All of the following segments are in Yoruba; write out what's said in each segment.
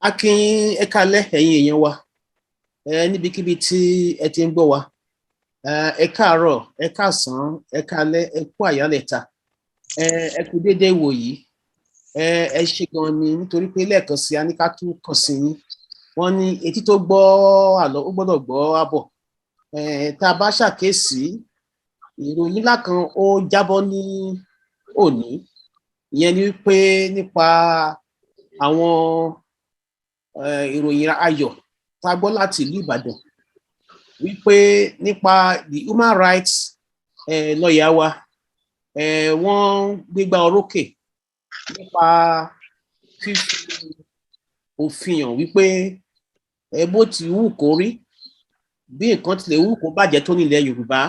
Akin ẹ káalẹ́ ẹ̀yin èèyàn wa níbikíbi tí ẹ ti ń gbọ́ wa ẹ káàárọ̀ ẹ káàsán ẹ káalẹ́ ẹ kú àyálẹ̀ta ẹ kú déédé wò yìí ẹ ṣe gan ni nítorí pé lẹ́ẹ̀kan sí a ní ká tún kàn sí yín wọ́n ní etí tó gbọ́ àlọ́ ó gbọ́dọ̀ gbọ́ àbọ̀ tá a bá ṣàkíyèsí ìròyìn ńlá kan ó jábọ́ ní òní ìyẹn ni wípé nípa àwọn ìròyìn ayọ̀ tá a gbọ́ láti ìlú Ìbàdàn wípé nípa the human rights lawyer wa wọ́n gbégbá orókè nípa fífi òfin hàn wípé bó ti wù kó rí bí nǹkan tilẹ̀ wù kó bàjẹ́ tó nílẹ̀ Yorùbá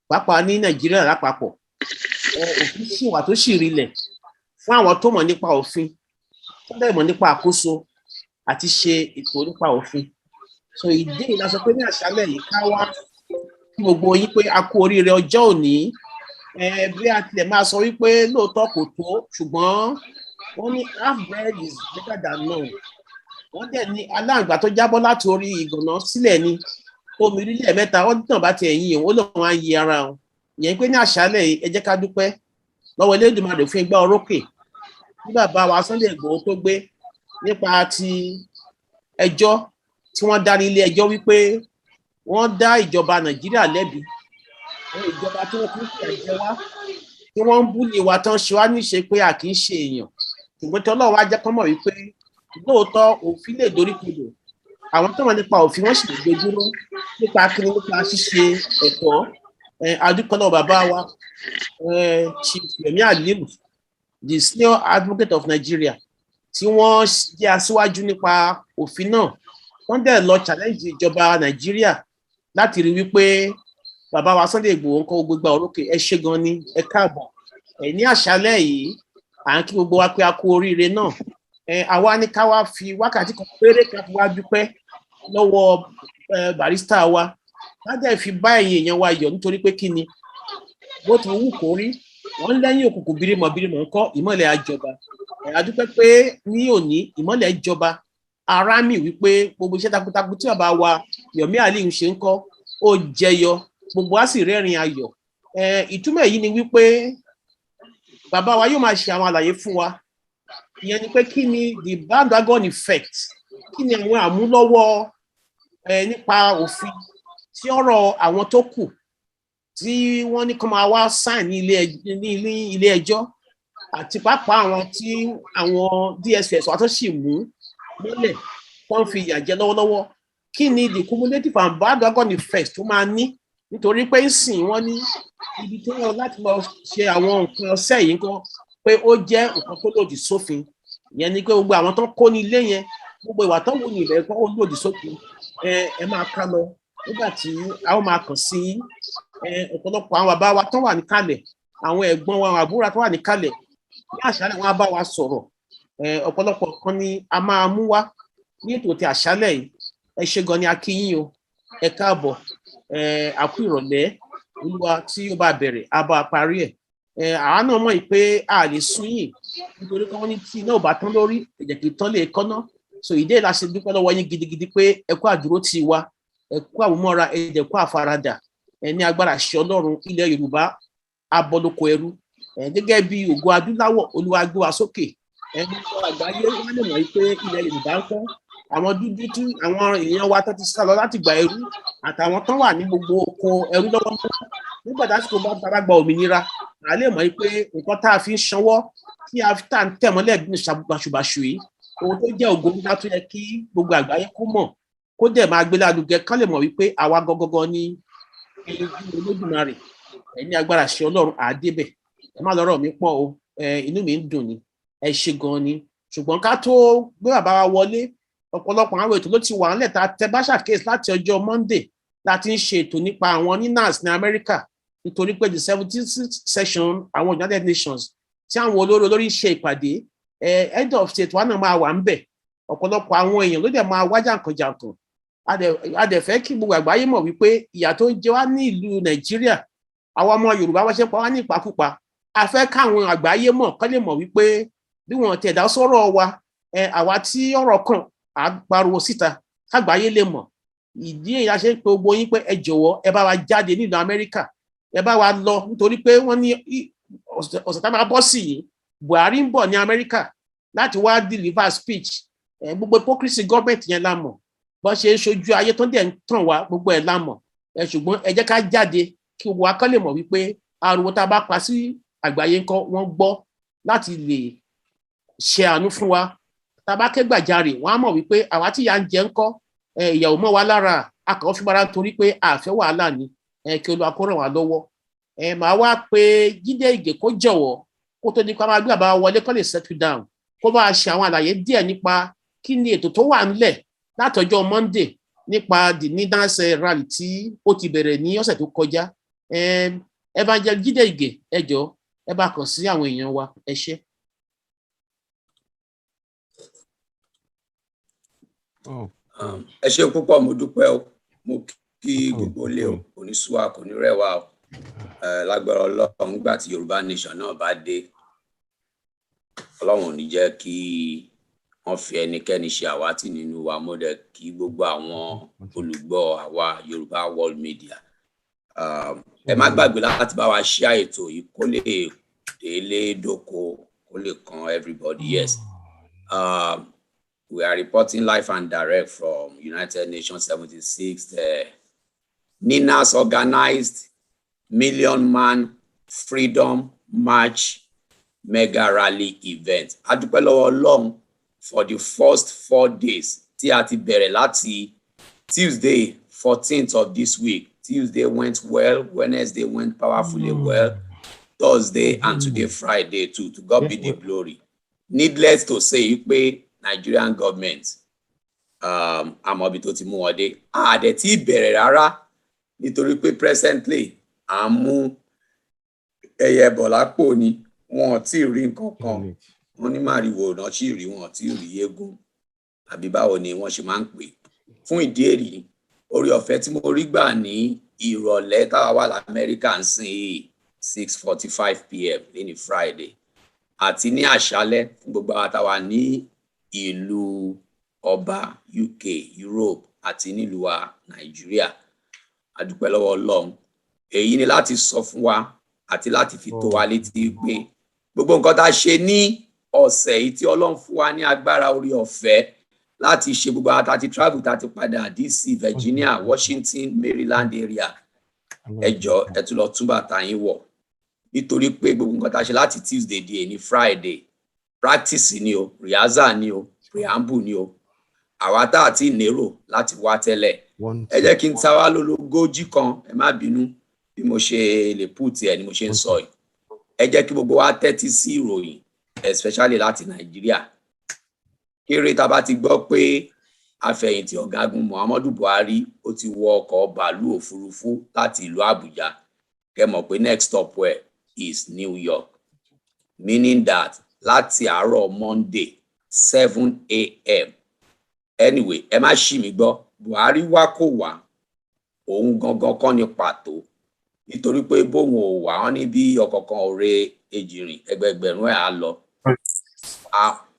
pàápàá ní Nàìjíríà lápapọ̀ òfin sì wà tó sì rinlẹ̀ fún àwọn tó mọ̀ nípa òfin tó dẹ̀ mọ̀ nípa àkóso àti ṣe ètò nípa òfin. So ìdí ìlà sọ pé ní àṣálẹ́ yìí ká wá kí gbogbo yín pé a kú oríire ọjọ́ òní bí a tilẹ̀ máa sọ wípé lóòótọ́ kò tó ṣùgbọ́n wọ́n ní half bread is better than none. Wọ́n dẹ̀ ní aláǹgbá tó jábọ́ láti orí ìgànná sílẹ̀ ni omi rílẹ̀ mẹ́ta wọ́n tàn bá ti ẹ̀yìn òun lòun á yí ara wọn. Ìyẹn pé ní àṣálẹ́ yìí ẹ jẹ́ ká dúpẹ́ lọ́wọ́ Elédùmarè fún igbá orókè ní bàbá wa Sunday Igboho tó gbé nípa ti ẹjọ́ tí wọ́n dá ní ilé ẹjọ́ wípé wọ́n dá ìjọba Nàìjíríà lẹ́bi ìjọba tí wọ́n fi ń fi ẹ̀jẹ̀ wá tí wọ́n ń búlé wa tán ṣe wá níṣe pé a kì í ṣe èèyàn ṣùgbọ́n tí Ọlọ́run wá jẹ́ kán mọ̀ wípé lóòótọ́ òfin lè dorí kodò àwọn tó wọ́n nípa òfin wọ́n sì lè dojúrú nípa kíni nípa ṣíṣe ẹ̀tọ́ adúpọ̀lọ́ bàbá wa Chief Yomi Aliyu the senior advocate of Nigeria tí wọ́n jẹ́ aṣíwájú nípa òfin náà wọ́n dẹ̀ lọ challenge ìjọba Nàìjíríà láti rí wípé bàbá wa Sunday Igboho ń kọ́ gbogbo orókè ẹ ṣé gan ni ẹ káàbọ̀ ní àṣálẹ́ yìí à ń kí gbogbo wa pé a kú oríire náà àwa ní ká wá fi wákàtí kan péré ká fi wá dúpẹ́ lọ́wọ́ barista wa láti fi bá ẹ̀yin èèyàn wa yọ̀ nítorí pé kí ni bó ti wù kó rí wọ́n lẹ́yìn òkùnkùn birimọ̀birimọ̀ ń kọ́ ìmọ́lẹ̀ àjọba àdúpẹ́ pé ní òní ìmọ́lẹ̀ ìjọba ara mi wípé gbogbo iṣẹ́ takuntakun tí bàbá wa Yomi Aliyu ṣe ń kọ́ ó jẹyọ gbogbo wa sì rẹ́rìn ayọ̀ ìtumọ̀ èyí ni wípé bàbá wa yóò máa ṣe àwọn àlàyé fún wa ìyẹn ni pé kí ni the bandwagon effect kí ni àwọn àmúlọ́wọ́ nípa òfin tí ọ̀rọ̀ àwọn tó kù tí wọ́n ní kó máa wá sign ní ilé ẹjọ́ àti pàápàá àwọn tí àwọn DSS wa tó sì mú mọ́lẹ̀ tó ń fi ìyà jẹ lọ́wọ́lọ́wọ́ kí ni the cumulative and bandwagon effect tó máa ní nítorí pé ìsìn wọ́n ní ibi tó yọ láti lọ ṣe àwọn nǹkan ọ̀sẹ̀ yìí kan pé ó jẹ́ nǹkan tó lòdì sófin ìyẹn ni pé gbogbo àwọn tó kó ní ilé yẹn gbogbo ìwà tó wù ní ilẹ̀ kan ó lòdì sófin ẹ máa ká lọ nígbà tí a ó máa kàn sí ọ̀pọ̀lọpọ̀ àwọn bàbá wa tó wà níkàlẹ̀ àwọn ẹ̀gbọ́n wa àwọn àbúrò tó wà níkàlẹ̀ ní àṣálẹ́ wọn á bá wa sọ̀rọ̀ ọ̀pọ̀lọpọ̀ kan ni a máa mú wá ní ètò ti àṣálẹ́ yìí ẹ ṣé gan ni a kí yín o ẹ káàbọ̀ àkú ìrọ̀lẹ́ Olúwa tí ó bá bẹ̀rẹ̀ a bá parí ẹ̀ àwa náà mọ̀ pé a lè sún yìí nítorí kan ní tí iná ò bá tán lórí ẹ̀jẹ̀ kì í tán lè kọ́ná so ìdí la ṣe dúpẹ́ lọ́wọ́ yín gidigidi pé ẹ kú àdúró tì wa ẹ kú àwòmọ́ra ẹ dẹ̀ kú àfaradà ní agbára ṣe Ọlọ́run ilẹ̀ Yorùbá abọ́lóko ẹrú gẹ́gẹ́ bí ògo adúláwọ̀ Olúwa gbé wa sókè ẹni àgbáyé wọn lè mọ̀ pé ilẹ̀ Yorùbá ń kọ́ àwọn dúdú tí àwọn èèyàn wa tó ti sá lọ láti gba ẹrú àtàwọn tán wà ní gbogbo oko ẹrú lọ́wọ́ nígbà tásìkò bá tara gba òmìnira a lè mọ̀ pé nǹkan tá a fi ń ṣanwọ́ tí a fi tà ń tẹ̀ mọ́lẹ̀ bí ṣàbàṣùbàṣù yìí ohun tó jẹ́ ògo ńlá tó yẹ kí gbogbo àgbáyé kó mọ̀ kó dẹ̀ máa gbé lárugẹ kán lè mọ̀ wípé àwa gọgọgọ ní ẹni Olódùmarè ẹni agbára ṣe Ọlọ́run àádébẹ̀ ẹ má lọ́rọ̀ mi pọ̀ o inú mi ń dùn ni ẹ ṣe gan ni ṣùgbọ́n ká tó gbé bàbá wa wọlé ọ̀pọ̀lọpọ̀ àwọn ètò ló ti wà nílẹ̀ tá a tẹ bá ṣàkíyèsí láti ọjọ́ Monday láti ń ṣe ètò nípa àwọn NINAS ní Amẹ́ríkà nítorí pé the 76th session àwọn United Nations tí àwọn olórí ṣe ìpàdé head of state wa náà máa wà ń bẹ̀ ọ̀pọ̀lọpọ̀ àwọn èèyàn ló dẹ̀ máa wá jàǹkànjàǹkàn a dẹ̀ fẹ́ kí gbogbo àgbáyé mọ̀ wípé ìyà tó ń jẹ wá ní ìlú Nàìjíríà àwọn ọmọ Yorùbá wọ́n ṣe pa wá ní ìpakúpa a fẹ́ káwọn àgbáyé mọ̀ kán lè mọ̀ wípé bí wọ́n tẹ̀ dá sọ́rọ̀ wa àwa tí ọ̀rọ̀ kàn á pariwo síta kágbáyé lè mọ̀ ìdí èyí la ṣe ń pe gbogbo yín pé ẹ jọ̀wọ́ ẹ bá wa jáde nílùú Amẹ́ríkà ẹ bá wa lọ nítorí pé wọ́n ní ọ̀sẹ̀ tá máa bọ́ sí yìí Buhari ń bọ̀ ní Amẹ́ríkà láti wá deliver speech gbogbo hypocrisy gọ́ọ̀mẹ̀ntì yẹn la mọ̀ bọ́n ṣe ń ṣojú ayé tó ń dẹ̀ ń tàn wá gbogbo ẹ̀ la mọ̀ ṣùgbọ́n ẹ jẹ́ ká jáde kí gbogbo wa kán lè mọ̀ wípé ariwo tá a bá pa sí àgbáyé ńkọ́ wọ́n gbọ́ láti lè ṣe àánú fún wa tá a bá ké gbàjarè wọ́n á mọ̀ wípé àwa tí ìyà ń jẹ ńkọ́ ìyàwó mọ́ wa lára akọ̀ fi bára torí pé àfẹ́ wàhálà ni kí Olúwa kó ràn wá lọ́wọ́ màá wá pé Jídé Ìgè kó jọ̀wọ́ kó tó ní ká máa gbé àbá wọlé kó lè settle down kó bá ṣe àwọn àlàyé díẹ̀ nípa kí ni ètò tó wà ńlẹ̀ látọjọ́ Monday nípa the NINAS rally tí ó ti bẹ̀rẹ̀ ní ọ̀sẹ̀ tó kọjá Evangel Jídé Ìgè ẹ jọ̀ọ́ ẹ bá kàn sí àwọn èèyàn wa ẹ ṣé. ẹ ṣé púpọ̀ mo dúpẹ́ o mo kí gbogbo ilé o kò ní sú wa kò ní rẹ̀ wá o lágbára Ọlọ́run nígbà tí Yorùbá nation náà bá dé Ọlọ́run ò ní jẹ́ kí wọ́n fi ẹnikẹ́ni ṣe àwátì nínú wa mo dẹ̀ kí gbogbo àwọn olùgbọ́ àwa Yorùbá World Media ẹ má gbàgbé láti bá wa share ètò yìí kó lè délé dóko kó lè kan everybody. Yes, we are reporting live and direct from United Nations 76th NINAS organized million-man freedom march mega rally event. A dúpẹ́ lọ́wọ́ Ọlọ́run for the first 4 days tí a ti bẹ̀rẹ̀ láti Tuesday 14th of this week. Tuesday went well, Wednesday went powerfully well, Thursday and today Friday too. To God be the glory. Needless to say pé Nigerian government àmọ́bi tó ti mú wọn dé àdẹ̀ tí bẹ̀rẹ̀ rárá nítorí pé presently à ń mú ẹyẹ bọ̀lápò ni wọn ò tí ì rí nǹkan kan wọn ní màrìwò náà tí ì rí wọn ò tí ì rí eégún àbí báwo ni wọ́n ṣe máa ń pè. Fún ìdí èyí orí ọ̀fẹ́ tí mo rí gbà ní ìrọ̀lẹ́ táwa wà l'Amẹ́ríkà ń sìn 6:45 p.m. ní Friday àti ní àṣálẹ́ fún gbogbo àwọn táwa ní ìlú ọba UK, Europe àti nílùú wa Nàìjíríà. A dúpẹ́ lọ́wọ́ Ọlọ́run. Èyí ni láti sọ fún wa àti láti fi tó wa létí pé gbogbo nǹkan tá a ṣe ní ọ̀sẹ̀ yìí tí Ọlọ́run fún wa ní agbára orí ọ̀fẹ́ láti ṣe gbogbo àwọn tá ti travel tá ti padà DC, Virginia, Washington, Maryland area. Ẹ jọ̀ọ́ ẹ tún lọ tún bàtà yín wọ̀ nítorí pé gbogbo nǹkan tá a ṣe láti Tuesday di ní Friday practice ni o, rehearsal ni o, preamble ni o. Àwa tá àti nérò láti wá tẹ́lẹ̀. Ẹ jẹ́ kí n ta wá lólogójì kan, ẹ má bínú bí mo ṣe lè put ẹ ni mo ṣe ń sọ yìí. Ẹ jẹ́ kí gbogbo wa tẹ́tí sí ìròyìn especially láti Nàìjíríà. Kéré tá bá ti gbọ́ pé àfẹ̀yìntì ọ̀gágun Muhammadu Buhari ó ti wọ ọkọ̀ bàálù òfurufú láti ìlú Àbújá. Kẹ́ mọ̀ pé next stop where is New York, meaning that láti àárọ̀ Monday 7 a.m. Anyway, ẹ má ṣì mí gbọ́, Buhari wá kò wá, òun gangan kọ́ ni pàtó nítorí pé bóun ò wá wọn ní bí ọ̀kọ̀ọ̀kan ọ̀rẹ́ èjìrìn ẹgbẹgbẹ̀rún ẹ̀ á lọ.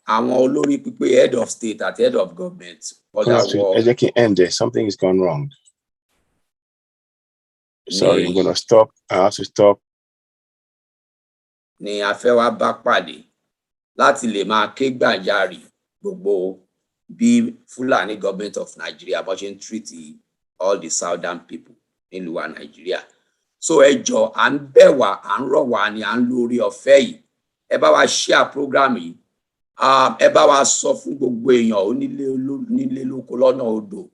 Àwọn olórí pípé head of state àti head of government. Ẹ jẹ́ kí n end there, something is gone wrong. Sorry, I'm gonna stop. I have to stop. Ni a fẹ́ wá bá pàdé láti lè máa ké gbàjarì gbogbo bí Fulani government of Nigeria bó ṣe ń treat all the southern people nílùú wa Nigeria. So ẹ jọ̀ọ́ à ń bẹ̀ wá, à ń rọ̀ wá ni à ń lo orí ọ̀fẹ́ yìí. Ẹ bá wa share program yìí. Ẹ bá wa sọ fún gbogbo èèyàn onílé lóko lọ́nà odò.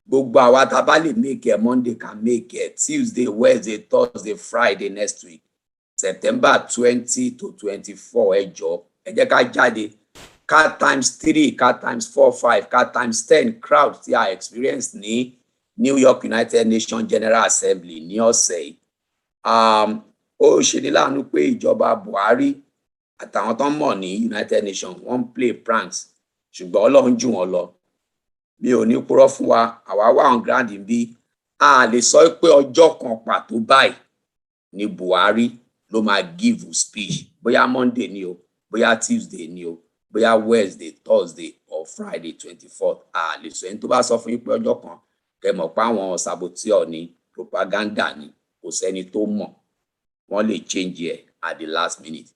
Gbogbo àwa tá bá lè make it Monday can make it Tuesday, Wednesday, Thursday, Friday next week. September 20 to 24 ẹ jọ̀ọ́ ẹ jẹ́ ká jáde. Cat times 3, cat times 4, 5, cat times 10 crowd tí a experience ní New York United Nations General Assembly ní ọ̀sẹ̀ yìí. Ó ṣe ní láàánú pé ìjọba Buhari àtàwọn tó ń mọ̀ ní United Nations wọ́n play pranks ṣùgbọ́n Ọlọ́run jù wọ́n lọ. Mi ò ní purọ́ fún wa, àwa wà on ground bí a lè sọ pé ọjọ́ kan pàtó báyìí ni Buhari ló máa give speech, bóyá Monday ni o, bóyá Tuesday ni o, bóyá Wednesday, Thursday or Friday 24th. A lè sọ ẹni tó bá sọ fún yín pé ọjọ́ kan kẹ́ mọ̀ pé àwọn saboteur ni, propaganda ni, kò sẹ́ni tó mọ̀, wọ́n lè change ẹ̀ at the last minute.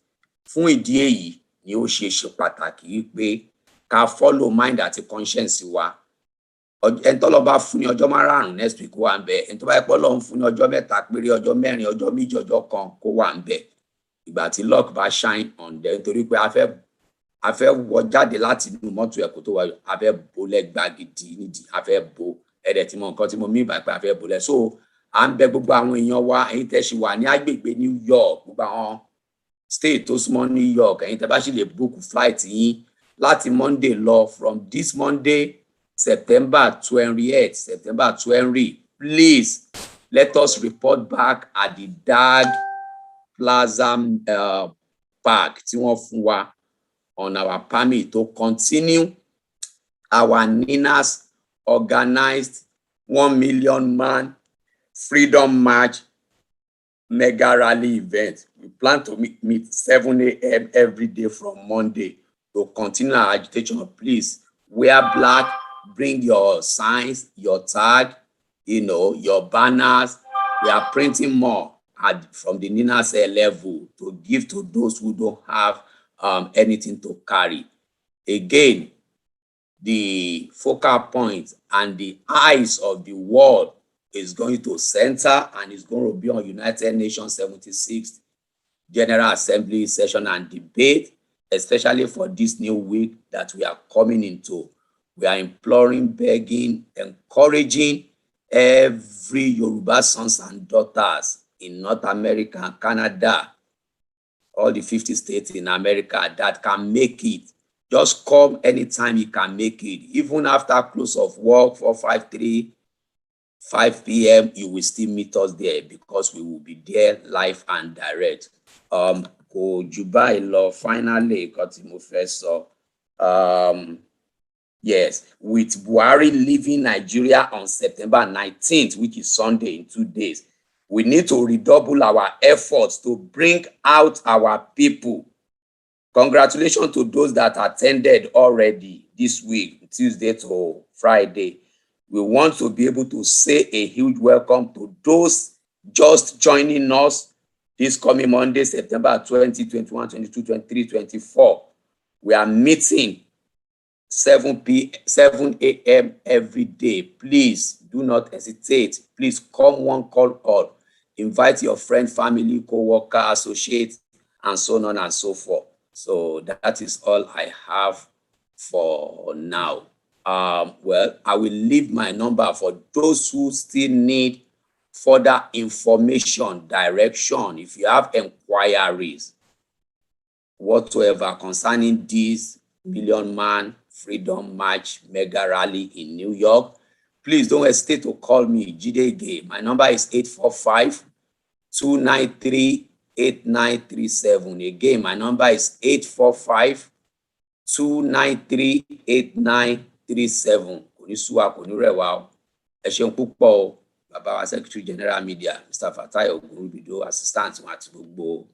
Fún ìdí èyí ni ó ṣe pàtàkì wípé ká follow mind àti conscience wa. Ẹni tó lọ bá fún ní ọjọ́ márùn-ún next week kó wà ń bẹ̀, ẹni tó bá yẹ pé Ọlọ́run fún ní ọjọ́ mẹ́ta péré, ọjọ́ mẹ́rin, ọjọ́ méjì, ọjọ́ kan kó wà ń bẹ̀. Ìgbà tí luck bá shine on them, nítorí pé a fẹ́ wọ jáde láti inú mọ́tò ẹ̀kọ́ tó wáyọ̀, a fẹ́ bo lẹ́gbàá gidi nídìí, a fẹ́ bo ẹ̀dẹ̀ tí mo nǹkan tí mo mí ìgbà pé a fẹ́ bo lẹ́. So à ń bẹ gbogbo àwọn èèyàn wa, ẹ̀yin tẹ́ ṣì wà ní agbègbè New York, gbogbo àwọn state tó súnmọ́ New York, ẹ̀yin tẹ́ bá sì lè book flight yín láti Monday lọ, from this Monday September 20, please let us report back at the DAG Plaza Park tí wọ́n fún wa on our permit to continue our NINA's organized 1 million man Freedom March mega rally event. We plan to meet 7 a.m. every day from Monday to continue our agitation. Please wear black, bring your signs, your tag, your banners. We are printing more from the NINA's level to give to those who don't have anything to carry. Again, the focal point and the eyes of the world is going to center and is going to be on United Nations 76th General Assembly session and debate, especially for this new week that we are coming into. We are imploring, begging, encouraging every Yoruba sons and daughters in North America and Canada, all the 50 states in America that can make it. Just come anytime you can make it. Even after close of work, 5 p.m., you will still meet us there because we will be there live and direct. Kò jù báyìí lọ, finally, nǹkan tí mo fẹ́ sọ. Yes, with Buhari leaving Nigeria on September 19th, which is Sunday in 2 days, we need to redouble our efforts to bring out our people. Congratulations to those that attended already this week, Tuesday to Friday. We want to be able to say a huge welcome to those just joining us this coming Monday, September 20, 21, 22, 23, 24. We are meeting 7 a.m. every day. Please do not hesitate. Please come one call all. Invite your friend, family, co-worker, associate, and so on and so forth. So that is all I have for now. Well, I will leave my number for those who still need further information, direction. If you have inquiries whatsoever concerning this Million Man Freedom March mega rally in New York, please don't hesitate to call me, Jide Gay. My number is 845-293-8937. Again, my number is 845-293-8937. Kò ní sú wa, kò ní rẹ̀ wá o. Ẹ ṣeun púpọ̀ o. Bàbá wa Secretary General Media, Mr. Fatai Ogunrubido, assistant wọn àti gbogbo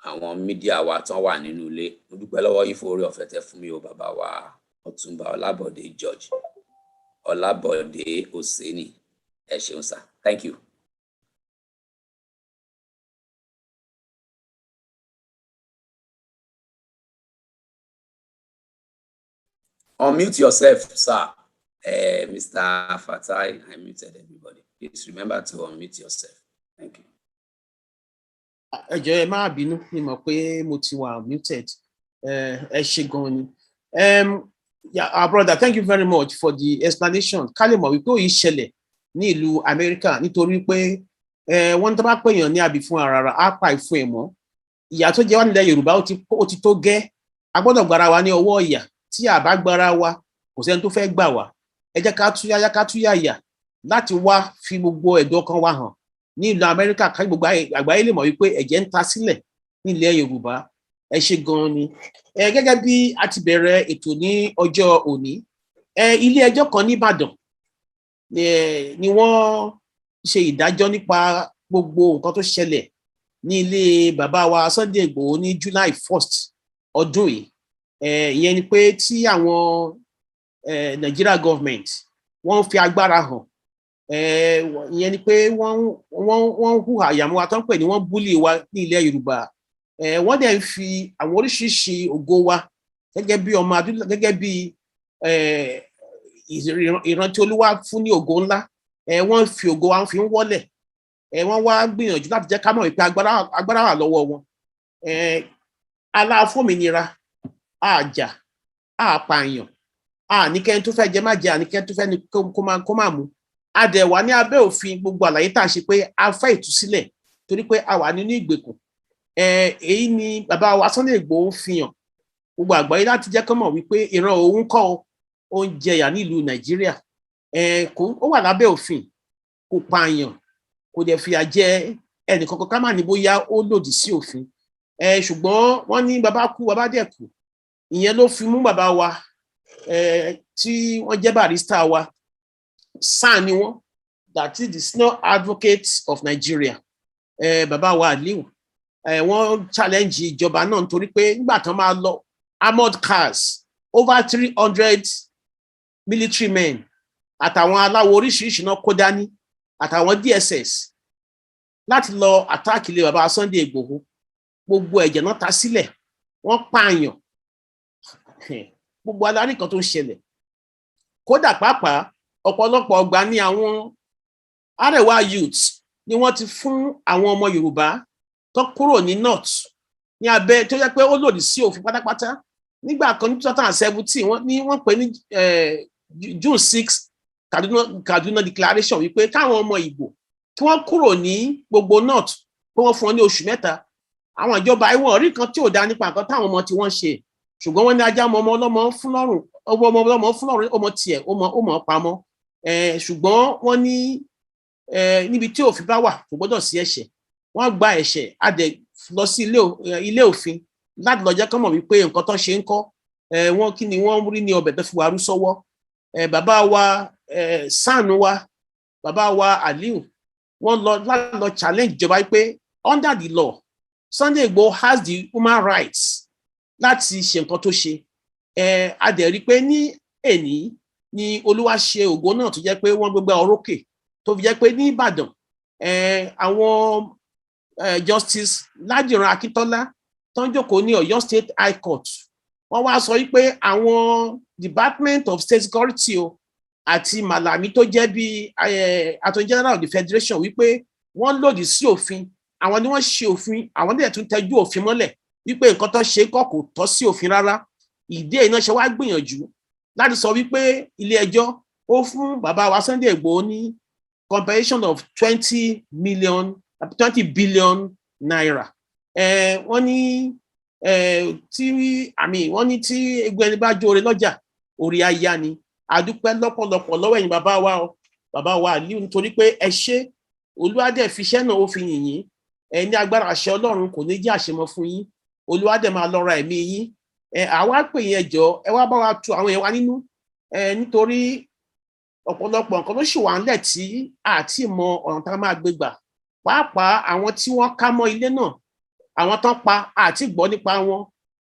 àwọn media wa tán wà nínú ilé. Mo dúpẹ́ lọ́wọ́ yín fún oore ọ̀fẹ́ tẹ́ fún mi o, bàbá wa Ọ̀túnba Ọlábọ̀dé George, Ọlábọ̀dé Oseni. Ẹ ṣeun sir. Thank you. Unmute yourself, sir. Mr. Fatai, I muted everybody. Please remember to unmute yourself. Thank you. Ẹ jọ̀ọ́ ẹ má bínú, mi mọ̀ pé mo ti wà muted. Ẹ ṣé gan ni. Yeah, our brother, thank you very much for the explanation. Ká lè mọ̀ wípé ó yìí ṣẹlẹ̀ ní ìlú Amẹ́ríkà nítorí pé wọ́n tó bá pèèyàn ní àbí fún ara á pa ìfún ẹ̀ mọ́. Ìyà tó jẹ wá nílẹ̀ Yorùbá ó ti tó gẹ́. A gbọ́dọ̀ gbára wa ní ọwọ́ ìyà. Tí a bá gbára wa, kò sẹ́ni tó fẹ́ gbà wá. Ẹ jẹ́ ká túyáyà láti wá fi gbogbo ẹ̀dọ̀ kan wa hàn ní ìlú Amẹ́ríkà, ká gbogbo àgbáyé lè mọ̀ wípé ẹ̀jẹ̀ ń ta sílẹ̀ nílẹ̀ Yorùbá. Ẹ ṣé gan ni. Gẹ́gẹ́ bí a ti bẹ̀rẹ̀ ètò ní ọjọ́ òní, ilé ẹjọ́ kan ní Ìbàdàn ni wọ́n ṣe ìdájọ́ nípa gbogbo nǹkan tó ṣẹlẹ̀ ní ilé bàbá wa Sunday Igboho ní July 1st ọdún yìí. Ìyẹn ni pé tí àwọn Nigeria government wọ́n fi agbára hàn, ìyẹn ni pé wọ́n hùwà àyàmúwa tó ń pè ní wọ́n búlì wa ní ilẹ̀ Yorùbá. Wọ́n dẹ̀ ń fi àwọn oríṣiríṣi ògo wa gẹ́gẹ́ bí ọmọ adúlá, gẹ́gẹ́ bí ìrántí Olúwa fún ní ògo ńlá. Wọ́n fi ògo wa fi ń wọ́lẹ̀. Wọ́n wá gbìyànjú láti jẹ́ ká mọ̀ wípé agbára wà lọ́wọ́ wọn. Aláfòmìnira, àjà, àpààyàn, àníkẹ́ni tó fẹ́ jẹ má jẹ, àníkẹ́ni tó fẹ́ ní kó má mú. A dẹ̀ wà ní abẹ́ òfin gbogbo àlàyé tá a ṣe pé a fẹ́ ìtúsílẹ̀ torí pé a wà nínú ìgbèkùn. Èyí ni bàbá wa Sunday Igboho fi hàn gbogbo àgbáyé láti jẹ́ kó mọ̀ wípé ìran òun kọ́ ó ń jẹyà nílùú Nàìjíríà. Ó wà lábẹ́ òfin, kò pààyàn, kò dẹ̀ fìyà jẹ ẹnìkankan ká má ní bóyá ó lòdì sí òfin. Ṣùgbọ́n wọ́n ní bàbá kú bàbá dẹ̀ kú. Ìyẹn ló fi mú bàbá wa tí wọ́n jẹ́ barrister wa, SAN ni wọ́n, that is the Senior Advocate of Nigeria. Bàbá wa Aliu, wọ́n challenge ìjọba náà nítorí pé nígbà tán máa lọ armored cars over 300 military men àtàwọn aláwọ̀ oríṣiríṣi náà kó dání àtàwọn DSS láti lọ attack ilé bàbá Sunday Igboho. Gbogbo ẹ̀jẹ̀ náà ta sílẹ̀, wọ́n pààyàn. Gbogbo alárí kan tó ń ṣẹlẹ̀. Kódà pàápàá ọ̀pọ̀lọpọ̀ ọgbà ní àwọn Arewa youths ni wọ́n ti fún àwọn ọmọ Yorùbá tó kúrò ní North ní abẹ́ tó yẹ pé ó lòdì sí òfin pátápátá. Nígbà kan ní 2017 wọ́n pè ní June 6 Kaduna Declaration wípé káwọn ọmọ Ìgbò kí wọ́n kúrò ní gbogbo North, pé wọ́n fún wọn ní oṣù 3. Àwọn ìjọba ìwọ̀n rí kan tí ò dá nípa nǹkan táwọn ọmọ tí wọ́n ṣe. Ṣùgbọ́n wọ́n ní ajá ọmọ ọlọ́mọ fún lọ́rùn, ọmọ ọlọ́mọ fún lọ́rùn, ọmọ tiẹ̀ ó mọ̀ pamọ́. Ṣùgbọ́n wọ́n ní níbi tí òfin bá wà kò gbọ́dọ̀ sí ẹ̀ṣẹ̀. Wọ́n gba ẹ̀ṣẹ̀ a dẹ̀ lọ sí ilé òfin láti lọ jẹ́ kán mọ̀ wípé nǹkan tó ṣe ń kọ́. Wọ́n kí ni wọ́n rí ní ọbẹ̀ tó fi wà rú sọ́wọ́. Bàbá wa SAN wa, bàbá wa Aliu, wọ́n lọ challenge ìjọba wípé under the law Sunday Igboho has the human rights láti ṣe nǹkan tó ṣe. A dẹ̀ rí pé ní èní ni Olúwa ṣe ògo náà tó jẹ́ pé wọ́n gbégbá orókè tó fi jẹ́ pé ní Ìbàdàn àwọn Justice Lájìran Akíntọ́lá tó ń jókòó ní Ọ̀yọ́ State High Court wọ́n wá sọ wípé àwọn Department of State Security àti Malami tó jẹ́ bí Attorney General of the Federation wípé wọ́n lòdì sí òfin. Àwọn ni wọ́n ṣe òfin, àwọn dẹ̀ tún tẹjú òfin mọ́lẹ̀ wípé nǹkan tó ṣe kò tọ́ sí òfin rárá. Ìdí èyí náà ṣe wá gbìyànjú láti sọ wípé ilé ẹjọ́ ó fún bàbá wa Sunday Igboho ní compensation of 20 billion naira. Wọ́n ní tí egbò ẹni bá jóore lọ́jà orí aya ni. A dúpẹ́ lọ́pọ̀lọpọ̀ lọ́wọ́ ẹ̀yin bàbá wa Aliu nítorí pé ẹ ṣe Olúwa dẹ̀ fi iṣẹ́ náà ó fi yìn yín. Ní agbára àṣẹ Ọlọ́run kò ní jẹ́ àṣemọ fún yín. Olúwa dẹ̀ máa lọ́ra ẹ̀mí yín. Àwa pè yín ẹ jọ̀ọ́ ẹ wá bá wa tu àwọn yẹn wá nínú. Nítorí ọ̀pọ̀lọpọ̀ nǹkan ló ṣì wà ńlẹ̀ tí àti mọ ọ̀nà tá a máa gbé gbà. Pàápàá àwọn tí wọ́n ká mọ́ ilé náà, àwọn tán pa àti gbọ́ nípa wọn,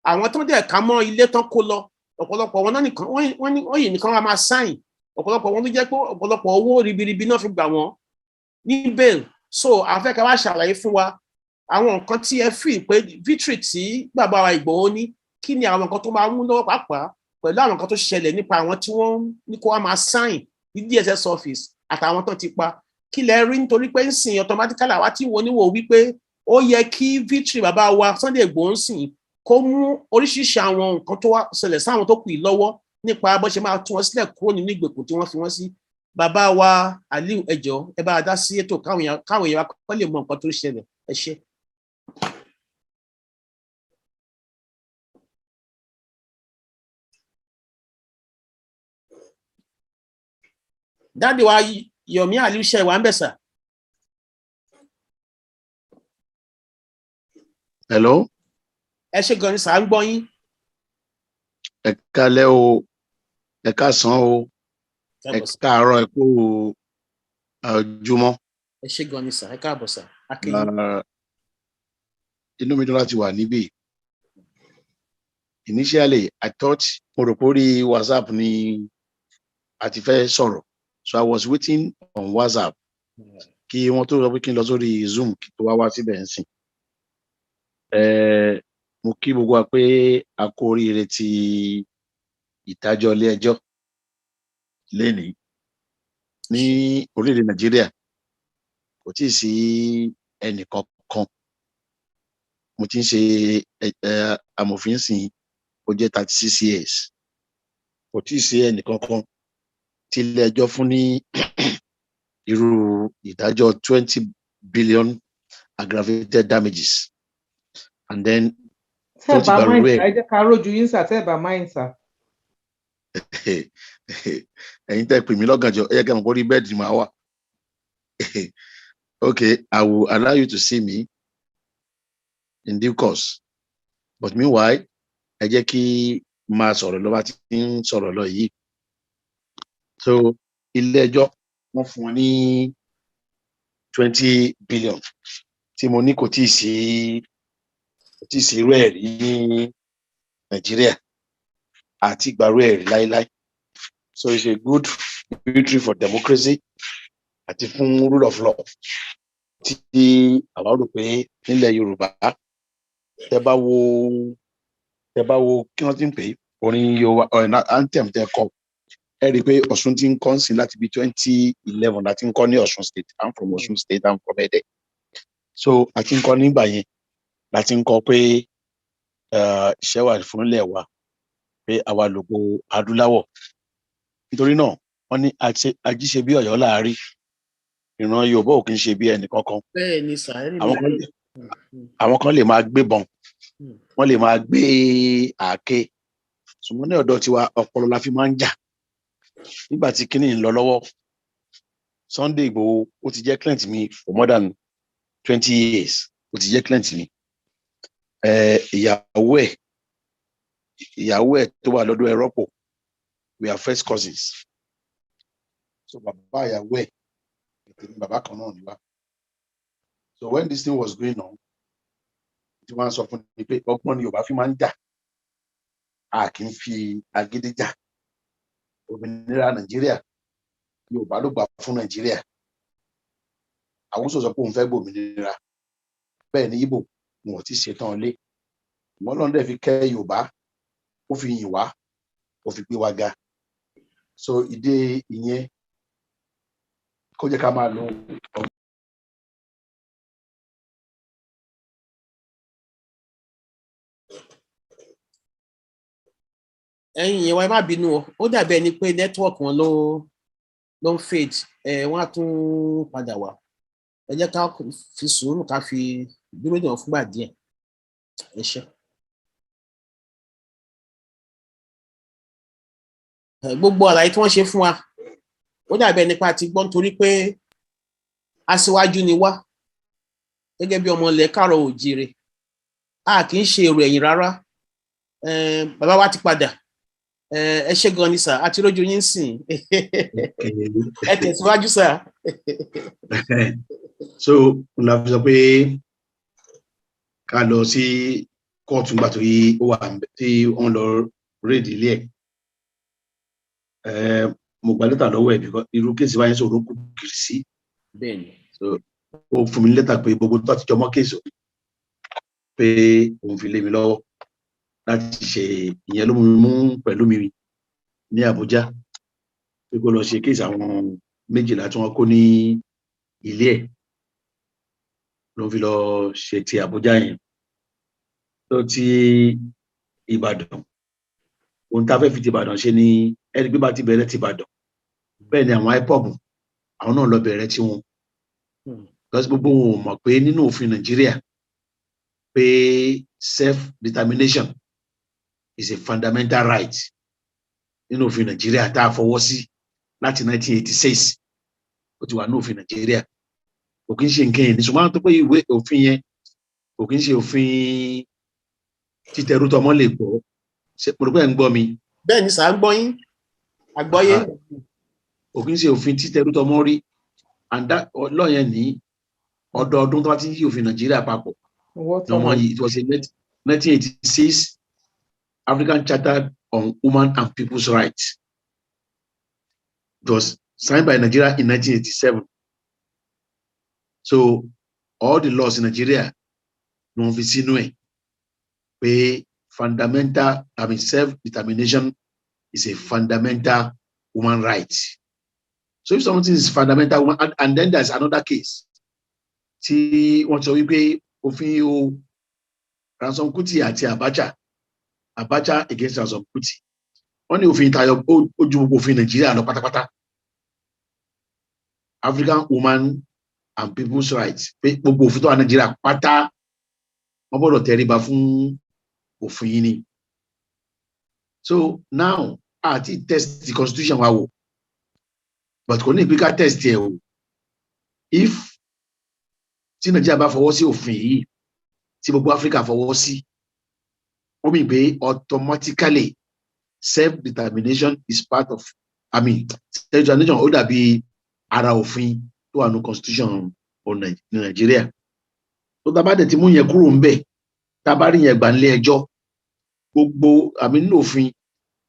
àwọn tán dẹ̀ ká mọ́ ilé tán kó lọ. Ọ̀pọ̀lọpọ̀ wọn náà nìkan wọ́n yìí nìkan wá máa sáìn. Ọ̀pọ̀lọpọ̀ wọn ló jẹ́ pé ọ̀pọ̀lọpọ̀ owó ribiribi náà fi gbà wọ́n ní bail. So àfẹ́ ká wá ṣàlàyé fún wa àwọn nǹkan tí ẹ fi pé victory tí bàbá wa Ìgbòho ní, kí ni àwọn nǹkan tó máa mú lọ́wọ́ pàápàá pẹ̀lú àwọn kan tó ṣẹlẹ̀ nípa àwọn tí wọ́n ní kó wá máa sign ní DSS office àtàwọn tó ti pa kí lẹ rí nítorí pé ń sìn automatically àwa tí wo níwò wípé ó yẹ kí victory bàbá wa Sunday Igboho ń sìn kó mú oríṣiríṣi àwọn nǹkan tó wá ṣẹlẹ̀ sáwọn tó kù yìí lọ́wọ́ nípa bó ṣe máa tún wọn sílẹ̀ kúrò nínú ìgbèkùn tí wọ́n fi wọ́n sí. Bàbá wa Aliu ẹ jọ̀ọ́ ẹ bá dá sí ètò káwọn èèyàn wa kọ́ lè mọ nǹkan tó ṣẹlẹ̀ ẹ ṣé. Dáàdì wa Yomi Aliu ṣe wà ń bẹ̀ sà. Hello. Ẹ ṣé gan ni sà ń gbọ́ yín. Ẹ kálẹ́ o, ẹ káàsán o, ẹ káàárọ̀ ẹ kú ojúmọ́. Ẹ ṣé gan ni sà, ẹ káàbọ̀ sà. Inú mi dùn láti wà níbí. Initially, I thought mo rò pé orí WhatsApp ni a ti fẹ́ sọ̀rọ̀. So I was waiting on WhatsApp. Kí wọ́n tó sọ pé kí n lọ sórí Zoom kí tó wá síbẹ̀ ń sìn. Mo kí gbogbo wa pé a kú oríire ti ìdájọ́ ilé ẹjọ́ lénìí ní orílẹ̀-èdè Nàìjíríà. Kò tíì sí ẹnìkan kan. Mo ti ń ṣe amòfin sìn ó jẹ́ 36 years. Kò tíì sí ẹnìkan kan tí ilé ẹjọ́ fún ní irú ìdájọ́ 20 billion aggravated damages. And then Tẹ́ẹ̀bà máìǹ sà, ẹ jẹ́ ká rójú yín sà, tẹ́ẹ̀bà máìǹ sà. Ẹ̀yin tẹ́ pè mí lọ́gànjọ́, ẹ jẹ́ kí n mọ̀ bórí bẹ́ẹ̀dì máa wà. Okay, I will allow you to see me in due course. But meanwhile, ẹ jẹ́ kí máa sọ̀rọ̀ lọ bá ti ń sọ̀rọ̀ lọ yìí. So ilé ẹjọ́ wọ́n fún wọn ní 20 billion tí mo ní kò tíì sí irú ẹ̀ rí ní Nàìjíríà àti ìgbàrú ẹ̀ rí láíláí. So it's a good victory for democracy àti fún rule of law tí àwa rò pé nílẹ̀ Yorùbá tẹ́ bá wo kí wọ́n ti ń pè é orin Yorùbá anthem tẹ́ kọ ẹ rí i pé Ọ̀ṣun ti ń kọ́ sí láti bí 2011 láti ń kọ́ ní Ọ̀ṣun state. I'm from Ọ̀ṣun state, I'm from Ẹdẹ. So àti ń kọ́ nígbà yẹn láti ń kọ́ pé iṣẹ́ wà fún ilẹ̀ wa pé àwa lògo adúláwọ̀. Nítorí náà wọ́n ní ajíṣe bí Ọ̀yọ́ láàárí ìran Yorùbá ò kì í ṣe bí ẹnì kankan. Bẹ́ẹ̀ni sà, àwọn kan lè máa gbébọn, wọ́n lè máa gbé àáké, ṣùgbọ́n ní ọ̀dọ̀ tiwa ọpọlọ la fi máa ń jà. Nígbà tí kinní ń lọ lọ́wọ́, Sunday Igboho ó ti jẹ́ client mi for more than 20 years. Ó ti jẹ́ client mi. Ìyàwó ẹ̀ tó wà lọ́dọ̀ ẹ̀ rọ́pò, we are first cousins. So bàbá ìyàwó ẹ̀ ètò bàbá kan náà ni wá. So when this thing was going on, tí wọ́n sọ fún mi pé ọgbọ́n ni Yorùbá fi máa ń jà, a kì í fi agídí jà. Òmìnira Nàìjíríà, Yorùbá ló gbà fún Nàìjíríà. Àwùjọ sọ pé òun fẹ́ gbòmìnira. Bẹ́ẹ̀ ni Ìgbò wọn ò tí ì ṣetán lé. Wọ́n lọ́n dẹ̀ fi kẹ́ Yorùbá, ó fi yìn wá, ó fi gbé wa ga. So ìdí ìyẹn kó jẹ́ ká máa lo ẹ̀yin yẹn wá ẹ má bínú o, ó dàbí ẹni pé network wọn ló ń fade, wọ́n á tún padà wá. Ẹ jẹ́ ká fi sùúrù ká fi dúró dè wọ́n fúngbà díẹ̀. Ẹ ṣé. Gbogbo àlàyé tí wọ́n ṣe fún wa ó dàbí ẹni pé a ti gbọ́ nítorí pé aṣíwájú ni wá gẹ́gẹ́ bí ọmọ ilẹ̀ káàárọ̀ oòjíire. A kì í ṣe èrò ẹ̀yìn rárá. Bàbá wa ti padà. Ẹ ṣé gan ni sà, àti rójú yín sìn. Ẹ tẹ̀síwájú sà. So la fi sọ pé ká lọ sí kóòtù nígbà tí ó wà tí wọ́n lọ rédì ilé ẹ̀. Mo gba lẹ́tà lọ́wọ́ ẹ̀ because irú kéèsì báyìí sọ̀rọ̀ kù kiri sí. Bẹ́ẹ̀ni. So ó fún mi lẹ́tà pé gbogbo tó àtijọ́ mọ́ kéèsì pé òun fi lé mi lọ́wọ́. láti ṣe ìyẹn ló mú pẹ̀lú mi ní Àbújá pé kó lọ ṣe kéèsì àwọn 12 tí wọ́n kó ní ilé ẹ̀ ló fi lọ ṣe ti Àbújá yẹn tó ti Ìbàdàn ohun tá a fẹ́ fi ti Ìbàdàn ṣe ni ẹni pé bá ti bẹ̀rẹ̀ ti Ìbàdàn bẹ́ẹ̀ ni àwọn IPOB àwọn náà lọ bẹ̀rẹ̀ tí wọn lọ́sí gbogbo wọn ò mọ̀ pé nínú òfin Nàìjíríà pé self-determination is a fundamental right nínú òfin Nàìjíríà tá a fọwọ́ sí láti 1986 ó ti wà ní òfin Nàìjíríà kò kí ń ṣe nǹkan yẹn ní ṣùgbọ́n tó pé ìwé òfin yẹn kò kí ń ṣe òfin títẹrú tọmọ lè gbọ́ ṣe mo rò pé ẹ̀ ń gbọ́ mi. bẹ́ẹ̀ ni sà ń gbọ́ yín àgbọ́yé. kò kí ń ṣe òfin títẹrú tọmọ rí lọ́yẹn ní ọdọọdún tó bá ti ń yí òfin Nàìjíríà papọ̀ it was in 1986 African Charter on Human and People's Rights. It was signed by Nigeria in 1987. So all the laws in Nigeria no fi sínú ẹ̀ pé fundamental, self-determination is a fundamental human right. So if something is fundamental human, and then there's another case. Tí wọ́n sọ wípé òfin o Ransom Kuti àti Abacha against Ransom Kuti. Wọ́n ní òfin tayọ ojú gbogbo òfin Nàìjíríà lọ pátápátá. African Women and People's Rights. Pé gbogbo òfin tó wà Nàìjíríà pátá wọ́n gbọ́dọ̀ tẹríba fún òfin yìí ni. So now àti test the constitution wa wò but kò ní ìpínká test ẹ̀ o. If tí Nàìjíríà bá fọwọ́ sí òfin yìí tí gbogbo Africa fọwọ́ sí ó mì pé automatically self-determination is part of self-determination ó dàbí ara òfin tó wà ní constitution ní Nàìjíríà. Tó tá bá dẹ̀ ti mú yẹn kúrò ń bẹ̀ tá bá rí yẹn gbà nílé ẹjọ́ gbogbo nínú òfin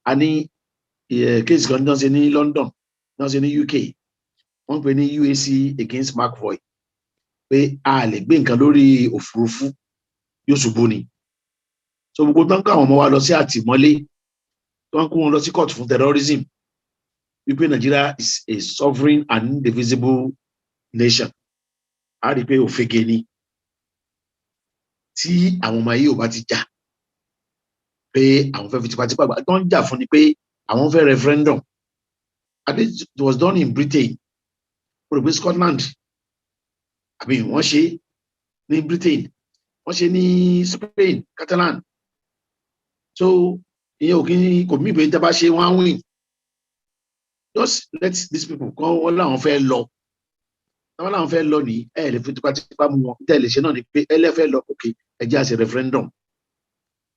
a ní case kan náà ṣe ní London náà ṣe ní UK wọ́n pè ní UAC against McVoy pé a lè gbé nǹkan lórí òfurufú yóò ṣubú ni. So gbogbo tán káwọn ọmọ wa lọ sí àtìmọ́lé tó ń kó wọn lọ sí court fún terrorism wípé Nigeria is a sovereign and indivisible nation a rí pé òfegè ni tí àwọn ọmọ yìí ò bá ti jà pé àwọn fẹ́ fi tipátipá gbà tó ń jà fún ni pé àwọn fẹ́ referendum. I think it was done in Britain or Scotland. Wọ́n ṣe ní Britain wọ́n ṣe ní Spain Catalan. So ìyẹn òkè kò mí ìbéèrè tábà ṣe wọ́n á win. Just let these people kọ́ wọ́n láwọn fẹ́ lọ wọ́n láwọn fẹ́ lọ ní ẹ̀ lè fi tipátipá mú wọn tẹ́ lè ṣe náà ni pé ẹ lẹ́fẹ́ lọ òkè ẹ jẹ́ àṣẹ referendum.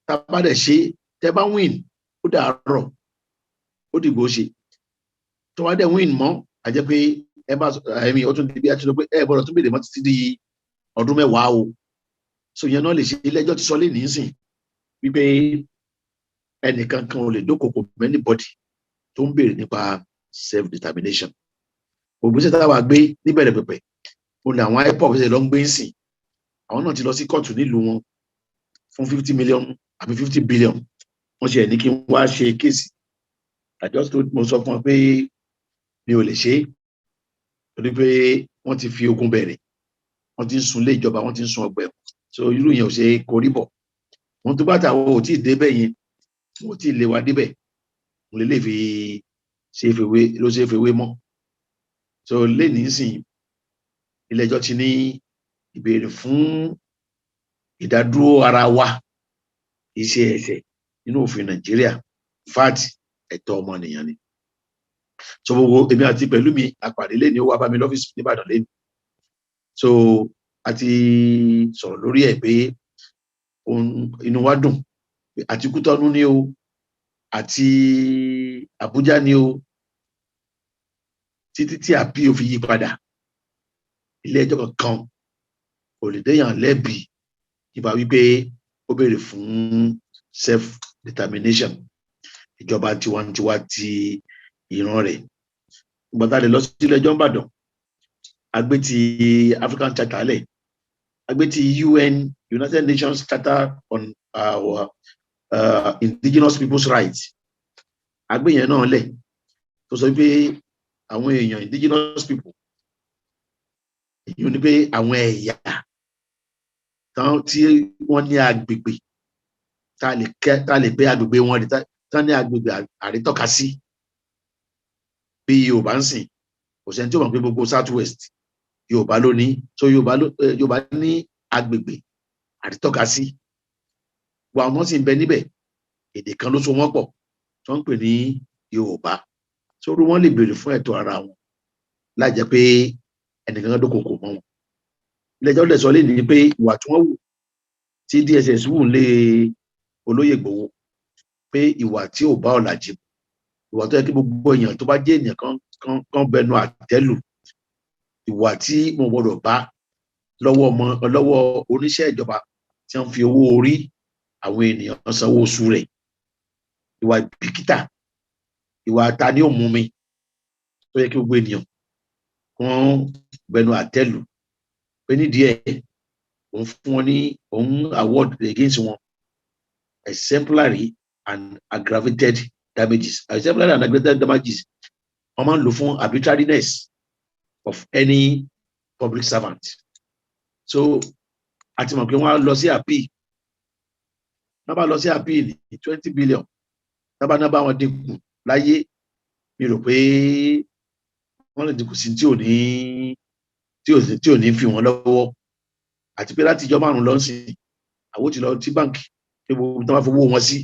Tábà dẹ̀ ṣe tẹ́ bá win ó dàárọ̀ ó dìgbò ṣe tó wá dẹ̀ win mọ́ àjẹ́ pé ẹ bá ó tún di bí a ti lọ pé ẹ gbọ́dọ̀ tún bèèrè mọ́ títí di ọdún 10 o. So yẹn náà lè ṣe ilé ẹjọ́ ti sọ lé nísìn wípé ẹnìkan kan ò lè dókòkò anybody tó ń bèèrè nípa self-determination. Ògbésẹ̀ táwa gbé níbẹ̀rẹ̀ pẹ̀pẹ̀ ó lè àwọn IPOB ṣe lọ ń gbé ń sìn àwọn náà ti lọ sí kóòtù nílùú wọn fún 50 million àbí 50 billion wọ́n ṣe ní kí n wá ṣe kéèsì àjọ mo sọ fún wọn pé mi ò lè ṣe é torí pé wọ́n ti fi ogun bẹ̀rẹ̀ wọ́n ti ń sun ilé ìjọba wọ́n ti ń sun ọgbà ẹ̀wọ̀n so irú yẹn ò ṣe korí bọ̀ wọ́n tó bá tà wọ́n ò tí ì débẹ̀ yẹn wọ́n ò tí ì lé wa débẹ̀ mo lè fi ṣe fèwé ló ṣe fèwé mọ́ so lẹ́ni nísìn ilé ẹjọ́ ti ní ìbéèrè fún ìdádúró ara wa iṣẹ́ ẹ̀ṣẹ̀ nínú òfin Nàìjíríà fat ẹ̀tọ́ ọmọnìyàn ni. So gbogbo èmi àti pẹ̀lú mi àpàdé lẹ́ni ó wá bá mi lọ́fíìsì nìbàdàn lẹ́ni so a ti sọ̀rọ̀ lórí ẹ̀ pé inú wa dùn àti Kútọ́nù ni o àti Àbújá ni o títí tí àbí ó fi yí padà ilé ẹjọ́ kankan kò lè déyàn lẹ́bi nípa wípé ó béèrè fún self-determination ìjọba tiwantiwa ti ìran rẹ̀. Ìgbàtà lè lọ sí ilé ẹjọ́ Ìbàdàn agbé ti African Charter lẹ̀ agbé ti UN United Nations Charter on indigenous people's rights agbẹ̀yẹn náà lẹ̀ tó sọ pé àwọn èèyàn indigenous people èyí ni pé àwọn ẹ̀yà tí wọ́n ní agbègbè tá lè pé agbègbè wọn rí tán ní agbègbè àrítọ́ka sí bí Yorùbá ń sìn kò sẹ́ni tí ó mọ̀ pé gbogbo south west Yorùbá ló ní so Yorùbá ní agbègbè àrítọ́ka sí wà wọ́n sì ń bẹ níbẹ̀ èdè kan ló so wọ́n pọ̀ tó ń pè ní Yorùbá sórí wọ́n lè béèrè fún ẹ̀tọ́ ara wọn láì jẹ́ pé ẹnìkan dókòkò mọ́ wọn ilé-ẹjọ́ lè sọ lénìí pé ìwà tí wọ́n wù tí DSS wù lé olóyè Ìgbòho pé ìwà tí ò bá ọ̀làjú ìwà tó yẹ kí gbogbo èèyàn tó bá jẹ́ èèyàn kan bẹnu àtẹ́lù ìwà tí mo gbọdọ̀ bá lọ́wọ́ oníṣẹ́ ìjọba tí wọ́n fi owó orí àwọn ènìyàn sanwó oṣù rẹ̀ ìwà bìkítà ìwà ta ni ó mú mi tó yẹ kí gbogbo ènìyàn wọ́n bẹnu àtẹ́lù pé nídìí ẹ̀ òun fún wọn ní òun award against wọn exemplary and aggravated damages wọ́n máa ń lò fún arbitrariness of any public servant so àti mọ̀ pé wọ́n á lọ sí appeal wọ́n bá lọ sí appeal ní 20 billion náà bá wọn dínkù láyé mi rò pé wọ́n lè dínkù sí tí ò ní fi wọn lọ́wọ́ àti pé láti ìjọ márùn lọ́sìn àwọn ti lọ sí báǹkì pé gbogbo tó bá fowó wọn sí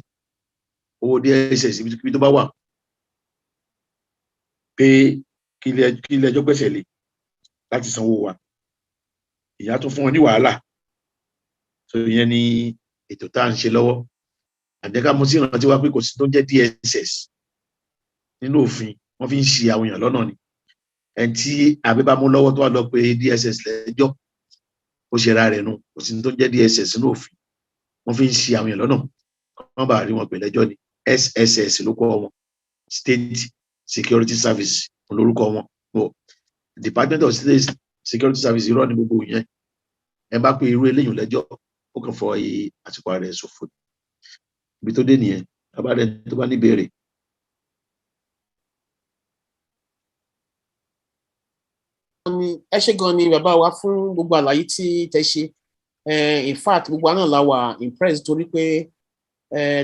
owó DSS ibi tó bá wà pé kí ilé ẹjọ́ gbẹ̀sẹ̀ lé láti sanwó wa ìyá tó fún wọn ní wàhálà so ìyẹn ni ètò tá à ń ṣe lọ́wọ́ àjẹká mo sì rántí wá pé kò sí tó ń jẹ́ DSS nínú òfin wọ́n fi ń ṣì àwọn èèyàn lọ́nà ni ẹni tí abẹ́bámú lọ́wọ́ tó wà lọ pé DSS lẹ́jọ́ ó ṣe ra rẹ̀ nù kò sí tó ń jẹ́ DSS nínú òfin wọ́n fi ń ṣì àwọn èèyàn lọ́nà wọ́n bá rí wọn pè lẹ́jọ́ ni SSS ló kọ́ wọn State Security Service olórúkọ wọn Department of State Security Service irọ́ ni gbogbo yẹn ẹ bá pé irú eléyìí lẹ́jọ́ ó kàn fọ àsìkò rẹ̀ ṣòfò ibi tó dé nìyẹn abáde tó bá ní béèrè. ẹ ṣé gan ni bàbá wa fún gbogbo àlàyé tí tẹ́ ṣe in fact gbogbo àná la wà impressed torí pé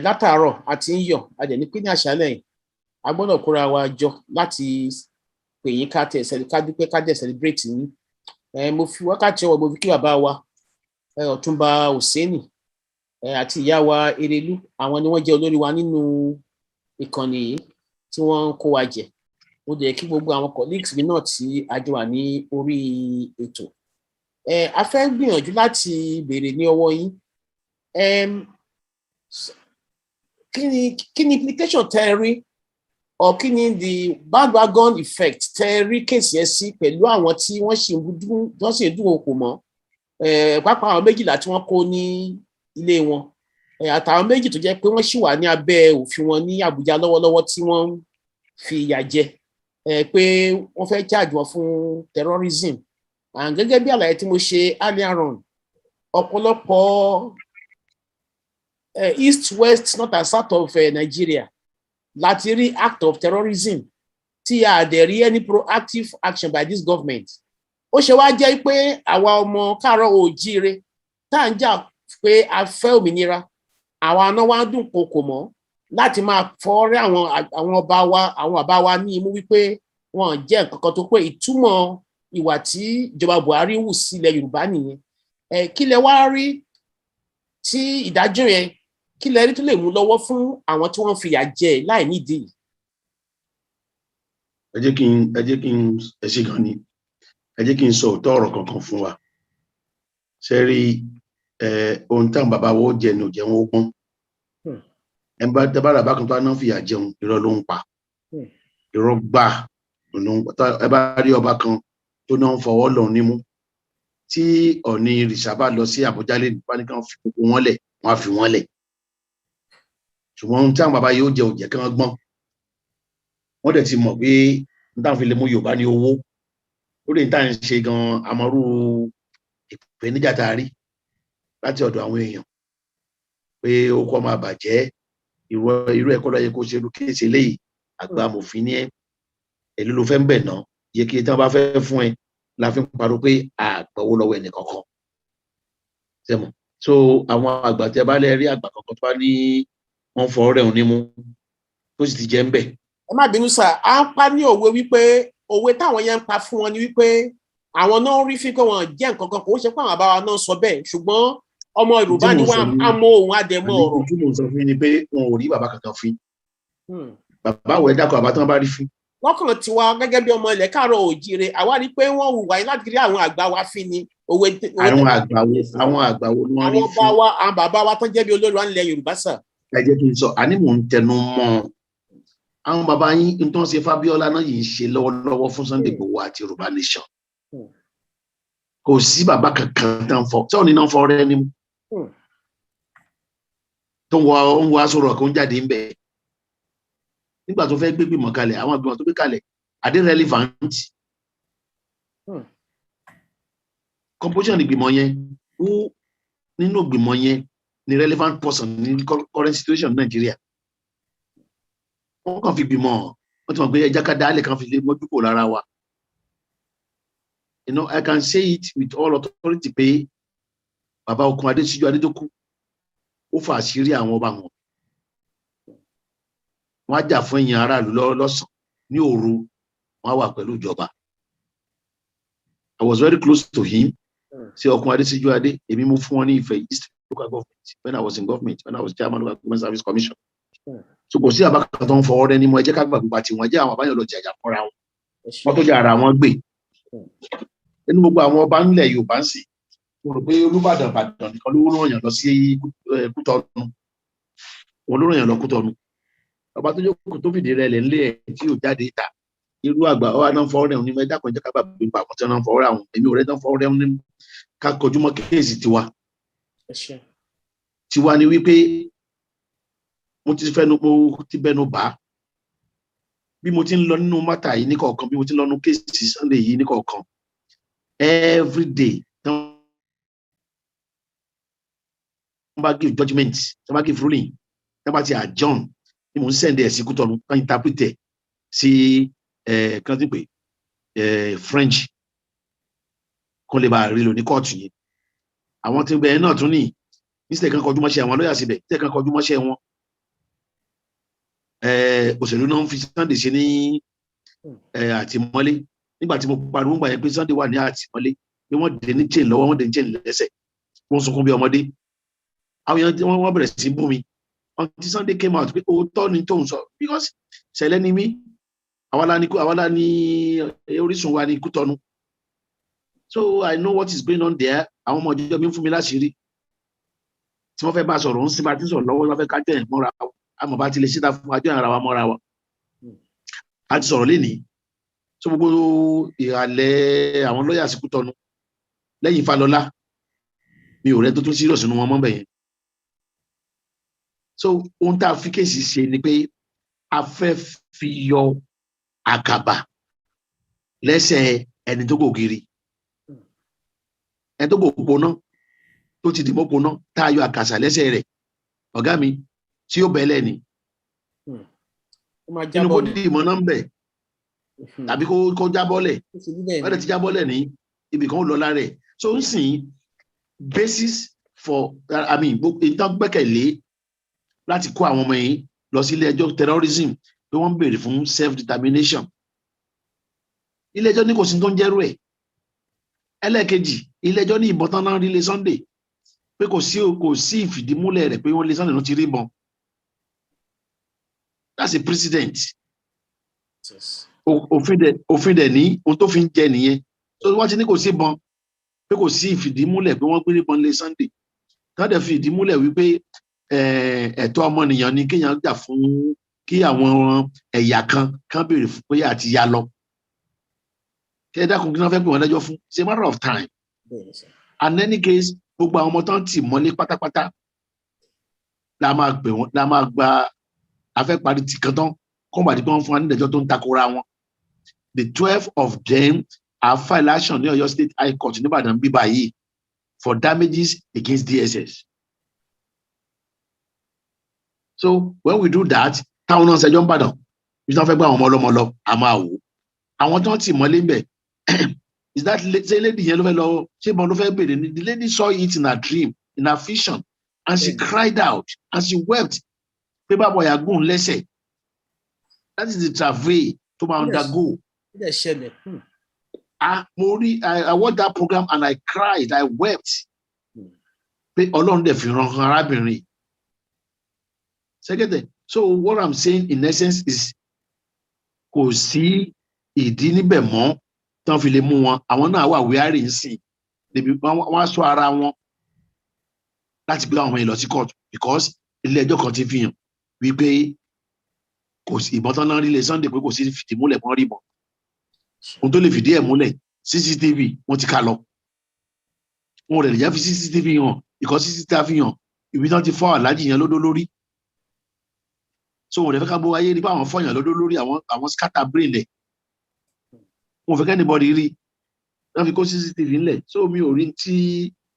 látàárọ̀ àti ń yọ̀ a dẹ̀ ní pé ní àṣálẹ̀ a gbọ́dọ̀ kóra wa jọ láti pè yín ká dúpẹ́ ká dẹ̀ celebrate yín mo fi wákàtí ọwọ́ mo fi kí bàbá wa Ọ̀túnba Hùsénì àti ìyá wa Erelú àwọn ni wọ́n jẹ́ olórí wa nínú ìkànnì yìí tí wọ́n ń kó wa jẹ ó dẹ̀ kí gbogbo àwọn colleagues mi náà tí a jọ wà ní orí ètò a fẹ́ gbìyànjú láti béèrè ní ọwọ́ yín kí ni implication tẹ́ ẹ rí or kí ni the bandwagon effect tẹ́ ẹ rí kéèsì ẹ sí pẹ̀lú àwọn tí wọ́n sì ń dún okò mọ́ pàápàá àwọn méjìlá tí wọ́n kó ní ilé wọn àtàwọn méjì tó jẹ́ pé wọ́n sì wà ní abẹ́ òfin wọn ní Àbújá lọ́wọ́lọ́wọ́ tí wọ́n ń fi ìyà jẹ pé wọ́n fẹ́ charge wọn fún terrorism and gẹ́gẹ́ bí àlàyé tí mo ṣe earlier on ọ̀pọ̀lọpọ̀ east west north and south of Nigeria láti rí act of terrorism tí a dẹ̀ rí any proactive action by this government ó ṣe wá jẹ́ pé àwa ọmọ káàárọ̀ oòjíire tá à ń jà pé a fẹ́ òmìnira àwa náà wá dùn kòkò mọ́ láti máa fọ́ọ́rẹ́ àwọn ọba wa àwọn bàbá wa ní imú wípé wọn jẹ́ nǹkan kan tó pé ìtumọ̀ ìwà tí ìjọba Buhari wù sílẹ̀ Yorùbá nìyẹn kí lẹ wá rí tí ìdájọ́ yẹn kí lẹ rí tó lè mú lọ́wọ́ fún àwọn tí wọ́n fìyà jẹ láì nídìí. ẹ jẹ́ kí n ẹ ṣe gan ni ẹ jẹ́ kí n sọ òótọ́ ọ̀rọ̀ kankan fún wa ṣe rí ohun táwọn bàbá wo jẹ ní òjẹ wọn ó pọ́n ẹ bá dábàrà bá kan tó náà fìyà jẹun irọ́ ló ń pa irọ́ gbà ẹ bá rí ọba kan tó náà ń fọwọ́ lọ nímú tí Ọ̀ọ̀ni ìrìṣà bá lọ sí Àbújá lè nípa ní káwọn fi gbogbo wọn lẹ̀ wọ́n á fi wọ́n lẹ̀ ṣùgbọ́n ohun táwọn bàbá yóò jẹ òjẹ kí wọ́n gbọ́n wọ́n dẹ̀ ti mọ̀ pé n táwọn fi lè mú Yorùbá ní owó ó lè ní táwọn ṣe gan amọ̀rú ìpèníjà tá a rí láti ọ̀dọ̀ àwọn èèyàn pé ó kọ́ máa bàjẹ́ irú ẹ̀kọ́ lọ́yẹ kó ṣe irú kéèsì eléyìí àgbà amòfin ní ẹ̀ èlò ló fẹ́ ń bẹ̀ náà yẹ kí tí wọ́n bá fẹ́ fún ẹ la fi ń parọ́ pé àgbọ̀wọ́ lọ́wọ́ ẹnì kankan sẹ́mu so àwọn àgbà tí a bá lè rí àgbà kankan tó bá ní wọ́n fọ́ rẹ̀ òní mú tó sì ti jẹ́ ń bẹ̀. ẹ má bínú sà á ń pa ní òwe wípé òwe táwọn yẹn ń pa fún wọn ni wípé àwọn náà rí fi pé wọn jẹ́ nǹkan kan kò ń ṣe pé àwọn àbáwa náà sọ bẹ́ẹ̀ ṣùgbọ́n ọmọ Yorùbá ni wọn á mọ òun àdẹmọ ọ̀rọ̀. ojú mò ń sọ fún yín ni pé wọn ò rí bàbá kankan fi bàbá àwọ̀ ẹ̀dá kan àbá tí wọ́n bá rí fi. lọ́kàn tiwa gẹ́gẹ́ bí ọmọ ilẹ̀ káàárọ̀ oòjíire àwa rí pé wọ́n hùwà láti rí àwọn àgbà wa fi ni òwe. àwọn àgbà wo ni wọ́n rí fi. àwọn bàbá wa tó jẹ́ bí olórí wa nílẹ̀ Yorùbá sà. ẹ jẹ́ kí n sọ àní mò ń tẹnu mọ́ àwọn bàbá yín n tó ń ṣe Fábíọ́lá náà yìí ń ṣe lọ́wọ́lọ́wọ́ fún Sunday Igboho àti Yorùbá Nation kò sí bàbá kankan tán fọ tí wọn ní náà fọ rẹ ni tó ń wọ aṣọ kó ń jáde ń bẹ nígbà tó fẹ́ gbégbé mọ̀ kalẹ̀ àwọn ìgbìmọ̀ tó gbé kalẹ̀ are they relevant composition ìgbìmọ̀ yẹn nínú ìgbìmọ̀ yẹn ni relevant person ní current situation Nigeria wọ́n kàn fi gbìmọ̀ wọ́n ti mọ̀ pé ẹja ká dálẹ̀ kan fi lè mọ́jú kò lára wa. You know, I can say it with all authority pé bàbá okun Adésíjú Adédọ́kù ó fà àṣírí àwọn ọba wọn. Wọ́n á jà fún ẹ̀yìn aráàlú lọ́sàn ní òru wọ́n á wà pẹ̀lú ìjọba. I was very close to him. Ṣé okun Adésíjú Adé èmi mú fún wọn ní Ifẹ̀ East local government when I was in government when I was chairman of the Government Service Commission. So kò sí àbákan tó ń fọwọ́ rẹ ní mo ẹ jẹ́ ká gbàgbọ́ àti wọn jẹ́ àwọn àbáyọ̀ lọ jàjà fúnra wọn. Wọ́n tó jẹ́ ara wọn gbé. Nínú gbogbo àwọn ọba nílẹ̀ Yorùbá ń sìn mo rò pé Olúbàdàn Ìbàdàn nìkan ló ràn yàn lọ sí Kútọ́nù wọn ló ràn yàn lọ Kútọ́nù ọba tó jókòó tó fìdí rẹ̀ lẹ̀ ńlẹ̀ tí yóò jáde ta irú àgbà ọba náà fọwọ́ rẹ̀ ní mẹ́ta kan jẹ́ ká bàbá mi pa àwọn tí wọ́n fọwọ́ rẹ̀ àwọn èmi ò rẹ̀ tán fọwọ́ rẹ̀ ní ká kọjú mọ́ kéèsì tiwa ni wípé mo ti bẹnu bá bí mo ti ń lọ nínú mátà yìí níkọ̀ọ̀kan bí mo ti ń lọ nínú kéèsì Sunday yìí níkọ̀ọ̀kan every day wọ́n bá give judgement wọ́n bá give ruling wọ́n bá ti adjourn ni mo ń send ẹ̀ sí Kútọ́nù kan interpret ẹ̀ sí kan tí pé French kan lè bá rí lò ní kóòtù yẹn àwọn tí bẹ̀rẹ̀ náà tún ní nísìlẹ̀ kan kọjú mọ́ṣẹ́ wọn lọ́yà síbẹ̀ nísìlẹ̀ kan kọjú mọ́ṣẹ́ wọn òṣèlú náà ń fi Sunday ṣe ní àtìmọ́lé nígbà tí mo pariwo gbà yẹn pé Sunday wà ní àtìmọ́lé pé wọ́n dé ní chain lọ́wọ́ wọ́n dé ní chain lẹ́sẹ̀ wọ́n sunkún bí ọmọdé àwọn èèyàn wọ́n bẹ̀rẹ̀ sí bú mi until Sunday came out pé òótọ́ ni tóun sọ because ṣẹlẹ̀ ni mí àwa ní orísun wa ní Kútọ́nù so I know what is going on there àwọn ọmọ ìjọba mi ń fún mi láṣìírí tí wọ́n fẹ́ bá sọ̀rọ̀ ń sinmi àti sọ̀rọ̀ lọ́wọ́ wọ́n fẹ́ kájọ ẹ̀ mọ́ra àmọ́ bá ti lè ṣíta fún àjọ ara wa mọ́ra wa a ti sọ̀rọ̀ lénìí so gbogbo ìhàlẹ̀ àwọn lọ́yà sí Kútọ́nù lẹ́yìn Fálọlá mi ò rẹ́ tó tún serious nínú wọn mọ́ bẹ̀yẹn so ohun tá a fi kéèsì ṣe ni pé a fẹ́ fi yọ àkàbà lẹ́sẹ̀ ẹni tó gògiri ẹni tó gòpó náà tó ti dìbò poná tá a yọ àkàsà lẹ́sẹ̀ rẹ̀ ọ̀gá mi tí ó bẹ̀lẹ̀ ni inú kó dìmọ̀ náà ń bẹ̀ tàbí kó jábọ́lẹ̀ wọ́n dẹ̀ ti jábọ́lẹ̀ ní ibì kan ó lọ lára ẹ̀ so ń sìn basis for ìtàn gbẹ́kẹ̀lé láti kó àwọn ọmọ yìí lọ sí ilé ẹjọ́ terrorism pé wọ́n ń béèrè fún self determination ilé ẹjọ́ ní kò sí tó ń jẹ́rú ẹ̀ ẹlẹ́ẹ̀kejì ilé ẹjọ́ ní ìbọn tán náà rí lé Sunday pé kò sí ìfìdímúlẹ̀ rẹ̀ pé wọ́n lé Sunday náà ti rí ìbọn that's a precedent òfin dẹ̀ ní ohun tó fi ń jẹ nìyẹn so wọ́n ti ní kò sí ìbọn pé kò sí ìfìdímúlẹ̀ pé wọ́n gbé ìbọn lé Sunday tán dẹ̀ fi ìdímúlẹ̀ wípé ẹ̀tọ́ ọmọnìyàn ni kéèyàn jà fún kí àwọn ẹ̀yà kan béèrè fún pé àti ya lọ kí ẹ dákun kí wọ́n fẹ́ pè wọ́n lẹ́jọ́ fún it's a matter of time in any case gbogbo àwọn ọmọ tán tì mọ́lé pátápátá la máa gbé wọn la máa gba afẹ́ parí ti kan tán kó bàdí pé wọ́n fún wa nílẹ̀jọ́ tó ń takora wọn the 12 of them have filed action ní Ọ̀yọ́ State High Court ní Ìbàdàn bíbá yìí for damages against DSS So when we do that, táwọn náà ṣẹjọ́ ń bàdàn bí wọ́n fẹ́ gbá àwọn ọmọ ọlọ́mọ lọ a máa wò àwọn tó ń tì mọ́lé ń bẹ̀ is that say lady yẹn ló fẹ́ lọ ṣé mo ló fẹ́ bèrè ni the lady saw it in her dream in her vision and she cried out and she wept pé bàbá ọ̀yà gùn lẹ́sẹ̀ that is the travail to ma undergo. I watched that program and I cried, I wept. So what I'm saying in essence is kò sí ìdí níbẹ̀ mọ́ tán fi lè mú wọn àwọn náà wà wíárì ń sìn débi wọ́n sọ ara wọn láti gbé àwọn ọmọ yìí lọ sí court because ilé ẹjọ́ kan ti fi hàn wípé kò sí ìbọn tán náà rí lé Sunday pé kò sí fìdí múlẹ̀ mọ́ rí mọ́ ohun tó lè fìdí ẹ̀ múlẹ̀ CCTV wọ́n ti ká lọ wọn rẹ̀ lè yá fi CCTV hàn ìkọ́ CCTV hàn ibi tán ti fọ́ aláàjì yẹn lódó lórí so wọn rẹ̀ fẹ́ ká bó ayé rí bá àwọn fọ́yàn lódó lórí àwọn scatter brain ẹ̀ wọn fẹ́ kẹ́nìbọ̀dì rí wọ́n fi kó CCTV ńlẹ̀ so mi ò rí tí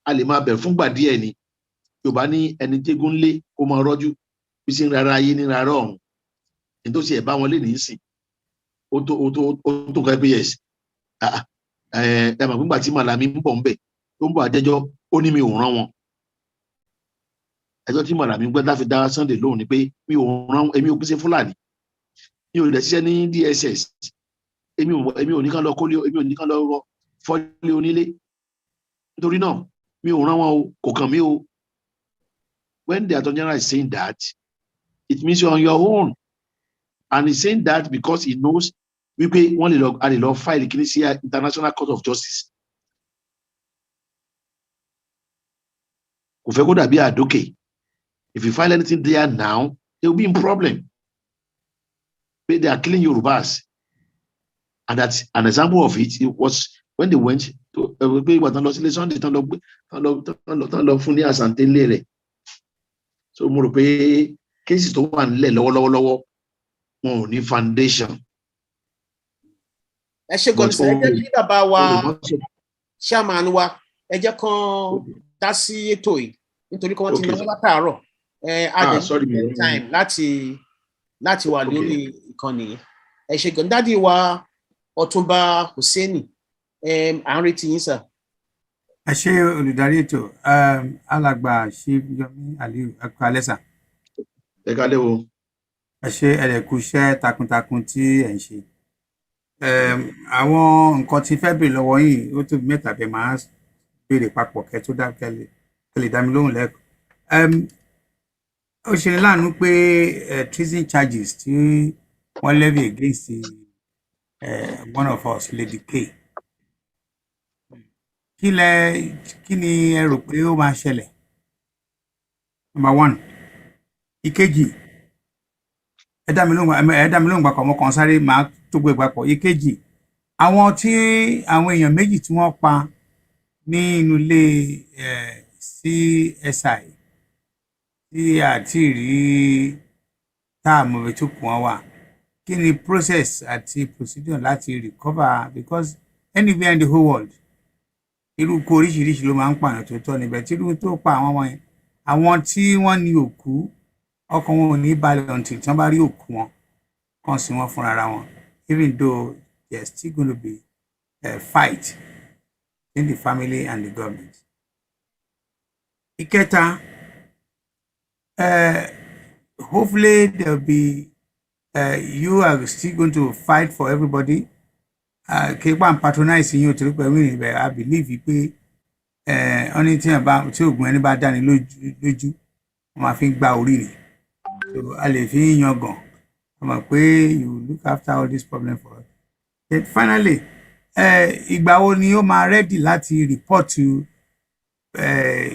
a lè máa bẹ̀rù fúngbà díẹ̀ ni Yorùbá ní ẹni tégún lé kó máa rọ́jú bí sí ń rárá ayé ní rárá ọ̀run ní tó ṣe ẹ̀ bá wọn lé ní sìn ó tó kọ́ pé yes ẹ mà fúngbà tí Màlàmí ń bọ̀ ń bẹ̀ tó ń bọ̀ àjẹjọ́ ó ní mi ò rán wọn ẹjọ́ tí Màlàmí gbẹ́ láfi dá Sunday lóhùn ni pé mi ò rán èmi ò pèsè Fúlàní mi ò lẹ̀ ṣiṣẹ́ ní DSS èmi ò ní kán lọ kólé èmi ò ní kán lọ fọ́lé onílé nítorí náà mi ò rán wọn o kò kàn mí o when the Attorney General is saying that it means you're on your own and he's saying that because he knows wípé wọ́n lè lọ file kìíní sí International Court of Justice kò fẹ́ kó dàbí àdókè if you file anything there now they will be in problem they are killing Yorubas and that's an example of it. It was when they went to Sunday tán lọ fún ní àsàntẹ́ lé rẹ̀ so mo rò pé cases tó wà nílẹ̀ lọ́wọ́lọ́wọ́ wọn ò ní foundation. Ẹ ṣe gan sẹ ẹ jẹ́ kí bàbá wa chairman wa ẹ jẹ́ kàn dá sí ètò yìí nítorí kí wọ́n ti lọ látàárọ̀ adé time láti wà lórí ìkànnì yìí ẹ ṣe gan dádì wa Ọ̀túnba Hussaini à ń retí yín sà. Ẹ ṣé olùdarí ètò alàgbà ṣe Yomi Aliu ẹ kú alẹ́ sà. Ẹ kálẹ́ o. Ẹ ṣé ẹlẹ́kù iṣẹ́ takuntakun tí ẹ̀ ń ṣe. Àwọn nǹkan tí fẹ́ bèèrè lọ́wọ́ yìí ó tó mẹ́ta bẹ́ẹ̀ máa béèrè papọ̀ kẹ́ tó dá kẹ́lẹ̀ dá mi lóhùn lẹ́kọ̀ọ́. Ó ṣe ní láàánú pé treason charges tí wọ́n levy against one of us, Lady K. Kí ni ẹ rò pé ó máa ṣẹlẹ̀? Number one. Ìkejì. Ẹ dá mi lóhùn papọ̀ ọmọ kan sáré máa tó gbé papọ̀. Ìkejì. Àwọn èèyàn méjì tí wọ́n pa ní inú ilé CSI tí àti rí táàmù rẹ̀ tó kù wọ́n wà. Kí ni process àti procedure láti recover because anywhere in the whole world irú kó oríṣiríṣi ló máa ń pààyàn tó tọ́ níbẹ̀ tí irú tó pa àwọn ọmọ yẹn àwọn tí wọ́n ní òkú ọkàn wọn ò ní balẹ̀ until tí wọ́n bá rí òkú wọn kàn sí wọn fúnra wọn even though there's still going to be a fight in the family and the government. Ìkẹta, hopefully there will be you are still going to fight for everybody. Kéèpà ń patronize yín o torí pé wíìnì bẹ̀ I believe pé wọ́n ní tí ògùn ẹni bá dáni lójú wọ́n máa fi ń gba orí ni so a lè fi ń yan gàn wọ́n mọ̀ pé you look after all this problem for us. Then finally ìgbà wo ni ó máa ready láti report to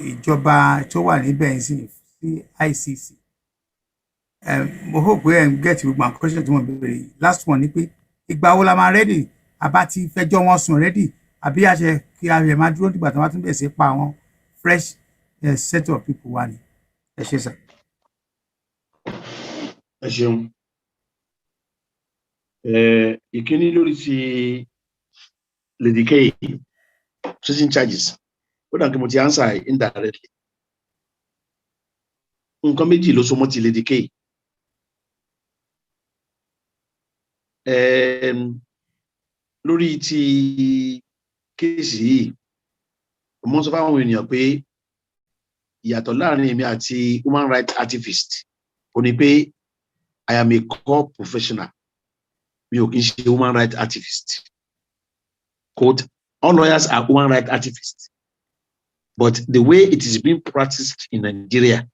ìjọba tó wà níbẹ̀ sí ICC? Mo hope pé ẹ̀ ń get gbogbo àwọn question tí mo béèrè last one ni pé ìgbà wo la máa ready àbá ti fẹjọ́ wọn sùn ready àbí àṣẹ kí a máa dúró nígbà tí wọ́n tún bẹ̀ sí pa àwọn fresh set of people wà ní. Ẹ ṣé sà. Ẹ ṣeun. Ìkíní lórí ti Lady K treason charges ó dàn kí mo ti answer indirectly. Nǹkan méjì ló so mọ́ ti Lady K lórí ti kéèsì yìí mo sọ fáwọn ènìyàn pé ìyàtọ̀ láàrin èmi àti human rights activist ó ní pé I am a core professional mi ò kì í ṣe human rights activist. Quote, all lawyers are human rights activists, but the way it is being practiced in Nigeria,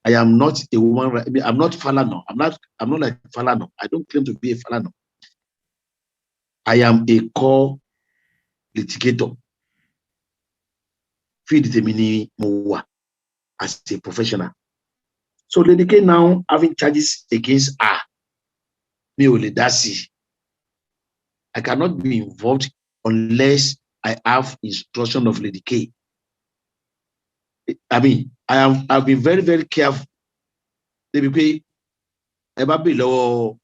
I am not a human rights. I mean, I'm not Falano. I'm not like Falano. I don't claim to be a Falano. I am a core litigator. Feed the mini mowa as a professional. So Lady K now having charges against her. Me only that's I cannot be involved unless I have instruction of Lady K. I mean, I've been very, very careful. Lady K, ever below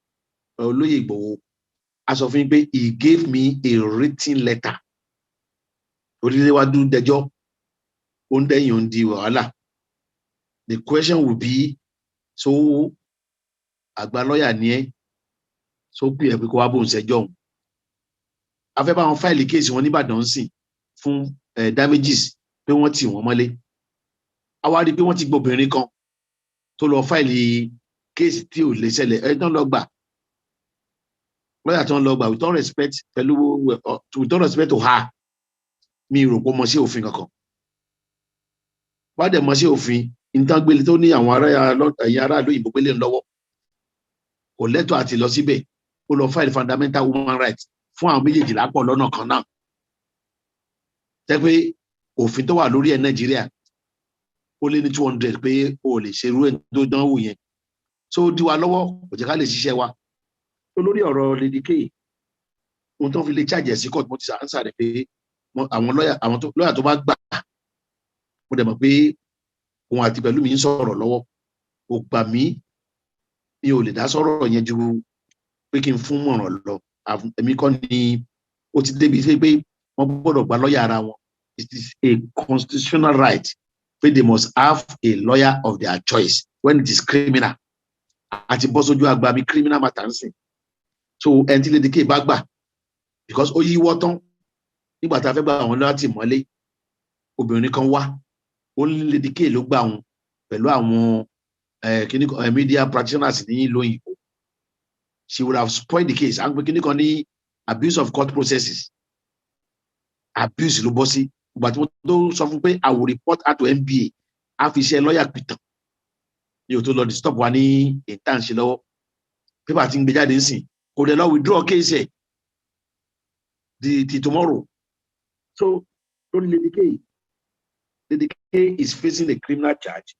Igboho, as of him, he gave me a written letter. What did they do the job? The question would be, so agba lawyer ni so pe e ko wa bo nsejo a fẹ́ bá wọn file case wọn ní Ìbàdàn sìn fún damages pé wọ́n tì wọ́n mọ́lé a wá rí pé wọ́n ti gbọ́ obìnrin kan tó lọ file case tí ò lè ṣẹlẹ̀ ẹ tán lọ gbà lawyer tán lọ gbà with all respect to her mi rò pé mọ̀ sí òfin kankan wá dẹ̀ mọ̀ sí òfin nǹkan gbélé tó ní àwọn ará lóyìnbó gbélé lọ́wọ́ kò lẹ́tọ̀ọ́ àti lọ síbẹ̀ ó lọ file fundamental human rights fún àwọn méjèèjì lápọ̀ lọ́nà kan náà jẹ́ pé òfin tó wà lórí ẹ̀ Nàìjíríà ó lé ní 200 pé o lè ṣe irú ẹ̀ tó dánwò yẹn so di wa lọ́wọ́ kò jẹ́ ká lè ṣiṣẹ́ wa tó lórí ọ̀rọ̀ Lady K ohun tó fi lè charge sí court mo ti answer rẹ̀ pé àwọn lọ́yà tó bá gbà mo dẹ̀ mọ̀ pé òun àti pẹ̀lú mi ń sọ̀rọ̀ lọ́wọ́ kò gbà mí mi ò lè dá sọ̀rọ̀ yẹn ju pé kí n fún mọ̀ràn lọ èmi kọ́ ni ó ti débi pé wọ́n gbọ́dọ̀ gba lọ́yà ara wọn. It is a constitutional right pé they must have a lawyer of their choice when it is criminal àti bọ́ sójú àgbà mi criminal matter ń sìn so ẹni tí Lady K bá gbà because ó yíwọ́ tán nígbà tá a fẹ́ gba àwọn láti mọ́lé obìnrin kan wá ó ní Lady K ló gbà wọn pẹ̀lú àwọn media practitioners ní ìlú òyìnbó she would have spoiled the case and kini kan ní abuse of court processes abuse ló bọ́ sí but wọ́n tó sọ fún pé I will report her to NBA a fi ṣe lawyer pitan ní o tó lọ disturb wa ní ìtàn ṣe lọ́wọ́ paper tí ń gbé jáde nsìn kò dẹ̀ lọ withdraw case ẹ̀ the tomorrow so lórí Lady K is facing a criminal charge.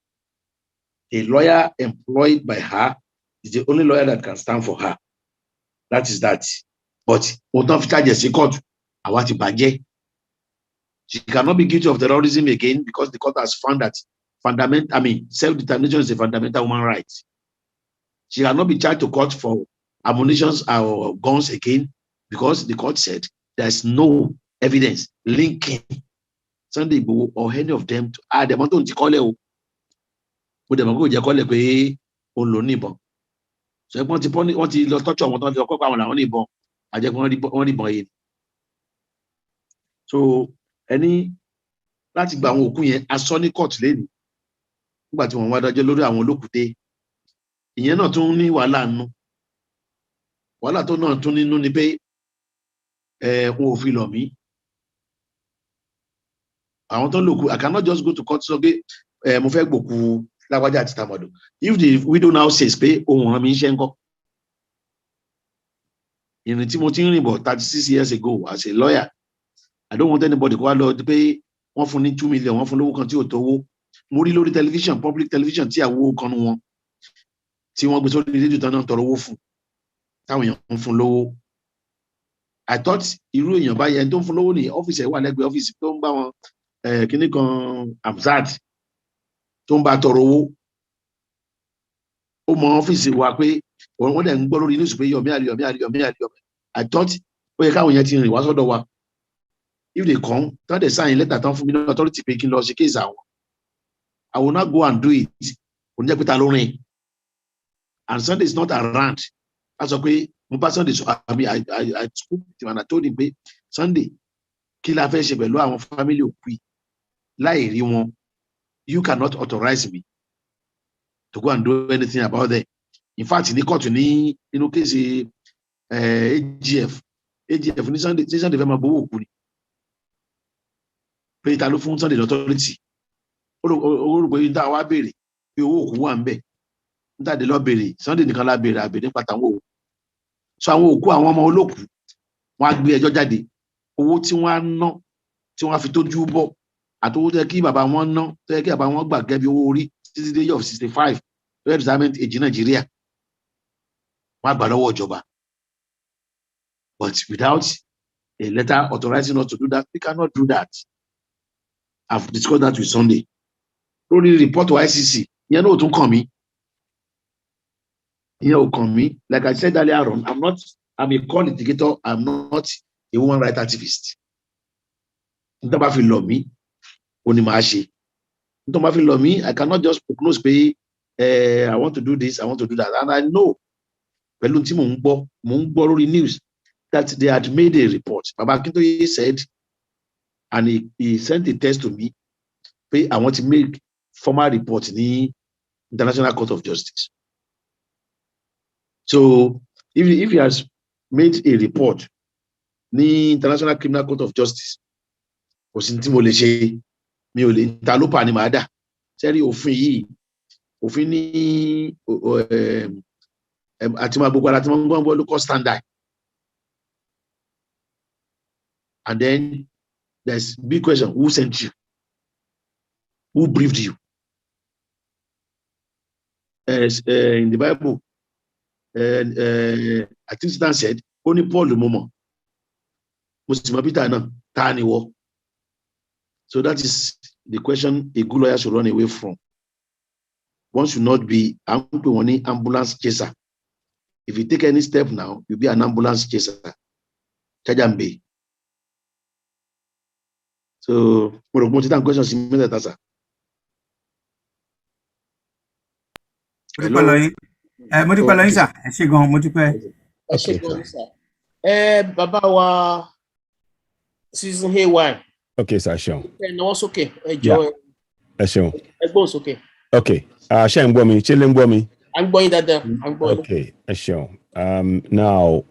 A lawyer employed by her is the only lawyer that can stand for her. That is that. But we don't charge a court. She cannot be guilty of terrorism again because the court has found that self-determination is a fundamental human right. She cannot be charged to court for ammunition or guns again because the court said there is no evidence linking Sunday Igboho or any of them to the amount of the ó dẹ̀ mọ̀ kó jẹ́ kọ́lẹ̀ pé ó lò níbọn so wọ́n ti lọ tọ́jú àwọn tó ń fi ọkọ̀ pa àwọn làwọn níbọn àjẹpọ̀ wọ́n níbọn yìí so ẹni láti gba àwọn òkú yẹn aṣọ ní court lẹ́nu nígbà tí wọ́n wá dájọ́ lórí àwọn olókùté ìyẹn náà tún ní wàhálà nínú wàhálà tó náà tún nínú ni pé wọn ò fi lọ̀ mí àwọn tó lòkù I cannot just go to court sọ pé mo fẹ́ gbòkú lágbájá àti tàmọ̀dù if the widow now says pé ohun ọ̀ràn mi ń ṣe ń kọ́ ìrìn tí mo ti ń rìn bọ̀ 36 years ago as a lawyer I don't want anybody kó wá lọ pé wọ́n fún ní 2 million wọ́n fún lówó kan tí ò tówó mo rí lórí television public television tí àwọ̀ kan wọn tí wọ́n gbé sórí rédíò tán náà tọrọ owó fún táwọn èèyàn ń fún lówó I thought irú èèyàn báyìí ẹni tó ń fún lówó ní ọ́fíìsì ẹ̀ wà lẹ́gbẹ̀ẹ́ ọ́fíìsì tó ń bá wọn kíní kan abzad tó ń bá tọrọ owó ó mọ ọ́fíìsì wa pé wọ́n dẹ̀ ń gbọ́ lórí news pé Yomi Ali I thought ó yẹ káwọn yẹn ti rìn wá sọ́dọ̀ wa if they come tán dẹ̀ sign letter tán fún mi ní authority pé kí n lọ ṣe case àwọn I will not go and do it kò ní jẹ́ pé ta ló rìn and Sunday is not around a sọ pé Sunday, so I spoke to him and I told him, Sunday, kí la fẹ́ ṣe pẹ̀lú àwọn family òkú láì rí wọn. You cannot authorize me to go and do anything about them. In fact, in the court, in case AGF ní Sunday fẹ́ máa gbowó òkú ni. Pé ta ló fún Sunday authority. Ó rò pé ìdá wa béèrè pé owó òkú wà ń bẹ̀. Níta dé lọ béèrè Sunday nìkan la béèrè àbèrè nípa tàwọn òkú. So àwọn òkú àwọn ọmọ olókù wọ́n á gbé ẹjọ́ jáde. Owó tí wọ́n á ná tí wọ́n á fi tójú bọ̀ àtowó tó yẹ kí bàbá wọn ná tó yẹ kí bàbá wọn gbà gẹ́gẹ́ bí owó orí títí dé of 65 retirement age Nàìjíríà wọ́n á gbà lọ́wọ́ ìjọba. But without a letter authorizing us to do that, we cannot do that. I've discussed that with Sunday. Only report to ICC. You know, to come me. Like I said earlier on, I'm a call litigator. I'm not a human rights activist. Don't have to love me. Only my shit. Don't have to love me. I cannot just prognose pay. I want to do this. I want to do that. And I know. Pelunti Mungbo news that they had made a report. Baba Akintoye said, and he sent a text to me. I want to make formal report in the International Court of Justice. So if he has made a report in the International Criminal Court of Justice, mi ò lè ta ló pa ni màá dà. Sẹ́rí òfin ní àti máa gbogbo ara tí wọ́n ń gbọ́ local standard. And then there's big question, who sent you? Who briefed you? As in the Bible, I think Satan said, only Paul the moment. Muslim Peter na tani wo. So that is the question a good lawyer should run away from. One should not be ambulance chaser. If you take any step now, you'll be an ambulance chaser. Chajambe. So, mo ti question similar to that. Mo ti pẹ́ lọ́yìn sà, ẹ ṣé gan, mo ti pẹ́. Ẹ ṣé gan sà. Bàbá wa season hay. Okay, sir, ṣeun. Náwó sókè, ẹ jọ̀ọ́. Ẹ ṣeun. Ẹ gbóhùn sókè. Okay, ṣé ń gbọ́ mi? Ṣé lè ń gbọ́ mi? À ń gbọ́ yín dáadáa. Okay, ẹ ṣeun. Now,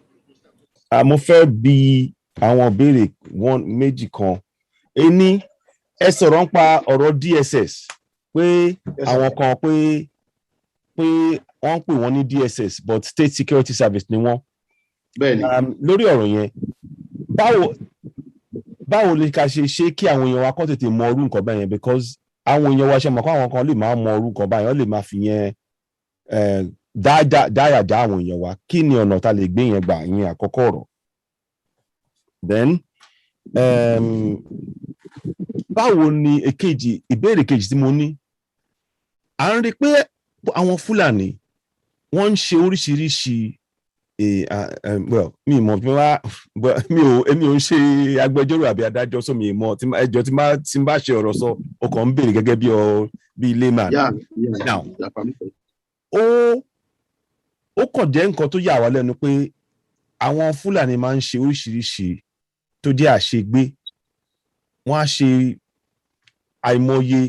mo fẹ́ bi àwọn béèrè méjì kan. Ení, ẹ sọ̀rọ̀ nípa ọ̀rọ̀ DSS pé àwọn kan pé wọ́n pè wọ́n ní DSS but State Security Service ni wọ́n. Bẹ́ẹ̀ni. Lórí ọ̀rọ̀ yẹn, báwo lè ká ṣe kí àwọn èèyàn wa kọ́ tètè mọ orú nǹkan bẹ́ẹ̀ yẹn, because àwọn èèyàn wa ṣe mọ̀ kó àwọn kan lè máa mọ orú nǹkan báyìí, wọ́n lè máa fi yẹn dáyà dá àwọn èèyàn wa. Kí ni ọ̀nà tá lè gbé yẹn gbà, ìyẹn àkọ́kọ́ ọ̀rọ̀. Then báwo ni ìbéèrè kejì tí mo ní, à ń rí pé àwọn Fúlàní wọ́n ń ṣe oríṣiríṣi èmi ò ń ṣe agbẹjọ́rò àbí adájọ́, sọ mi mọ̀ ẹjọ́ tí n bá ṣe ọ̀rọ̀ sọ ọkàn ń béèrè gẹ́gẹ́ bí layman. Now ó kàn jẹ́ nǹkan tó yà wá lẹ́nu pé àwọn Fúlàní máa ń ṣe oríṣiríṣi tó jẹ́ àṣegbé. Wọ́n á ṣe àìmọye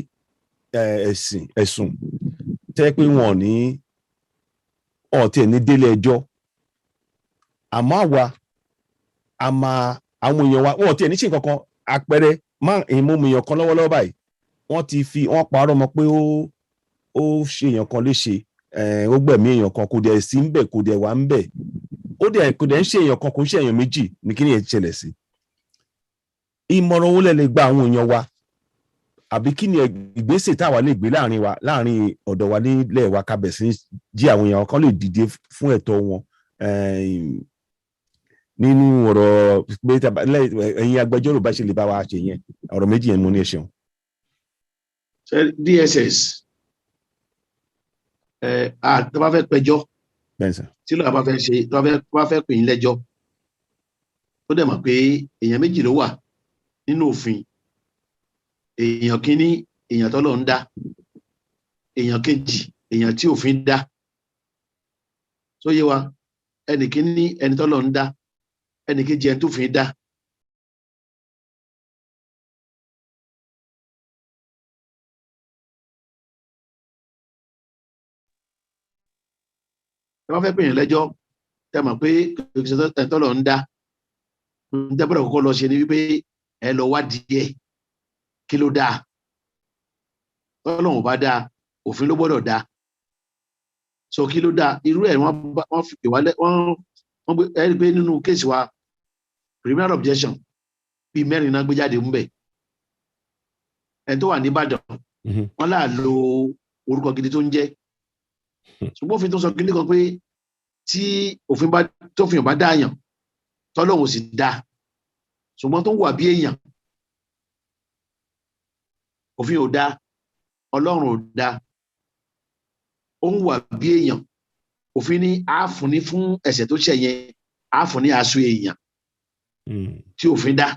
ẹ̀sùn tẹ́ pé wọ́n ní ọ̀tẹ̀ ní délé ẹjọ́. Àmọ́ àwọn èèyàn wa wọ́n tiẹ̀ ní ṣe nǹkan kan. Àpẹẹrẹ ìmú èèyàn kan lọ́wọ́lọ́wọ́ báyìí wọ́n parọ́ mọ́ pé ó ṣe èèyàn kan léṣe, ó gbẹ̀mí èèyàn kan, kò dẹ̀ sí ń bẹ̀, kò dẹ̀ wà ń bẹ̀, kò dẹ̀ ń ṣe èèyàn kan, kò ń ṣe èèyàn méjì ní kí ni ẹ̀ ṣẹlẹ̀ sí. Ìmọ̀ràn owó lè gba àwọn èèyàn wa, àbí kí ni ìgbésẹ̀ táwa lè gbé láàrin ọ̀dọ̀ wa nílẹ̀ wa ká bẹ̀ sí jí àwọn èèyàn kan lè dìde fún ẹ̀tọ́ wọn nínú ọ̀rọ̀ pé ẹ̀yin agbẹjọ́rò bá ṣe lè bá wa ṣe yẹn. Ọ̀rọ̀ méjì yẹn mo ní ẹ ṣeun. DSS tó bá fẹ́ pẹjọ́ tí lọ́wọ́ bá fẹ́ ṣe tó bá fẹ́ pè yín lẹ́jọ́ ó dẹ̀ mọ̀ pé èèyàn méjì ló wà nínú òfin. Èèyàn kíní èèyàn tọ́lọ́run ń dá, èèyàn kejì èèyàn tí òfin dá. Tó yé wa, ẹnìkíní ẹni tọ́lọ̀ ń dá ẹnìkejì ẹni tó fi dá. ẹ bá fẹ́ pè yín lẹ́jọ́ tẹ́ mọ̀ pé ẹni tọ́lọ̀ ń dá ń tẹ́ bọ́dọ̀ kọ́kọ́ lọ ṣe ni wípé ẹ lọ wá díẹ̀ kí ló dáa tọ́lọ́run bá dáa òfin ló gbọ́dọ̀ dáa so kí ló dáa irú ẹ̀ wọ́n fi pè wálẹ̀ wọ́n gbé ẹ rí i pé nínú kéèsì wa premier objection bíi mẹ́rin náà gbé jáde ń bẹ̀ ẹni tó wà ní Ìbàdàn wọ́n là lo orúkọ gidi tó ń jẹ́ ṣùgbọ́n òfin tó sọ kíní kan pé tí tófin ò bá dáàyàn tọ́lọ́run ò sì dáa ṣùgbọ́n tó ń wà bí èèyàn òfin ò dáa Ọlọ́run ò dáa ó ń wà bí èèyàn òfin ní àáfúnni fún ẹ̀ṣẹ̀ tó ṣẹ̀ yẹn àáfúnni aṣọ èèyàn tí òfin dá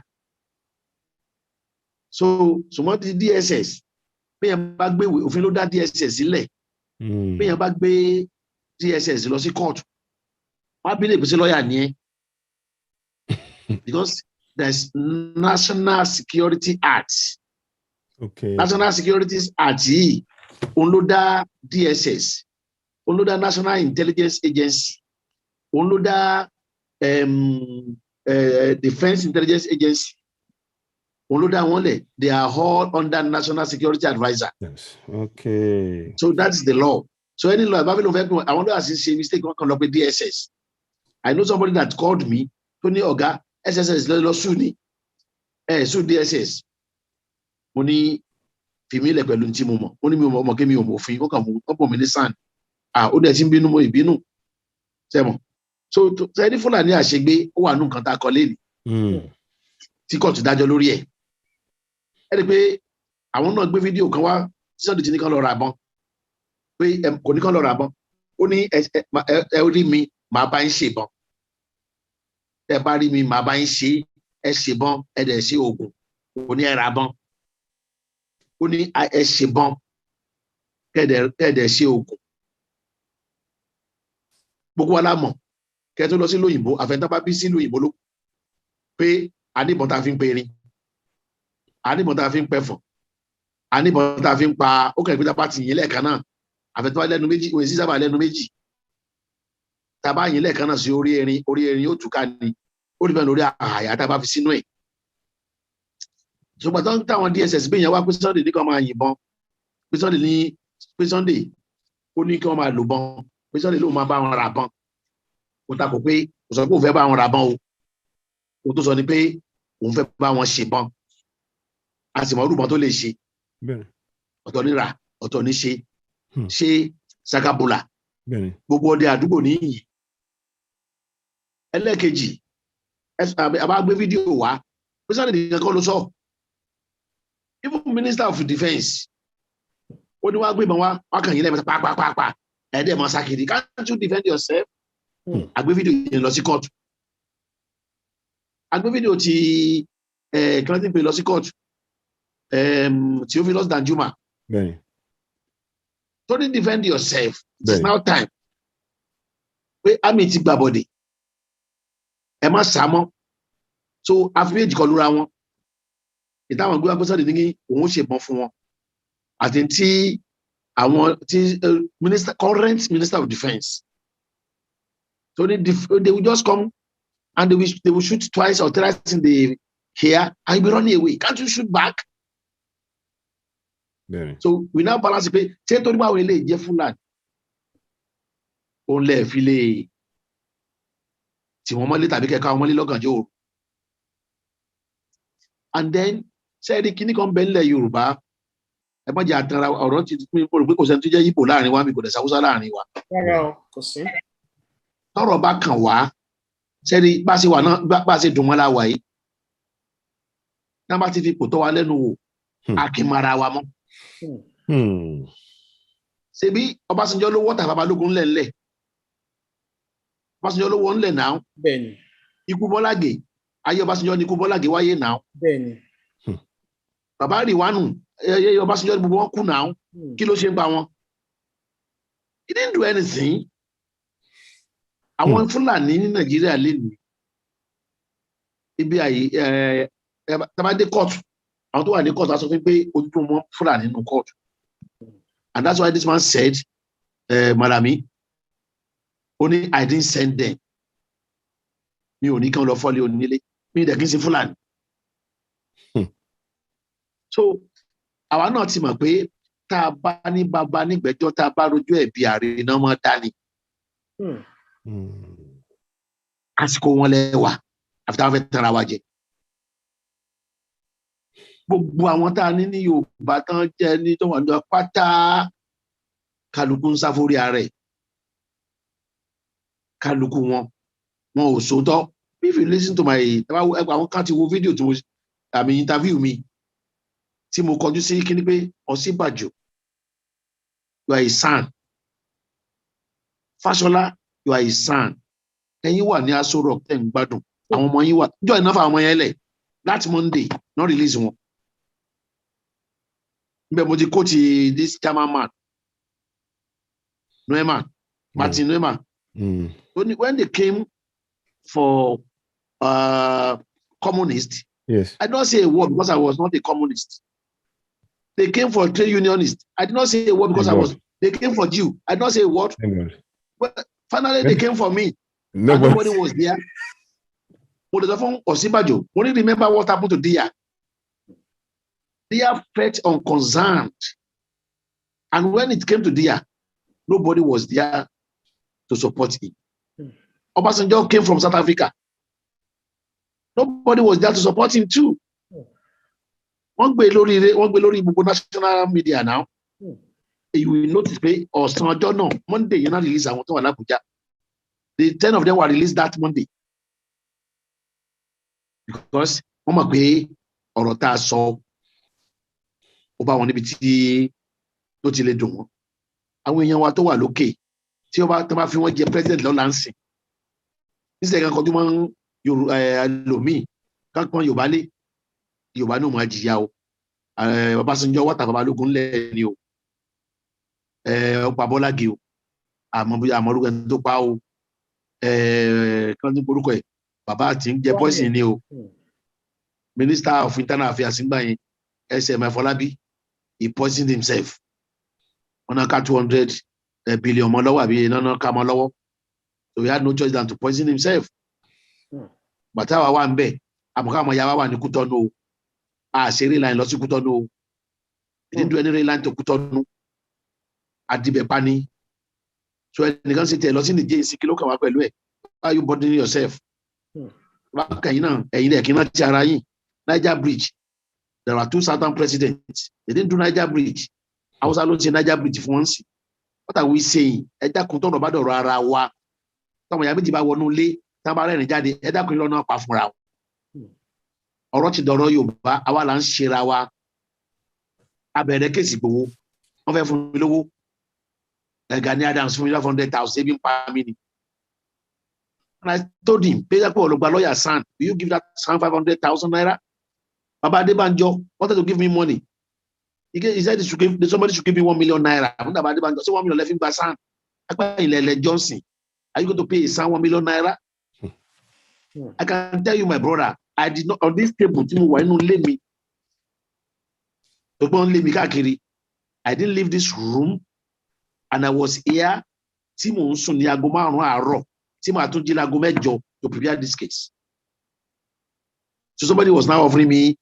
so ṣùgbọ́n ti DSS bẹ́ẹ̀ bá gbé òfin ló dá DSS sílẹ̀ bẹ́ẹ̀ bá gbé DSS lọ sí kóòtù wọ́n á bí lè pèsè lọ́ọ̀yà ní ẹ́ because there is National Security Act. Okay. National Security Act yìí òun ló dá DSS òun ló dá National Intelligence Agency òun ló dá Defense Intelligence Agency òun ló dá wọn lẹ̀ they are all under National Security Advisor. Yes. Okay. So that is the law. So any law babylon fẹ́ pé àwọn lawyers ṣe mistake wọn kàn lọ pé DSS. I know somebody that called me tó ní ọ̀gá SSS lọ sùn ní sùn DSS. Mo ní fìmí ilẹ̀ pẹ̀lú tí mo mọ̀ ó ní mi ò mọ̀ kí mi ò mọ̀ òfin ó kàn mú ọ̀pọ̀ mi ní sàn ó dẹ̀ ti ń bínú mo ìbínú sẹ́mọ̀ so ẹni Fúlàní àṣegbé ó wà nù nǹkan tá a kọ léèlì tí kóòtù dájọ́ lórí ẹ̀ ẹ rí i pé àwọn náà gbé fídíò kan wá sísọ́ọ̀dì tí ní kan lọ ra àbọ̀n pé kò ní kan lọ ra àbọ̀n ó ní ẹ rí mi màá bá ń ṣèbọn ẹ bá rí mi màá bá ń ṣe ẹ ṣèbọn ẹ dẹ̀ ṣe oògùn kò ní ẹ ra àbọ̀n ó ní ẹ ṣèbọn kẹ́ẹ̀dẹ̀ ṣe oògùn gbogbo wa la mọ̀ kẹ́ẹ̀ tó lọ sí lóyìnbó àfẹ́ntàbá bí sí lóyìnbó ló pé àníbọn tá a fi ń pe erin àníbọn tá a fi ń pẹ̀fọ̀n àníbọn tá a fi ń pa ó kẹ́ẹ̀ pé tá a bá ti yìn lẹ́ẹ̀kan náà àfẹ́ntàbá lẹ́nu méjì òye sísábà lẹ́nu méjì tá a bá yìn lẹ́ẹ̀kan náà sí orí erin yóò túká ni ó rí bẹ́ẹ̀ lórí àyà tá a bá fi sínú ẹ̀ ṣùgbọ́n tó ń táwọn DSS bí ìyẹn wá pé Sunday ní kí wọ́n máa yìnbọn pé Sunday ó ní kí wọ́n máa lò bọn pé Sunday ló máa bá wọn ra bọn kó takò pé kò sọ pé òun fẹ́ bá wọn ra bọn o tó sọ ni pé òun fẹ́ bá wọn ṣe bọn a sì mọ orúbọn tó lè ṣe ọ̀tọ̀ ní ra ọ̀tọ̀ ní ṣe sakabula gbogbo ọdẹ àdúgbò níyì ẹlẹ́ẹ̀kejì àbá gbé fídíò wá pé Sunday nìkan kọ́ ló sọ. Even Minister of Defense ó ní wá gbé ìbọn wá kàn yín lẹ́mẹ̀ta pàápàá ẹ̀ẹ́dẹ̀ máa sákìrì can't you defend yourself? Àgbé fídíò yẹn lọ sí kóòtù àgbé fídíò ti kíláàtì pé lọ sí kóòtù Theophilus Danjuma tó ní defend yourself it's now time pé àmì ti gbà bọ̀dẹ̀ ẹ má sá mọ́ so àfi méjì kọ lura wọn ìtàwọn gbé agbésọ́dì ní òun ṣèbọn fún wọn àti tí àwọn tí current Minister of Defense so they will just come and they will shoot twice or thrice in the hair and be running away. Can't you shoot back? So we now balance pé ṣé torí báwo ilé ìjẹ́ Fúlàní òun lè fi lè tí wọ́n mọ́lé tàbí kẹ́kọ̀ọ́ àwọn mọ́lé lọ́gànjọ́ òru and then sẹ́ẹ̀dì kìíní kan bẹ́ẹ̀ nílẹ̀ Yorùbá ẹ má jẹ́ àtàrà ọ̀rọ̀ ti pín pọ̀ pé kò sẹ́ni tó jẹ́ Ìgbò láàrin wa mi kò dẹ̀ Haúsá láàrin wa. tọ́rọ̀ bá kàn wá sẹ́ẹ̀dì bá ṣe wà náà bá ṣe dùn mọ́ la wà yìí náà bá ti fi pòtọ́ wa lẹ́nu wò àkìmara wa mọ́. ṣebí Ọbásanjọ́ ló wọ́tà Babalógun ńlẹ̀ Ọbásanjọ́ ló wọ́ ńlẹ̀ náà ikú Bọ́lágè ayé Ọbásanjọ́ ní ikú Bọ́lágè wáyé náà. Bàbá Rìwánù ẹyẹ Ọbásanjọ́ gbogbo wọn kú náà kí ló ṣe ń pa wọn? He didn't do anything. àwọn Fúlàní ní Nàìjíríà lè ní ibi àyè tabadé kóòtù àwọn tó wà ní kóòtù á sọ pé ojú wọn Fúlàní nínú kóòtù, and that's why this man said Malami only I didn't send them, mi ò ní kí wọn lọ fọ́lé onílé, mi dẹ̀ kí n ṣe Fúlàní. So àwa náà ti mọ̀ pé tá a bá ní bàbá nígbẹ́jọ́ tá a bá rojú ẹ̀bi ààrẹ náà mọ́ dání. Àsìkò wọn lẹ́wà àfi táwọn fẹ́ tẹ́ra wa jẹ. Gbogbo àwọn tá a ní ní Yorùbá tán jẹ́ ní tó wà ní pátá kálukú ń sáfórí ara ẹ̀, kálukú wọn ò sòótọ́. If you listen to my àwọn kan ti wo fídíò tí mo interview mi tí mo kọjú sí kíní pé Ọ̀ṣínbàjò, you are a son. Fáṣọlá, you are a son. Ẹ̀yin wà ní Aso Rock tẹ́ ń gbádùn, àwọn ọmọ yín wà jọ iná fún àwọn ọmọ yẹn lẹ̀ láti Monday not release wọn. Níbẹ̀ mo ti kó ti this German man Martin Neumann. When they came for communist, yes, I did not say a word because I was not a communist. They came for trade unionist. I did not say a word because they came for Jew. I did not say a word. But finally they came for me. Nobody was there. But the phone Ọ̀ṣínbàjò, only remember what happened to Dia. Dia felt unconcerned. And when it came to Dia, nobody was there to support him. Obasanjo came from South Africa. Nobody was there to support him too. One gbé lórí gbogbo national media now. You will notice pé ọ̀sán ọjọ́ náà Monday yẹn náà release àwọn tó wà l'Abuja. The 10 of them were released that Monday. Because wọ́n mọ̀ pé ọ̀rọ̀ tá a sọ ó bá wọn níbi tí tó ti lè dùn wọ́n. Àwọn èèyàn wa tó wà lókè tí tó bá fi wọ́n jẹ president lọ́la ń sìn. Níṣẹ́ kan kọjú mọ́ lòmíì kápọ́n Yorùbá lé Yorùbá náà máa jìyà o. Ọbásanjọ́ wọ́tà Babalógun lẹ̀ ni o. Ọ̀pá Bọ́lági o. Àmọ́rúkọ ẹni tó pa o. Kan ní orúkọ ẹ̀ bàbá àti ń jẹ poison ni o. Minister of Internal Affairs ń gbà yẹn SM Afọlábí, he poisoned himself. Wọ́n náà ká 200 billion mọ́ lọ́wọ́ àbí iná náà ká mọ́ lọ́wọ́. So he had no choice than to poison himself. Bàtà wa wà ń bẹ̀, àmọ́ká àmọ́ ya wa wà ní Kútọ́nù o. Àṣírí line lọ sí Kútọ́nù o. He didn't do any line to Kútọ́nù. Àdìbẹ̀ pa ni. So ẹnìkan ṣe tẹ̀ lọ sí Nìjẹ́ ìsìnkí ló kàn wá pẹ̀lú ẹ̀. Why are you burdening yourself? Bákan yìí náà, ẹ̀yin lẹ̀ kí n náà ti ara yín. Niger Bridge. There were 2 Southern presidents. They didn't do Niger Bridge. Hausa ló ń ṣe Niger Bridge fún wọn sí. What are we saying? Ẹ dákun tọ́nà bá dọ̀rọ̀ ara wa. Táwọn ìyá méjì bá wọnú ilé, táwọn bá rẹ́rìn jáde, ẹ dákun lọ́nà pa fúnra wọn. Ọ̀rọ̀ ti dọ̀rọ̀ Yorùbá, àwa là ń ṣera wa. Abẹ̀rẹ̀ kéèsì Igboho, wọ́n fẹ́ fún mi lówó. Gani Adams fún mi 500,000 saving per minute. And I told him, pay that for lawyer son. Will you give that son 500,000 naira? Baba Adebanjo wanted to give me money. He said somebody should give me 1 million naira. Baba Adebanjo said 1 million left in Basan. Johnson, are you going to pay his son 1 million naira? I can tell you, my brother, I did not on this table. I didn't leave this room, and I was here. To prepare this case. So somebody was now offering me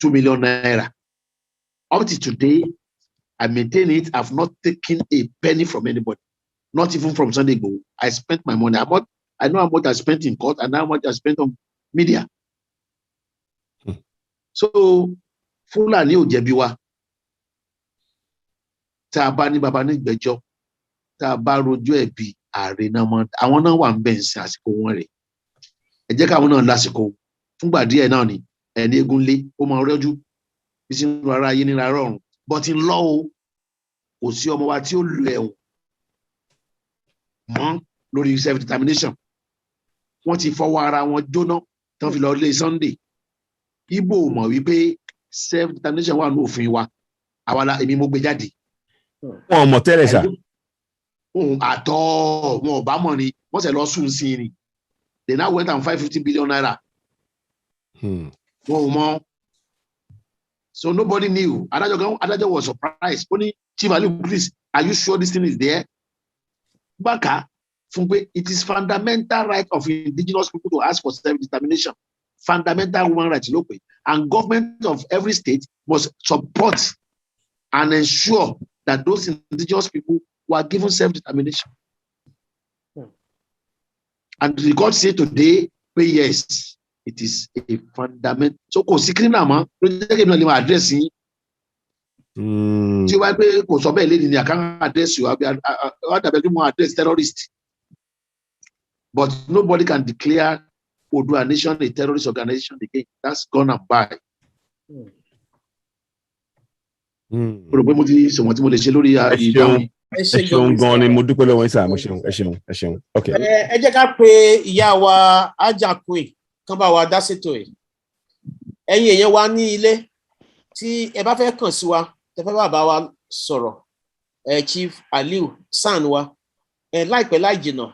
2 million naira. Up to today, I maintain it. I've not taken a penny from anybody, not even from Sunday Igboho. I spent my money. I know how much I spent in court and how much I spent on media. So, Fulani ò jẹ̀bi wa. Tá a bá ní baba ní ìgbẹ́jọ́, tá a bá rojú ẹ̀bi ààrẹ náà mọ́, àwọn náà wà ń bẹ̀ ń sin àsìkò wọn rẹ̀. Ẹ jẹ́ káwọn náà lásìkò fúngbà díẹ̀ náà ni ẹni egun lé ó máa rọ́jú bí sínú ara ayé nínú ara ọ̀run. But in law kò sí ọmọ wa tí ó lu ẹ̀wọ̀n mọ́ lórí self determination. Wọ́n ti fọwọ́ ara wọn jóná tán fi lọ lé Sunday. Igbo mọ̀ wípé self determination wà ní òfin wa. Àwa la èmi mo gbé jáde. Wọ́n mọ̀ tẹ́lẹ̀ sà. àtọ̀ wọn ò bá mọ̀ ni wọ́n sì lọ sùn sí ni they now went and 550 billion naira wọn ò mọ̀ so nobody knew adájọ́ was surprised ó ní Chief Aliu, please are you sure this thing is there bákà fún pé it is fundamental right of indigenous people to ask for self-determination fundamental human rights ló pé and government of every state must support and ensure that those indigenous people were given self-determination. And the court say today, yes, it is a fundamental. So, kò sí criminal mọ́, ló jẹ́ kí èmi náà lè máa address yín. Tí o bá pé kò sọ bẹ́ẹ̀ lédi ni I can't address you, I dàbẹ̀ kí mo address terrorist. But nobody can declare Odua Nation a terrorist organization again. That's gone and by. Mo ti sọ̀wọ́n tí mo lè ṣe lórí ìdáhùn. Ẹ ṣeun gan ni mo dúpẹ́ lọ́wọ́ yín sáà mo ṣeun ẹ ṣeun ok. Ẹ jẹ́ ká pe ìyá wa Ajakun kan bá wa dá ṣètò ẹ̀. Ẹ̀yin èèyàn wa ní ilé tí ẹ bá fẹ́ kàn sí wa tẹ fẹ́ bá wa sọ̀rọ̀ Chief Aliu San wa láìpẹ́ láì jìnnà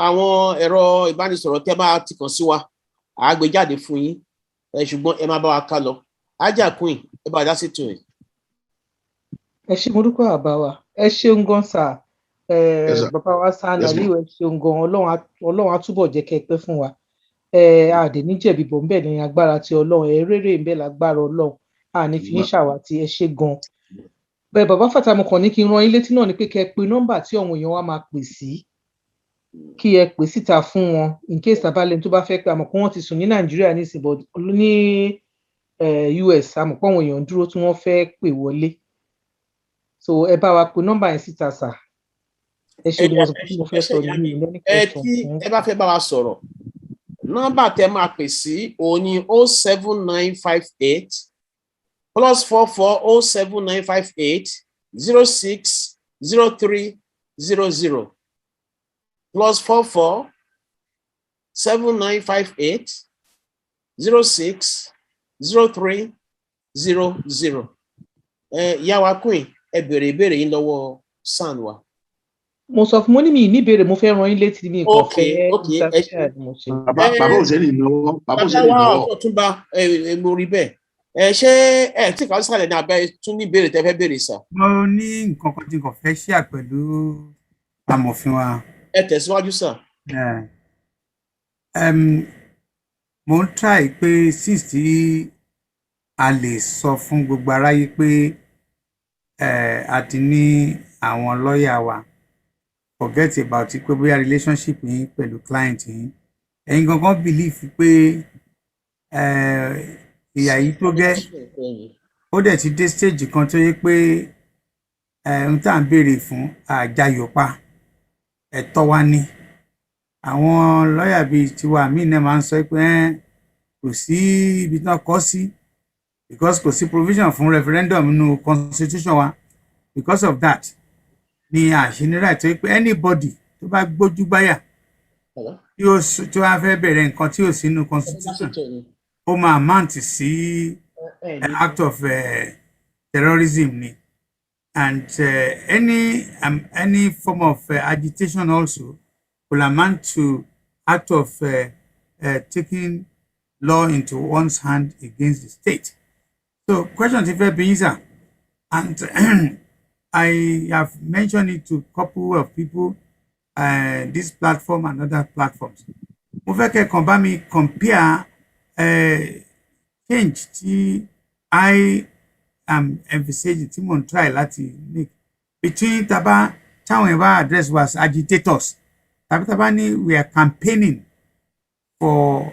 àwọn ẹ̀rọ ìbánisọ̀rọ̀ tẹ́ bá ti kàn sí wa àá gbé jáde fún yín ṣùgbọ́n ẹ má bá wa ká lọ. Ajakun ẹ bá dá ṣètò ẹ̀. Ẹ ṣé mo dúpẹ́ bàbá wa, ẹ ṣeun gan sà, bàbá wa San Aliu, ẹ ṣeun gan, Ọlọ́run á túbọ̀ jẹ́ kẹ́ pẹ́ fún wa, àdè ní jẹ̀bi bọ̀ ń bẹ̀ ní agbára ti Ọlọ́run, rere ń bẹ̀ lágbára Ọlọ́run, àní fi yín ṣàwátì, ẹ ṣé gan. Bẹ́ẹ̀ bàbá Fatai mo kàn ní kí n rán yín létí náà ni pé kẹ́ pe nọ́mbà tí àwọn èèyàn wa máa pè sí, kí ẹ pè síta fún wọn in case tabalẹ̀ tó bá fẹ́ pé àmọ́ pé wọ́n ti sùn ní Nàìjíríà nísìnyí but ní US àmọ́ pé àwọn èèyàn dúró tí wọ́n fẹ́ pè wọlé. So ẹ bá wa pe nọ́mbà yẹn síta sà. Ẹ ṣe ni mo fẹ́ sọ ní ìlú ní question. Tí ẹ bá fẹ́ bá wa sọ̀rọ̀ nọ́mbà tẹ́ máa pè sí òun ni 07958 +44 07958 06 03 00 +44 7958 06 03 00. Ìyá wa Queen ẹ béèrè ìbéèrè yín lọ́wọ́ San wa. Mo sọ fún mo ní mi ní ìbéèrè mo fẹ́ rán yín létí mi nǹkan fẹ́ bàbá òsèlè náwó bàbá òsèlè náwó. Ọ̀túnba mo rí bẹ́ẹ̀ ṣé ẹ tí kàwé sàlẹ̀ ní abẹ́ tún ní ìbéèrè tẹ́ fẹ́ béèrè sà. Mo ní nǹkan kan tí kò fẹ́ ṣíà pẹ̀lú amòfin wa. Ẹ tẹ̀síwájú sà. Mo ń try pé since tí a lè sọ fún gbogbo aráyé pé a ti ní àwọn lọ́ọ̀yà wa, forget about it pé bóyá relationship yín pẹ̀lú client yín ẹ̀yin gangan believe pé ìyà yìí tó gẹ́ ó dẹ̀ ti dé stage kan tó yẹ pé ohun tá à ń béèrè fún àjàyọ̀pá ẹ̀tọ́ wa ní. Àwọn lọ́ọ̀yà bíi tiwa míì náà máa ń sọ pé kò sí ibi tí wọ́n kọ́ sí because kò sí provision fún referendum nínú constitution wa. Because of that ni àṣírí right tó yẹ pé anybody tó bá gbójú gbáyà tí wọ́n fẹ́ bẹ̀rẹ̀ nǹkan tí ò sí nínú constitution ó máa amount sí act of terrorism ni. And any form of agitation also will amount to act of taking law into one's hand against the state. So question ti fẹ́ bí yín sà, and I have mentioned it to a couple of people, this platform and other platforms. Mo fẹ́ kẹ́ kàn bá mi compare change tí I am emphasizing tí mo ń try láti make between táwọn èèyàn bá address was agitators tàbí tábà ní we are campaigning for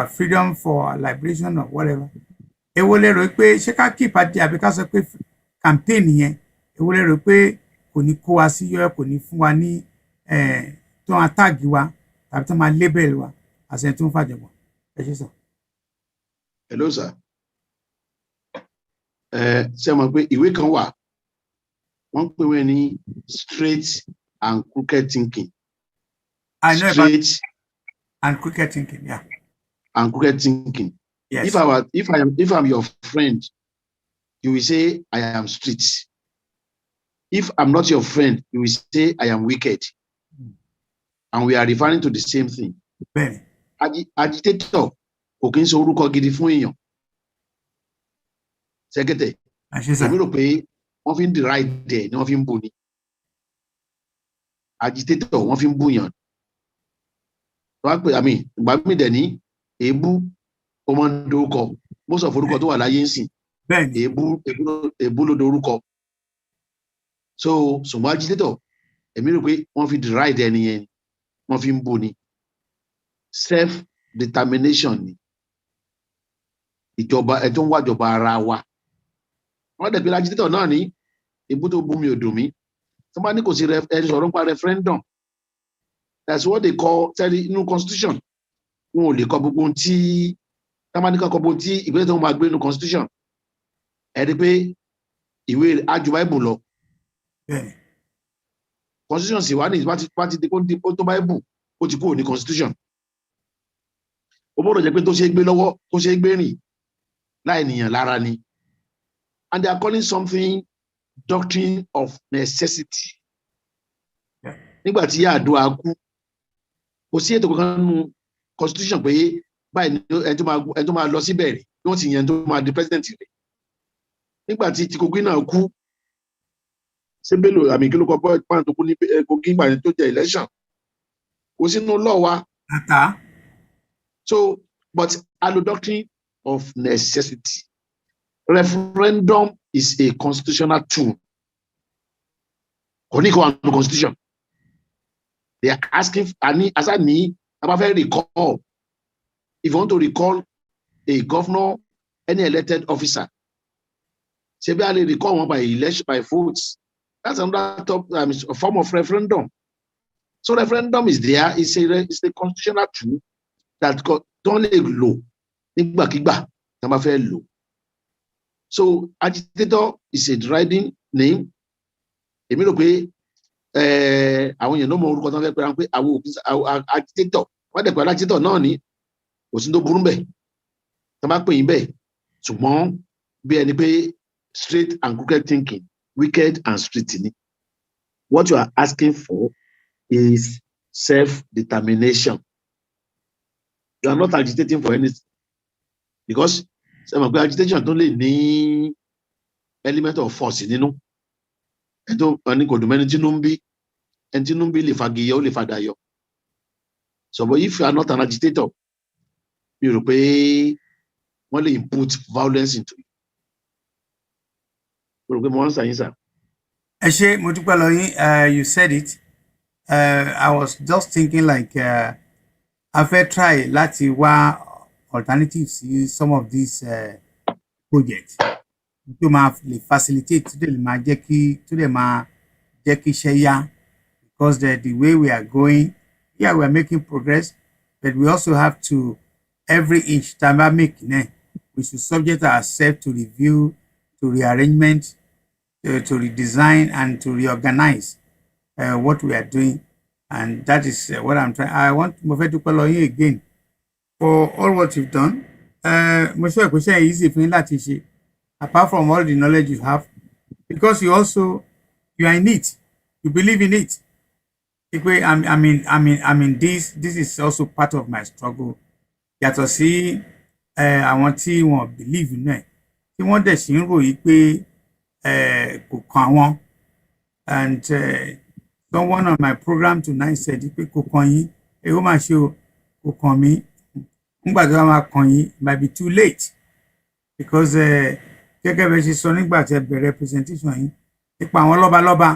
freedom, for liberation or whatever. Èwo lẹ rò pé ṣé ká keep àdé àbí ká sọ pé campaign yẹn èwo lẹ rò pé kò ní kó wa sí yọ kò ní fún wa ní tó máa tag wa tàbí tó máa label wa àṣẹ tó ń fàjọbọ. Ẹ ṣé sir. Hello sir. Ṣé mo pé ìwé kan wà wọ́n pè wọ́n ní straight and crooked thinking. I know straight about and crooked thinking, yeah. And crooked thinking. Yes. If I'm your friend, you will say I am straight. If I'm not your friend, you will say I am wicked. And we are referring to the same thing. Agitator, kò kí ń sọ orúkọ gidi fún èèyàn. Secretary, èmi rò pé wọ́n fi ń deride ni wọ́n fi ń bú ni. Agitator, wọ́n fi ń bú yàn. Ìgbà mi dẹ̀ ní èébú ó máa ń dorúkọ. Most of orúkọ tó wà láyé ń sìn. Èébú ló dorúkọ. So, ṣùgbọ́n agitator, èmi rò pé wọ́n fi deride ẹni yẹn, wọ́n fi ń bú ni. Self-determination ni. Ìjọba ẹ̀ tó ń wájọba ara wa. Wọ́n dẹ̀ pé agitator náà ní èébú tó bú mi ò dùn mí. Tó bá ní kò sí ẹni sọ̀rọ̀ nípa referendum. That's what they call inú constitution. Wọn ò lè kọ gbogbo tí támánikà kọ gbogbo tí ìgbésẹ̀ tó máa gbé inú constitution. Ẹ rí pé ìwé àjù Bible lọ. Constitution sì wá ní ìpàtí tó Bible ó ti kúrò ní constitution. Ó gbọ́dọ̀ jẹ́ pé tó ṣe é gbé lọ́wọ́, tó ṣe é gbé rìn láì níyàn lára ni. And they are calling something doctrine of necessity. Nígbà tí Yar'Adua kú, kò sí ètò kankan nínú constitution pé báyìí ni ẹni tó máa lọ síbẹ̀ rẹ̀ ni wọ́n ti yàn tó máa di president rẹ̀. Nígbà tí Kogi náà kú, ṣé Bello kí ló kọ bọ́ọ̀ tó kú ní Kogi ìgbà tó jẹ election. Kò sínú law wa. So, but a lo doctrine of necessity. Referendum is a constitutional tool. Kò ní kó wà ní constitution. They are asking, as I need, about recall. If you want to recall a governor, any elected officer, say they recall one by election, by votes. That's another a form of referendum. So referendum is there. It's a constitutional tool that don't let low. So agitator is a deriding name. Èmi rò pé àwọn èèyàn ló mọ orúkọ tán fẹ́ pẹ́ra pé àwọn agitator wọ́n dẹ̀ pẹ̀lú agitator náà ní kò sí tó burú bẹ́ẹ̀ tán bá pè yín bẹ́ẹ̀ ṣùgbọ́n bí ẹni pé straight and crooked thinking, wicked and straight ni. What you are asking for is self-determination. You are not agitating for anything because agitation tó lè ní element of force nínú. So, but if you are not an agitator, you will only input violence into it. You said it. I was just thinking like I've tried láti wá alternatives to some of these projects. To facilitate to them because the way we are going, we are making progress, but we also have to every inch time I make we should subject ourselves to review, to rearrangement, to redesign and to reorganize what we are doing, and that is what I'm trying. I want Mofe to call on you again for all what you've done. Mofe question easy for you. Apart from all the knowledge you have, because you are in it, you believe in it. This is also part of my struggle. Yàtọ̀ sí àwọn tí wọ́n believe in it, tí wọ́n dẹ̀ sì ń ròyìn pé kò kàn wọ́n. And someone on my program tonight said pé kò kàn yín, ó máa ṣe kò kàn mí. Nígbà tó máa kàn yín, it might be too late because gẹ́gẹ́ bẹ́ẹ̀ ṣe sọ nígbà tí ẹ bẹ̀rẹ̀ presentation yìí nípa àwọn lọ́balọ́ba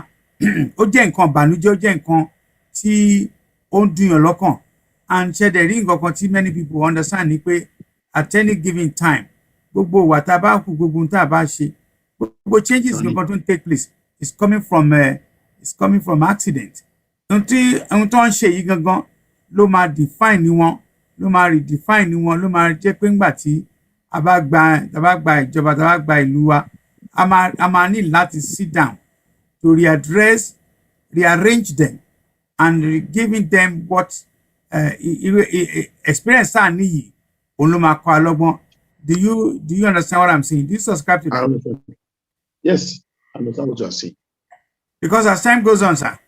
ó jẹ́ nǹkan ìbànújẹ́, ó jẹ́ nǹkan tí ó ń dùnyàn lọ́kàn, and ṣẹ̀dẹ̀ rí nǹkan kan tí many people understand ni pé at any given time gbogbo ìwà tá a bá kú, gbogbo tá a bá ṣe, gbogbo changes nǹkan tó ń take place is coming from accident. Ohun tó ń ṣe yìí gangan ló máa define wọn, ló máa redefine wọn, ló máa jẹ́ pé ńgbà tí a bá gba ìjọba, tá a bá gba ìlú wa, a máa ní láti sit down to rearrange them and giving them what experience tá a níyì òun ló máa kọ́ alọ́gbọ́n. Do you understand what I'm saying? Do you subscribe to that? Yes, I understand what you are saying. because as time goes on, sir,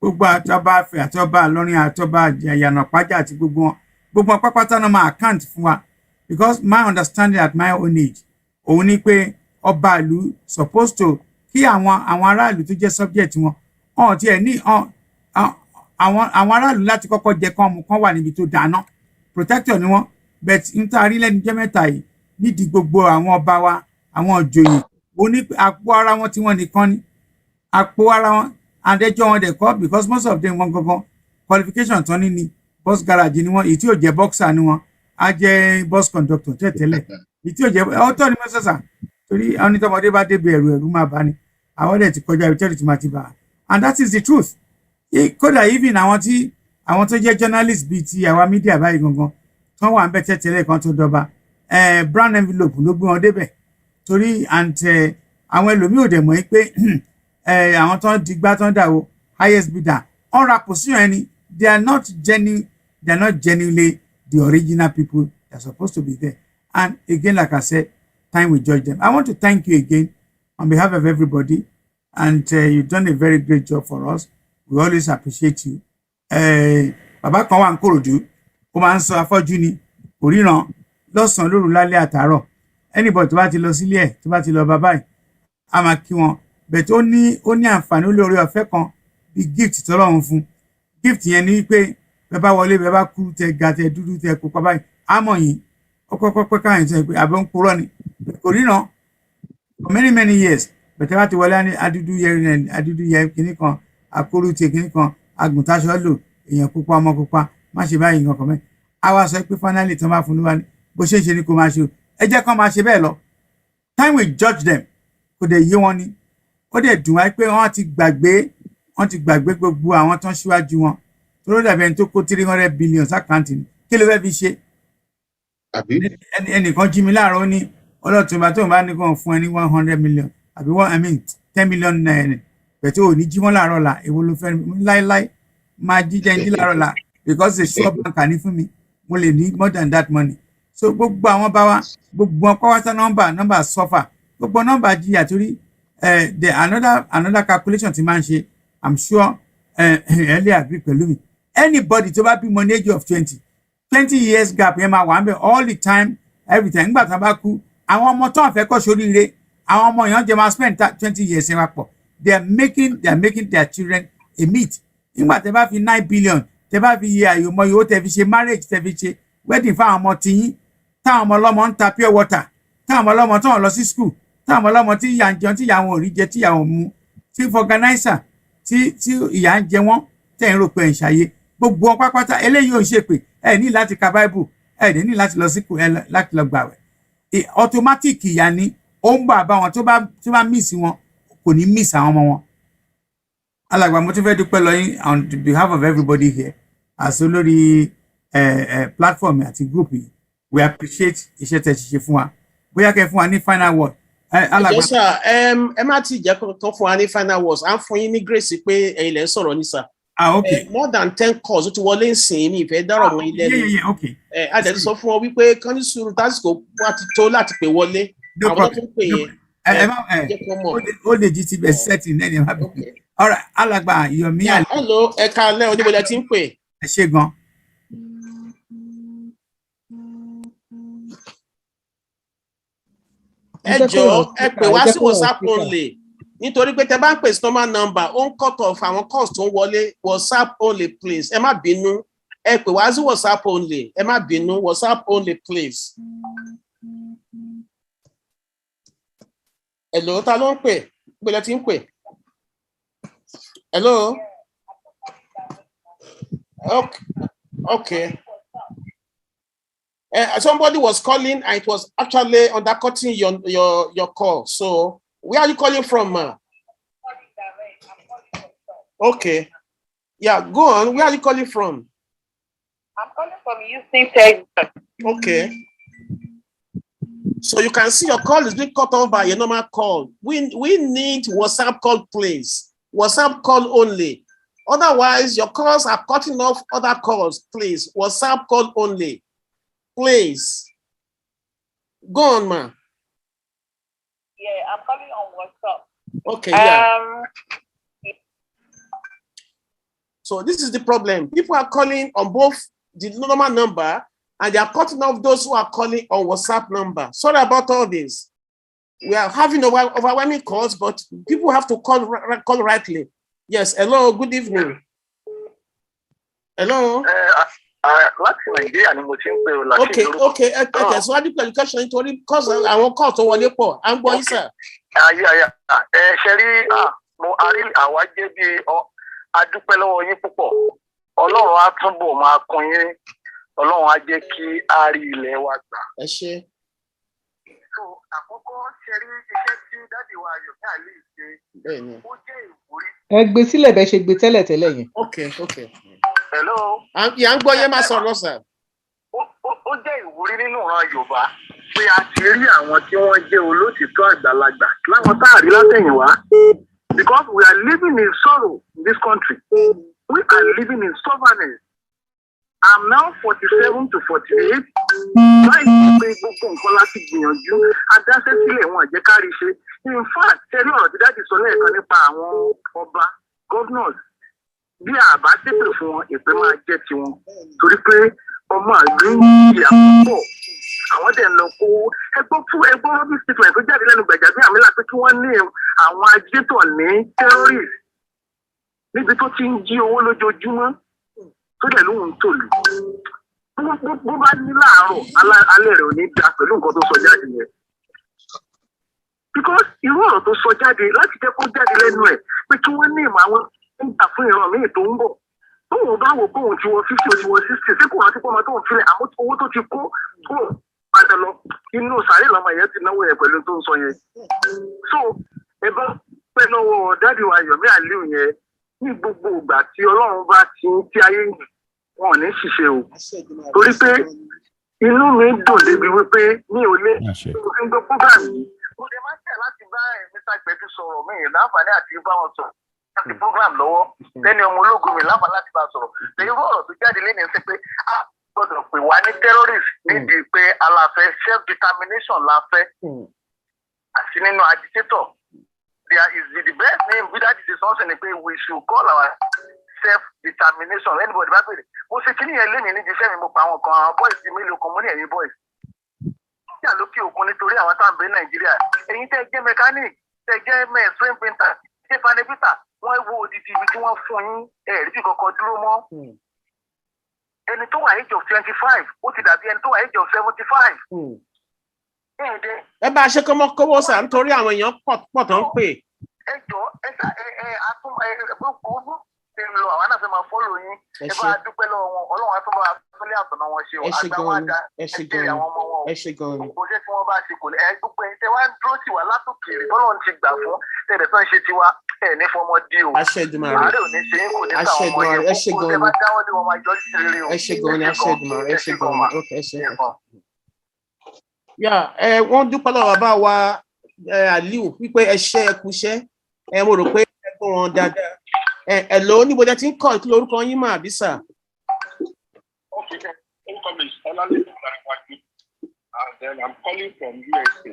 gbogbo àtọba Ifẹ̀ àtọba Ìlọrin àtọba Ìyànà Ìpájà àti gbogbo wọn pápátá náà máa account fún wa, because my understanding at my own age òun ni pé ọba ìlú supposed to kí àwọn aráàlú tó jẹ́ subject wọn ọ̀n tiẹ̀ ní àwọn aráàlú láti kọ́kọ́ jẹ kán mu kán wà níbi tó dáná protector ni wọ́n, but n ta rí lẹ́nu jẹ́ mẹ́ta yìí nídìí gbogbo àwọn ọba wa àwọn ìjòyè oní àpò ara wọn tí wọ́n nìkan ní àpò ara wọn àdẹjọ́ wọn dẹ̀ kọ́, because most of them wọn gangan qualification tán ní bus garage ni wọn, èyí tí ò jẹ́ boxer ni wọn á jẹ́ bus conductor tẹ́tẹ́lẹ̀, èyí tí ò jẹ́ ọ̀tọ̀ ni mọ́sàsà torí àwọn onítọ́mọdé bá débi ẹ̀rù máa bá ní àwọn dẹ̀ ti kọjá ìtẹ́rù tí máa ti bá, and that is the truth. Kódà even àwọn tó jẹ́ journalist bíi ti àwa media báyìí gangan tán wà ń bẹ tẹ́tẹ́lẹ̀ kan tó dọba brown envelope ló gbé wọn débẹ̀ torí àwọn ẹlòmíì ò dẹ̀ mọ̀ pé àwọn tán digbá tán dà o highest bidder on ra position ẹni they are not genuinely the original people that are supposed to be there. And again, like I said, time will judge them. I want to thank you again on behalf of everybody, and you've done a very great job for us. We always appreciate you. Bàbá kan wà ń Kòròdú ó máa ń sọ afọ́jú ni kò ríran lọ́sàn-án lóru lálẹ́ àtàárọ̀, anybody tó bá ti lọ sílé ẹ̀ tó bá ti lọ bàbá ẹ̀ a máa kí wọn, but ó ní àǹfààní olóore ọ̀fẹ́ kan bí gift tọ́lọ́run fún. Gift yẹn ni wípé bẹ́ẹ̀ bá wọlé bẹ́ẹ̀ bá kú tẹ ga tẹ dúdú tẹ kó pa báyìí àmọ́ yìí ó kọ́kọ́ pẹ́ káyìn sọ pé àbẹ̀ ń purọ́ ni kò ríran for many years, bẹ̀tẹ̀ bá ti wọlé ní adúdú yẹ kìnnì kan àkórú tẹ kìnnì kan agùntàṣọ lò èèyàn pupa ọmọ pupa má ṣe báyìí nǹkan kan mẹ́. A wá sọ pé finally tí wọ́n bá fún ló wá ní bó ṣe ń ṣe ni kò máa ṣe o, ẹ jẹ́ kán máa ṣe bẹ́ẹ̀ lọ. Time will judge them, kò dẹ̀ yé wọn ni, ó dẹ̀ dùn wáyé pé wọ́n ti gbàgbé gbogbo àwọn tó ń ṣíwájú wọn tó ló dàbí ẹni tó kó 300 billion sákàǹtì ni kí ló fẹ́ fi ṣe. Ẹnìkan jí mi láàárọ̀ ó ní ọlọ́túnba tó ń bá ní kàn fún ẹ ní 100 million àbí 10 million naira bẹ̀tẹ̀ ò ní jí wọ́n láàárọ̀ la èwo ló fẹ́ láíláí máa jíjẹ́ ń jí láàárọ̀ la because the sure banker ní fún mi mo lè ní more than that money. So gbogbo àwọn bá wa gbogbo wọn pàwọ́sá nọ́mbà suffer gbogbo nọ́mbà jìyà torí the another calculation ti máa ń ṣe I'm sure ẹ lè agree pẹ̀lú mi. Anybody tó bá bímọ ní age of 20 years gap yẹn máa wà ń bẹ all the time every time nígbà tí wọ́n bá kú àwọn ọmọ tó ń fẹ́ kọ́ sóríire àwọn ọmọ yẹn jẹ́ máa spend 20 years yẹn wá pọ̀ they are making their children a meat. Nígbà tẹ́ bá fi 9 billion tẹ́ bá fi yẹ àyòmọ yòó tẹ́ fi ṣe marriage tẹ́ fi ṣe wedding fáwọn ọmọ tiyín táwọn ọmọ ọlọ́mọ ń ta pure water táwọn ọmọ ọlọ́mọ tó ń lọ sí school táwọn ọmọ ọlọ́mọ tí ìyà ń jẹun tí ìyà wọn ò rí jẹ tí ìyà wọn mu tí organizer tí ìyà ń jẹ wọn tẹ́ ń rò pé ẹ̀ ń ṣàyè gbogbo wọn pápátá eléyìí ò ń ṣe pé ẹ ní láti ka bible ẹ ní láti lọ sí láti lọ gbààwẹ̀ automatic ìyà ni ó ń bá wọn tó bá miss wọn kò ní miss àwọn ọmọ wọn. Alàgbà mo tún fẹ́ dúpẹ́ lọ yín on behalf of everybody here àti olórí platform àti group yìí we appreciate iṣẹ́ tẹ́ ṣe fún wa bóyá kẹ́ fún wa ní final word. Alàgbà sà ẹ má ti jẹ́ kó fún wa ní final words à ń fún yín ní grace pé ẹ̀yin lẹ ń sọ̀rọ̀ ní sà. Okay. More than 10 calls ó ti wọlé ń sìn ní ìfẹ́ dárò wọn ilé ẹni. Okay. Adẹ̀ ti sọ fún wọn wípé kán ní sùúrù tásìkò wá ti tó láti pè wọlé àwọn tó ń pè yẹn. Ó lè jí ti bẹ̀ sẹ́tì náà ní ẹ̀ má bẹ̀. All right, Alàgbà Yomi Ali. Hello, ẹ káalẹ́ oníbọ̀lẹ̀ tí ń pè. Ẹ ṣé gan. Ẹ jọ̀ọ́ ẹ pè wá sí WhatsApp only nítorí pé tẹ bá ń pè sí normal number ó ń cut off àwọn calls tó ń wọlé WhatsApp only please ẹ má bínú ẹ pè wá sí WhatsApp only ẹ má bínú WhatsApp only please. Hello, ta ló ń pè gbọ́dọ̀ tí ń pè. Hello. Okay. Somebody was calling and it was actually undercutting your call. So where are you calling from, ma? Okay. Yeah, go on. Where are you calling from? I'm calling from Houston, Texas. Okay. So you can see your call is being cut off by your normal call. We need WhatsApp call, please. WhatsApp call only. Otherwise, your calls are cutting off other calls, please. WhatsApp call only. Please. Go on, ma. Yeah, I'm calling on WhatsApp. Okay, yeah. So this is the problem. People are calling on both the normal number and they are cutting off those who are calling on WhatsApp number. Sorry about all this. We are having overwhelming calls, but people have to call rightly. Yes, hello, good evening. Hello. Okay. So I did question because I won't call to one report. I'm going, sir. Sherry, àwa jẹ́ bí adúpẹ́ lọ́wọ́ yín púpọ̀. Ọlọ́run á túbọ̀ máa kún yín. Ọlọ́run á jẹ́ kí a rí ilẹ̀ wa gbà. Ẹ ṣé. So àkọ́kọ́ Sherry iṣẹ́ tí dáàdì wa Yomi Ali ṣe. Bẹ́ẹ̀ni. Ó jẹ́ ìwúrí. Ẹ gbé sílẹ̀ bẹ́ẹ̀ ṣe gbé tẹ́lẹ̀ yẹn. Okay. Hello. À ń gbọ́ yẹn máa sọ̀rọ̀ sir. Ó jẹ́ ìwúrí nínú ìran Yorùbá pé a ti rí àwọn tí wọ́n jẹ́ olótìtọ́ àgbàlagbà láwọn tá a rí látẹ̀yìnwá. Because we are living in sorrow in this country. We are living in stubbornness. I'm now 47 to 48. Láì pé gbogbo nǹkan láti gbìyànjú, adáṣẹ́ sílẹ̀ wọn àjẹ́ kárí ṣe. In fact, ṣẹ́rí ọ̀rọ̀ tí dáàdì sọ lẹ́ẹ̀kan nípa àwọn ọba, governors, bí àbá ṣépè fún wọn, èpè máa jẹ́ tiwọn. Torí pé ọmọ àgbẹ̀ ń yí àpapọ̀. Àwọn dẹ̀ ń lọ kó ẹgbọ́n rọ́bì statement tó jáde lẹ́nu gbàjáde àmì láti kí wọ́n ní àwọn ajíntọ̀ ní terrorist níbi tó ti ń jí owó lójoojúmọ́ tó dẹ̀ lóhun tó lù. Bó bá ní láàárọ̀ alẹ́ rẹ̀ ò ní da pẹ̀lú nǹkan tó sọ jáde yẹn. Because irú ọ̀rọ̀ tó sọ jáde láti jẹ́ kó jáde lẹ́nu ẹ̀ pé kí wọ́n ní ìmọ̀ àwọn nígbà fún ìran míì tó ń bọ̀. Tóun bá wò kóun ti wọ 50 ó ti wọ 60 sí kò rántí pọ́nmọ́ tóun filẹ̀ àmọ́ owó tó ti kó padà lọ inú sàárè lọ́mọ yẹn ti náwó yẹn pẹ̀lú tó ń sọ yẹn. So ẹ bá pẹ́ lọ́wọ́ dáàdì wa Yomi Ali yẹn ní gbogbo ìgbà tí Ọlọ́run bá ti ń tí ayé yìí wọn ò ní ṣiṣẹ́ o. Torí pé inú mi dùn débi wípé mi ò lè fi gbọ́ program yìí. Mo lè má tẹ̀ láti bá Mr. Gbẹ̀du sọ̀rọ̀ mi láǹfààní àti bá wọn sọ̀rọ̀ láti program lọ́wọ́ lẹ́ni ọmọ ológun mi láǹfààní láti bá sọ̀rọ̀. Èyí ọ̀rọ̀ tó jáde lé ní ṣe pé gbọ́dọ̀ pè wá ní terrorist nídìí pé aláfẹ́ self determination la fẹ́ àti nínú agitator there is the best name without this is something pé we should call our self determination anybody bá bèrè mo ṣe kí nìyẹn lé mi níbi iṣẹ́ mi mo pa àwọn kan àwọn boys ti mélòó kan mo ní ẹ̀yin boys nígbà lókè òkun nítorí àwọn tá à ń bẹ Nàìjíríà ẹ̀yin tẹ́ jẹ́ mechanic tẹ́ jẹ́ screen painter tẹ́ panebita wọ́n wo odidi ibi tí wọ́n fún yín ẹ̀rí bí kankan dúró mọ́. Ẹni tó wà age of 25 ó ti dàbí ẹni tó wà age of 75. Ẹ bá a ṣe kọ́mọ́kọ́wọ́ sà nítorí àwọn èèyàn pọ̀ tó ń pè. Ẹ jọ gbogbo ṣe ń lọ àwọn náà fẹ́ máa fọ́lọ̀ yín. Ẹ bá a dúpẹ́ lọ́wọ́ wọn Ọlọ́run á tún bá fúnlé àtọ̀nà wọn ṣe o. Àgbà wọn dá ẹgbẹ́ àwọn ọmọ wọn o. Gbogbo iṣẹ́ tí wọ́n bá ṣe kò ní gbogbo ẹni tẹ́ wá dúró tì wá látòkèèrè Ọlọ́run ti gbà fún tẹ̀lé tó ń ṣe tiwa ẹ̀ ní fọmọ dí o. Aṣẹ́dùmarè. Àárẹ̀ ò ní ṣe yín kò ní sàwọn ọmọ yẹn. Ẹ ṣe gan-an. Ẹ bá dáwọ́ lé wọn máa jọ sí rere o. Ẹ ṣe gan-an ni Aṣẹ́dùmarè. Ẹ ṣe gan-an. Ok, ẹ ṣe gan-an. Wọ́n dúpẹ́ lọ́wọ́ bá wa Aliu wípé ẹ ṣe ẹ kúṣẹ́ mo rò pé ẹ gbọ́ wọn dáadáa. Hello níbo jẹ́ tí ń kọ́ kí lórúkọ yín mà bí sà. Orúkọ mi Ọlálẹ́kùn Láríwájú and then I'm calling from USA.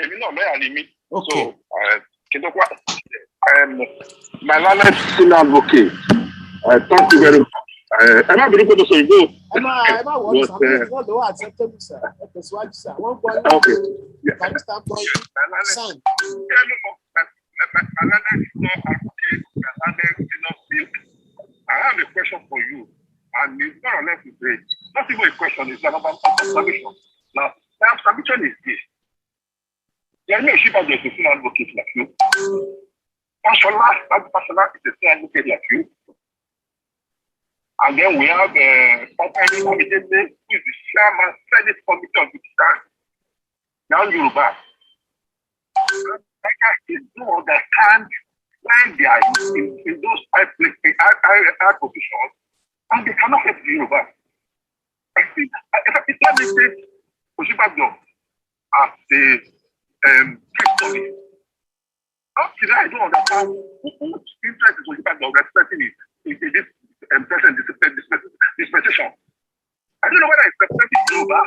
Èmi náà lọ́yà ni mí. So kí n tó pa my learned senior advocate thank you very much. Ẹ má bínú pé tó sọ ìgbó. Ẹ má wọ́n sọ pé wọ́n lọ́wọ́ acceptable sir ẹ tẹ̀síwájú sir wọ́n gbọ́ yín barista gbọ́ yín sign. I have a question for you, and it's not unless it's great. Not even a question, it's about observation. Now, the observation is this. There is no Shiva is a senior advocate like you. Pashola is a senior advocate like you. And then we have Propagate, who is the chairman, Senate Committee of the Stand. Now Yoruba. Is no understand when they are in those high positions and they cannot help the Yoruba. I think let me say Oshibagdo as a case up to now I don't understand whose interest is Oshibagdo respecting it in this present dispensation. I don't know whether it's representing Yoruba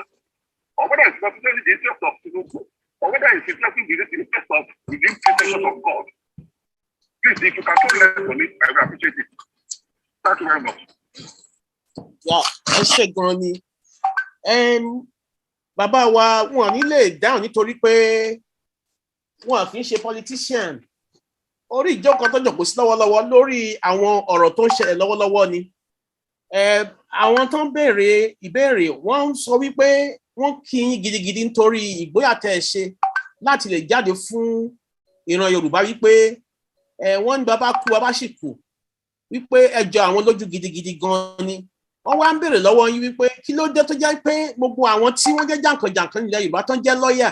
or whether it's representing the interest of Tinubu or whether it's reflecting the interest of within protection of God. Please, if you can tell us on it, I will appreciate it. Thank you very much. Yeah, ẹ ṣé gan ni. Bàbá wa wọn ní lè dáhùn nítorí pé wọn kì í ṣe politician. Orí ìjókòó tó jókòó sí lọ́wọ́lọ́wọ́ lórí àwọn ọ̀rọ̀ tó ń ṣẹlẹ̀ lọ́wọ́lọ́wọ́ ni. Àwọn tó ń béèrè ìbéèrè wọ́n ń sọ wípé wọ́n kí yín gidigidi nítorí ìgboyà tẹ́ ẹ ṣe láti lè jáde fún ìran Yorùbá wípé wọ́n ní bàbá kú bàbá sì kú wípé ẹ jọ àwọn lójú gidigidi gan ni. Wọ́n wá ń béèrè lọ́wọ́ yín wípé kí ló dé tó jẹ́ pé gbogbo àwọn tí wọ́n jẹ́ jàǹkànjàǹkàn nílẹ̀ Yorùbá tó ń jẹ́ lọ́ọ̀yà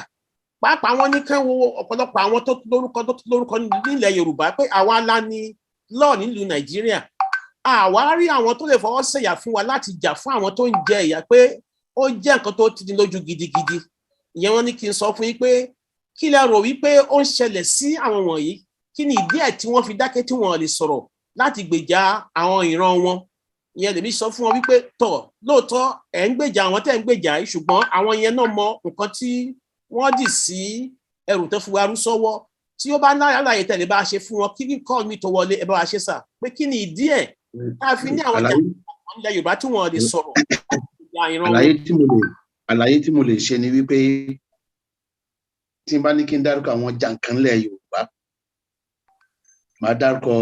pàápàá wọn ní kán wo ọ̀pọ̀lọpọ̀ àwọn tó lórúkọ nílẹ̀ Yorùbá pé àwa la ní lọ́ọ̀ nílùú Nàìjíríà. Àwa rí àwọn tó lè fọwọ́ sẹ̀yà fún wa láti jà fún àwọn tó ń jẹ ìyà pé ó jẹ́ nǹkan tó ti ní lójú gidigidi. Ìyẹn wọ́n ní kí n sọ fún yín pé kí lẹ rò wípé ó ń ṣẹlẹ̀ sí àwọn wọ̀nyí, kí ni ìdí ẹ̀ tí wọ́n fi dákẹ́ tí wọ́n lè sọ̀rọ̀ láti gbèjà àwọn ìran wọn. Ìyẹn lèmi sọ fún wọn wípé tọ̀ lóòótọ́ ẹ̀ ń gbèjà àwọn tẹ́ ń gbèjà yìí, ṣùgbọ́n àwọn yẹn náà mọ nǹkan tí wọ́n dì sí ẹrù tó fi wá rú sọ́wọ́. Tí ó bá náà láyé tẹ̀lé bá a ṣe fún wọn, kí kọ́ mi tó wọlé ẹ bá wa ṣe sà pé kí ni ìdí ẹ̀ tá a fi ní àwọn ilẹ̀ Yorùbá tí wọ́n lè sọ̀rọ̀. Àlàyé tí mo lè ṣe ni wípé tí n bá ní kí n dárúkọ àwọn jàǹkànlẹ̀ Yorùbá, màá dárúkọ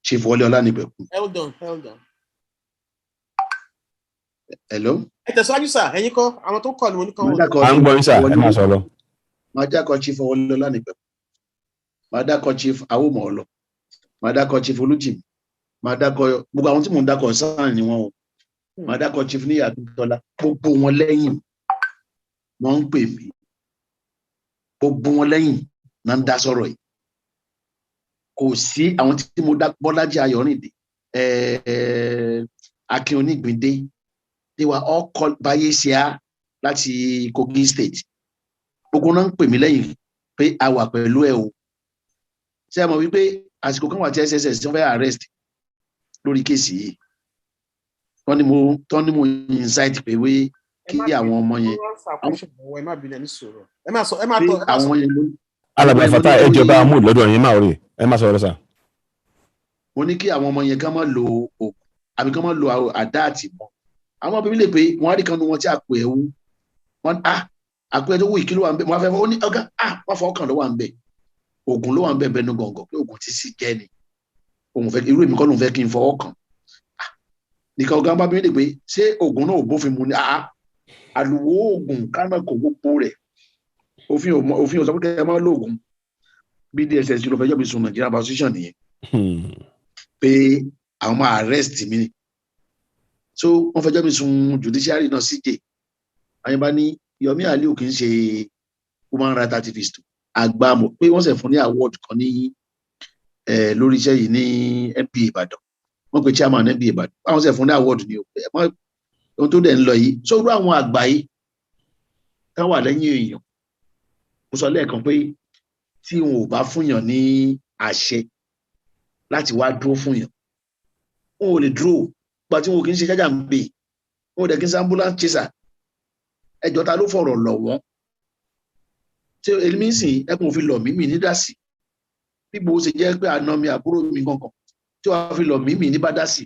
Chief Wọlé Ọlánìpẹ̀kun. Hold on. Hello. Ẹ tẹ̀síwájú sà, ẹ̀yin kọ́ àwọn tó kọ̀ ni mo ní kàn wọ́n. À ń gbọ́ yín sà, ẹ máa sọ̀rọ̀. Màá dákọ̀ Chief Wọlé Ọlánìpẹ̀kun, màá dákọ̀ Chief Awómọ̀ọ́lọ, màá dákọ̀ Chief Olújìmí, màá dákọ̀ gbogbo àwọn tí mò ń dákọ̀ sáà ni wọ́n o. Màá dákọ̀ Chief Níyà Akíntọ́lá, gbogbo wọn lẹ́yìn wọ́n ń pè mí, gbogbo wọn lẹ́yìn náà ń dá sọ̀rọ̀ yìí. Kò sí àwọn tí mo dá Bọ́lájí Ayọ̀rìndé, Akin Onígbìndé, they were all called Bayéṣíà láti Kogi State. Gbogbo náà ń pè mí lẹ́yìn pé a wà pẹ̀lú ẹ o. Ṣé ẹ mọ̀ wípé àsìkò kan wà tí SSS tí wọ́n fẹ́ arrest lórí kéèsì yìí. Tọ́ ni mo incite pé wé kí àwọn ọmọ yẹn. Alàgbà Fata ẹjọba amú lọ́dọ̀ yẹn máa rí ẹ máa sọ̀rọ̀ sà. Mo ní kí àwọn ọmọ yẹn kán máa lo òògùn àbí kán máa lo àdá àti ìbọn. Àwọn ọmọ bíbélì pé wọ́n á rí kan nu wọn tí àpò ẹ̀ wú. Wọ́n àpò ẹ̀ tó wù ìkìlọ̀ wà ń bẹ̀. Wọ́n á fẹ́ ó ní ọ̀gá wọ́n fọ́ ọkàn ló wà ń bẹ̀. Òògùn ló wà ń bẹ̀ bẹ́ẹ̀ ní gọ̀ǹgọ̀ pé òògùn ti sì jẹ́ ni. Òun fẹ́ irú èmi kọ́ ló ń fẹ́ kí n fọwọ́ kàn. Nìkan ọ̀gá bá bíbélì pé ṣé òògùn náà ò bófin mu ni? Àlùwò òògùn kánà kò gbogbo rẹ̀. Òfin ò sọ pé kẹ́ ẹ máa lo òògùn. Bí DSS ló fẹ́ jọ́ mi sùn Nigerian position nìyẹn. Pé àwọn máa arrest mi ni. So wọ́n fẹjọ́ mi sùn judiciary náà CJ. Àyìn bá ní Yomi Aliu kì í ṣe human rights activist àgbàmọ̀ pé wọ́n ṣe fún ní award kan ní lórí iṣẹ́ yìí ní MPA Ìbàdàn. Wọ́n pe chairman MPA Ìbàdàn. Àwọn ṣe fún ní award ní ohun tó dẹ̀ ń lọ yìí. Sórú àwọn àgbà yìí tán wà lẹ́yìn èèyàn. Mo sọ lẹ́ẹ̀kan pé tí wọn ò bá fúnyàn ní àṣẹ láti wá dúró fúnyàn, wọn ò lè dúró. Gba tí wọn kì í ṣe jájà ń bè, wọn ò dẹ̀ kí n ṣe ambulance chaser. Ẹjọ́ ta ló fọ̀rọ̀ lọ̀ wọ́n? Ṣé èmi sìn ẹkùn fi lọ̀ mí mi ní dásì? Bí gbogbo ṣe jẹ́ pé àna mi àbúrò mi kankan tí wọ́n fi lọ̀ mí mi ní bá dásì.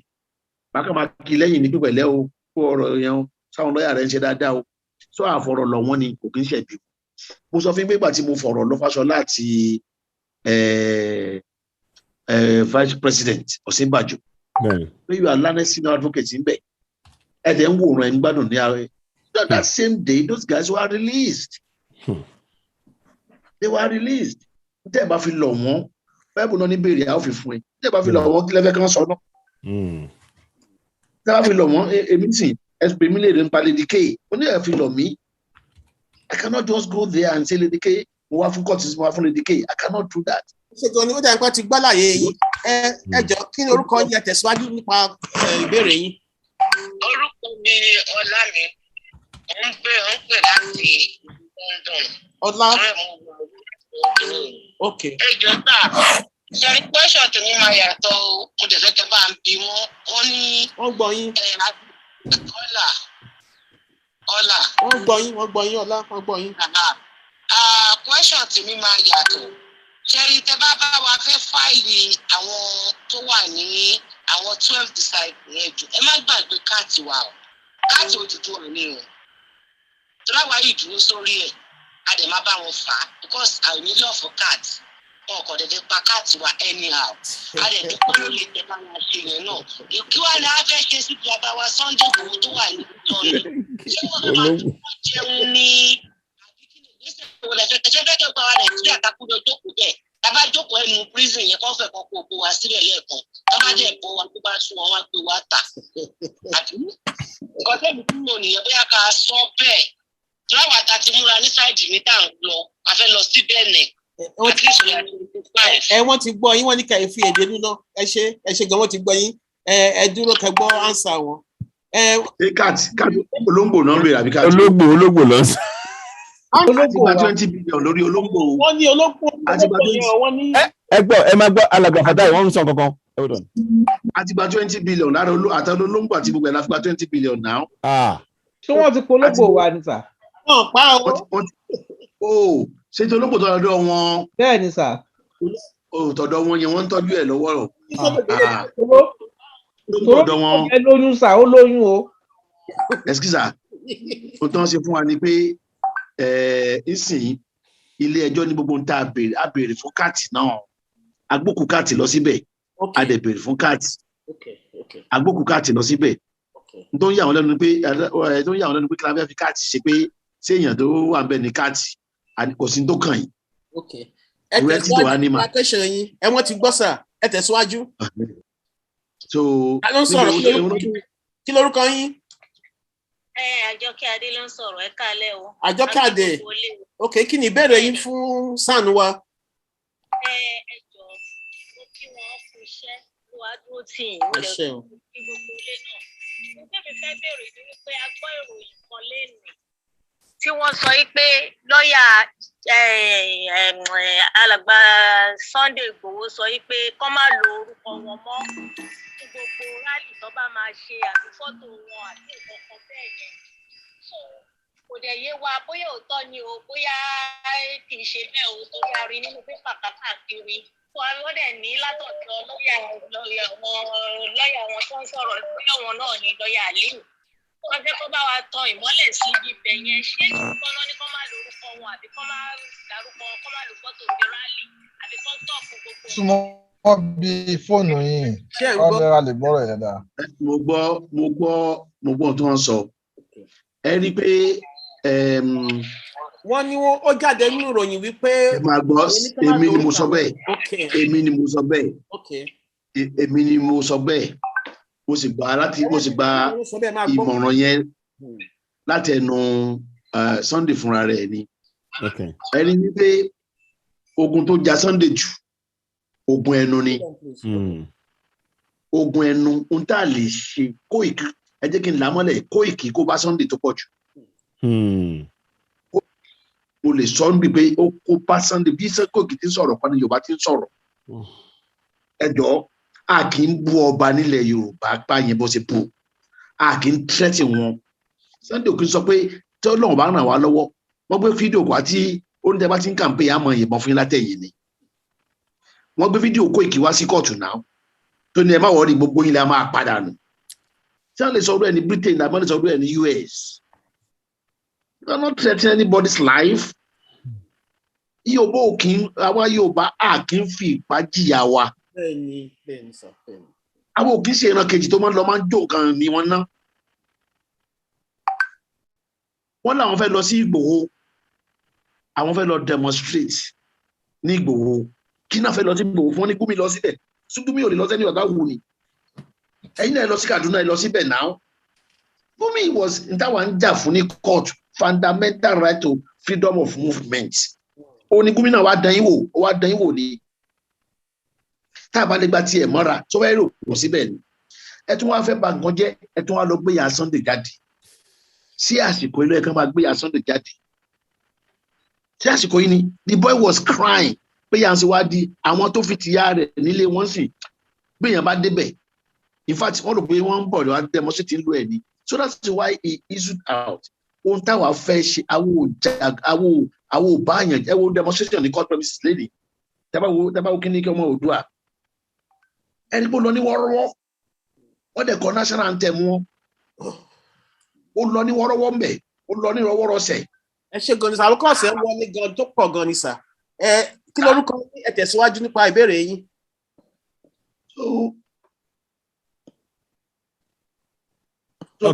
Bákan máa kí lẹ́yìn ní pípẹ̀lẹ́ o, kó ọ̀rọ̀ yẹn o, sáwọn lọ́ọ̀yà rẹ̀ ń ṣe dáadáa o. Sọ àfọ̀rọ̀ lọ̀ wọ́n ni kò kí ń ṣẹ̀bi. Mo sọ fún pé ìgbà tí mo fọ̀rọ̀ lọ Fáṣọlá àti Vice President Ọ̀ṣínbàjò. You are learning senior advocates in Bay. And then we in Badon. That same day, those guys were released. They were released. They have a long Bible no bury out of free. They have a long level sọ. They have a long meeting as permitted in Palidike. When they have feel me, I cannot just go there and say Lidike, we have got is more from Lidike. I cannot do that. Ṣètò ní wọ́n ti gbálàyé yín ẹ jọ kí ni orúkọ yín tẹ̀síwájú nípa ìbéèrè yín. Orúkọ mi Ọlá mi, ó ń pè láti London. Ọlá. Ok. Ẹ jọ sá, ṣẹ́rí question tó ní máa yàtọ̀ mo dẹ̀ fẹ́ kẹ́ bá ń bí wọ́n ní. Wọ́n gbọ́ yín. Ọlá. Wọ́n gbọ́ yín Ọlá wọ́n gbọ́ yín. Question tí mi máa yàtọ̀. Ṣẹ́rí tẹ́ bá bá wa fẹ́ fáìlì àwọn tó wà ní àwọn 12 disciples yẹn jù. Ẹ má gbàgbé káàtì wa o. Káàtì Odùduwà ni o. Tọ́lá wa yìí dúró sórí ẹ̀. A dẹ̀ máa bá wọn fà á because I need love for cat. Wọn kò dédé pa cat wa anyhow. A dẹ̀ dúpọ̀ lórí ìtẹ́ bá wọn ṣe yẹn náà. Kí wàá ní a fẹ́ ṣe sí bàbá wa Sunday Igboho tó wà ní ìtọ́ni? Ṣé wọ́n fẹ́ máa tún jẹun ní àbíkínì? Ṣé fẹ́ kẹ́ gba wa Nàìjíríà takú lọ jókòó bẹ́ẹ̀? Tábà jókòó ẹnu prison yẹn kọ́ fẹ́ kọ́ kó gbó wa sílẹ̀ lẹ́ẹ̀kan. Tábà dẹ̀ bọ́ wa tó bá sún wọn wá gbé wa tà. Nǹkan tẹ́mi kúrò nìyẹn bóyá ká sọ bẹ́ẹ̀. Láwọn àtà ti múra ní sáìdì mi tá à ń lọ, a fẹ́ lọ sí Bẹ̀nẹ̀. Wọ́n ti gbọ́ yín, wọ́n ní ká ẹ fi èdè nínú. Ẹ ṣe gan, wọ́n ti gbọ́ yín. Ẹ dúró kẹ́ gbọ́ ánsà wọn. Káàtì olóńgbò náà bèrè àbí káàtì. Olóńgbò lọ sí. Àti gba 20 billion lórí olóńgbò. Wọ́n ní olóńgbò wọ́n ní. Ẹ gbọ́, ẹ máa gbọ́ alàgbà Fatai, wọ́n ń sọ kankan. Àti gba 20 billion lára àtàwọn olóńgbò àti gbogbo ẹ̀ láti gba 20 billion náà. Ṣé wọ́n ti polówó wa ní sà? Wọ́n pa ọ́. Ṣé tí olóńgbò tọ́jọ́ wọn? Bẹ́ẹ̀ ni sà. Tọ́jọ́ wọn yẹn wọ́n ń tọ́jú ẹ̀ lọ́wọ́ rọ̀. Tọ́jọ́ wọn. Ẹ lóyún sà, ó lóyún o. Ẹ̀skísà, ó tán ṣe fún wa ni pé ìsìn ilé ẹjọ́ ní gbogbo ń tá a béèrè fún káàtì náà. Agbókù káàtì lọ síbẹ̀. A dẹ̀ béèrè fún káàtì. Agbókù káàtì lọ síbẹ̀. Tó ń yà wọ́n lẹ́nu pé kí la fẹ́ fi káàtì ṣe pé ṣé èèyàn tó wà ń bẹ̀ ní káàtì kò sí tó kàn yín. Ẹ tẹ̀síwájú ẹ wọ́n ti gbọ́ sà, ẹ tẹ̀síwájú. Ta ló ń sọ̀rọ̀? Kí lórúkọ yín? Àjọkẹ́ Adé ló ń sọ̀rọ̀, ẹ káalẹ́ o. Àjọkẹ́ Adé. Ok, kí ni ìbéèrè yín fún SAN wa? Ẹ jọ mo kí wọn fún iṣẹ́ ló wá dúró tì yín nílẹ̀ kí gbogbo ilé náà. Mo tẹ́mi fẹ́ béèrè ní wípé a gbọ́ ìròyìn kan lénìí tí wọ́n sọ pé lọ́ọ̀yà alàgbà Sunday Igboho sọ pé kọ́ má lo orúkọ wọn mọ́ ní gbogbo rálì tó bá máa ṣe àti fọ́tò wọn àti nǹkan kan bẹ́ẹ̀ yẹn. Kò dẹ̀ yé wa bóyá òótọ́ ni o bóyá kì í ṣe bẹ́ẹ̀ o torí a rí nínú pépà káàkiri. Wọ́n dẹ̀ ní látọ̀tọ̀ lọ́ọ̀yà wọn tó ń sọ̀rọ̀ bóyá wọn náà ní lọ́ọ̀yà Aliu. Wọ́n fẹ́ kó bá wa tan ìmọ́lẹ̀ sí ibẹ̀ yẹn ṣé kọ́nà ní kọ́ máa lórúkọ wọn àbí kọ́ máa dárúkọ kọ́ máa lò fọ́tò ní rálì àbí kọ́ tọ́ọ̀pù gbogbo. Súnmọ́ wọ́n bí fóònù yìí ọ̀dọ̀ a lè gbọ́rọ̀ yẹn dáa. Mo gbọ́ tí wọ́n sọ. Ẹ rí i pé wọ́n ní ó jáde nínú ìròyìn wípé. Ẹ máa gbọ́, èmi ni mo sọ bẹ́ẹ̀. Èmi ni mo sọ bẹ́ẹ̀. Èmi ni mo sọ bẹ́ẹ̀. Mo sì gba ìmọ̀ràn yẹn láti ẹnu Sunday fúnra rẹ̀ ni. Ẹni wípé ogun tó ja Sunday jù ogun ẹnu ni. Ogun ẹnu ń tà lè ṣe Kóìkì ẹ jẹ́ kí n là á mọ́lẹ̀ Kóìkì kó bá Sunday tó pọ̀ jù. Mo lè sọ níbi pé ó kó bá Sunday bí Kóìkì ti ń sọ̀rọ̀ kan ní Yorùbá ti ń sọ̀rọ̀. Ẹ jọ̀ọ́ a kì í bú ọba nílẹ̀ Yorùbá báyẹn bó ṣe bú a kì í tẹ́tì wọn. Sunday kì í sọ pé tí Ọlọ́run bá ràn wá lọ́wọ́ wọ́n gbé fídíò kan àti oúnjẹ bá ti ń kàǹpé àmọ́ ìbọn fún yín látẹ̀yìn ni. Wọ́n gbé fídíò Kóìkì wá sí kóòtù náà tó ní ẹ má wọrí gbogbo yín lè máa padà nù. Tí wọ́n lè sọ ọdún ẹ̀ ní Britain àbí wọ́n lè sọ ọdún ẹ̀ ní US. You are not threatening anybody's life. Yorùbá ò kì í àwa Yorùbá a kì í fi ipá jìyà wa. Àwọn òkè ṣe ìran kejì tó máa ń lọ máa ń jó nǹkan ní wọn ná. Wọ́n làwọn fẹ́ lọ sí Ìgbòho. Àwọn fẹ́ lọ demonstrate ní Ìgbòho. Kí náà fẹ́ lọ sí Ìgbòho fún wọn ní Gúmi lọ síbẹ̀. Gúmi ò lè lọ sẹ́ni ọ̀gá wù ni. Ẹ̀yin náà lọ sí Kaduna ẹ lọ síbẹ̀ náà. Gúmi was ntáwa ń jà fún ní court fundamental right to freedom of movement. Ó ní Gúmi náà wá dán yín wò ni. Tá a bá lè gba tiẹ̀ mọ́ra tó wáyé rò kò síbẹ̀ ni. Ẹ tún wá fẹ́ ba nǹkan jẹ́ ẹ tún wá lọ gbé ya Sunday jáde. Sí àsìkò ilé ẹ̀kan máa gbé ya Sunday jáde. Sí àsìkò yìí ni the boy was crying pé yà ń ṣe wá di àwọn tó fi tìyá rẹ̀ nílé wọ́n sì gbéyàn bá débẹ̀. In fact wọ́n rò pé wọ́n ń bọ̀ lọ́wọ́ demonstrate ń lo ẹ̀ ni. So that's why he issued out. Ohun táwa fẹ́ ṣe àwọn ò báyàn ẹ wo demonstration ní court premises lady. tẹ́bá wo kí ni kí ọmọ Oòduà ẹni bó lọ ní wọ́ọ́rọ́wọ́ wọ́n dẹ̀ kọ́ national anthem wọn ó lọ ní wọ́ọ́rọ́wọ́ mbẹ̀ ó lọ ní rọwọ́rọsẹ̀. ẹ ṣe gan ni sà àlùkò ọ̀sẹ̀ wọlé gan tó pọ̀ gan ni sà kí lorúkọ ẹ tẹ̀síwájú nípa ìbéèrè yín.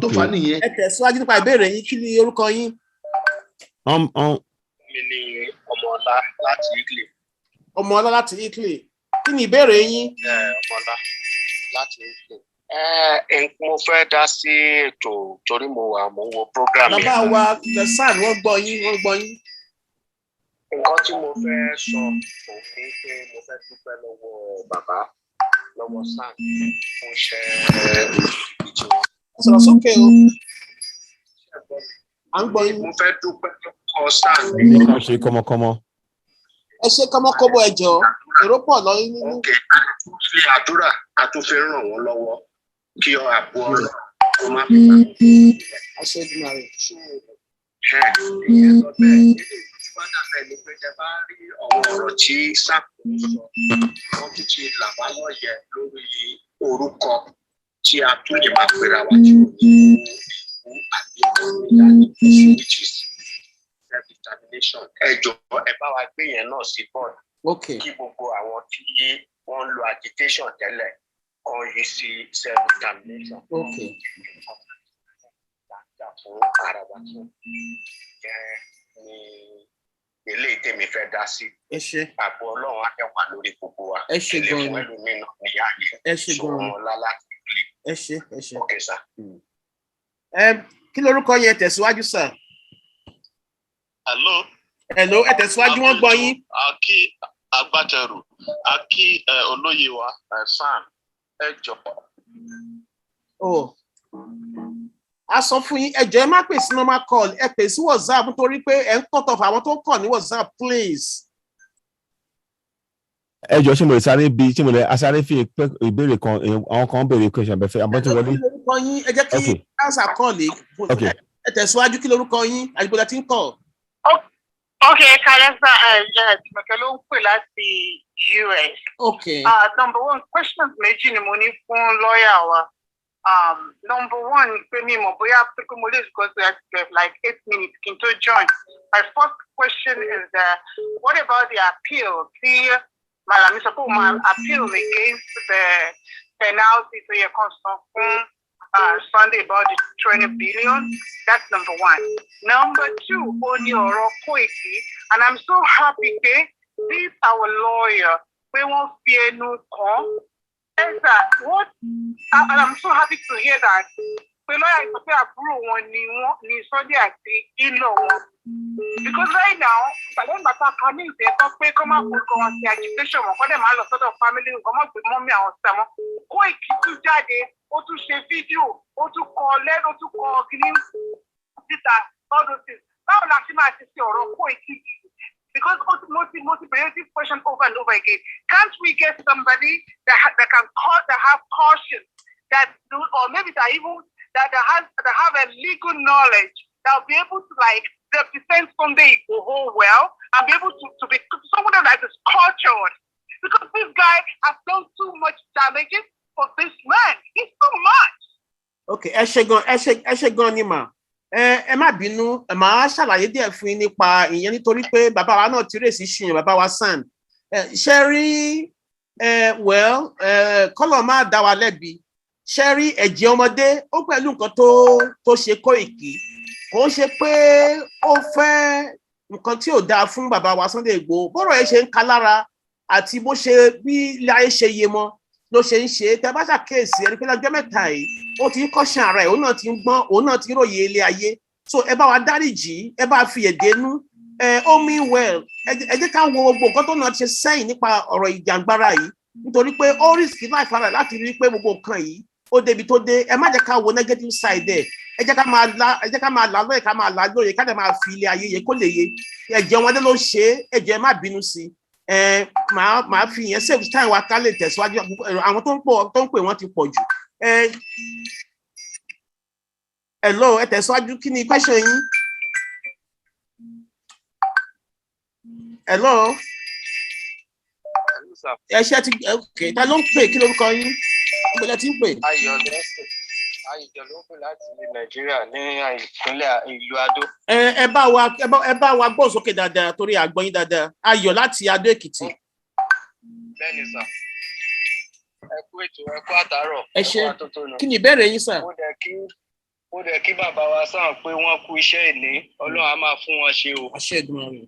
tó fà nìyẹn. ẹ tẹ̀síwájú nípa ìbéèrè yín kí ni orúkọ yín. mi ni Ọmọọlá láti Italy. Ọmọọlá láti Italy kí ni ìbéèrè yín. Ọmọọlá láti Italy. Mo fẹ́ dá sí ètò torí mo wo program yẹn. Bàbá wa the sun wọ́n gbọ́ yín. Nǹkan tí mo fẹ́ sọ òun ni pé mo fẹ́ dúpẹ́ lọ́wọ́ bàbá lọ́wọ́ SAN fún iṣẹ́ ìjì wọn. Sọ̀rọ̀ sókè o. À ń gbọ́ yín. Mo fẹ́ dúpẹ́ lọ́wọ́ SAN. Ẹ ṣe kọ́mọkọ́mọ. Ẹ ṣe kọ́mọkọ́mọ ẹ jọ̀ọ́ èrò pọ̀ lọ́yìn nínú. Ok, fi àdúrà àtúnfẹ́ ràn wọ́n lọ́wọ́ kí ọ àbọ̀ ọ̀rọ̀ kó má fi bá wọn. Àṣẹ ìdùnnà rẹ̀. Ìyẹn lọ bẹ́ẹ̀ nílé ìfúnpádà fẹ́ ni pé ẹ bá rí àwọn ọ̀rọ̀ tí SAN sọ wọ́n tún ti là wá lọ́yẹ lórí orúkọ tí a tún lè máa pera wa tí ó ní ìwú àbí ìdání which is self-determination. Ẹ jọ̀ọ́ ẹ bá wa gbé yẹn náà sí bọ́ọ̀lù kí gbogbo àwọn tí wọ́n ń lo agitation tẹ́lẹ̀ kan yìí sí self-determination. Fún ara wa tó jẹ́ ní ilé ìtẹ̀mí fẹ́ dá sí. Ẹ ṣé. Ààbò Ọlọ́run á yẹ wà lórí gbogbo wa. Ẹ ṣé gan-an. Ilé fún ẹlòmíràn ní ààyè. Ẹ ṣé gan-an. Sọ̀rọ̀ lálá. Ẹ ṣé. Ok sir. Kí lorúkọ yẹn tẹ̀síwájú sir. Hello ẹ tẹ̀síwájú wọ́n gbọ́ yín. Akí agbátẹrù akí olóyè wa SAN ẹ jọ̀ọ́. A sọ fún yín ẹ jọ̀ọ́ ẹ má pè sí normal call ẹ pè sí WhatsApp nítorí pé ẹ ń cut off àwọn tó ń kàn ní WhatsApp please. Ẹ jọ̀ọ́ ṣé mo lè sáré bí ṣé mo lè asáré fi ìbéèrè kan àwọn kan béèrè question bẹ́ẹ̀ fẹ́ abọ́tí wọlé. Ẹ jẹ́ kí answer call yìí. Ẹ tẹ̀síwájú kí lorúkọ yín àdìgbòdà tí ń kọ̀. Okay, Kalesa, Mekele ló ń pè láti US. Okay. Number one, questions méjì ni mo ní fún lawyer wa. Number one, pé mi mọ̀ bóyá pé mo lè go to like 8 minutes kí n tó join. My first question is what about the appeal? See, Malami sọ pé o máa appeal against the penalty tó yẹ kán san fún Sunday about the 20 billion. That's number one. Number two, Oni Oro Koiki, and I'm so happy this our lawyer, we won't fear no call. And what? And I'm so happy to hear that. The lawyer is a one ni Sunday at the because right now, but then matter coming there, come up with the agitation, for them all sort of family, come up with mommy and some. Koiki to Jade, or to share video, or to call, or to call, all those things. Now, Lashima is your Koiki. Because motivative question over and over again. Can't we get somebody that can call, that have caution, that do, or maybe that even that have a legal knowledge that will be able to like represent Sunday Igboho well and be able to be someone that is cultured, because this guy has done too much damages for this man. It's too much. Okay, ẹ ṣe gan ni mà. Ẹ má bínú, màá ṣàlàyé díẹ̀ fún yín nípa ìyẹn nítorí pé bàbá wa náà ti rèsì ṣìyàn bàbá wa SAN. Ṣé rí kọ́lọ̀ máa dá wa lẹ́bi. Ṣé rí ẹ̀jẹ̀ ọmọdé ó pẹ̀lú nǹkan tó ṣe Koiki. Kò ṣe pé ó fẹ́ nǹkan tí ò dáa fún bàbá wa Sunday Igboho. Bọ́rọ̀ ẹ ṣe ń ka lára àti bó ṣe bí ilé ayé ṣe yé mọ́ ló ṣe ń ṣe. Tẹ́ bá ṣàkíyèsí ẹni pé lọ́jọ́ mẹ́ta yìí ó ti ń kọ́ṣẹ́ ara ẹ̀ òun náà ti ń gbọ́n òun náà ti ń ròyìn ilé ayé. So ẹ bá wa dáríjì ẹ bá fi èdè nú ó mean well ẹ jẹ́ ká wo gbogbo nǹkan tó náà ti ṣe sẹ́yìn nípa ọ̀rọ̀ ìjàngbara yìí nítorí pé ó risk life ara láti rí pé gbogbo nǹkan yìí ó débi tó dé. Ẹ má jẹ́ ká wo negative side ẹ̀ ẹ jẹ́ ká máa là lóye ká máa là lóye ká dẹ̀ máa fi ilé ayé yẹ kó lè yé. Ẹ̀jẹ̀ ọmọdé ló ṣe é ẹ má bínú sí i. Màá fi yẹn save time wa ká lè tẹ̀síwájú àwọn tó ń pè wọ́n ti pọ̀ jù. Hello, ẹ tẹ̀síwájú kí ni question yín? Hello. sir. ẹ ṣe ti okay ta ló ń pè kí lórúkọ yín ibo lẹ ti ń pè. Ayọ̀ ló ń pè láti Nàìjíríà ní ìpínlẹ̀ ìlú Adó. ẹ bá wa gbọ́ sókè dáadáa torí àgbọ̀yìn dáadáa. Ayọ̀ láti Adó Èkìtì. Bẹ́ẹ̀ni sà. Ẹ kú ètò ẹ kú àtàárọ̀. Ẹ ṣé. Kí ni ìbéèrè yín sà? Mo dẹ̀ kí bàbá wa sàn pé wọ́n kú iṣẹ́ ìní Ọlọ́run á máa fún wọn ṣe o. Àṣẹ Èdùmàrè.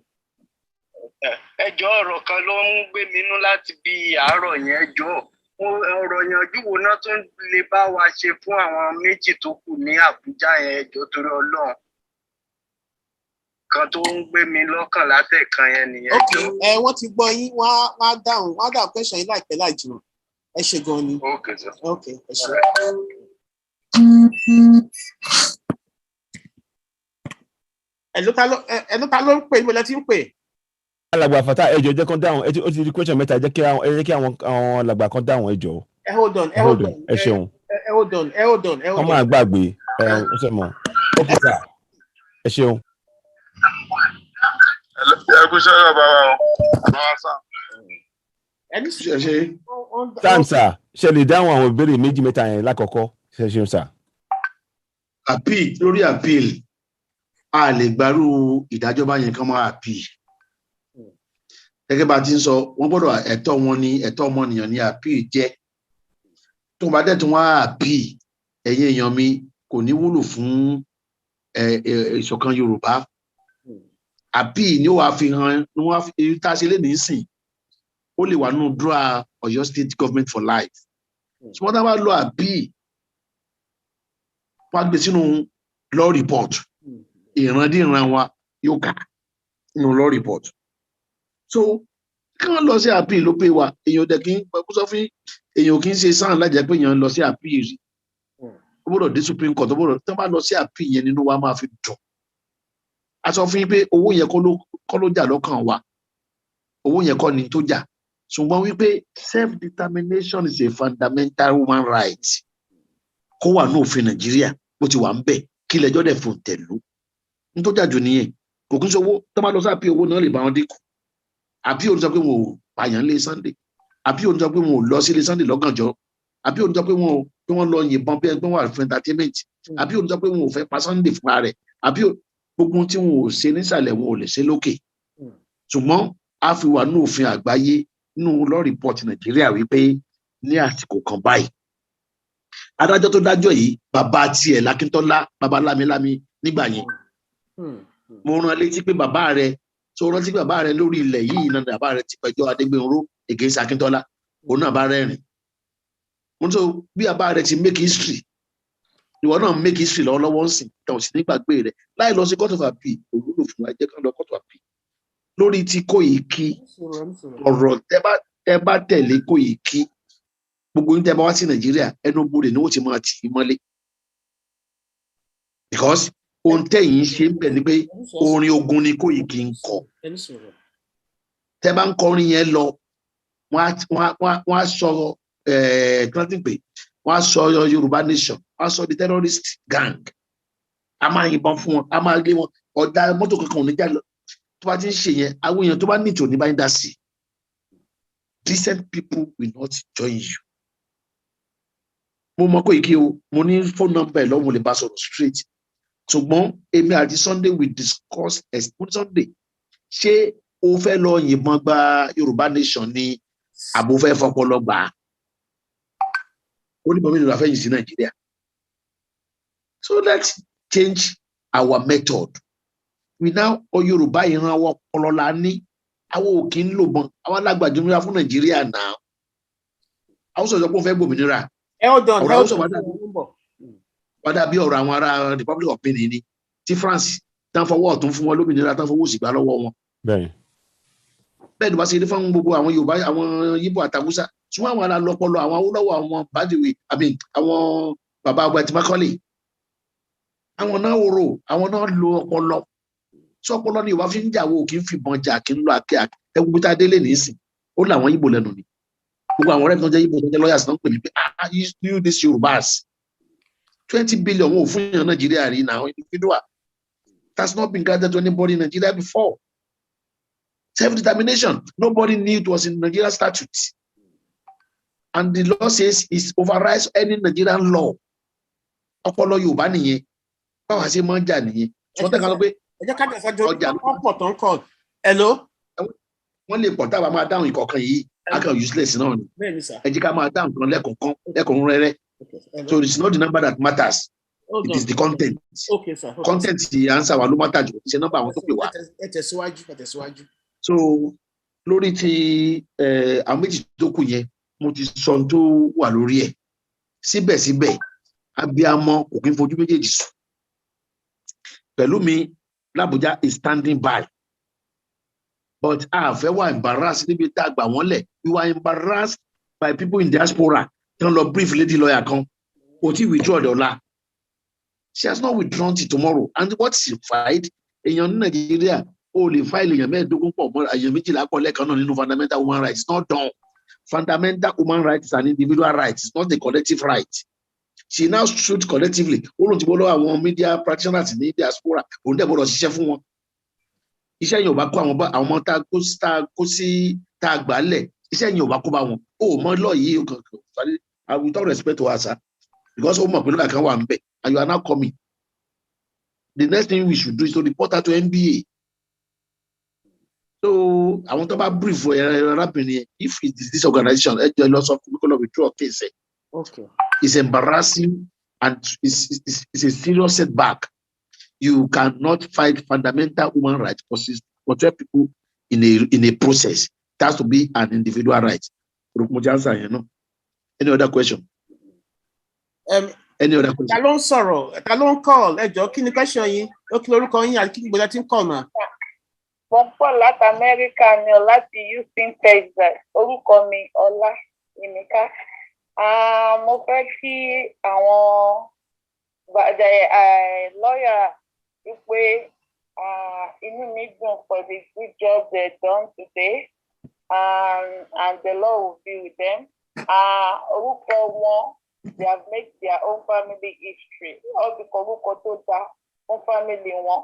Ẹjọ́ ọ̀rọ̀ kan ló ń gbé mi nú láti bí àárọ̀ yẹn ẹjọ́ ọ̀rọ̀ yanjú wo náà tún lè bá wa ṣe fún àwọn méjì tó kù ní Àbújá yẹn ẹjọ́ torí Ọlọ́run kan tó ń gbé mi lọ́kàn látẹ̀kan yẹn nìyẹn. Ok wọ́n ti gbọ́ yín wọ́n á dáhùn question yín láìpẹ́ láì jìnnà ẹ ṣé gan ni. Ok sir. Ok ẹ ṣé. ẹnu ta ló ń pè níbo lẹ ti ń pè. alàgbà fata ẹjọ jẹ́ kán dáhùn ó ti di question mẹ́ta jẹ́ kí àwọn alàgbà kan dáhùn ẹjọ. hold on ẹ ṣeun. hold on. ọmọ àgbàgbé ó ṣe mọ ok sir ẹ ṣeun. ẹ kú iṣẹ́ bàbá wa sá. ẹni ṣe. sam sir ṣe lè dáhùn àwọn ìbéèrè méjì mẹ́ta yẹn lákọ̀ọ́kọ́ ṣe ṣeun sir. Lórí appeal a lè gbárù ìdájọ́ báyẹn kan máa appeal. Gẹ́gẹ́ bá ti ń sọ wọ́n gbọ́dọ̀ ẹ̀tọ́ wọn ní ẹ̀tọ́ ọmọnìyàn ní appeal jẹ́ tó bá dẹ̀ tún wá appeal ẹ̀yin èèyàn mi kò ní wúlò fún ìṣọ̀kan Yorùbá. Appeal ni ó wàá fi hàn ní wọ́n fi tá a ṣe lé nísìn ó lè wà nínú draw Ọ̀yọ́ state government for life. Tí wọ́n dá bá lọ appeal wọ́n á gbé sínú law report ìrandíran wa yóò kà nínú law report. So kí wọ́n lọ sí appeal ló pé wa èèyàn dẹ̀ kí n pẹ̀kú sọ fún èèyàn kì í ṣe sáà lájẹ́ pé èèyàn lọ sí appeal rí ó gbọ́dọ̀ dé Supreme Court ó gbọ́dọ̀ tí wọ́n bá lọ sí appeal yẹn nínú wa máa fi dùn. A sọ fún yín pé owó yẹn kọ́ ló jà lọ́kàn wa owó yẹn kọ́ ni tó jà ṣùgbọ́n wípé self determination is a fundamental human right kó wà ní òfin Nàìjíríà bó ti wà ń bẹ̀ kí lẹ́jọ́ dẹ̀ fún tẹ̀lú ní tó jà jù nìyẹn kò kí n sọ owó tó bá lọ sí appeal owó náà lè bá wọn dínkù. Àbí òun sọ pé wọn ò pààyàn lé Sunday àbí òun sọ pé wọn ò lọ sílé Sunday lọ́gànjọ́ àbí òun sọ pé wọn lọ yìnbọn bí ẹgbẹ́ wà fún entertainment àbí òun sọ pé wọn ò fẹ́ pa Sunday fúnra rẹ̀ àbí gbogbo tí wọn ò ṣe nísàlẹ̀ wọn ò lè ṣe lókè ṣùgbọ́n a fi wà ní òfin àgbáyé nínú law report Nàìjíríà wípé ní àsìkò kan báyìí adájọ́ tó dájọ́ yìí bàbá tiẹ̀ Lákíntọ́lá bàbá Lámilámi nígbà yẹn mo rán létí pé bàbá rẹ̀ tó rántí bàbá rẹ lórí ilẹ̀ yìí náà bàbá rẹ ti pẹjọ́ Adégbénró against Akíntọ́lá òun náà bá rẹ́rìn wọ́n tó bí bàbá rẹ ti make history ìwọ náà make history lọ́wọ́lọ́wọ́ ń sìn tàn sí nígbàgbé rẹ láì lọ sí court of appeal òwúlò fún wa jẹ́ kán lọ court of appeal lórí ti Kóìkí ọ̀rọ̀ tẹ́ bá tẹ̀lé Kóìkí gbogbo yín tẹ́ bá wá sí Nàìjíríà ẹnu bodè ni wọ́n ti máa tì í mọ́lé because ohun tẹ̀yìn ṣe ń bẹ̀ ni pé orin ogun ni Kóìkí ń kọ tẹ́ bá ń kọrin yẹn lọ wọ́n á sọ wọ́n á sọ Yorùbá nation wọ́n á sọ the terrorist gang a máa yìnbọn fún wọn a máa lé wọn ọ̀dà mọ́tò kankan ò ní já lọ tó bá ti ń ṣe yẹn àwọn èèyàn tó bá ní ìtò ní báyìí dá sí decent people will not join you. Mo mọ Kóìkí o mo ní phone number ẹ̀ lọ́wọ́ mo lè bá sọ̀rọ̀ straight ṣùgbọ́n èmi àti Sunday we discuss Sunday ṣé o fẹ́ lọ yìnbọn gba Yorùbá nation ni àbò fẹ́ fọpọlọ gbà á ó ní bọ́mí ìlú àfẹ́yìn sí Nàìjíríà so let's change our method we now Yorùbá ìran àwọn ọpọlọ la ní àwọn òkè ń lò bọ́n àwọn alágbàjọ múra fún Nàìjíríà náà àwọn sọ̀rọ̀ pé wọ́n fẹ́ gbòmìnira ọ̀rọ̀ àwọn sọ̀rọ̀ wádà bí ọ̀rọ̀ àwọn ará Republic of Benin ni tí France tán fọwọ́ ọ̀tún fún wọn lómìnira tán fọwọ́ òsì gbà lọ́wọ́ wọn. Bẹ́ẹ̀ ni wọ́n ṣe ní fún gbogbo àwọn Yorùbá àwọn Yíbò àtàwùsá ṣùgbọ́n àwọn alálọ́pọlọ àwọn Awólọ́wọ̀ àwọn Bádìwé àwọn bàbá àgbà tí Mákọ́lé àwọn náà wòrò àwọn náà lo ọpọlọ tí ọpọlọ ni Yorùbá fi ń jà wo kì í fìbọn jà kì í lọ àkẹ́ ẹgbẹ́ tá a délé nìsín ó làwọn Yíbò lẹ́nu ni gbogbo àwọn ọ̀rẹ́ tó ń jẹ́ Yíbò tó ń jẹ́ lawyers náà ń pè mí pé you this Yorùbás 20 billion wọ́n fún yàn Nàìjíríà rí now individual that's not been granted to anybody in Nigeria before Self-determination. Nobody knew it was in Nigeria statute. And the law says it overrides any Nigerian law. Ọpọlọ Yorùbá nìyẹn. Báwa ṣe máa ń jà nìyẹn. Sọ́tẹ́ kan ló pé ọjà call. Hello. Wọ́n lè pọ̀ táwa máa dáhùn ìkọ̀kan yìí. A kàn useless náà ni. Ẹ jẹ́ ká máa dáhùn kan lẹ́kọ̀ọ́ rẹ́rẹ́. So it's not the number that matters. It is the content. Okay, sir. Content the answer wa ló matter jù. Ṣé nọ́mbà àwọn tó pè wá. Ẹ tẹ̀síwájú. So lórí ti àwọn méjì tó kù yẹn, mo ti sọ ohun tó wà lórí ẹ̀. Síbẹ̀síbẹ̀, abiyamọ kò kí n fojú méjèèjì sùn. Pẹ̀lúmi l'Abuja is standing by. But a fẹ́ wà embarrassed níbi tá a gbà wọ́n lẹ̀. We were embarrassed by people in diaspora. Tán lọ brief lady lawyer kan. Kò tí withdraw dọ́là. She has not withdrawn till tomorrow. And what she filed, èèyàn ní Nàìjíríà, ó lè file èèyàn mẹ́ẹ̀ẹ́dógún pọ̀ mọ́ èèyàn méjìlá pọ̀ lẹ́ẹ̀kan náà nínú fundamental human rights. It's not done. Fundamental human rights is an individual right. It's not a collective right. She now sued collectively. Ó lóun ti bọ́ lọ́wọ́ àwọn media practitioners ní diaspora. Òun dẹ̀ gbọ́dọ̀ ṣiṣẹ́ fún wọn. Iṣẹ́ yẹn ò bá kó àwọn ọmọ tá a gbà lẹ̀. Iṣẹ́ yẹn ò bá kó bá wọn. Ó mọ lọ́ọ̀ yìí kankan. With all respect to her, sir. Because ó mọ̀ pé lọ́la kan wà ń bẹ̀. And you are now coming. The next thing we should do is to report her to NBA. So I want to brief for if it is this organization, lots of people will withdraw a case. Okay. It's embarrassing and it's a serious setback. You cannot fight fundamental human rights for 12 people in a process. It has to be an individual right. Any other question? Any other question? Ta ló ń sọ̀rọ̀? Ta ló ń call? Ẹ jọ̀ọ́, kí ni question yín? Ó kí lórúkọ yín àti kí ni bóyá tí ń call mà? Mo ń pọ̀ láti Amẹ́ríkà ni o, láti Houston, Texas. Orúkọ mi Ọlá Yimika. Mo fẹ́ kí àwọn lọ́yà wípé inú mi dùn for the good job they done today and the Lord will be with them. Orúkọ wọn, they have made their own family history. All the orúkọ tó dá fún family wọn.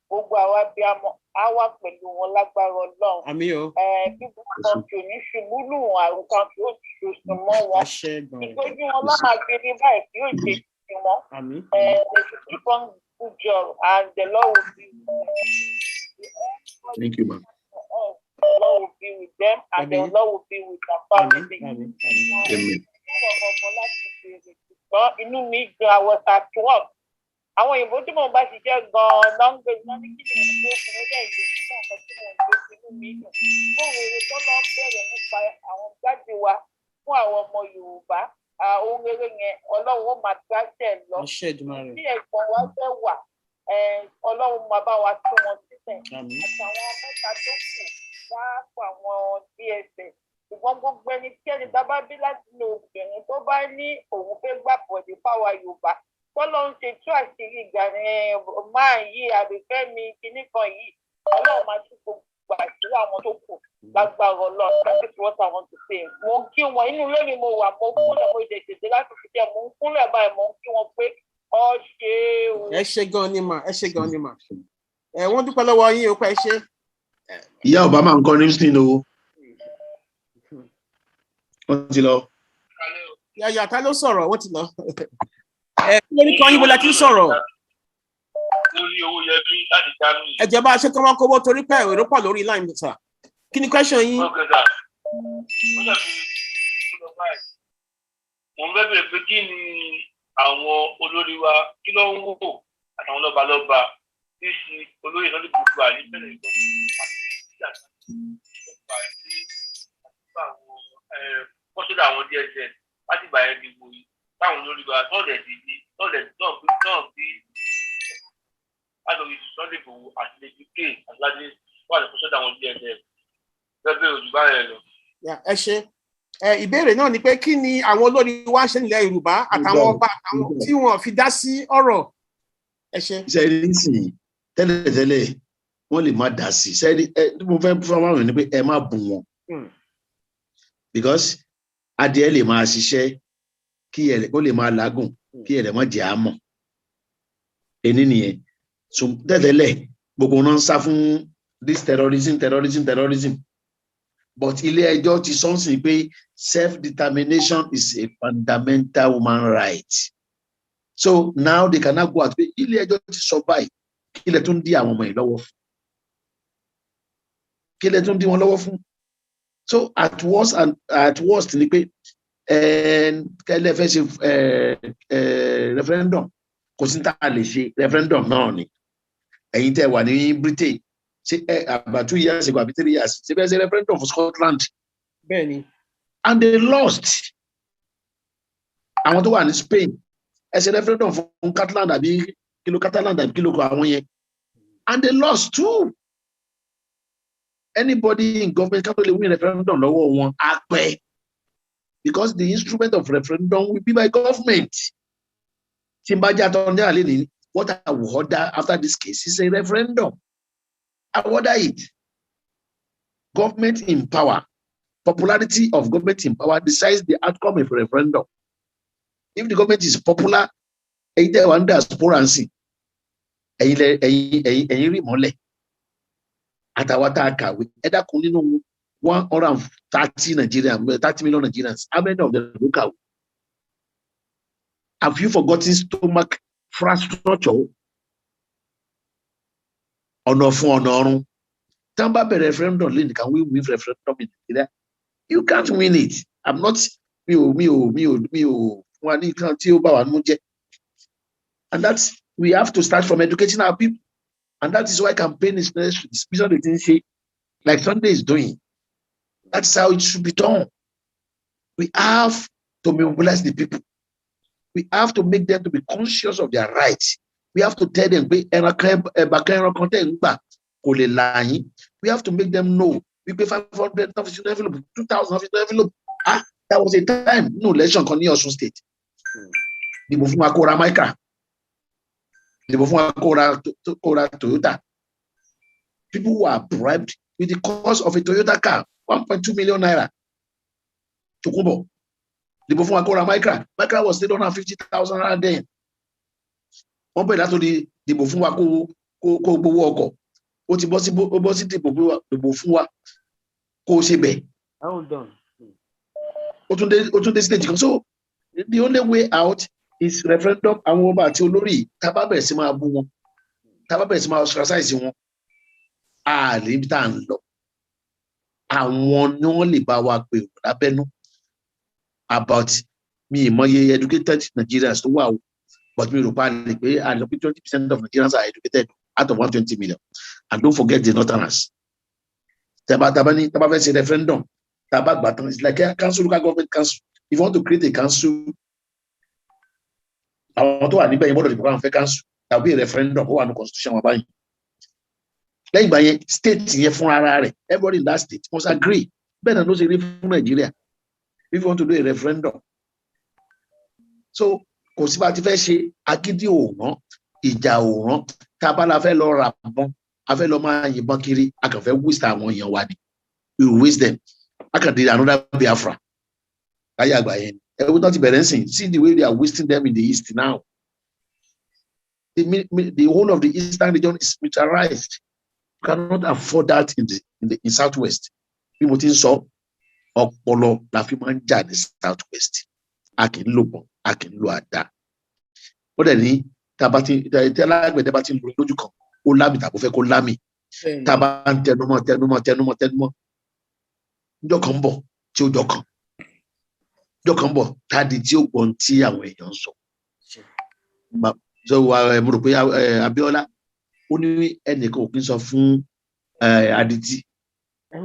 Gbogbo àwa bí a wà pẹ̀lú wọn lágbára Ọlọ́run. Àmín o. Bíbú kan kì í ní ṣubú lù wọn, àrùn kan kì í ṣòṣùn mọ́ wọn. Ìtọ́jú wọn lámà gbére báyìí kì yóò ṣe sí wọn. Àmín. They should keep on good job and the Lord will be with them. Thank you, ma'am. The Lord will be with them and the Lord will be with their family. Amen. Inú mi gan, I was at work. Àwọn òyìnbó tí mò ń bá ṣiṣẹ́ gan-an ló ń gbé iná ní kí ni mo gbé fún ilé ìlú nígbà kan tí mò ń gbé sínú mi dùn. Fún rere tó lọ ń bẹ̀rẹ̀ nípa àwọn jáde wa fún àwọn ọmọ Yorùbá. Ohun rere yẹn Ọlọ́run ó máa dáṣẹ̀ lọ. Tí ẹ̀gbọ́n wa fẹ́ wà, Ọlọ́run máa bá wa tún wọn sílẹ̀. Àtàwọn mẹ́ta tó kù wá fún àwọn DSS. Ṣùgbọ́n gbogbo ẹni tí ẹni tá bá bí láti lo obìnrin tó bá ní òun fẹ́ gbà pọ̀jù fáwa Yorùbá. Ọlọ́run ṣe tú àṣírí ìgbà máa yí àbífẹ́ mi kinní kan yìí. Ọlọ́run máa tún gbogbo àṣírí àwọn tó kù lágbára Ọlọ́run. That is what I want to say. Mo ń kí wọn inú ilé ni mo wà, mo kúnlẹ̀ mo ìdèjèdè láti fi jẹ́, mo ń kúnlẹ̀ báyìí, mo ń kí wọn pé ọ ṣe o. Ẹ ṣé gan ni mà, ẹ ṣé gan ni mà. Wọ́n dúpẹ́ lọ́wọ́ yín o pé ẹ ṣé. Ìyá Obama ń kọ́ ní Houston o. Wọ́n ti lọ. Yàyà ta ló sọ̀rọ̀? Wọ́n ti lọ. Lórí kan yín bó la ti ń sọ̀rọ̀. Lórí owó yẹ bí láti Germany. Ẹ jẹ́ bá a ṣe kí wọ́n kówó torí pé èrò pọ̀ lórí line sir. Kí ni question yín? Ó dàbí mo ń bẹ̀rẹ̀ pé kí ni àwọn olórí wa kí ló ń wò àtàwọn lọ́balọ́ba tí sí olóyè lọ́dún gbogbo àyè bẹ̀rẹ̀ ìgbọ́n pọ́sọ́dọ̀ àwọn DSS láti gbà ẹ́ dìbò yìí táwọn olórí wa tọ́lẹ̀ dìbí tọ́lẹ̀ náà bí látọ̀rí Sunday Igboho àti lè UK àti láti wà ní pọ́sọ́dọ̀ àwọn DSS bẹ́ẹ̀ òjò bá rẹ̀ lọ. Ẹ ṣé. Ìbéèrè náà ni pé kí ni àwọn olórí wa ṣe nílẹ̀ Yorùbá àtàwọn ọba àtàwọn tí wọ́n fi dá sí ọ̀rọ̀. Ẹ ṣé. Sẹ́ẹ̀rì sì tẹ́lẹ̀tẹ́lẹ̀ wọ́n lè má dá sí. Sẹ́ẹ̀rì mo fẹ́ fún àwọn ènìyàn pé ẹ má bù wọn. Because adìẹ lè máa ṣiṣẹ́ kí ó lè máa lágùn kí ẹ̀rẹ̀ mọ́ jẹ́ àmọ́. Ẹni nìyẹn. Tẹ́lẹ̀tẹ́lẹ̀ gbogbo náà ń sá fún this terrorism. But ilé ẹjọ́ ti sọ́nsìn pé self-determination is a fundamental human right. So now they cannot go out pé ilé ẹjọ́ ti sọ báyìí kí lẹ tún dí àwọn ọmọ yìí lọ́wọ́ fún. Kí lẹ tún dí wọn lọ́wọ́ fún. So at worst ni pé kẹ́lẹ́ fẹ́ ṣe referendum kò sí tá a lè ṣe referendum náà ni. Ẹ̀yin tẹ́ wà ní Britain about 2 years ago, 3 years, they had a referendum for Scotland. Benny. And they lost. I want to go in Spain. As a referendum for Catalan, and they lost too. Anybody in government can't really win a referendum because the instrument of referendum will be by government. What I will order after this case is a referendum. I order it. Government in power, popularity of government in power decides the outcome of a referendum. If the government is popular, either one diaspora and see, with either 130 Nigerians, 30 million Nigerians. How many of them look out? Have you forgotten stomach infrastructure? Tamba referendum, can we win referendum in Nigeria? You can't win it. I'm not and that's we have to start from educating our people. And that is why campaign is necessary, like Sunday is doing. That's how it should be done. We have to mobilize the people. We have to make them to be conscious of their rights. We have to tell them, we have to make them know. We pay 500 envelope, 2,000 envelope. That was a time. No election on the Osun State. The Bofuma Kora Micra. The Bofuma Kora Toyota. People who are bribed with the cost of a Toyota car, 1.2 million naira. Tukumbo. The Bofuma Kora Micra. Micra was still on 50,000 naira then. One point after the Bofuma Ko Woko. What is possible? The Bofuma Ko Shebe. Hold on. So the only way out is referendum and over to Lori. Tababe Sima Bumo. Tababe Sima ostracize one. Limtan law. I want no libawa about me, my educated Nigerians. Wow. But me, I look 20% of Nigerians are educated out of 120 million. And don't forget the Northerners. Tababani referendum. Tabak button is like a council, local government council. If you want to create a council, I want to anybody board of the program for council. There'll be a referendum or a constitution. Like by state here from everybody in that state must agree. Better knows a from Nigeria. If you want to do a referendum. So kò sí bá ti fẹ́ ṣe agídí òòrùn ìjà òòrùn tá a bá la fẹ́ lọ ra bọ́n a fẹ́ lọ máa yìnbọn kiri a kàn fẹ́ waste àwọn èèyàn wa ni we will waste them a kàn dé another Biafra láyé àgbà yẹn ẹ̀wọ́n tó ti bẹ̀rẹ̀ sìn see the way they are wasting them in the east now the whole of the eastern region is militarized you cannot afford that in southwest bí mo ti ń sọ ọpọlọ la fi máa ń jà ní southwest a kì í lò pọ̀ a kì í lò àdá ó dẹ̀ ní tabati tẹ́lágbẹ̀dẹ́ bá ti ń lo lójú kan ó lámì tàbí ó fẹ́ kó lámì tábà ń tẹnumọ́ níjọ́ kan ń bọ̀ tí ó jọkàn níjọ́ kan ń bọ̀ tádi tí ó gbọ́n tí àwọn èèyàn ń sọ so mo rò pé Abíọ́lá ó ní ẹnìkan ò kí ń sọ fún adití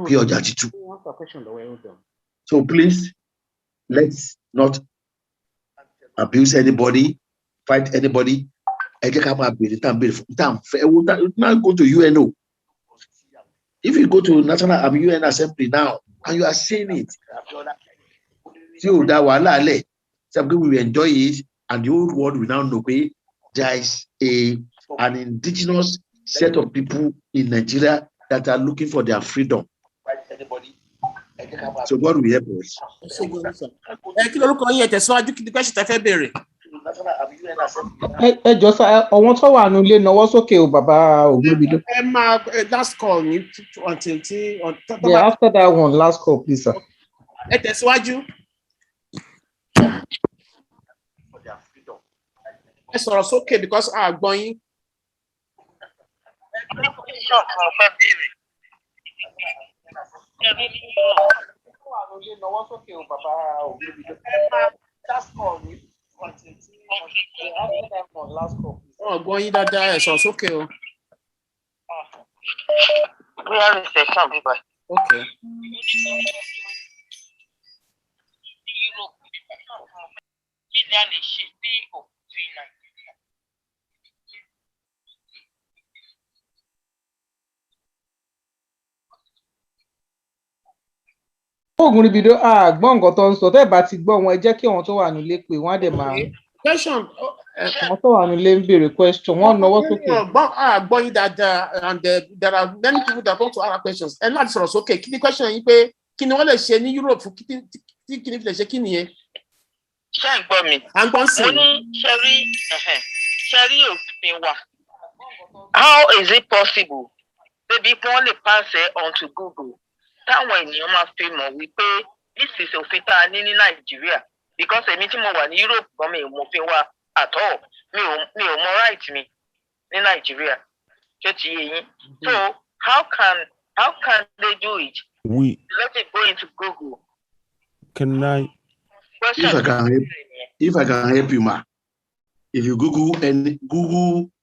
pé ọjà ti tú so please let's not abuse anybody, fight anybody. Not go to UNO. If you go to National UN Assembly now and you are saying it, some people will enjoy it, and the whole world will now know there is an indigenous set of people in Nigeria that are looking for their freedom. So God will help us. ẹ jọ sá ọwọn tó wà nílé náwó sókè o bàbá Ògúnbídó. ẹ máa last call ní until tí. Yeah, after that one last call please sir. ẹ tẹ̀síwájú. ẹ sọ̀rọ̀ sókè because a gbọ́ yín. Ọgbọ́n yín dáadáa ẹ sọ̀rọ̀ sókè o. Bóyá recession bíbá. Okay. Kí ni a lè ṣe sí òfin Nàìjíríà? Ògúnbídó gbọ́ nǹkan tó ń sọ tẹ́ ẹ bá ti gbọ́ wọn ẹ jẹ́ kí àwọn tó wà nílé pé wọ́n á dẹ̀ máa. Question. Àwọn tó wà nílé ń béèrè question wọ́n náwó sókè. Gbọ́ yín dáadáa and there are many people that want to ask questions. Ẹ láti sọ̀rọ̀ sókè kí ni question yín pé kí ni wọ́n lè ṣe ní Europe kí ni fi lè ṣe kí nìyẹn. Ṣé ń gbọ́ mi? À ń gbọ́ sí. Mo ní ṣẹ́rí òfin wa. How is it possible? Débi kí wọ́n lè pass it on to Google. Táwọn ènìyàn máa fi mọ̀ wípé this is òfin tá a ní ní Nàìjíríà because èmi tí mo wà ní Europe gan mi ò mọ òfin wa at all mi ò mọ right mi ní Nàìjíríà ṣé ti yé yín so how can they do it? Let it go into Google. Can I? If I can help you, ma, if you Google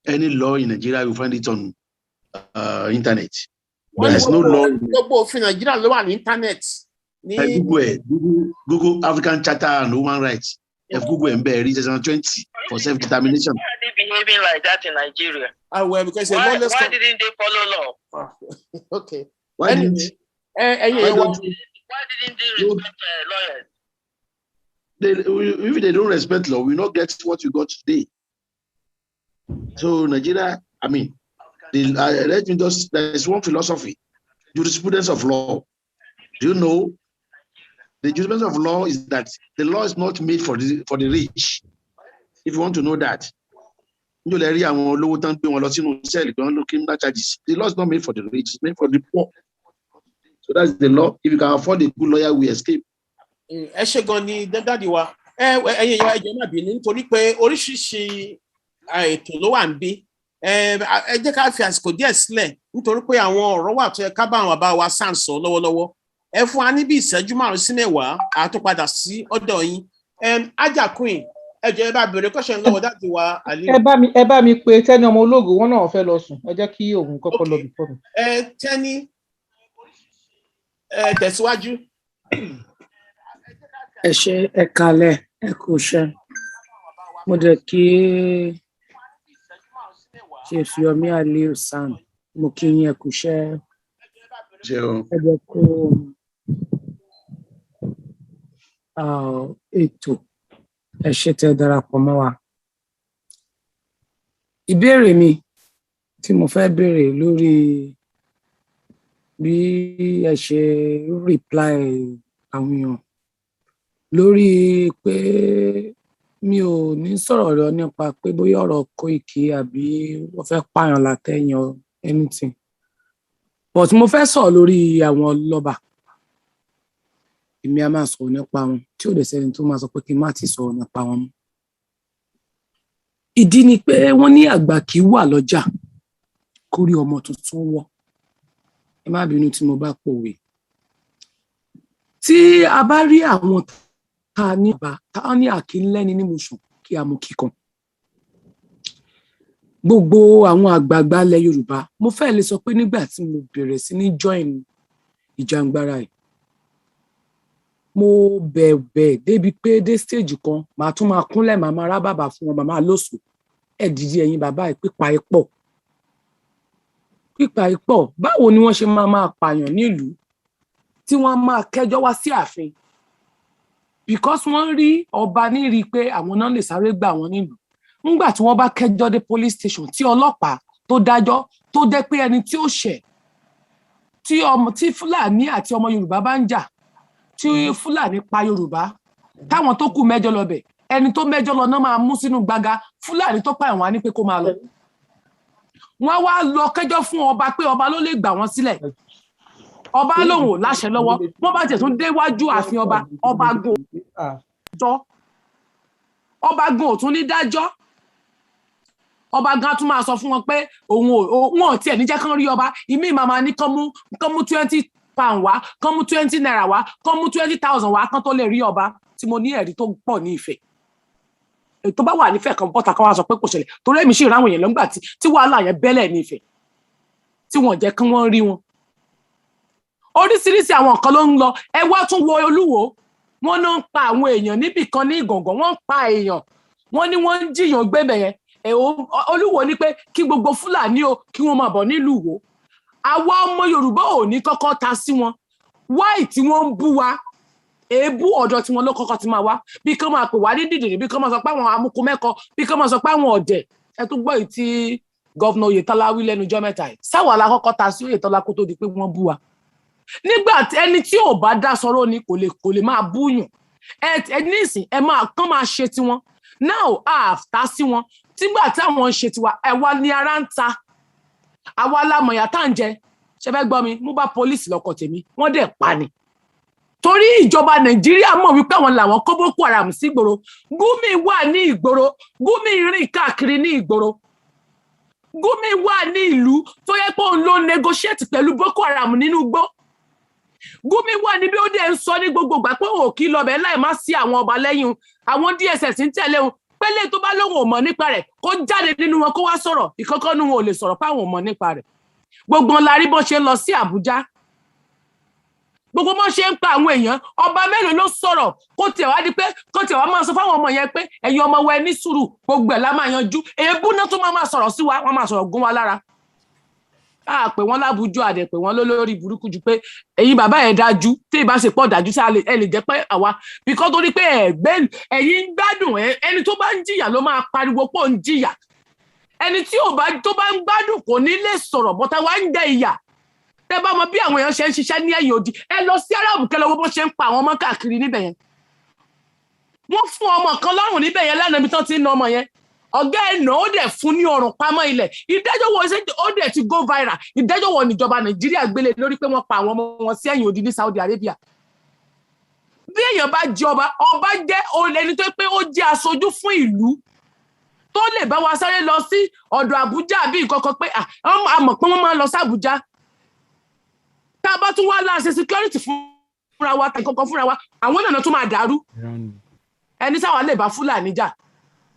any law in Nigeria, you find it on internet. There's no law. Gbogbo òfin Nàìjíríà ló wà ní internet. Google African Charter and Human Rights. If Google Mberi, there's 20 for self-determination. Why are they behaving like that in Nigeria? Well, because why didn't they follow law? Okay. Why didn't they respect lawyers? If they don't respect law, we not get what you got today. So Nigeria, I mean, let me just, there's one philosophy, jurisprudence of law. Do you know? The jurisprudence of law is that the law is not made for the rich. If you want to know that, the law is not made for the rich, it's made for the poor. So that's the law. If you can afford a good lawyer, we escape. Ẹ ṣe gan ni dáàdi wa ẹ̀yin ìyá ẹjọ́ náà bí nítorí pé oríṣiríṣi ètò ló wà ń bí ẹ jẹ́ ká fi àsìkò díẹ̀ sílẹ̀ nítorí pé àwọn ọ̀rọ̀ wà tó yẹ ká bá àwọn bàbá wa sàǹsọ lọ́wọ́lọ́wọ́ ẹ fún wa ní bí ìṣẹ́jú 5 sí 10 àtúpadà sí ọ̀dọ̀ yín ajakun ẹ jẹ́ ẹ bá bèrè question lọ́wọ́ dáàdi wa àlè. ẹ bá mi pé Tẹ́ni ọmọ ológo wọn náà fẹ́ lọ sùn ẹ jẹ́ kí òun kọ́kọ́ lọ bí fọmi. Tẹ́ni tẹ̀síwájú. Ẹ ṣé ẹ kálẹ́ ẹ kú iṣẹ́ mo dẹ̀ kí ṣe fi Yomi Aliu Sam mo kí yín ẹ kú iṣẹ́ ẹ jẹ́ kó ètò ẹ ṣé tẹ́ darapọ̀ mọ́ wa. Ìbéèrè mi tí mo fẹ́ béèrè lórí bí ẹ ṣe reply àwọn èèyàn lórí pé mi ò ní sọ̀rọ̀ lọ nípa pé bóyá ọ̀rọ̀ Koiki àbí wọ́n fẹ́ pààyàn látẹ̀yìn or anything but mo fẹ́ sọ̀rọ̀ lórí àwọn lọ́ba èmi a máa sọ̀rọ̀ nípa wọn tí ò dẹ̀ sẹ́ni tó máa sọ pé kí n má ti sọ̀rọ̀ nípa wọn. Ìdí ni pé wọ́n ní àgbà kì í wà lọ́jà kó rí ọmọ tuntun wọ̀ ẹ má bínú tí mo bá pòwe tí a bá rí àwọn ta ní ọba ta ní àkínlẹ́ni ní mùsùn kí a mú kíkan gbogbo àwọn àgbààgbà ilẹ̀ Yorùbá mo fẹ́ lè sọ pé nígbà tí mo bẹ̀rẹ̀ sí ní join ìjàngbara yìí mo bẹ̀bẹ̀ débi pé dé stage kan màá tún máa kúnlẹ̀ màá máa rá bàbà fún wọn màá lóṣù ẹ̀ dìde ẹ̀yin bàbá ẹ̀ pípa ipò báwo ni wọ́n ṣe máa pààyàn nílùú tí wọ́n máa kẹ́jọ́ wá sí ààfin because wọ́n rí ọba ní rí pé àwọn náà lè sáré gbà wọ́n nílùú nígbà tí wọ́n bá kẹ́jọ́ dé police station tí ọlọ́pàá tó dájọ́ tó dé pé ẹni tí ó ṣẹ̀ tí Fúlàní àti ọmọ Yorùbá bá ń jà tí Fúlàní pa Yorùbá táwọn tó kù mẹ́jọ lọ bẹ̀ ẹni tó mẹ́jọ lọ náà máa mú sínú gbàgà Fúlàní tó pààyàn wá ní pé kó máa lọ wọ́n wá lọ kẹ́jọ́ fún ọba pé ọba ló lè gbà wọ́n sílẹ̀ ọba lòun ò láṣẹ lọ́wọ́ wọ́n bá tẹ̀ tún déwájú ààfin ọba go jọ ọba go ò tún ní dájọ́ ọba gan tún máa sọ fún wọn pé wọn ò tiẹ̀ ní jẹ́ kán rí ọba ìmí màmá ní kán mú £20 wá kán mú £20 wá kán mú 20,000 wá kán tó lè rí ọba tí mo ní ẹ̀rí tó pọ̀ ní Ifẹ̀ tó bá wà nífẹ̀ẹ́ kan bọ́ta kan wá sọ pé kò ṣẹlẹ̀ torí èmi sì ráwọn èèyàn lọ́ngbà tí wàhálà yẹn bẹ́lẹ̀ ní Ifẹ̀ tí wọ́n jẹ́ kí wọ́n rí wọn oríṣiríṣi àwọn nǹkan ló ń lọ ẹ wá tún wo Olúwo wọ́n náà ń pa àwọn èèyàn níbì kan ní Ìgàngán wọ́n ń pa èèyàn wọ́n ní wọ́n ń jiyàn gbébẹ̀ yẹn Olúwo ní pé kí gbogbo Fúlàní o kí wọ́n máa bọ̀ nílùú Ìwó àwa ọmọ Yorùbá ò ní kọ́kọ́ ta sí wọn wáì tí wọ́n ń bú wa èébú ọ̀dọ̀ tí wọ́n ló kọ́kọ́ ti máa wá bí kán máa pè wá ní dìdìrì bí kán máa sọ pé àwọn amúkú mẹ́kọ bí kán máa sọ pé àwọn ọ̀dẹ̀ ẹ tún gbọ́ ìtì gọ́vnà Oyètọ́lá wí lẹ́nu ọjọ́ mẹ́ta yìí sáwà la kọ́kọ́ ta sí Oyètọ́lá kó tó di pé wọ́n bú wa nígbà ẹni tí ò bá dá sọ̀rọ̀ ni kò lè máa búyàn ẹ nísìn ẹ máa kán máa ṣe tiwọn now ta sí wọn tígbà táwọn ń ṣe tiwa ẹ wá ní ara ń ta àwa lámọ̀yà tá ń jẹ ṣe fẹ́ gbọ́ mi mú bá pólíìsì lọ́kọ̀ tèmi wọ́n dẹ̀ pa ni torí ìjọba Nàìjíríà mọ̀ wípé àwọn làwọn kó Boko Haram sí ìgboro Gumi wà ní ìgboro Gumi rìn káàkiri ní ìgboro Gumi wà ní ìlú tó yẹ pé òun ló negotiate pẹ̀lú Boko Haram nínú igbó Gumi wà níbi ó dẹ̀ ń sọ ní gbogbo ìgbà pé òun kì í lọ bẹ̀ láì má sí àwọn ọba lẹ́yìn àwọn DSS ń tẹ̀lé wọn pẹ́lẹ́ tó bá lóun ò mọ̀ nípa rẹ̀ kó jáde nínú wọn kó wá sọ̀rọ̀ ìkọ́kọ́ nínú wọn ò lè sọ̀rọ̀ páwọn ò mọ̀ nípa rẹ̀ gbogbo wọn la rí bó ṣe ń lọ sí Àbújá gbogbo wọn ṣe ń pa àwọn èèyàn ọba mélòó ló sọ̀rọ̀ kó tiẹ̀ wá di pé kó tiẹ̀ wá máa sọ fáwọn ọmọ yẹn pé ẹ̀yin ọmọ wa ẹ ní sùúrù gbogbo ẹ̀ la máa yanjú èébú náà tó máa sọ̀rọ̀ sí wa wọ́n máa sọ̀rọ̀ gún wa lára pé wọ́n lábújọ́ àdẹ̀ pé wọ́n lólórí burúkú ju pé ẹ̀yin bàbá ẹ̀ dájú tí ìbá ṣe pọ̀ dájú sí ẹ lè jẹ́ pé àwa bíkọ́ torí pé ẹ̀yin ń gbádùn ẹni tó bá ń jìyà ló máa pariwo pé ó ń jìyà ẹni tí tó bá ń gbádùn kò ní lè sọ̀rọ̀ bọ́tà wá ń jẹ ìyà tẹ bá mọ bí àwọn èèyàn ṣe ń ṣiṣẹ́ ní ẹ̀yìn odi ẹ lọ sí Arab kẹlẹ owó bó ṣe ń pa àwọn ọmọ káàkiri níbẹ̀ yẹn wọ́n fún ọmọ kan lọ́rùn níbẹ̀ yẹn lánàá ibi tán ti ń na ọmọ yẹn ọ̀gá ẹ̀nà ó dẹ̀ fún ní ọrùn pamọ́ ilẹ̀ ìdájọ́ wo ṣe ó dẹ̀ ti go viral ìdájọ́ wo níjọba Nàìjíríà gbélé lórí pé wọ́n pa àwọn ọmọ wọn sí ẹ̀yìn odi ní Saudi Arabia bí èèyàn bá jẹ ọba jẹ́ ẹni tó pé ó jẹ́ aṣojú fún ìlú tó lè bá wa sáré lọ sí ọ̀dọ̀ Àbújá àbí ìkọ̀kọ̀ pé àmọ̀ pé wọ́n máa lọ sí Àbújá tá a bá tún wá láṣẹ security fúnra wa tàbí kankan fúnra wa àwọn náà tún máa dàrú ẹni sáwà lè bá Fúlàní jà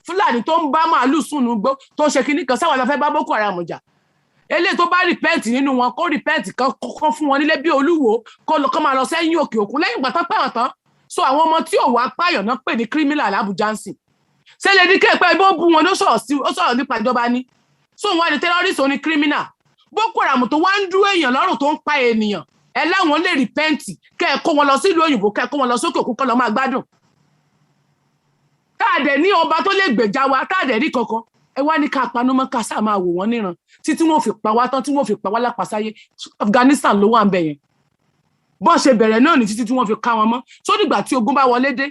Fúlàní tó ń bá màálù sùnú gbó tó ṣe kinní kan sáwà lọ fẹ́ bá Boko Haram jà eléyìí tó bá repent nínú wọn kó repent kan fún wọn nílé bí Olúwo kó máa lọ sẹ́yìn òkè òkun lẹ́yìn ìgbà tán pààyàn tán so àwọn ọmọ tí ò wá pààyàn náà pè ní criminal l'Abuja ń sìn ṣé lè ní kéèpẹ́ bó bu wọn ló sọ̀rọ̀ nípa ìjọba ní so wọn ni terrorist ò ní criminal Boko Haram tó wá ń dúró èèyàn lọ́rùn tó ń pa ènìyàn ẹ láwọn lè repent kẹ́ ẹ kó wọn lọ sílùú òyìnbó kẹ́ ẹ kó wọn lọ sókè òkun kọ́ lọ máa gbádùn táàdẹ̀ ní ọba tó lè gbèjà wa táàdẹ̀ rí kankan ẹ wá ní ká panúmọ́ ká sáà máa wò wọ́n níran títí wọ́n fi pa wá tán tí wọ́n fi pa wá lápasáyé Afghanistan ló wà ń bẹ̀ yẹn bọ́n ṣe bẹ̀rẹ̀ náà ní títí tí wọ́n fi ká wọn mọ́ sódìgbà tí ogun bá wọlé dé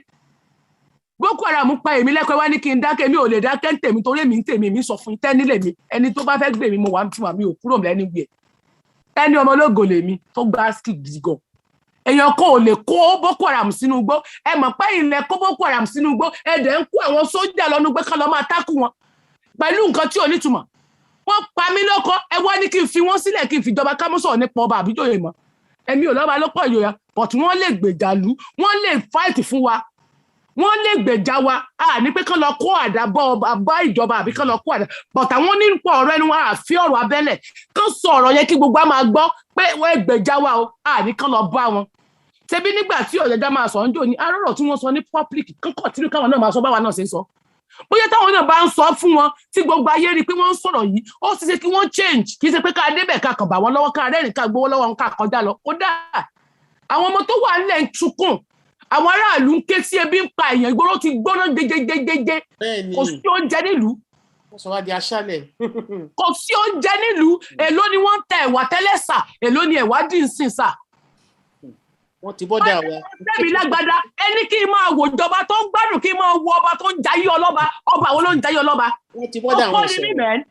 Boko Haram pa èmi lẹ́kọ̀ọ́ wá ní kí n dákẹ́ mi ò lè dákẹ́ ń tèmi torí èmi ń tèmi mi sọ fún tẹ́nílẹ̀ mi ẹni tó bá fẹ́ gbé mi mo wà ń fún mi ò kúrò lẹ́ni gbé ẹni ọmọ ológo lèmi tó gbá ski gidi gan èèyàn kò lè kó Boko Haram sínú igbó ẹ mọ̀ pé ilẹ̀ kó Boko Haram sínú igbó ẹ dẹ̀ ń kó àwọn sójà lọ́nu gbé kán lọ́ máa tákù wọn pẹ̀lú nǹkan tí ò nítumọ̀ wọ́n pa mí lọ́kọ ẹ wá ní kí n fi wọ́n sílẹ̀ kí n fi ìjọba kámúsọ̀ nípa ọba àbíjòyè mọ́ èmi ò lọ́ba lọ́pọ̀ ìyóya but wọ́n lè gbèjàlú wọ́n lè fight fún wa wọ́n lè gbèjà wa ní pé kán lọ kó àdá bá ìjọba àbí kán lọ kó àdá but àwọn nípa ọ̀rọ̀ ẹni wọn àfi ọ̀rọ̀ abẹ́lẹ̀ kán sọ ọ̀rọ̀ yẹn kí gbogbo á máa gbọ́ pé wọ́n gbèjà wa o ní kán lọ bá wọn ṣebí nígbà tí Ọ̀jájá máa sọ ń jò ní arọ́rọ̀ tí wọ́n sọ ní public kọ́kọ́ tí káwọn náà máa sọ báwa náà ṣe ń sọ bóyá táwọn náà bá ń sọ fún wọn tí gbogbo ayé rí pé wọ́n ń sọ̀rọ̀ yìí ó sì ṣe kí wọ́n change kì í ṣe pé ká débẹ̀ ká kàn bá wọn lọ́wọ́ ká rẹ́rìn ká gbowó lọ́wọ́ ká kọjá lọ kódà àwọn ọmọ tó wà nílẹ̀ ń tukùn àwọn aráàlú ń ké sí ebi ń pa èèyàn ìgboro ti gbóná gégégégégé kò sí oúnjẹ nílùú kò sí oúnjẹ nílùú èló ni wọ́n ń tẹ ẹ̀wà tẹ́lẹ̀ sà èló ni ẹ̀wà dín sí sà wọ́n ti bọ́dà wa. Tẹ́mi lágbádá ẹni kí n máa wò ìjọba tó ń gbádùn kí n máa wo ọba tó ń jayé ọlọ́ba ọba wo ló ń jayé ọlọ́ba. Wọ́n ti bọ́dà wọn sọ̀rọ̀.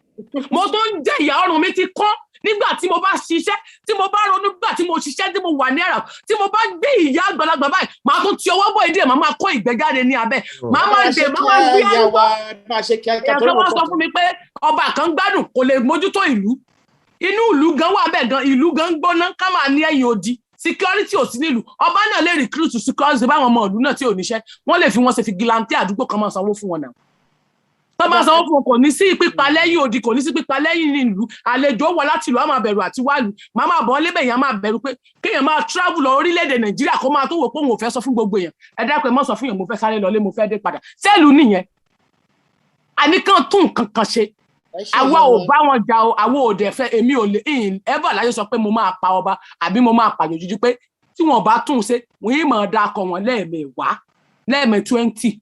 Mo tó ń jẹ ìyá ọrùn mi ti kán nígbà tí mo bá ṣiṣẹ́ tí mo bá ronú nígbà tí mo ṣiṣẹ́ tí mo wà ní ẹ̀rọ tí mo bá gbé ìyá àgbàlagbà báyìí màá tún ti ọwọ́ bọ̀ ìdí ẹ̀ màá máa kó ìgbẹ́jáde ní abẹ́ màá máa dè màá máa gbé ẹ̀rọ ẹ̀rọ wọn sọ fún mi pé ọba kan gbádùn kò lè mójútó ìlú inú ìlú gan wà bẹ́ẹ̀ gan ìlú gan gbóná ká máa ní ẹ̀yìn odi security ò sí nílùú ọba náà lè recruit security báwọn ọmọ ìlú náà tí ò níṣẹ́ wọ́n lè fi wọn ṣe fìgìláńtì àdúgbò kan máa sanwó fún wọn náà tó bá sanwó fún wọn kò ní sí pípa lẹ́yìn odi kò ní sí pípa lẹ́yìn ìlú àlejò wọ láti ìlú á máa bẹ̀rù àti wàlú máa máa bọ́ lébẹ̀ yẹn máa bẹ̀rù pé kéèyàn máa travel lọ orílẹ̀-èdè Nàìjíríà kó máa tó wò pé òun ò fẹ́ sọ fún gbogbo èèyàn ẹ dákun ẹ mọ́ sọ fún yẹn mo fẹ́ sáré lọlé mo fẹ́ dé padà sẹ́ẹ̀lù nìyẹn àníkàn tún nǹkan kan ṣe àwa ò bá wọn jà o àwa ò dẹ̀ fẹ́ èmi ò lè ever láyé sọ pé mo máa pa ọba àbí mo máa pàjọ jíjú pé tí wọn bá tún ṣe wọn yìí máa dákọ wọn lẹ́ẹ̀mẹwàá lẹ́ẹ̀mẹ 20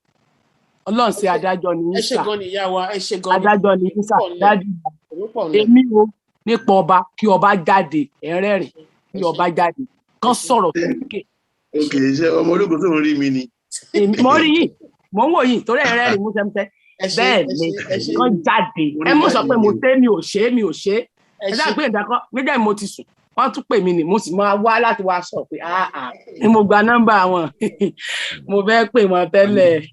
Ọlọ́run ṣe adájọ́ ní ìsà adájọ́ ní ìsà dájú èmi o nípa ọba kí ọba jáde ẹrẹ́rìn kí ọba jáde kán sọ̀rọ̀ kéèké. ok ṣe ọmọ ológun tó ń rí mi ni. mo rí yìí mo ń wò yìí torí ẹrẹ́rìn mú sẹ́mùsẹ́ bẹ́ẹ̀ ni kán jáde ẹ mọ̀ sọ pé mo ṣe mi ò ṣe ẹ dáa pé ìdákọ́ nígbà mo ti sùn wọ́n tún pè mí ni mo sì máa wá láti wá sọ pé ni mo gba nọ́mbà wọn mo fẹ́ pè wọ́n tẹ́lẹ̀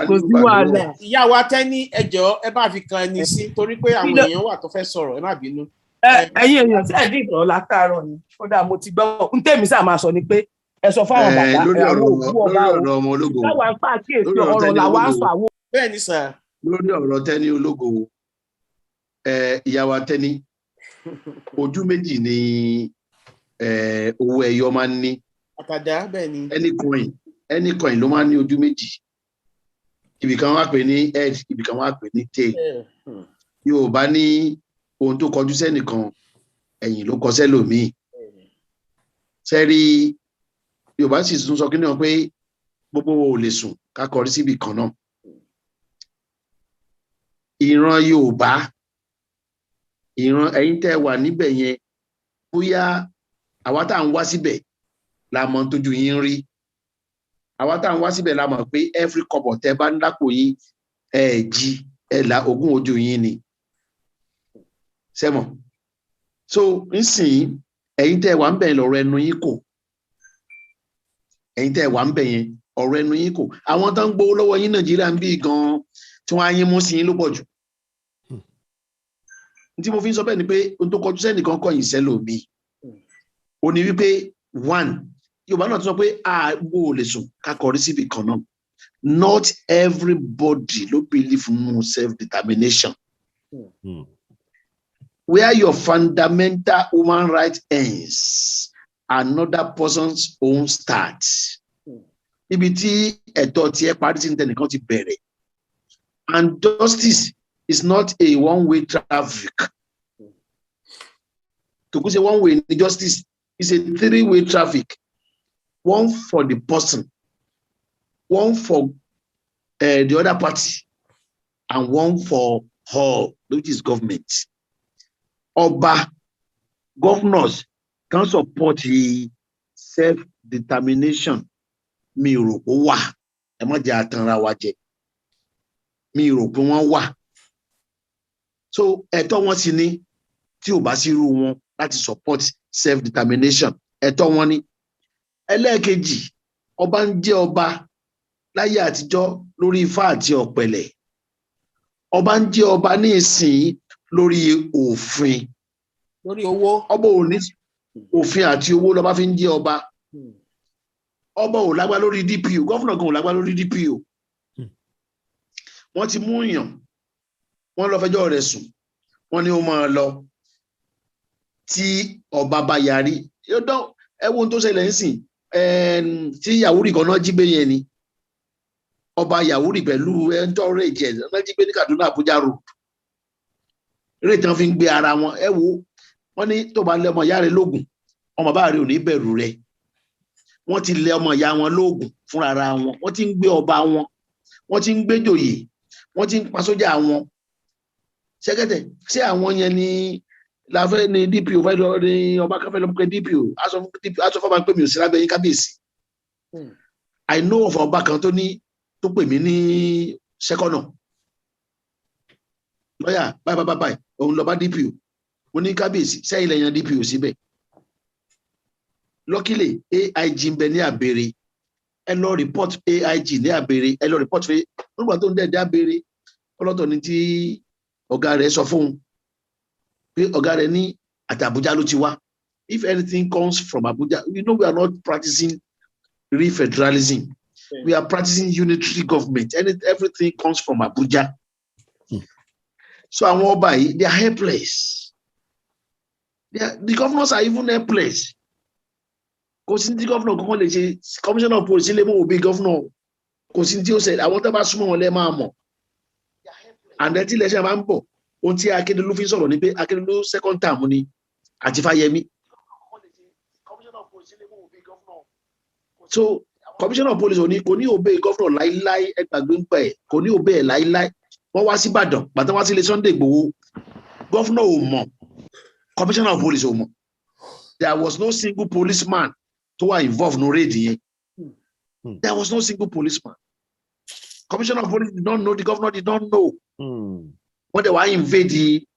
kò sí wàhálà. Ìyá wa Tẹ́ní ẹjọ́ ẹ bá fi kan ẹni sí torí pé àwọn èèyàn wà tó fẹ́ sọ̀rọ̀ ẹ má bínú. Ẹ̀yin èèyàn tí ẹ dín ìtàn látàárọ̀ ni kódà mo ti gbọ́ ń tèmi sáà máa sọ ni pé ẹ sọ fáwọn bàbá àwọn òkú ọba o táwa ń pàkíyèsí ọ̀rọ̀ làwa ń sọ àwọn. Bẹ́ẹ̀ ni sà. Lórí ọ̀rọ̀ Tẹ́ní ológo ìyá wa Tẹ́ní ojú méjì ni owó ẹyọ máa ń ní. Àtàdá bẹ́ẹ̀ ni. Any coin ló máa ń ní ojú méjì. Ibìkan wá pè ní head, ibìkan wá pè ní tail. Yorùbá ní ohun tó kọjú sẹ́nìkan ẹ̀yìn ló kọ sẹ́lòmíì. Sẹ́rí Yorùbá sì tún sọ kí ni wọn pé gbogbo ò lè sùn ká kọrí síbi kan náà. Ìran Yorùbá ìran ẹ̀yin tẹ́ wà níbẹ̀ yẹn bóyá àwa tá à ń wá síbẹ̀ la mọ̀ tójú yín rí àwa tá à ń wá síbẹ̀ la mọ̀ pé every kọ́bọ̀ tẹ́ bá ń dápò yín jí la ogún ojú yín ni sẹ́mọ̀ so nísìnyí ẹ̀yin tẹ́ wà ń bẹ̀ lọ́rọ̀ ẹnu yín kò ẹ̀yin tẹ́ wà ń bẹ̀ yẹn ọ̀rọ̀ ẹnu yín kò àwọn tó ń gbowó lọ́wọ́ yín Nàìjíríà ń bí gan tí wọ́n á yín mú sí yín ló pọ̀ jù tí mo fi ń sọ bẹ́ẹ̀ ni pé ohun tó kọjú sẹ́nìkan kọ̀yìn sẹ́lòmíì ó ní wípé one Yorùbá náà ti sọ pé àgbo ò lè sùn ká kọrí síbi kan náà not everybody ló believe in self-determination where your fundamental human right ends another person's own starts ibi tí ẹ̀tọ́ tiẹ̀ parí sí nìkan ti bẹ̀rẹ̀ and justice is not a one-way traffic. To say one way justice is a three-way traffic. One for the person, one for the other party, and one for all, which is government. Oba, governors can support the self-determination. Mi rò pé wà, ẹ má jẹ́ àtànra wa jẹ. Mi rò pé wọ́n wà. So ẹ̀tọ́ wọn sì ní tí ò bá sí irú wọn láti support self-determination ẹ̀tọ́ wọn ní. Ẹlẹ́ẹ̀kejì ọba ń jẹ́ ọba láyé àtijọ́ lórí ifá àti ọ̀pẹ̀lẹ̀ ọba ń jẹ́ ọba ní ìsìn lórí òfin lórí owó ọba ò ní òfin àti owó lọ́ba fi ń jẹ́ ọba ọba ò lágbá lórí DPO gọ́fúnà kan ò lágbá lórí DPO wọ́n ti mú yàn wọ́n lọ fẹjọ́ rẹ̀ sùn wọ́n ní ó máa lọ tí ọba bá yarí yóò dán ẹwọ́n tó ṣẹlẹ̀ ń sìn tí Yàwúrì kan náà jí gbé yẹn ni ọba Yàwúrì pẹ̀lú ẹ̀ńtọ́rọ̀ ìjẹ́ náà jí gbé ní Kaduna Abuja road eré tí wọ́n fi ń gbé ara wọn ẹ wo wọ́n ní tó bá lé ọmọ ìyá rẹ̀ lóògùn ọmọ bá rẹ̀ ò ní bẹ̀rù rẹ̀ wọ́n ti lé ọmọ ìyá wọn lóògùn fúnra ara wọn wọ́n ti ń gbé ọba wọn wọ́n ti ń gbé jòyè wọ́n ti ń pa sójà wọn ṣẹ́gẹ́tẹ̀ ṣé àwọn yẹn ni la fẹ́ ní DPO fẹ́ lọ ní ọba kan fẹ́ lọ pé DPO aṣọ fọba pé mi ò sí lábẹ́ yín kábíyèsí. I know of ọba kan tó pè mí ní sẹ́kọ̀nà lọ́yà báyìí òun lọ bá DPO mo ní kábíyèsí sẹ́yìn lẹ́yìn DPO síbẹ̀. Luckily AIG ń bẹ ní àbèrè ẹ lọ report AIG ní àbèrè ẹ lọ report fẹ́ nígbà tó ń dẹ̀ àbèrè ọlọ́tọ̀ ní tí ọ̀gá rẹ̀ sọ fún un pé ọ̀gá rẹ̀ ní àti Abuja ló ti wá. If anything comes from Abuja, we know we are not practicing real federalism. We are practicing unitary government. Everything comes from Abuja. So àwọn ọba yìí, they are helpless. The governors are even helpless. Kò sí ní governor kankan lè ṣe commissioner of police lè mú òbí governor. Kò sí ní tí ó ṣe àwọn tó bá súnmọ́ wọn lẹ́ máa mọ̀. And then tí election máa ń bọ̀, ohun tí Akérédolú fi sọ̀rọ̀ ni pé Akérédolú second term ni àti Fáyẹmí. So commissioner of police kò ní obey governor láíláí ẹgbàgbé ń pẹ̀ kò ní obey ẹ̀ láíláí. Wọ́n wá sí Ìbàdàn pàtó wá sí ilé Sunday Igboho governor ò mọ̀ commissioner of police ò mọ̀. There was no single policeman tó wà involved no raid yẹn. There was no single policeman. Commissioner of police did not know, the governor did not know. When they were invade the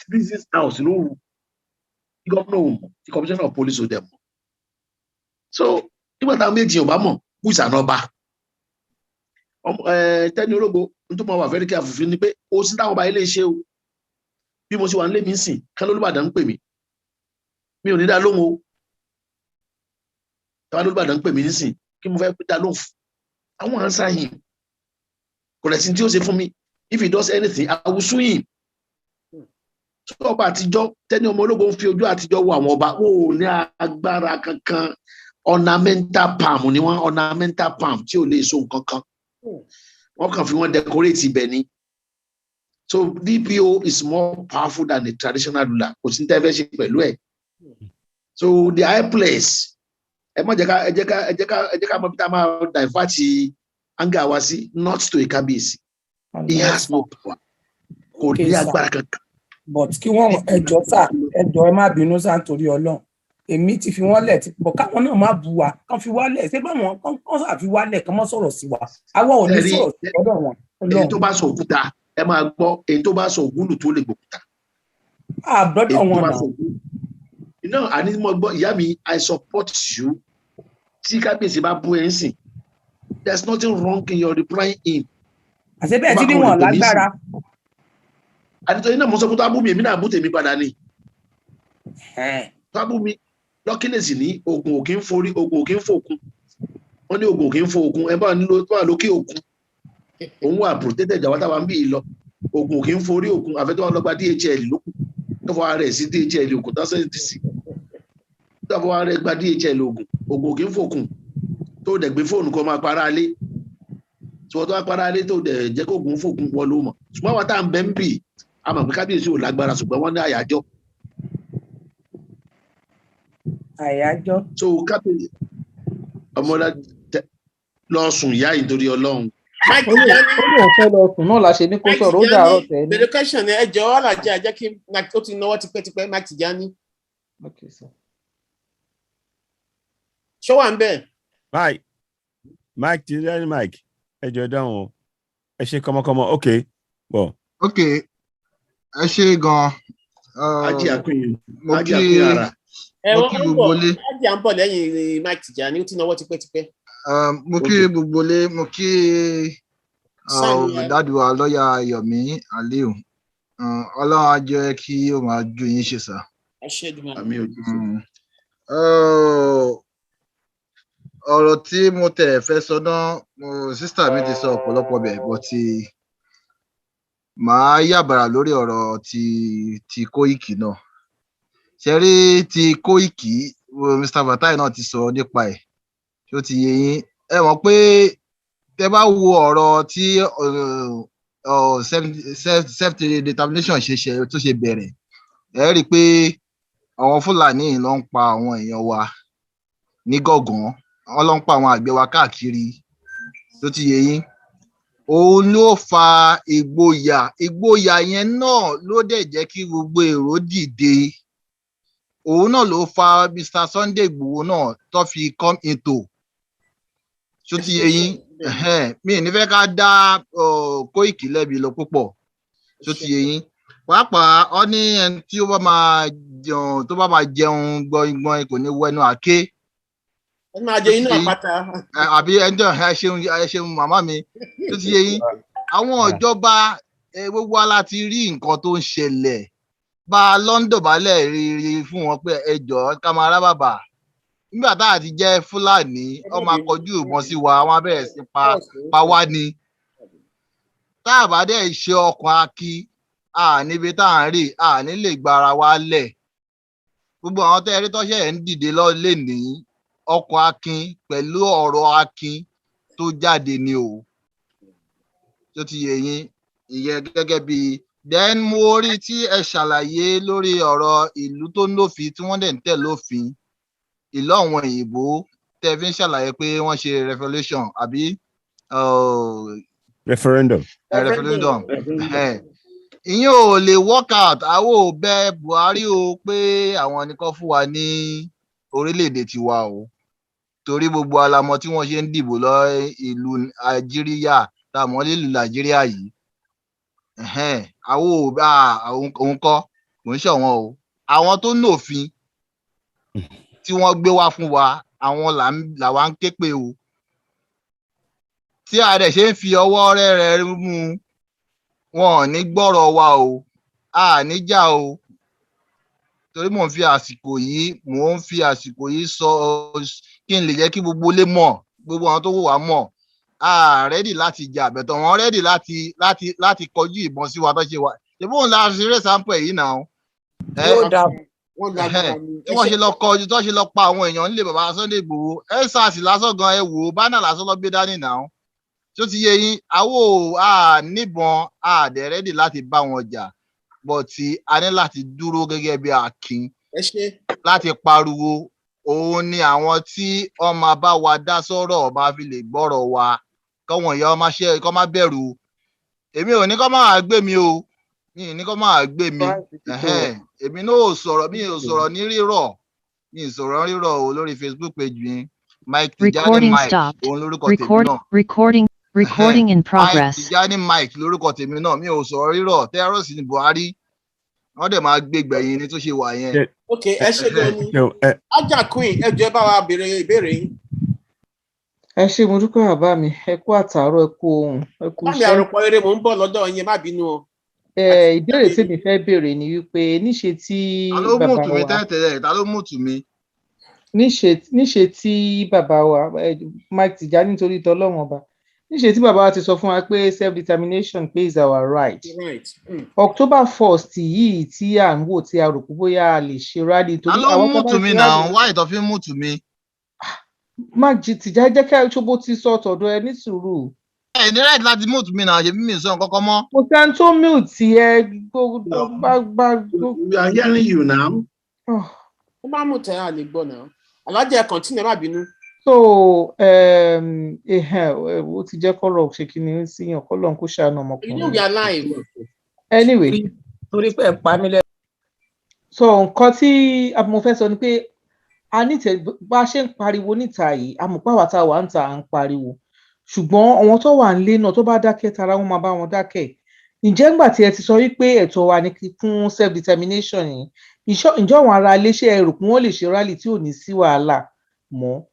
business house, the governor, the commissioner of police with them. So, even that made Obama, who is an Oba. Tẹ́ni ológo, nítorí mo wà very careful fún ni pé ó sì dáhùn ọba ilé iṣẹ́ o. Bí mo ṣe wà nílé mi sìn, kán lÓlúbàdàn ń pè mí. Mi ò ní dá lóhùn o. Kán lÓlúbàdàn ń pè mí nísìn, kí mo fẹ́ dá lóhùn. I won't answer him. Kò lè sí tí ó ṣe fún mi. If he does anything, I will sue him. So ọba àtijọ́, tẹ́ni ọmọ ológo ń fi ojú àtijọ́ wo àwọn ọba, ó ní agbára kankan. Ornamental palm ni wọ́n ornamental palm tí ò lè so nǹkan kan. Wọ́n kàn fi wọ́n decorate ibẹ̀ ni. So DPO is more powerful than the traditional ruler. Kò sí ní tẹ́fẹ́ ṣe pẹ̀lú ẹ̀. So the high place, ẹ jẹ́ ká mọ̀ bí tá a máa divert anger wa sí not to a kábíyèsí. He has no power. Kò ní agbára kankan. But kí wọ́n ẹjọ́ sá ẹjọ́ ẹ má bínú sá nítorí Ọlọ́run. Èmi ti fi wọ́n lẹ̀ tí bọ̀ káwọn náà má bu wa kán fi wálẹ̀ ṣé báwọn kán sà fi wálẹ̀ kán mọ́ sọ̀rọ̀ sí wa. Àwa ò ní sọ̀rọ̀ sí ọ̀dọ̀ wọn. Èyí tó bá sọ òkúta ẹ máa gbọ́ èyí tó bá sọ ògúlù tó lè gbòkúta. Àbọ̀dọ̀ wọn náà. No, àní mo gbọ́ ìyá mi I support you. Tí kábíyèsí bá bú ẹ ń sìn, there's nothing wrong in your replying him. Àṣẹ bẹ́ẹ̀ tí bí wọn lágbára. Àdìtọ́ iná mo sọ pé tó bú mi èmi náà bú tèmi padà ni. Tó bú mi lọ́kílẹ̀sì ní ogun òkè ń forí ogun òkè ń fòkun. Wọ́n ní ogun òkè ń fòkun ẹ bá nílò tó wà lókè òkun. Òun wà protected ìjàwá táwa ń bí lọ. Ogun òkè ń forí òkun àfẹ́tọ́ wọn lọ́gba DHL lókun. Tó fọwọ́ rẹ̀ sí DHL òkun tó sẹ́yìn tì sí. Tó fọwọ́ rẹ̀ gba DHL ogun òkè ń fòkun. Tó dẹ̀ gbé fóònù kan máa para alé. Tí wọ́n tó wá para alé tó dẹ̀ jẹ́ kó ogun fòkun wọ́n ló mọ̀. Ṣùgbọ́n àwọn tá à ń bẹ́ ń bì a mọ̀ pé kábíyèsí ò lágbára ṣùgbọ́n wọ́n ní àyájọ́. Àyájọ́. So kábíyèsí ọmọdé lọ sùn ìyá nítorí Ọlọ́run. Ó lè fẹ́ lọ sùn náà la ṣe ní kó sọ̀rọ̀ ó dàárọ̀ tẹ̀ ní. Bèrè question ẹ jọ̀ọ́ alájà jẹ́ kí ó ti náwó tipẹ́tipẹ́ Mike Tijani. Ṣé wà ń bẹ̀? Mike Tijani Mike ẹ jọ̀ọ́ dáhùn o ẹ ṣe kọmọkọmọ ok bọ̀. Ok ẹ ṣe gan. Ajé àpín mo kí ara. Mo kí gbogbo lé. Ajé à ń bọ̀ lẹ́yìn Mike Tijani ó ti náwó tipẹ́tipẹ́. Mo kí gbogbo lé mo kí olùdádùá lọ́yà Yomi Aliu Ọlọ́run á jẹ́ kí ó máa ju yín ṣe sà. Ọ̀rọ̀ tí mo tẹ̀ fẹ́ sọ náà sísítà mi ti sọ ọ̀pọ̀lọpọ̀ bẹ̀ bọ́ ti màá yàbàrà lórí ọ̀rọ̀ ti Kóìkì náà. Ṣé rí ti Kóìkì Mr. Fatai náà ti sọ nípa ẹ̀ tí ó ti yé yín ẹ mọ̀ pé tẹ bá wo ọ̀rọ̀ tí self determination tó ṣe bẹ̀rẹ̀ ẹ rí i pé àwọn Fúlàní ló ń pa àwọn èèyàn wa ní gọ̀gàn wọ́n ló ń pa àwọn àgbẹ̀ wa káàkiri tó ti yé yín òun ló fa ìgboyà yẹn náà ló dẹ̀ jẹ́ kí gbogbo èrò dìde, òun náà ló fa Mr. Sunday Igboho náà tó fi come into ṣó ti yé yín. Mi ò ní fẹ́ ká dá Koiki lẹ́bi lọ púpọ̀ ṣó ti yé yín. Pàápàá ọ ní ẹni tí ó bá máa jẹun gbọ̀ngbọ̀n kò ní wẹnu àké. ẹ máa jẹ inú àpáta. Àbí ẹjọ́ ẹ ṣeun màmá mi ṣó ti yé yín. Àwọn ìjọba gbogbo wa láti rí nǹkan tó ń ṣẹlẹ̀, bá a London balẹ̀ rí fún wọn pé ẹ jọ̀ọ́ ká máa rá bàbà. Nígbà tá a ti jẹ́ Fúlàní wọ́n máa kọjú ìbọn sí wa, wọ́n á bẹ̀rẹ̀ sí pa wá ni. Tá a bá dẹ̀ ṣe ọkàn akí níbi tá à ń rè ní lè gbára wa lẹ̀. Gbogbo àwọn tẹ́ ẹ rí tọ́ṣẹ̀ ń dìde lénìí, ọkàn akin pẹ̀lú ọ̀rọ̀ akin tó jáde ni o tó ti yé yín. Ìyẹn gẹ́gẹ́ bí then mo rí tí ẹ ṣàlàyé lórí ọ̀rọ̀ ìlú tó lófin tí wọ́n dẹ̀ ń tẹ̀ lófin, ìlú àwọn òyìnbó tẹ́ fi ń ṣàlàyé pé wọ́n ṣe revolution àbí referendum. Ìyẹn ò lè work out. Àwọn ò bẹ Buhari o pé àwọn nìkan fún wa ní orílẹ̀-èdè tiwa o, torí gbogbo alamọ tí wọ́n ṣe ń dìbò lọ ìlú Nàìjíríà táwọn nílùú Nàìjíríà yìí. Àwọn ò bá òun kọ́ kò ń ṣọ̀wọ́n o. Àwọn tó nófin tí wọ́n gbé wá fún wa àwọn làwa ń ké pè o. Tí a dẹ̀ ṣe ń fi ọwọ́ rẹ̀ mú wọn ò ní gbọ́rọ̀ wa o, ní jà o. Torí mò ń fi àsìkò yìí sọ kí n lè jẹ́ kí gbogbo lè mọ̀, gbogbo àwọn tó wò wá mọ̀, rẹ́dì láti jà bẹ̀tọ̀ wọ́n rẹ́dì láti kọjú ìbọn sí wa tó ṣe wà. Ṣèbí òun la ṣe eré sample yìí náà. Tí wọ́n ṣe lọ kọjú tó ṣe lọ pa àwọn èèyàn nílé bàbá Sunday Igboho, SARS lásán gan ẹ wò ó, bánà lásán lọ gbé dání náà. Tó ti yé yín, àwọ̀ níbọn dẹ̀ rẹ́dì láti bá wọn jà, but a ní láti dúró gẹ́gẹ́ bí akin láti pariwo. Òun ni àwọn tí wọ́n máa bá wa dá sọ́rọ̀ máa fi lè gbọ́rọ̀ wa, kọ́wọ̀n ìyá ọmọ ṣe kọ́ má bẹ̀rù. Èmi ò ní kọ́ máa gbé mi o, mi ò ní kọ́ máa gbé mi. Èmi náà ò sọ̀rọ̀ ní rírọ̀, mi ò sọ̀rọ̀ rírọ̀ o lórí Facebook page mi. Mike Tijani Mike òun lórúkọ tèmi náà. Recording in progress. Mike Tijani Mike lórúkọ tèmi náà, mi ò sọ̀rọ̀ rírọ̀. Terrorist ni Buhari, wọ́n dẹ̀ máa gbé gbẹ̀yìn ni tó ṣe wà yẹn. Ok, ẹ ṣe gan ni. Ajá Queen, ẹ jọ̀ọ́ ẹ bá wa béèrè ìbéèrè yín. Ẹ ṣé mo dúpẹ́ bàbá mi, ẹ kú àtàárọ̀, ẹ kú ohun, ẹ kú iṣẹ́. Bámi àròpọ̀ eré mò ń bọ̀ lọ́dọ̀ yín, má bínú o. Ìbéèrè tí mi fẹ́ béèrè ni wípé níṣe tí bàbá wa ta ló mú tù mí? Níṣe tí bàbá wa Mike Tijani nítorí tọ́lọ́run ọba, níṣe tí bàbá wa ti sọ fún wa pé self-determination pé is our right. October 1st yìí tí à ń wò tí a rò pé bóyá a lè ṣe rally torí àwọn tó bá ṣe rally. Náà wá ìtọ́ fi ń mú tù mí. Mike Tijani jẹ́ kí ṣobo ti sọ tọ̀dọ̀ ẹ ní sùúrù. Ní right láti mú tù mí náà, ṣe bí mi sọ nǹkan mọ́. Kò sẹ́ni tó mute ẹ gbogbo. We are hearing you now. Ó máa mú tẹ̀ á lè gbọ́ náà. Alájẹ continue, má bínú. So ó ti jẹ́ kọ́rọ̀ ṣe kí ni sí yàn kọ́lọ̀ kó ṣàánú ọmọkùnrin. You know we are live. Anyway. Torí pé ẹ pa mí lẹ́nu. So nǹkan tí mo fẹ́ sọ ni pé a ní bá a ṣe ń pariwo níta yìí, a mọ̀ pé àwa tá a wà ń ta à ń pariwo. Ṣùgbọ́n àwọn tó wà nílé náà tó bá dákẹ́ tara wọn máa bá wọn dákẹ́. Ǹjẹ́ ńgbà tí ẹ ti sọ wípé ẹ̀tọ́ wa ni fún self determination yìí, ǹjọ́ àwọn ará ilé ṣe ẹ rò pé wọ́n lè ṣe rally tí ò ní sí wàhálà mọ́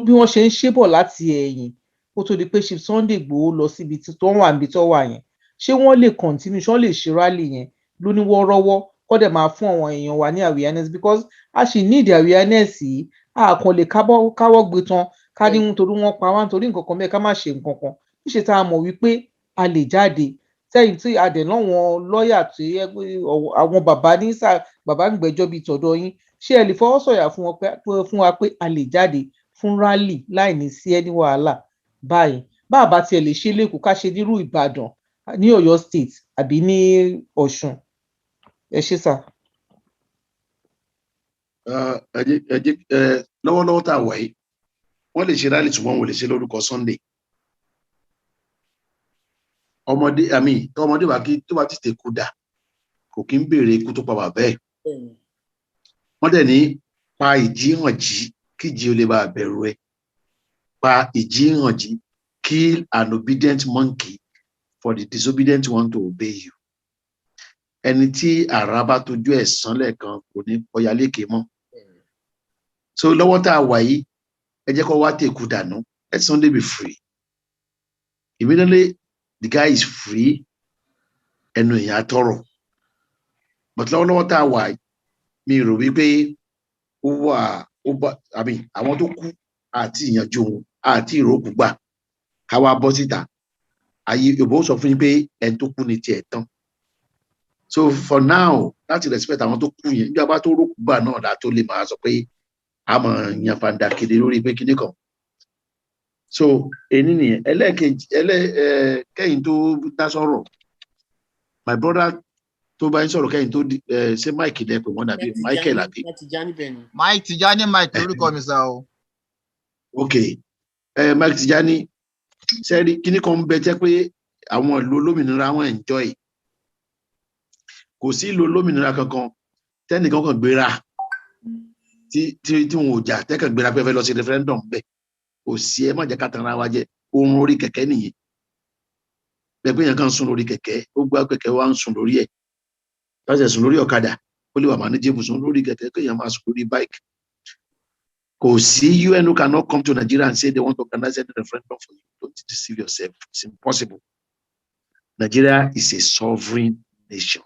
bí wọ́n ṣe ń ṣe bọ̀ láti ẹ̀yìn kó tó di pé Chief Sunday Igboho lọ síbi tó wà níbi tó wà yẹn, ṣé wọ́n lè continue, ṣé wọ́n lè ṣe rally yẹn lóníwọ́rọ́wọ́ kó dẹ̀ máa fún àwọn èèyàn wa ní awareness, because a sì need awareness yìí, a kàn lè káwọ́ gbé tán ká ní nítorí wọ́n pa wá nítorí nǹkan kan bẹ́ẹ̀ ká má ṣe nǹkan kan. Níṣe tá a mọ̀ wípé a lè jáde sẹ́yìn tí a dẹ̀ láwọn lọ́ọ̀yà tí àwọn bàbá ń gbẹ́jọ́ bíi tọ̀dọ̀ yín, ṣé ẹ lè fọwọ́ sọ̀yà fún wa pé a lè jáde fún rally láì ní sí ẹni wàhálà báyìí? Bàbá tiẹ̀ lè ṣe lẹ́kọ̀ọ́ ká ṣe nírú Ìbàdàn ní Ọ̀yọ́ state àbí ní Ọ̀ṣun. Ẹ ṣé sà. Lọ́wọ́lọ́wọ́ tá a wà yìí wọ́n lè ṣe rally ṣùgbọ́n wọ́n lè ṣe lórúkọ Sunday. ọmọdé tọmọdé bá kí tó bá ti tẹ̀kú dà kò kí ń béèrè ikú tó pa bàbá ẹ̀. Wọ́n dẹ̀ ní pa ìjì hàn jí kí ìjì ó lè bá bẹ̀rù ẹ̀. Pa ìjì hàn jí, kill an obedient monkey for the disobedient one to obey you. Ẹni tí àrá bá tójú ẹ̀ sán lẹ́ẹ̀kan kò ní ọya lékè mọ́. So lọ́wọ́ tá a wà yìí, ẹ jẹ́ kó wá tẹ̀kú dànù. Let Sunday be free. Immediately the guy is free, ẹnu èèyàn àtọrọ. But lọ́wọ́lọ́wọ́ tá a wà yìí, mi rò wípé àwọn tó kú àti ìyànjú wọn àti ìrókù gbà ká wá bọ́ síta. Ayé Yorùbá sọ fún yín pé ẹni tó kú ni tiẹ̀ tán. So for now, láti respect àwọn tó kú yẹn, nígbà bá tó rókù gbà náà dá tó lè máa sọ pé a máa yan fanda kéde lórí pé kíní kan. So èyí nìyẹn. Ẹlẹ́ẹ̀kejì kẹ́yìn tó dá sọ̀rọ̀, my brother tó bá ń sọ̀rọ̀ kẹ́yìn tó ṣe Mike dẹ́ pé wọ́n dàbí Michael àbí. Mike Tijani Mike lórúkọ mi sá o. Okay, Mike Tijani sẹ́rí kíní kan bẹ jẹ́ pé àwọn ìlú olómìnira wọn enjoy. Kò sí ìlú olómìnira kankan tẹ́nìkan kan gbéra tí wọn ò jà tẹ́kàn gbéra pé fẹ́ lọ sí referendum bẹ́ẹ̀. Kò sí, ẹ má jẹ́ ká tanra wa jẹ. Oorun orí kẹ̀kẹ́ nìyẹn. Bẹ́ẹ̀ pé èèyàn kan sùn lórí kẹ̀kẹ́, ó gbá kẹ̀kẹ́ wa ń sùn lórí ẹ̀. Láti sùn lórí ọ̀kadà, ó lè wà máa ní jébù sùn lórí kẹ̀kẹ́ kí èèyàn máa sùn lórí bike. Kò sí UN who cannot come to Nigeria and say they want to organize any referendum for you. Don't deceive yourself. It's impossible. Nigeria is a sovereign nation.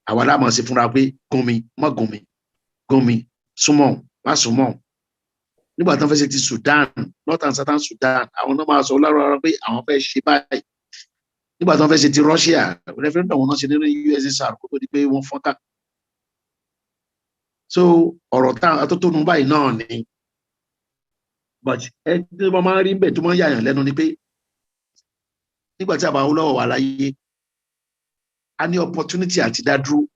Àwa la máa ṣe fúnra pé gúnmi, má gúnmi, gúnmi, súnmọ́, má súnmọ́. Nígbà tí wọ́n fẹ́ ṣe ti Sudan, North and Southern Sudan, àwọn náà máa sọ lára pé àwọn fẹ́ ṣe báyìí. Nígbà tí wọ́n fẹ́ ṣe ti Russia, referendum wọn náà ṣe nínú USSR kó tó di pé wọ́n fọ́nká. So ọ̀rọ̀ àtótónu báyìí náà ni. But ẹ tí wọ́n máa ń rí bẹ́ẹ̀ tó máa ń yàyàn lẹ́nu ni pé nígbà tí àbáwọ́ lọ́wọ́ wà láyé, a ní opportunity àti dá dúró.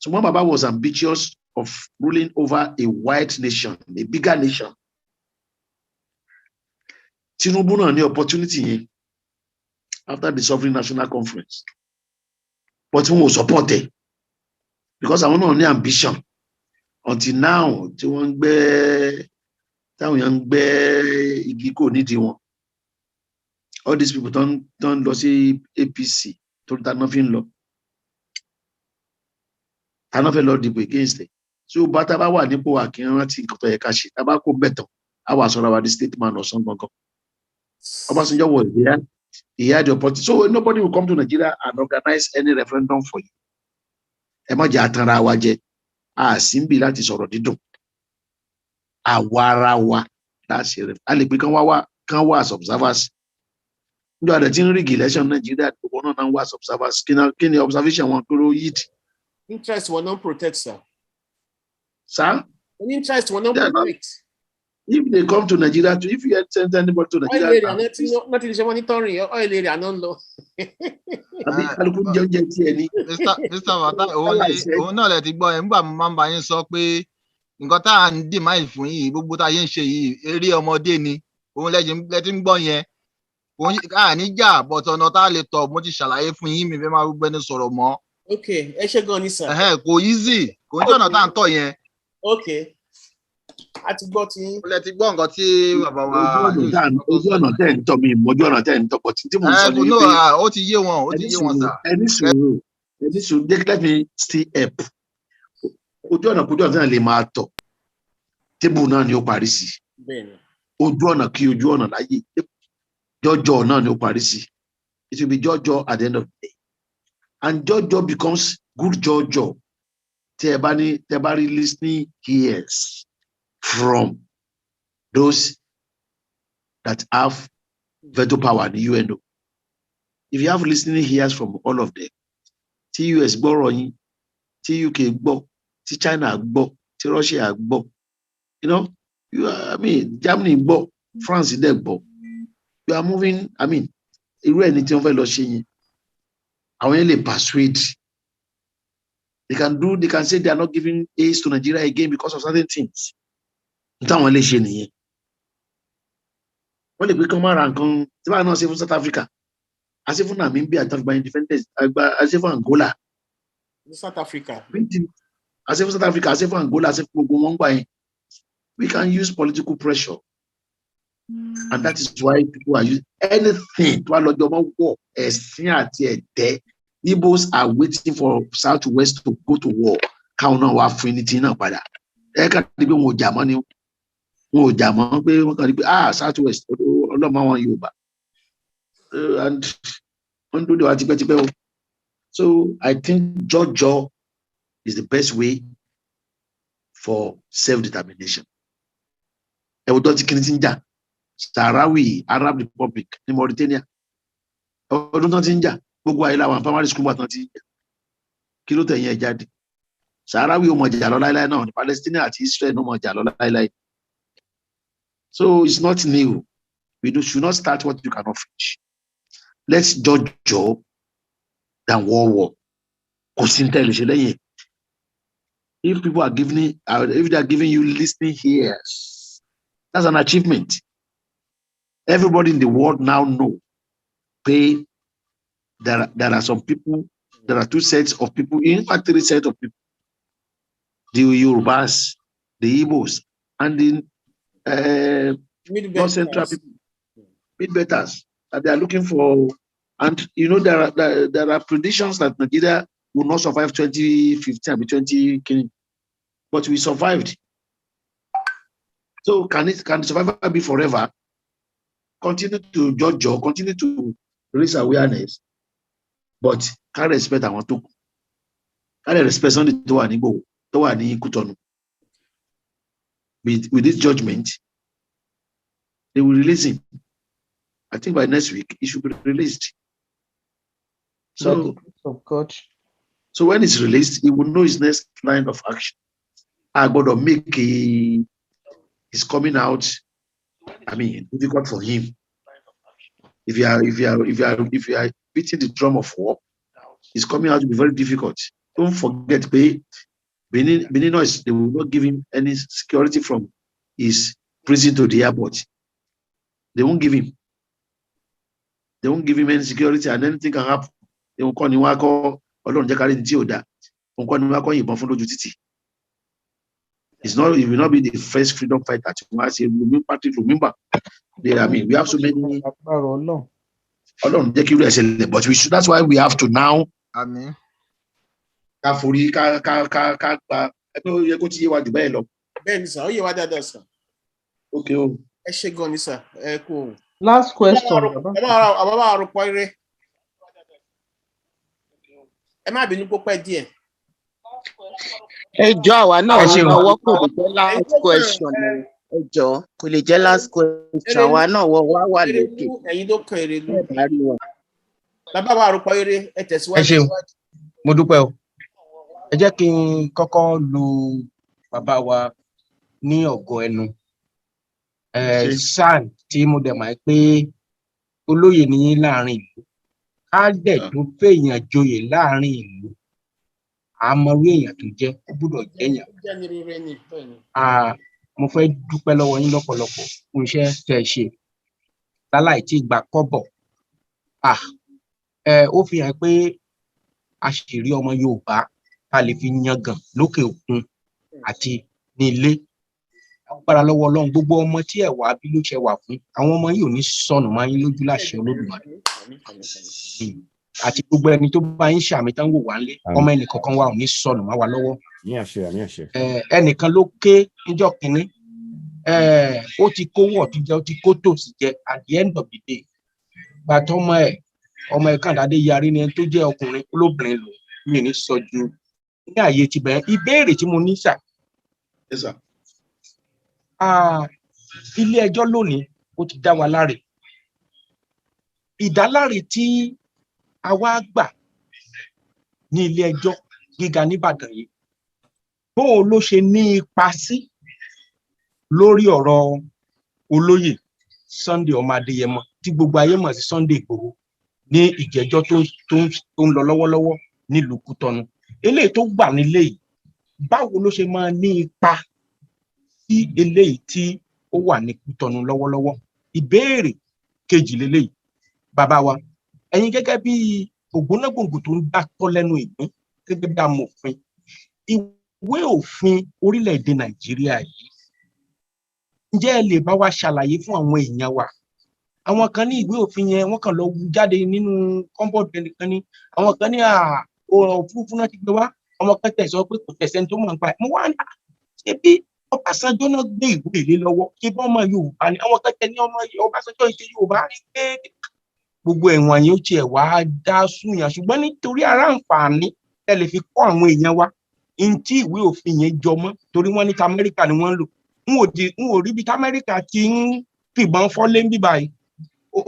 Ṣùgbọ́n bàbá was ambitious of ruling over a white nation, a bigger nation. Tinubu náà ní opportunity yẹn after the Sovereign National Conference. But wọn ò support it because àwọn náà ní ambition. Until now, tí wọ́n ń gbé táwọn èèyàn ń gbé igi kò nídìí wọn. All these people don't lọ sí APC tó ń taná fi ń lọ. Taná fẹ́ lọ dìbò against it. So bàtà bá wà nípò àkíyàn tí nǹkan tó yẹ ká ṣe, tá bá kó bẹ̀tàn, á wà sọ̀rọ̀ wa di statement ọ̀sán gangan. Ọbásanjọ́ was there, he had the opportunity. So nobody will come to Nigeria and organize any referendum for you. Ẹ má jẹ́ àtàrà wa jẹ, àsìnbí láti sọ̀rọ̀ dídùn. Àwa ara wa láti rẹ̀. A lè pé kán wá as observers. Níjọ́ àdẹ̀ tí ń rí election Nigeria, gbogbo náà ń wá as observers. Kí ni observation wọn kúrò yìí? Interest will not protect, sir. Sir? An interest will not protect. If they come to Nigeria, if you send anybody to Nigeria, oil area not in the monitoring. Oil area not low. Mr. Wata, òun náà lè ti gbọ́ ẹ̀ nígbà mo máa ń bá yín sọ pé nǹkan tá à ń dì máa fún yìí gbogbo tá a yẹn ń ṣe yìí eré ọmọdé ni òun lẹ́tí ń gbọ́ yẹn òun níjà bọ̀tọ̀ ọ̀nà tá a lè tọ̀ mo ti ṣàlàyé fún yín mi fẹ́ máa gbẹ́ni sọ̀rọ̀ mọ́. Ok, ẹ ṣe gan ni sir. Kò easy kò ń jẹ́ ọ̀nà tá à ń tọ̀ yẹn. Ok, a ti gbọ́ ti. Ó lẹ ti gbọ́ nǹkan tí bàbá wa. Ojú ọ̀nà tẹ̀ ń tọ̀ mi ìmọ̀jú ọ̀nà tẹ̀ ń tọ̀ bọ̀ tí mo sọ ní wípé. Ó ti yé wọn sà. Ẹni sùúrù let me still help. Ojú ọ̀nà kójú ọ̀nà lè máa tọ̀. Tébù náà ni ó parí sí. Ojú ọ̀nà kí ojú ọ̀nà láyé. Jọ́jọ́ náà ni ó parí sí. It will be jọ́jọ́ at the end of the day. And jọ́jọ́ becomes good jọ́jọ́. Tẹ́ bá rí listening ears from those that have veto power in the UNO. If you have listening ears from all of them, tí US gbọ́rọ̀ yín, tí UK gbọ́, tí China gbọ́, tí Russia gbọ́, Germany gbọ́, France dẹ̀ gbọ́. You are moving, irú ẹni tí wọ́n fẹ́ lọ ṣe yẹn. Àwọn yẹn lè persuade. They can say they are not giving aid to Nigeria again because of certain things. Táwọn lè ṣe nìyẹn. wọ́n lè pé kí wọ́n má ra nǹkan tí báyìí náà ṣe fún South Africa a ṣe fún Namibia àti àgbà independence a ṣe fún Angola South Africa a ṣe fún South Africa a ṣe fún Angola a ṣe fún gbogbo wọn gbà yẹn. We can use political pressure. And that is why people are using anything to allow them war. Igbos are waiting for Southwest to go to war. Count on our finity now, brother. Southwest, and so I think Jojo is the best way for self-determination. Sahrawi Arab Republic ní Mauritania ọdún tán ti ń jà gbogbo àyè làwọn primary school wà tán ti ń jà kí ló tẹ̀yìn ẹ̀ jáde Sahrawi ò mọ̀ jà lọ láíláí náà ní Palestine àti Israel ò mọ̀ jà lọ láíláí. So it's not new. Should not start what you cannot finish. Let's judge Joe than war. Kò sí ní tẹ́lẹ̀ ṣe lẹ́yìn. If people are giving, if they are giving you listening ears, that's an achievement. Everybody in the world now know. There are some people, there are two sets of people, in fact, three sets of people. The Yorubas, the Igbos, and the North Central people, mid-betters, that they are looking for. And you know, there are predictions that Nigeria will not survive 2015, 2020, but we survived. So can survival be forever? Continue to judge, continue to raise awareness, but can't respect our to. Can't respect something to an Igboho, to an Kutonu. With this judgment, they will release him. I think by next week he should be released. So, so when it's released, he will know his next line of action. I got to make his coming out. I mean, difficult for him. If you are beating the drum of war, it's coming out to be very difficult. Don't forget, Benin, they will not give him any security from his prison to the airport. They won't give him. They won't give him any security, and anything can happen. They won't call him. It's not. It will not be the first freedom fighter. Remember, I mean, we have so many. But we should. That's why we have to now. Amen. Okay. Last question. Ẹjọ́ àwa náà ní ọwọ́ kò lè jẹ́ last question. Ẹjọ́ kò lè jẹ́ last question. Àwa náà wá wà lókè. Ẹ̀yin tó kàn èrè lù. Bàbá wa àròpọ̀ eré ẹ tẹ̀síwájú. Ẹ ṣeun, mo dúpẹ́ o. Ẹ jẹ́ kí n kọ́kọ́ lu bàbá wa ní ọ̀gọ̀ ẹnu. Sáà tí mo dẹ̀ máa pé olóyè ní láàrin ìlú. Á dẹ̀ tó fèèyàn joyè láàrin ìlú. Àmọ́ èèyàn tó jẹ́ ó gbọ́dọ̀ jẹ́yàn. Mo fẹ́ dúpẹ́ lọ́wọ́ yín lọ́pọ̀lọpọ̀ fún iṣẹ́ tẹ́ ẹ ṣe láláì tí ìgbà kọ́bọ̀. Ó fi hàn pé àṣírí ọmọ Yorùbá ká lè fi yangàn lókè òkun àti ní ilé. Agbára lọ́wọ́ Ọlọ́run gbogbo ọmọ tí ẹ wà bí ló ṣe wà fún àwọn ọmọ yìí ò ní sọnù máa yín lójú láṣẹ Olódùmarè. Àti gbogbo ẹni tó bá yín ṣàmì tán wò wá nílé ọmọ ẹnì kankan wa ò ní sọnù má wa lọ́wọ́. Ẹnìkan ló ké níjọ́ kínní ó ti kówó ọ̀tún jẹ ó ti kó tòsí jẹ at the end of the day gbàtọ́ ọmọ ẹ̀ kàndádé yarí ni ẹni tó jẹ́ ọkùnrin olóbìnrin lò mí ní sọ ju ní ààyè ti bẹ̀rẹ̀ ìbéèrè tí mo ní sà. Ilé ẹjọ́ lónìí ó ti dá wa láre ìdáláre tí a wá gbà ní ilé ẹjọ́ gíga nìbàdàn yìí bóun ló ṣe ní ipa sí lórí ọ̀rọ̀ olóyè Sunday ọmọ Adéyẹmọ tí gbogbo ayé mọ̀ sí Sunday Igboho ní ìjẹ́jọ́ tó ń lọ lọ́wọ́lọ́wọ́ nílùú Kútọ́nù eléyìí tó gbà nílé yìí báwo ló ṣe máa ní ipa sí eléyìí tí ó wà ní Kútọ́nù lọ́wọ́lọ́wọ́ ìbéèrè kejì lélẹ́yìí bàbá wa ẹ̀yin gẹ́gẹ́ bí ògbónágbòǹgbò tó ń dákọ́ lẹ́nu ìgbín gẹ́gẹ́ bí amòfin ìwé òfin orílẹ̀-èdè Nàìjíríà yìí ǹjẹ́ ẹ lè bá wa ṣàlàyé fún àwọn èèyàn wa àwọn kan ní ìwé òfin yẹn wọ́n kàn lọ wú jáde nínú kọ́ńbọ̀dù ẹnìkan ní àwọn kan ní ọ̀rọ̀ òfurufú náà ti gbé wá ọmọ kan tẹ̀ sọ pé kò tẹ̀sẹ̀ tó mọ̀ nípa ẹ̀ mo wá ní ṣe bí Ọbásanjọ́ náà gbé ìwé ìlé lọ́wọ́ kí bọ́ ọmọ Yorùbá ni àwọn kan tẹ̀ ní ọmọ Ọbásanjọ́ ìṣe Yorùbá rí pé gbogbo ẹ̀wọ̀n yẹn ó tiẹ̀ wá dá súnyàn ṣùgbọ́n nítorí ara àǹfààní ẹ lè fi kọ́ àwọn èèyàn wa ní tí ìwé òfin yẹn jọmọ́ torí wọ́n ní ti Amẹ́ríkà ni wọ́n ń lò n ò rí bí ti Amẹ́ríkà ti ń fìbọn fọ́lé ń bíbá yìí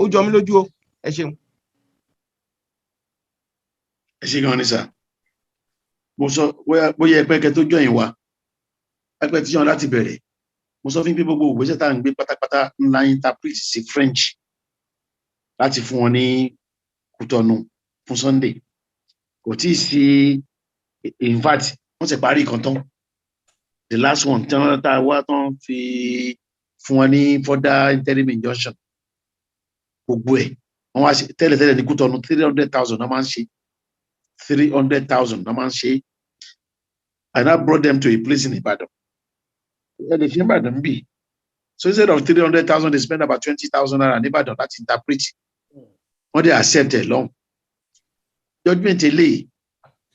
ó jọ mí lójú o ẹ ṣeun. ẹ ṣe gan ni sà mo sọ bóyá ẹgbẹ́ kẹ tó jọyìn wa ẹgbẹ́ tí yàn láti bẹ̀rẹ̀ mo sọ fún pé gbogbo ìgbésẹ̀ tá à ń gbé pátápátá ńlá interpret sí French láti fún wọn ní Kútọ̀nù fún Sunday kò tí ì sí in fact wọ́n ti parí ìkan tán the last one tí wọ́n tá a wá tán fi fún wọn ní further interim injunction gbogbo ẹ̀ wọ́n wá ṣe tẹ́lẹ̀tẹ́lẹ̀ ní Kútọ̀nù 300,000 náà máa ń ṣe 300,000 náà máa ń ṣe and I brought them to a place in Ibadan ẹni fi Ibadan bí so instead of 300,000 they spend about 20,000 naira ní Ibadan láti interpret wọ́n dẹ̀ accept ẹ̀ lọ́hùn judgement eléyìí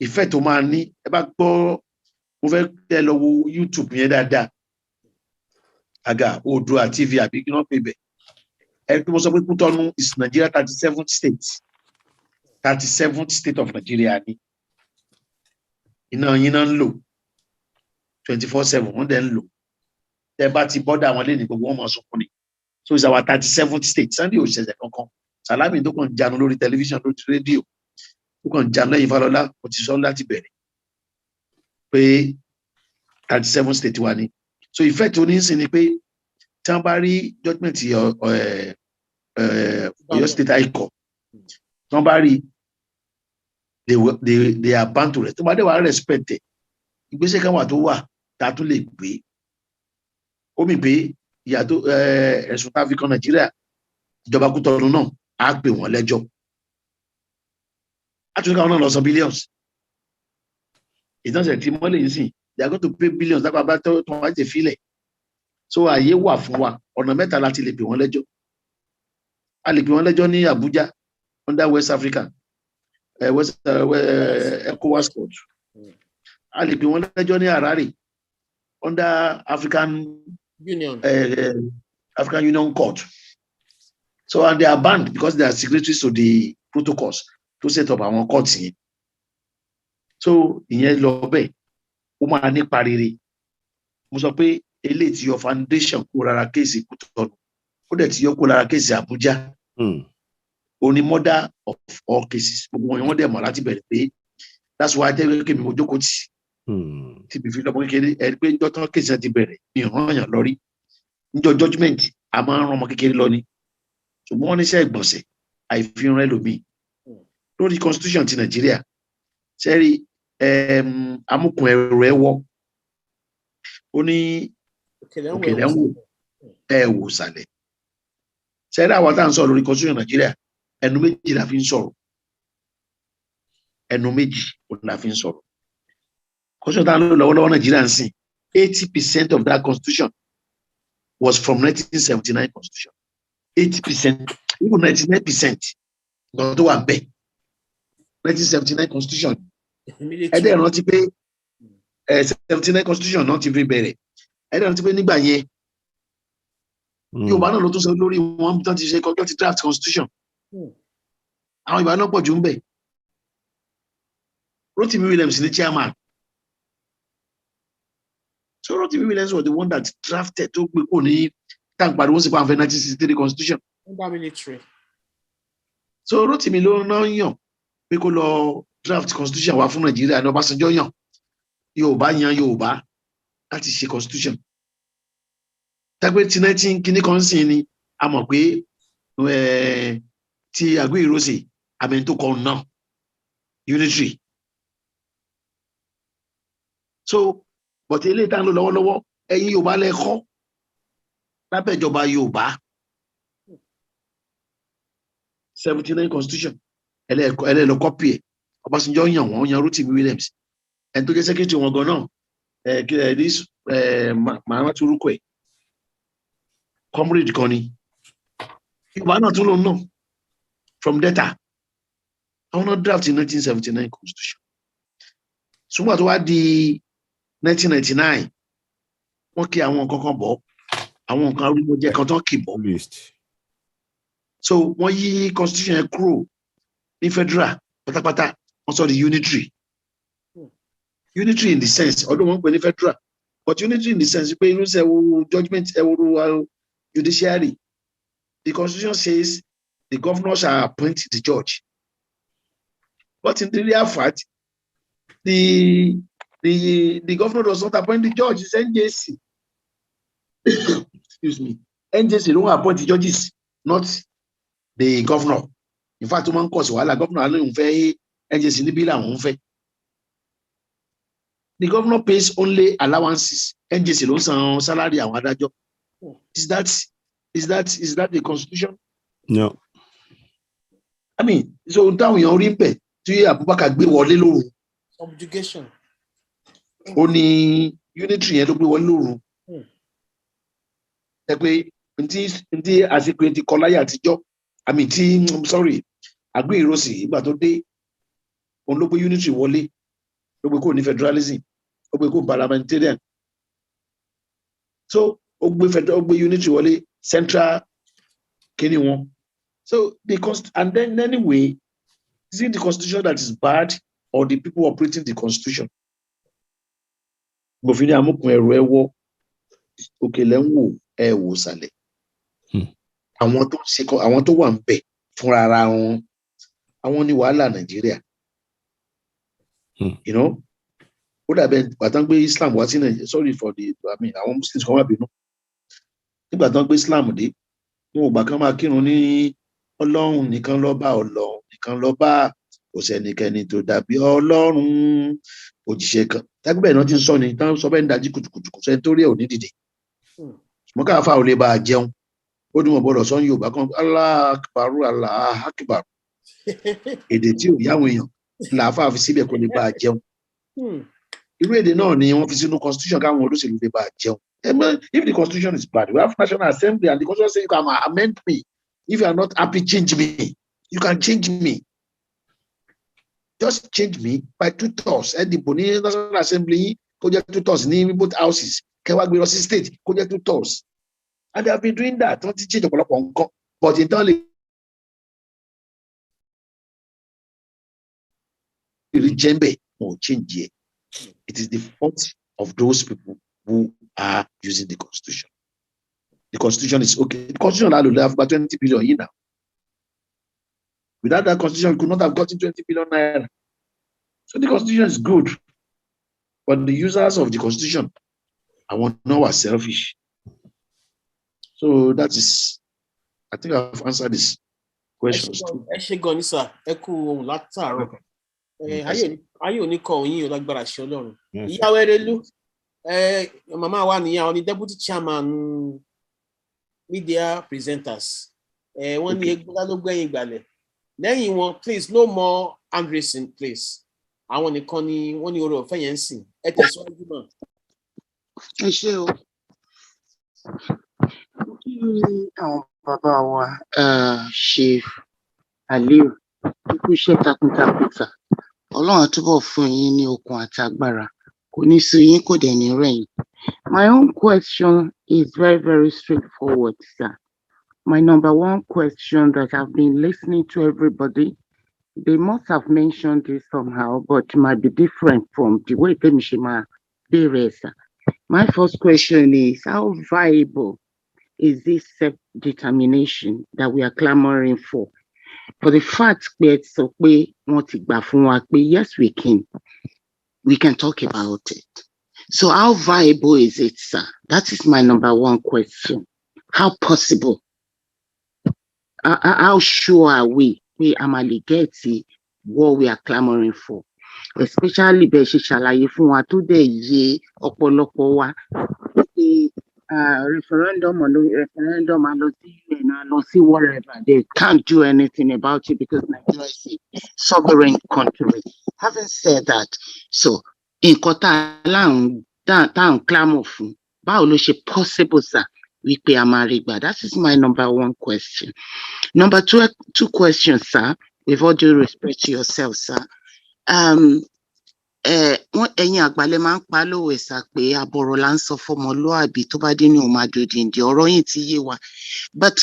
ìfẹ́ tó máa ní ẹ bá gbọ́ mo fẹ́ tẹ́ lọ wo YouTube yẹn dáadáa àgà Oòduà TV àbí kí wọ́n pè bẹ̀ ẹ kí mo sọ pé Kútọ̀nù is Nigeria 37th state 37th state of Nigeria ni iná yín náà ń lò 24/7 wọ́n dẹ̀ ń lò tẹ́ bá ti bọ́dà wọn lé ní gbogbo wọn máa sunkún ni so it's our 37th state Sunday ò ṣẹ̀ṣẹ̀ kankan Salami tó kàn jánu lórí tẹlifíṣàn lórí rédíò tó kàn jánu lẹ́yìn Fálọlá kò ti sọ láti bẹ̀rẹ̀ pé 37 state wa ni so ìfẹ́ tó ní í sìn ni pé tí wọ́n bá rí judgement Ọ̀yọ́ state high court tí wọ́n bá rí they are bound to rest tí wọ́n bá dé wà respect ẹ̀ ìgbésẹ̀ kan wà tó wà tá a tún lè gbé ó mì pé ìyàtọ̀ ẹ̀sùn tá a fi kan Nàìjíríà ìjọba Kútọ̀nù náà á pè wọ́n lẹ́jọ́ àtúnkà wọn náà lọ san billions ìdánsẹ̀ tí mọ́lẹ̀ yìí sìn they are going to pay billions lápá bá tó wá jẹ fílẹ̀ so ààyè wà fún wa ọ̀nà mẹ́ta láti lè pè wọ́n lẹ́jọ́ a lè pè wọ́n lẹ́jọ́ ní Abuja under West Africa ECOWAS court a lè pè wọ́n lẹ́jọ́ ní Harare under African Union court so and they are banned because they are signatories to the protocols to set up àwọn courts yẹn so ìyẹn lọ bẹ́ẹ̀ ó máa nípa rere mo sọ pé eléyìí ti yọ foundation kó rárá kéèsì Kútọ̀nù ó dẹ̀ ti yọ kó rárá kéèsì Abuja ó ní mother of all cases gbogbo wọn wọ́n dẹ̀ mọ̀ láti bẹ̀rẹ̀ pé that's why tẹ́lẹ̀ kémi mo jókòó tí bí fi lọ́mọ kékeré ẹ̀ pé níjọ́ tán kéèsì ti bẹ̀rẹ̀ ní ìrànyàn lórí níjọ́ judgement a máa ń rán ọmọ kékeré lọ ni ṣùgbọ́n wọ́n níṣẹ́ ìgbọ̀nsẹ̀ àìfihàn ẹlòmíì lórí constitution ti Nàìjíríà sẹ́rí amúkùn ẹ̀rọ ẹ̀wọ́ ó ní òkèlè ń wò ẹ̀ wò sàlẹ̀ sẹ́rí àwọn tá à ń sọ̀rọ̀ lórí constitution Nàìjíríà ẹnu méjì la fi ń sọ̀rọ̀ ẹnu méjì la fi ń sọ̀rọ̀ constitution tá à ń lò lọ́wọ́lọ́wọ́ Nàìjíríà ń sìn 80% of that constitution was from 1979 constitution 80% even 99% lọ́dọ̀ tó wà bẹ́ẹ̀ 1979 constitution ẹ̀dẹ̀ rántí pé 79 constitution náà ti fi bẹ̀rẹ̀ ẹ̀dẹ̀ rántí pé nígbà yẹn Yorùbá náà ló tún sọ lórí wọn tó ti ṣe kọjọ́ ti draft constitution àwọn Yorùbá náà pọ̀ jù ń bẹ̀ Rotimi Williams ní chairman so Rotimi Williams was the one that drafted tó gbé kò ní tàǹpàdé wọ́n sì pa àǹfẹ́ 1963 constitution so Rotimi ló náà yàn pé kó lọ draft constitution wá fún Nàìjíríà ní Ọbásanjọ́ yàn Yorùbá yan Yorùbá láti ṣe constitution tàgbé tí 19 kìíní kan sí ni a mọ̀ pé tí àgbé ìrọsè àmì tó kọ náà unitary so but ilé ìta ń lò lọ́wọ́lọ́wọ́ ẹ̀yin Yorùbá lẹ́kọ́ lábẹ́ ìjọba Yorùbá 79 constitution ẹlẹ́lọ copy ẹ̀ Ọbásanjọ́ yàn wọ́n yan Rotimi Williams ẹni tó jẹ́ secretary wọn gan náà màá túrúkọ ẹ̀ comrade kan ni Yorùbá náà tún lòun náà from data àwọn náà draft in 1979 constitution ṣùgbọ́n tó wá di 1999 wọ́n kí àwọn nǹkan kan bọ̀ àwọn nǹkan arúgbó jẹ́ kan tán kì bọ̀ so wọ́n yí constitution yẹn kúrò ní federal pátápátá wọ́n sọ di unitary in the sense ọdún wọn pè ní federal but unitary in the sense pé irúṣẹ́ ẹwúrú judgement ẹwúrú judiciary the constitution says the governor shall appoint the judge but in the real fact the governor does not appoint the judge, it's NJC. Excuse me. NJC don't appoint the judges, not the governor. In fact, one cause while the governor alone NJC ni bill won't pay. The governor pays only allowances. NJC don't salary and other job. Is that the constitution? No. I mean, so now we are rimpe to Abubakar gbe wọlé lóru. Subjugation. Ó ní unitary yẹn ló gbé wọlé lóru. Ẹ pé ntí àsìkò ti kọláyà àtijọ́ àmì tí àgbé ìrọsì ìgbà tó dé òun ló gbé unitary wọlé ló gbé kó ní federalism ó gbé kó parliamentarian so ó gbé unitary wọlé central kíní wọn so and then anyway is it the constitution that is bad or the people operating the constitution? Bòfin ní amúkùn ẹ̀rọ ẹwọ́ òkèlè ń wò ẹ wò sàlẹ̀. Àwọn tó wà ń bẹ̀ fúnra ara wọn àwọn ní wàhálà Nàìjíríà. You know, ó dàbẹ̀ ìgbà gbé Islam wá sí Nàìjíríà sorry for àwọn Muslims kan wà bínú. Nígbà tán gbé Islam dé wọn ò gbà kán máa kírun ní Ọlọ́run nìkan lọ́ba Ọlọ́run nìkan lọ́ba kò sẹ́nikẹ́ni tó dàbí Ọlọ́run òjíṣẹ́ kan tágbẹ́ náà ti ń sọ ni tán sọ bẹ́ẹ̀ ń dájí kùtùkùtù kò sẹ́ni tó rí ẹ̀ ò ní dìde ṣùgbọ́n káfà ò lè bá a jẹun ó ní wọn gbọ́dọ̀ sọ ní Yorùbá kan Allah akbar èdè tí ò yáwọn èèyàn làáfà fi síbẹ̀ kò lè bá a jẹun irú èdè náà ni wọ́n fi sínú constitution káwọn olóṣèlú lè bá a jẹun if the constitution is bad we have National Assembly and the constitution say you can amend me if you are not happy change me you can change me. Just change me by 2 thirds. And the National Assembly could get 2 thirds in both houses. Kewagbe Rossi State could get 2 thirds. And they have been doing that. Don't change the color, but internally Jembe or change it. It is the fault of those people who are using the constitution. The constitution is okay. The constitution will have about 20 billion in now. Without that constitution, we could not have gotten 20 billion naira. So the constitution is good. But the users of the constitution, I want to know are selfish. So that is, I think I've answered this question. Ẹ ṣé gan ni sir, ẹ kú ohun látàárọ̀. Ayé òní kọ òyìn ò lágbára ṣe Ọlọ́run. Ìyá Wẹ́rẹ́lú, màmá wa nìyá ni deputy chairman media presenters. Wọ́n ní egbúdá ló gbẹ̀yìn ìgbàlẹ̀. Lẹ́yìn wọn, please, no more hand raising, please. Àwọn nìkan ni wọ́n ní oore ọ̀fẹ́ yẹn ń sìn. Ẹ tẹ̀síwájú náà. Ẹ ṣé o. Kí àwọn bàbá wa ṣe Aliu ikú iṣẹ́ takuntakun sà. Ọlọ́run á túbọ̀ fún yín ní okun àti agbára. Kò ní sú yín kò dẹ̀ ní rẹ̀ yín. My own question is very, very straightforward, sir. My number one question that I've been listening to everybody, they must have mentioned this somehow, but it might be different from the way they sir. My first question is, how viable is this self-determination that we are clamoring for? For the fact that yes, we can talk about it. So how viable is it, sir? That is my number one question. How possible? How sure are we get what we are clamoring for? Especially bẹ́ẹ̀ ṣe ṣàlàyé fún wa tó dẹ̀ yé ọ̀pọ̀lọpọ̀ wa pé referendum or no referendum, and whatever. They can't do anything about it because Nigeria is a sovereign country. Having said that, so in Kota Lang, down clamor fún, báwo ló ṣe possible, sir? Wípé a máa rí gbà. That is my number one question. Number two questions, sir. With all due respect to yourself, sir. Ẹ̀yin àgbàlẹ̀ máa ń pa lówe sá pé àbọ̀rọ̀ là ń sọ fọmọlúàbí tó bá dé ní òun máa dòdìndì ọ̀rọ̀ yìí ti yé wa but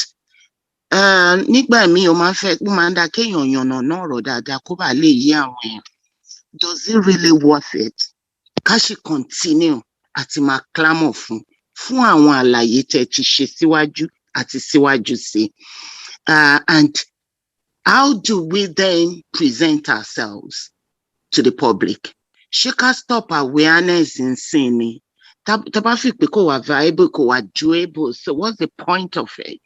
nígbà míì ó máa ń fẹ́ ó máa ń dá kéèyàn yànnà náà ọ̀rọ̀ dáadáa kó bàa lè yé àwọn èèyàn. Does it really worth it? Ká sì continue àti máa clamor fún àwọn àlàyé tẹ́ ti ṣe síwájú àti síwájú sí and how do we then present ourselves to the public? Ṣé ká stop awareness nsìn ni? Tá bá fi pé kò wà viable, kò wà doable, so what's the point of it?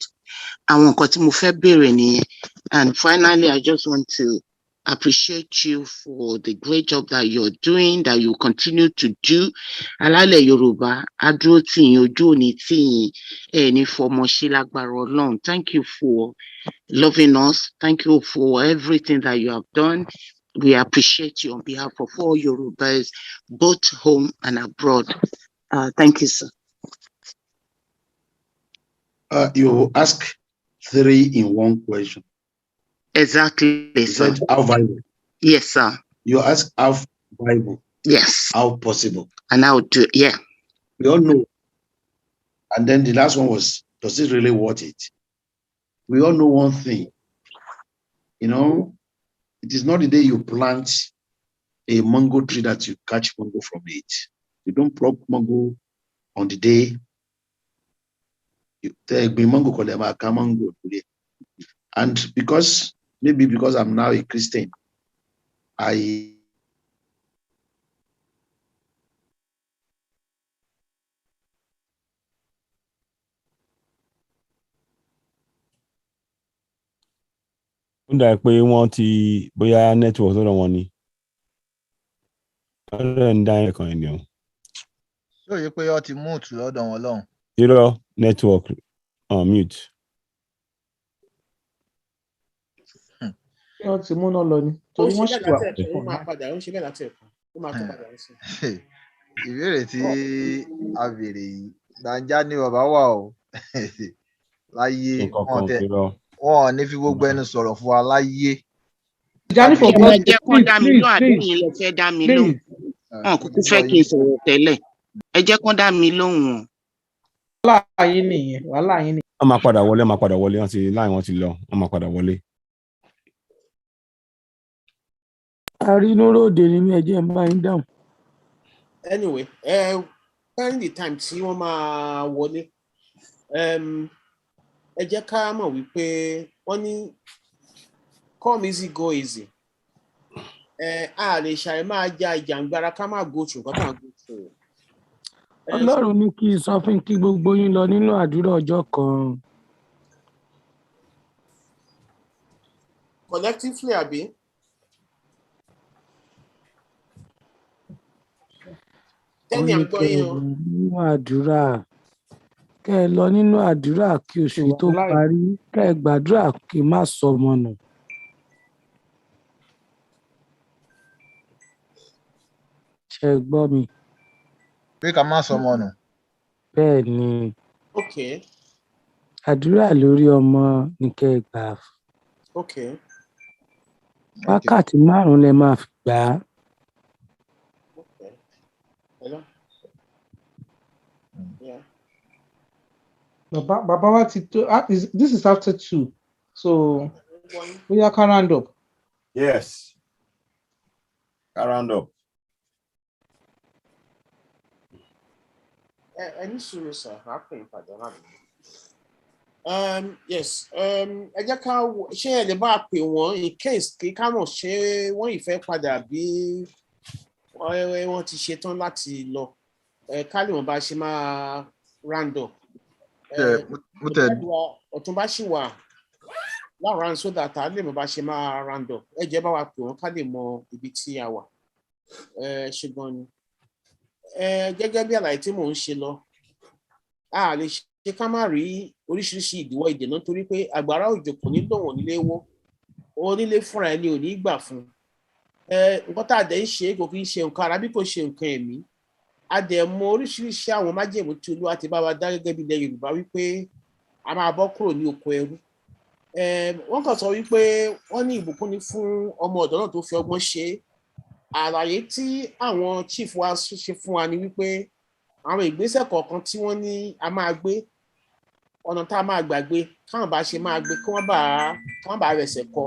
Àwọn nǹkan tí mo fẹ́ béèrè nìyẹn. And finally, I just want to appreciate you for the great job that you're doing, that you continue to do. Alálẹ̀ Yorùbá, adúró tì yín, ojú òní tì yín, ẹni fọmọ ṣe lágbára Ọlọ́run. Thank you for loving us. Thank you for everything that you have done. We appreciate you on behalf of all Yorubas, both home and abroad. Thank you, sir. You ask 3 in 1 question. Exactly, you sir. Said how viable? Yes, sir. You ask how viable? Yes. How possible? And how do, yeah. We all know. And then the last one was, does it really worth it? We all know one thing. You know, it is not the day you plant a mango tree that you catch mango from it. You don't pluck mango on the day. Mango today. And maybe because I'm now a Christian, I ó dà pé wọ́n ti bóyá network sọ́dọ̀ wọn ni ọ̀rẹ́ ń dá ẹ̀kan ẹni o. ṣé òye pé ó ti mute lọ́dọ̀ wọn lọ́hùn. Zero network on mute. Wọ́n ti múná lọ ni torí wọ́n ṣì wà. Ó máa padà ó ń ṣe bẹ́ẹ̀ láti ẹ̀kan ó máa tó padà sí. Ìbéèrè tí a béèrè yìí gbàǹjà ni bàbá wà o láyé wọn ò ní fi gbogbo ẹnu sọ̀rọ̀ fún wa láyé. Ẹ jẹ́ kó dá mi lóhùn àbí ẹ̀yin lẹ fẹ́ dá mi lóhùn. Wọn kúkú fẹ́ kí n sọ̀rọ̀ tẹ́lẹ̀. Ẹ jẹ́ kó dá mi lóhùn wọn. Wàhálà yín nìyẹn. Wọ́n máa padà wọlé wọ́n ti láì wọ́n ti lọ wọ́n máa padà wọlé. Arínúròde ni mi ẹ̀jẹ̀ ń bá yín dáhùn. Anyway, during the time tí wọ́n máa wọlé, ẹ jẹ́ ká mọ̀ wípé wọ́n ní come easy go easy. A lè ṣàì máa ja ìjàngbara ká má go through nǹkan tá à ń go through. Ọlọ́run ní kí n sọ fún kí gbogbo yín lọ nínú àdúrà ọjọ́ kan. Collectively àbí? Ó ní kẹ́ ẹ lọ nínú àdúrà. Kẹ́ ẹ lọ nínú àdúrà kí oṣù tó parí. Kẹ́ ẹ gbàdúrà kí má sọ ọmọ nù. Ṣé ẹ gbọ́ mi? Pé ká má sọ ọmọ nù. Bẹ́ẹ̀ ni. Okay. Àdúrà lórí ọmọ ní kẹ́ ẹ gbà. Okay. Wákàtí 5 lẹ máa fi gbà á. Okay. Hello? Yeah. Bàbá wa ti tó this is after 2 so we are can round up. Yes. Can round up. Any sùúrù sir, I pè padà láti. Yes. Ẹ jẹ́ ká ṣé ẹ lè bá pè wọ́n in case kí ká mọ̀ ṣé wọ́n ìfẹ́ padà bí wọ́n ti ṣetán láti lọ. Ká lè wọ́n bá ṣe máa round up. Ọ̀túnba ṣì wà láàárọ̀ so that a lè mọ̀ bá ṣe máa round up. Ẹ jẹ́ bá wa pè wọ́n ká lè mọ ibi tí a wà. Ṣùgbọ́n ni. Gẹ́gẹ́ bí àlàyé tí mò ń ṣe lọ, a lè ṣe ká má rí oríṣiríṣi ìdíwọ́ ìdènà torí pé àgbàrá òjò kò ní lòun nílé wó onílé fúnra ẹni ò ní gbà fún nǹkan tá a dẹ̀ ń ṣe kò kí ń ṣe nǹkan ara bí kò ṣe nǹkan ẹ̀mí a dẹ̀ mọ oríṣiríṣi àwọn májèmú tí Olúwa ti bá wa dá gẹ́gẹ́ bí ilẹ̀ Yorùbá wípé a máa bọ́ kúrò ní oko ẹrú wọ́n kàn sọ wípé wọ́n ní ìbùkún ni fún ọmọ ọ̀dọ́ náà tó fi ọgbọ́n ṣe àlàyé tí àwọn chief wa ṣe fún wa ni wípé àwọn ìgbésẹ̀ kọ̀ọ̀kan tí wọ́n ní a máa gbé ọ̀nà tá a máa gbàgbé káwọn bá ṣe máa gbé kí wọ́n bá rẹsẹ̀ kọ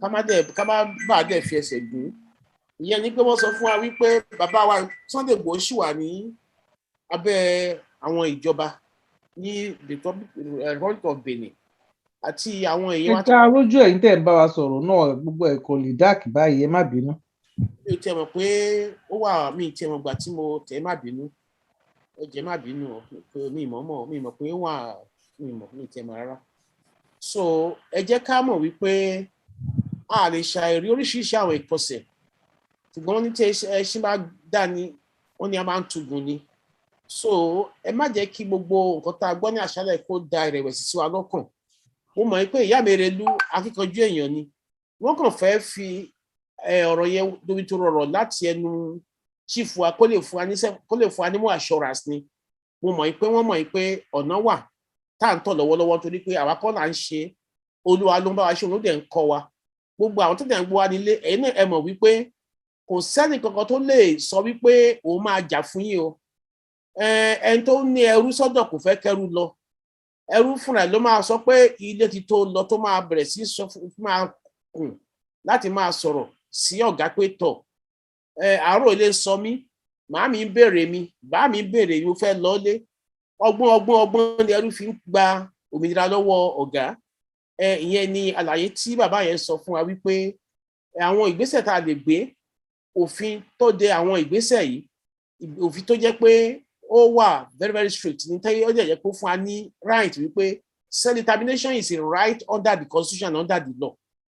ká má bá dẹ̀ fi ẹsẹ̀ gún ìyẹn ni pé wọ́n sọ fún wa wípé bàbá wa Sunday Igboho ṣì wà ní abẹ́ àwọn ìjọba ní the Republic of Benin àti àwọn èèyàn wa. ìta arójú ẹ̀yin tẹ́ ń bá wa sọ̀rọ̀ náà gbogbo ẹ̀ kò lè dáàkì báyìí ẹ má bínú. mi ò tiẹ̀ mọ̀ pé ó wà mí ì tiẹ̀ mọ̀ gbà tí mo tẹ̀ má bínú ẹ jẹ́ má bínú mi mọ̀ pé ó wà mi tiẹ̀ mọ̀ rárá. So ẹ jẹ́ ká mọ̀ wípé a lè ṣàìrí oríṣiríṣi àwọn ìkọsẹ̀ ṣùgbọ́n wọ́n ní tí ẹṣin bá dá ni wọ́n ní a máa ń tugun ni. So ẹ má jẹ́ kí gbogbo nǹkan tá a gbọ́ ní àṣálẹ́ kó da ìrẹ̀wẹ̀sì sí wa lọ́kàn. Mo mọ̀ pé ìyá mi Erelu akíkanjú èèyàn ni wọ́n kàn fẹ́ fi ọ̀rọ̀ yẹn domi tó rọrọ̀ láti ẹnu chief wa kó lè fún wa ní more assurance ni. Mo mọ̀ pé wọ́n mọ̀ pé ọ̀nà wà tá à ń tọ̀ lọ́wọ́lọ́wọ́ torí pé àwa kọ́ là ń ṣe Olúwa ló ń bá wa ṣe òun ló dẹ̀ ń kọ́ wa gbogbo àwọn tó dẹ̀ ń gbọ́ wa nílé ẹ̀yin náà ẹ mọ̀ wípé kò sẹ́ni kankan tó lè sọ wípé òun máa jà fún yín o ẹni tó ní ẹrú sọ́dọ̀ kò fẹ́ kẹrú lọ ẹrú fúnra ló máa sọ pé ilé ti tó lọ tó máa bẹ̀rẹ̀ sí sọ máa kùn láti máa sọ̀rọ̀ sí ọ̀gá pé tọ̀ àárò ilé sọ mí màá mi ń béèrè mi bá mi ń béèrè mi fẹ́ lọ́lé ọgbọ́n ni ẹrú fi ń gba òmìnira lọ́wọ́ ọ̀gá ìyẹn ni àlàyé tí bàbá yẹn sọ fún wa wípé àwọn ìgbésẹ̀ tá a lè gbé òfin tó de àwọn ìgbésẹ̀ yìí òfin tó jẹ́ pé ó wà very very strict ní tẹ́yẹ́ ó jẹ́ pé fún wa ní right wípé self-determination is a right under the constitution and under the law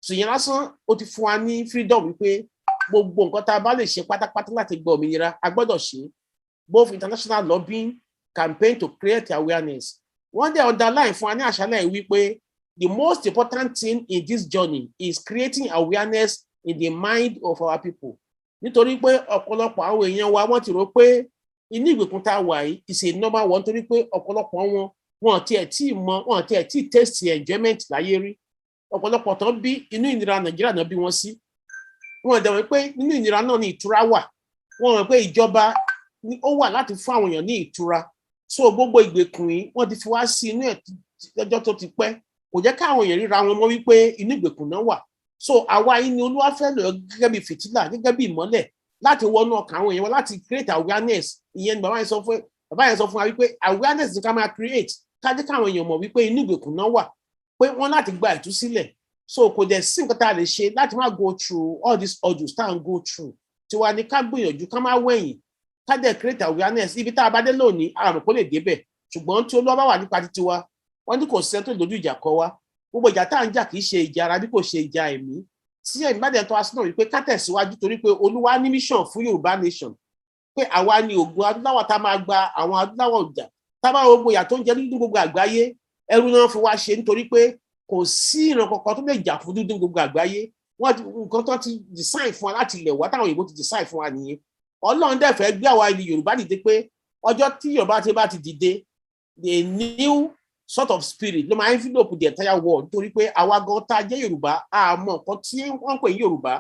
so ìyẹn lásán ó ti fún wa ní freedom wípé gbogbo nǹkan tá a bá lè ṣe pátápátá láti gba òmìnira a gbọ́dọ̀ ṣe both international lobbying campaign to create awareness wọ́n dẹ̀ underline fún wa ní àṣálẹ́ wípé the most important thing in this journey is creating awareness in the mind of our people nítorí pé ọ̀pọ̀lọpọ̀ àwọn èèyàn wa wọ́n ti rò pé inú ìgbèkùn tá a wà yìí is a normal one torí pé ọ̀pọ̀lọpọ̀ wọn tiẹ̀ tí taste enjoyment láyé rí ọ̀pọ̀lọpọ̀ tán bí inú ìnira Nàìjíríà náà bí wọ́n sí wọn dẹ̀ wọ́n pé nínú ìnira náà ní ìtura wà wọ́n mọ̀ pé ìjọba ó wà láti fún àwọn èèyàn ní ìtura so gbogbo ìgbèkùn yìí wọ́n ti fi wá sí inú ẹ̀ lọ́jọ́ tó ti pẹ́ kò jẹ́ káwọn èèyàn ríra wọn mọ́ wípé inú ìgbèkùn náà wà so àwa yìí ni Olúwa fẹ́ lò gẹ́gẹ́ bí fìtílà gẹ́gẹ́ bí ìmọ́lẹ̀ láti wọnú ọkàn àwọn èèyàn láti create awareness ìyẹn ni bàbá yẹn sọ fún wa wípé awareness ni ká máa create ká jẹ́ káwọn èèyàn mọ̀ wípé inú ìgbèkùn náà wà pé wọ́n láti gba ìtúsílẹ̀ so kò dẹ̀ sí nǹkan tá a lè ṣe láti má go through all these audios tá à ń go through tiwa ni ká gbìyànjú ká má wẹ̀yìn ká dẹ̀ create awareness ibi tá a bá dé lónìí àrùn kó lè débẹ̀ ṣùgbọ́n tí Olúwa bá wà nípa títí wa wọ́n ní kò sẹ́ni tó lójú ìjà kọ wa gbogbo ìjà tá à ń jà kì í ṣe ìjà ara bí kò ṣe ìjà ẹ̀mí tí ẹ̀mí bá dẹ̀ tó wa sínú wípé ká tẹ̀síwájú torí pé Olúwa ní mission fún Yorùbá nation pé àwa ni ògùn adúláwọ̀ tá máa gba àwọn adúláwọ̀ jà tá bá gbogbo ìyà tó ń jẹ nínú gbogbo àgbáyé ẹrú náà fi wá ṣe nítorí pé kò sí ìran kankan tó lè jà fún dúdú gbogbo àgbáyé wọ́n nǹkan tó ti design fún wa láti ilẹ̀ wá táwọn òyìnbó ti design fún wa nìyẹn Ọlọ́run dẹ̀ fẹ́ gbé àwa ilẹ̀ Yorùbá dìde pé ọjọ́ tí Yorùbá bá ti dìde the new sort of spirit ló máa envelope the entire world nítorí pé àwa gan tá a jẹ́ Yorùbá àmọ́ nǹkan tí wọ́n ń pè ní Yorùbá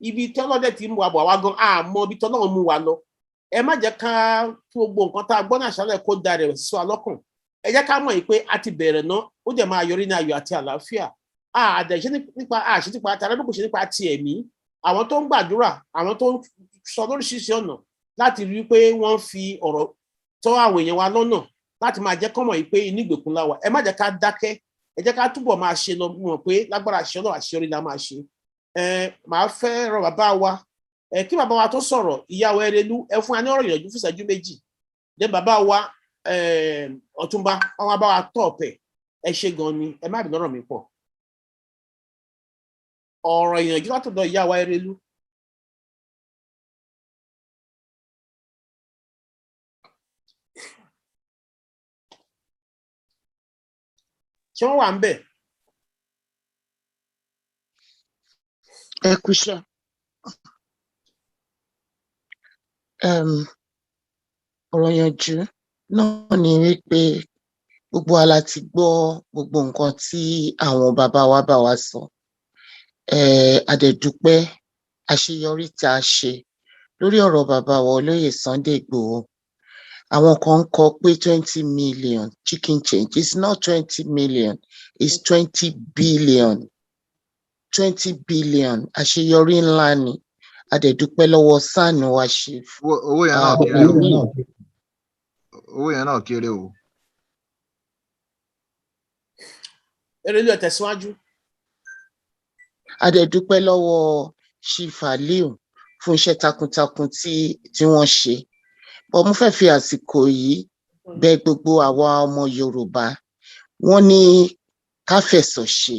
ibi tí ọlọ́dẹ ti mú wa bọ̀ àwa gan àmọ́ ibi tí Ọlọ́run mú wa lọ ẹ má jẹ́ ká gbogbo nǹkan tá a gbọ́ náà ṣálẹ̀ kó da rẹ̀ sí wa lọ́kàn ẹ jẹ́ ká mọ̀ yìí pé a ti bẹ̀rẹ̀ náà ó dẹ̀ máa yọrí ní ayọ̀ àti àlàáfíà àṣẹ nípa tààrà bí kò ṣe nípa ti ẹ̀mí àwọn tó ń gbàdúrà àwọn tó ń sọ lóríṣiríṣi ọ̀nà láti rí pé wọ́n fi ọ̀rọ̀ tọ́ àwọn èèyàn wa lọ́nà láti máa jẹ́ kọ́mọ̀ yìí pé inú ìgbèkùn la wà ẹ má jẹ́ ká dákẹ́ ẹ jẹ́ ká túbọ̀ máa ṣe lọ mọ̀ pé lágbára àṣẹ Ọlọ́run àṣeyọrí la máa ṣe màá fẹ́ rọ bàbá wa kí bàbá wa tó sọ̀rọ̀ ìyàwó Erelu ẹ fún wa ní ọ̀rọ̀ ìyànjú fún ìṣẹ́jú méjì dé bàbá wa Ọ̀túnba wọn bá wa tọ̀ ọ̀pẹ̀ ẹ ṣe gan ni ẹ má bì lọ́rọ̀ mi pọ̀ ọ̀rọ̀ ìyànjú látọ̀dọ̀ ìyàwó Erelu. ṣé wọ́n wà ń bẹ̀? Ẹ kú iṣẹ́. Ọ̀rọ̀ yanjú náà ni wípé gbogbo wa la ti gbọ́ gbogbo nǹkan tí àwọn bàbá wa bá wa sọ. A dẹ̀ dúpẹ́ àṣeyọrí tá a ṣe lórí ọ̀rọ̀ bàbá wa olóyè Sunday Igboho. Àwọn kan ń kọ pé 20 million chicken change. It's not 20 million, it's 20 billion. 20 billion àṣeyọrí ńlá ni. A dẹ̀ dúpẹ́ lọ́wọ́ SAN wa ṣe. Owó yẹn náà kéré o. Owó yẹn náà kéré o. Erelu ẹ tẹ̀síwájú. A dẹ̀ dúpẹ́ lọ́wọ́ Chief Aliu fún iṣẹ́ takuntakun tí wọ́n ṣe. But mo fẹ́ fi àsìkò yìí bẹ̀ gbogbo àwa ọmọ Yorùbá. Wọ́n ní ká fẹ̀sọ̀ ṣe.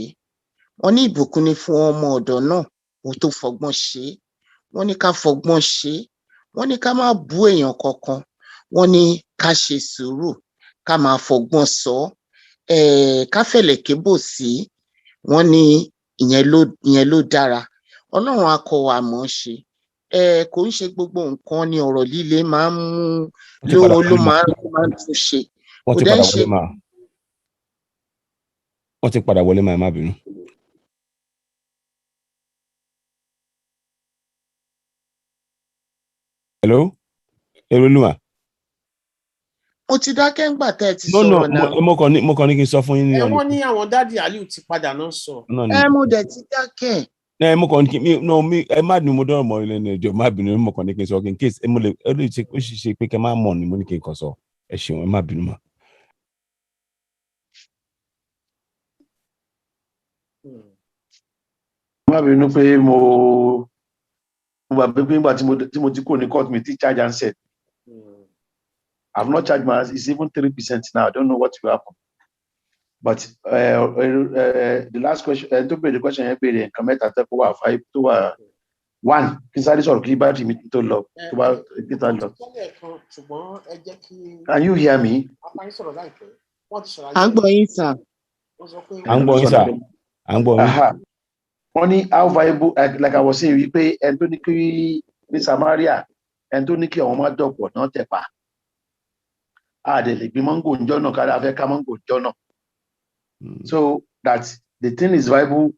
Wọ́n ní ìbùkún ni fún ọmọ ọ̀dọ̀ náà ó tó fọgbọ́n ṣe. Wọ́n ní ká fọgbọ́n ṣe. Wọ́n ní ká má bú èèyàn kankan. Wọ́n ní ká ṣe sùúrù, ká máa fọgbọ́n sọ. Ká fẹ̀lẹ̀ kébò sí. Wọ́n ní ìyẹn ló dára. Ọlọ́run á kọ́ wa mọ̀ ṣe. Kò ń ṣe gbogbo nǹkan ni ọ̀rọ̀ líle máa ń mú ló máa ń tún ṣe. Wọ́n ti padà wọlé máa má bínú. Hello? Ereluma. Mo ti dákẹ́ ńgbà tẹ́ ẹ ti sọ̀rọ̀ náà. Mo kàn ní kí n sọ fún yín ní ọ̀nà. Wọ́n ní àwọn dádì Aliu ti padà náà sọ. Mo dẹ̀ ti dákẹ́. Mo kàn ní kí ẹ má ní mo dọ́rọ̀ mọ́ ilé ní ẹjọ́ má bínú mo kàn ní kí n sọ kí n case mo lè ó ṣe pé kẹ́ má mọ̀ ni mo ní kí n kàn sọ ẹ ṣeun ẹ má bínú mà. Má bínú pé mo gbà pé nígbà tí mo ti kúrò ní court mi ti charge and set. I've not charged my it's even 3% now. I don't know what will happen. But the last question, the question I made in comment at 5 to 1. Can you hear me? I'm going, sir. Only how viable, like I was saying, we pay Antoniki in Samaria, Antoniki or Madop, not a pa. The mango jono kada kamango jono. So that the thing is viable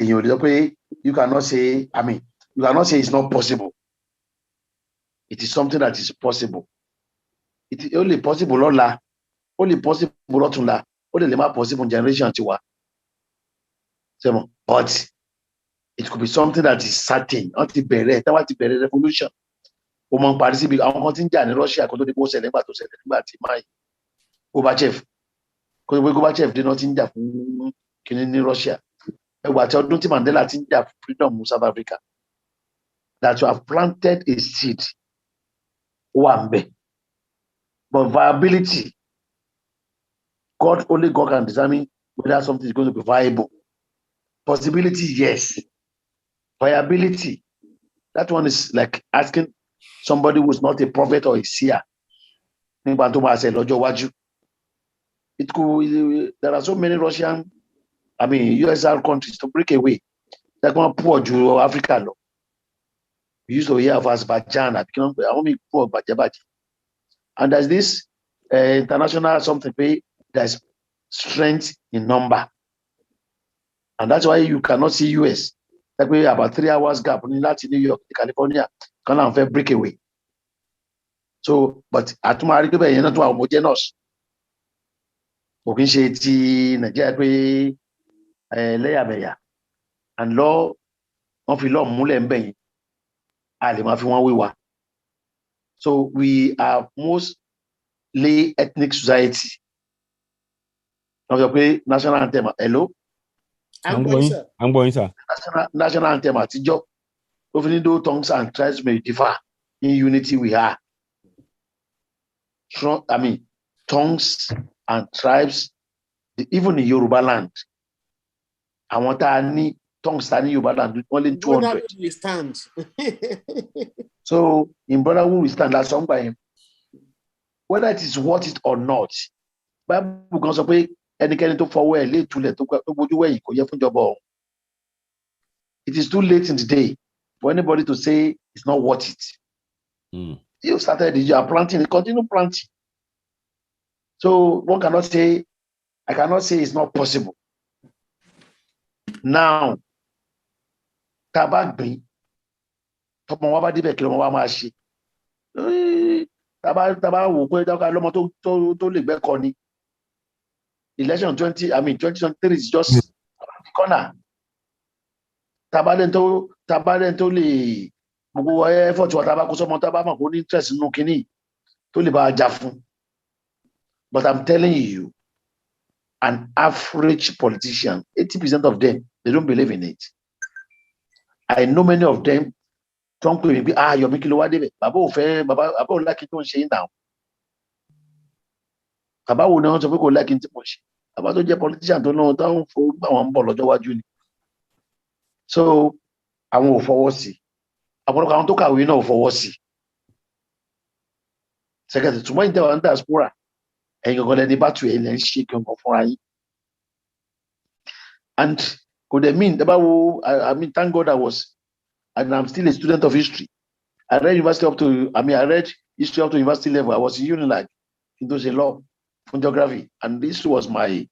in your way. You cannot say, you cannot say it's not possible. It is something that is possible. It is only possible only possible only lema possible generation tiwa. But it could be something that is certain. Until the revolution. Among participants, I'm continuing in Russia. Because the most celebrate to celebrate my Gorbachev. Because Gorbachev did not in Russia. What Mandela think that freedom of South Africa. That you have planted a seed. But viability, only God can determine whether something is going to be viable. Possibility, yes. Viability, that one is like asking somebody who is not a prophet or a seer. It could, there are so many Russian, USR countries to break away. They're going to pour to Africa. We used to hear of Azerbaijan, and there's this international something where there's strength in number. And that's why you cannot see US. Like we have about 3 hours gap in Latin New York, California, can have break away. So, but at my you're not homogeneous. Okay, Nigeria, and law of law mulembe. So we are mostly ethnic society. Now we national anthem. Hello. I'm going, sir. National anthem at job. Even though tongues and tribes may differ, in unity we are. Tongues and tribes, even in Yoruba land. I want any tongues in Yoruba land only 200. We stand. So in brotherhood we stand as song by him. Whether it is worth it or not, Bible can say ẹnikẹ́ni tó fọwọ́ ẹ̀ lé ìtulẹ̀ tó bójú wẹ̀yìn kò yẹ fún ìjọba ọ̀hún. It is too late in the day for anybody to say it's not worth it. You started, you are planting, continue planting. So one cannot say, I cannot say it's not possible. Now, tabagbi, tọmọ wa bá débẹ̀ kí lọ́mọ wa máa ṣe. Taba wò pé lọ́mọ tó lè gbẹ́kọ̀ ni. Election 2023 is just around the corner. Tabalẹ̀ tó lè gbogbo effort wa taba kó sọ́mọ taba mọ̀ kó ní interest nínú kínní tó lè bá a jà fún. But I'm telling you, an average politician, 80% of them, they don't believe in it. I know many of them don't believe, you're making a wade. Baba ò like it, don't say now. Baba ò know to go like it much. Baba tó jẹ́ politician tó náà táwọn fowó gbà wọn bọ̀ lọ́jọ́ wájú ni. So, àwọn ò fọwọ́ sí. Àwọn tó kàwé náà ò fọwọ́ sí. Second, tomorrow in the diaspora, and you're going to debate and shake your for. And could I mean thank God and I'm still a student of history. I read I read history up to university level. I was in Unilag, into the law, geography, and this was my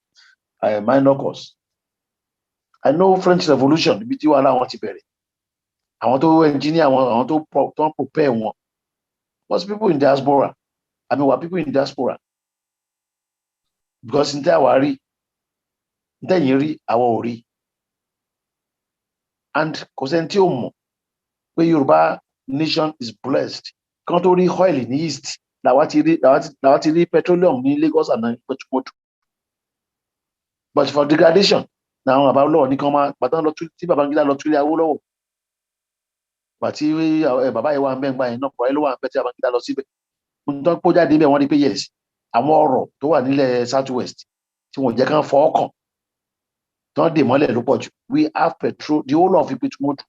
minor course. I know French Revolution, I want to engineer, I want to prepare one. Most people in diaspora, what people in diaspora? Because in Tawari, Yuri, our and Cosentiomo, where Yoruba nation is blessed. Can't only oil in the East, now what petroleum in Lagos and Petromoto. But for degradation, now about law, Nikoma, but not to Babangida Lotria Olo. But Baba, I want men by no Coelho and Petra Bangida Losibe. Don't put that even 1 years. Amoro tó wà nílẹ̀ southwest tí wọ́n jẹ́ kán fọ́ ọkàn tán dè mọ́lẹ̀ ló pọ̀ jù. We have petrol, the whole of Igboho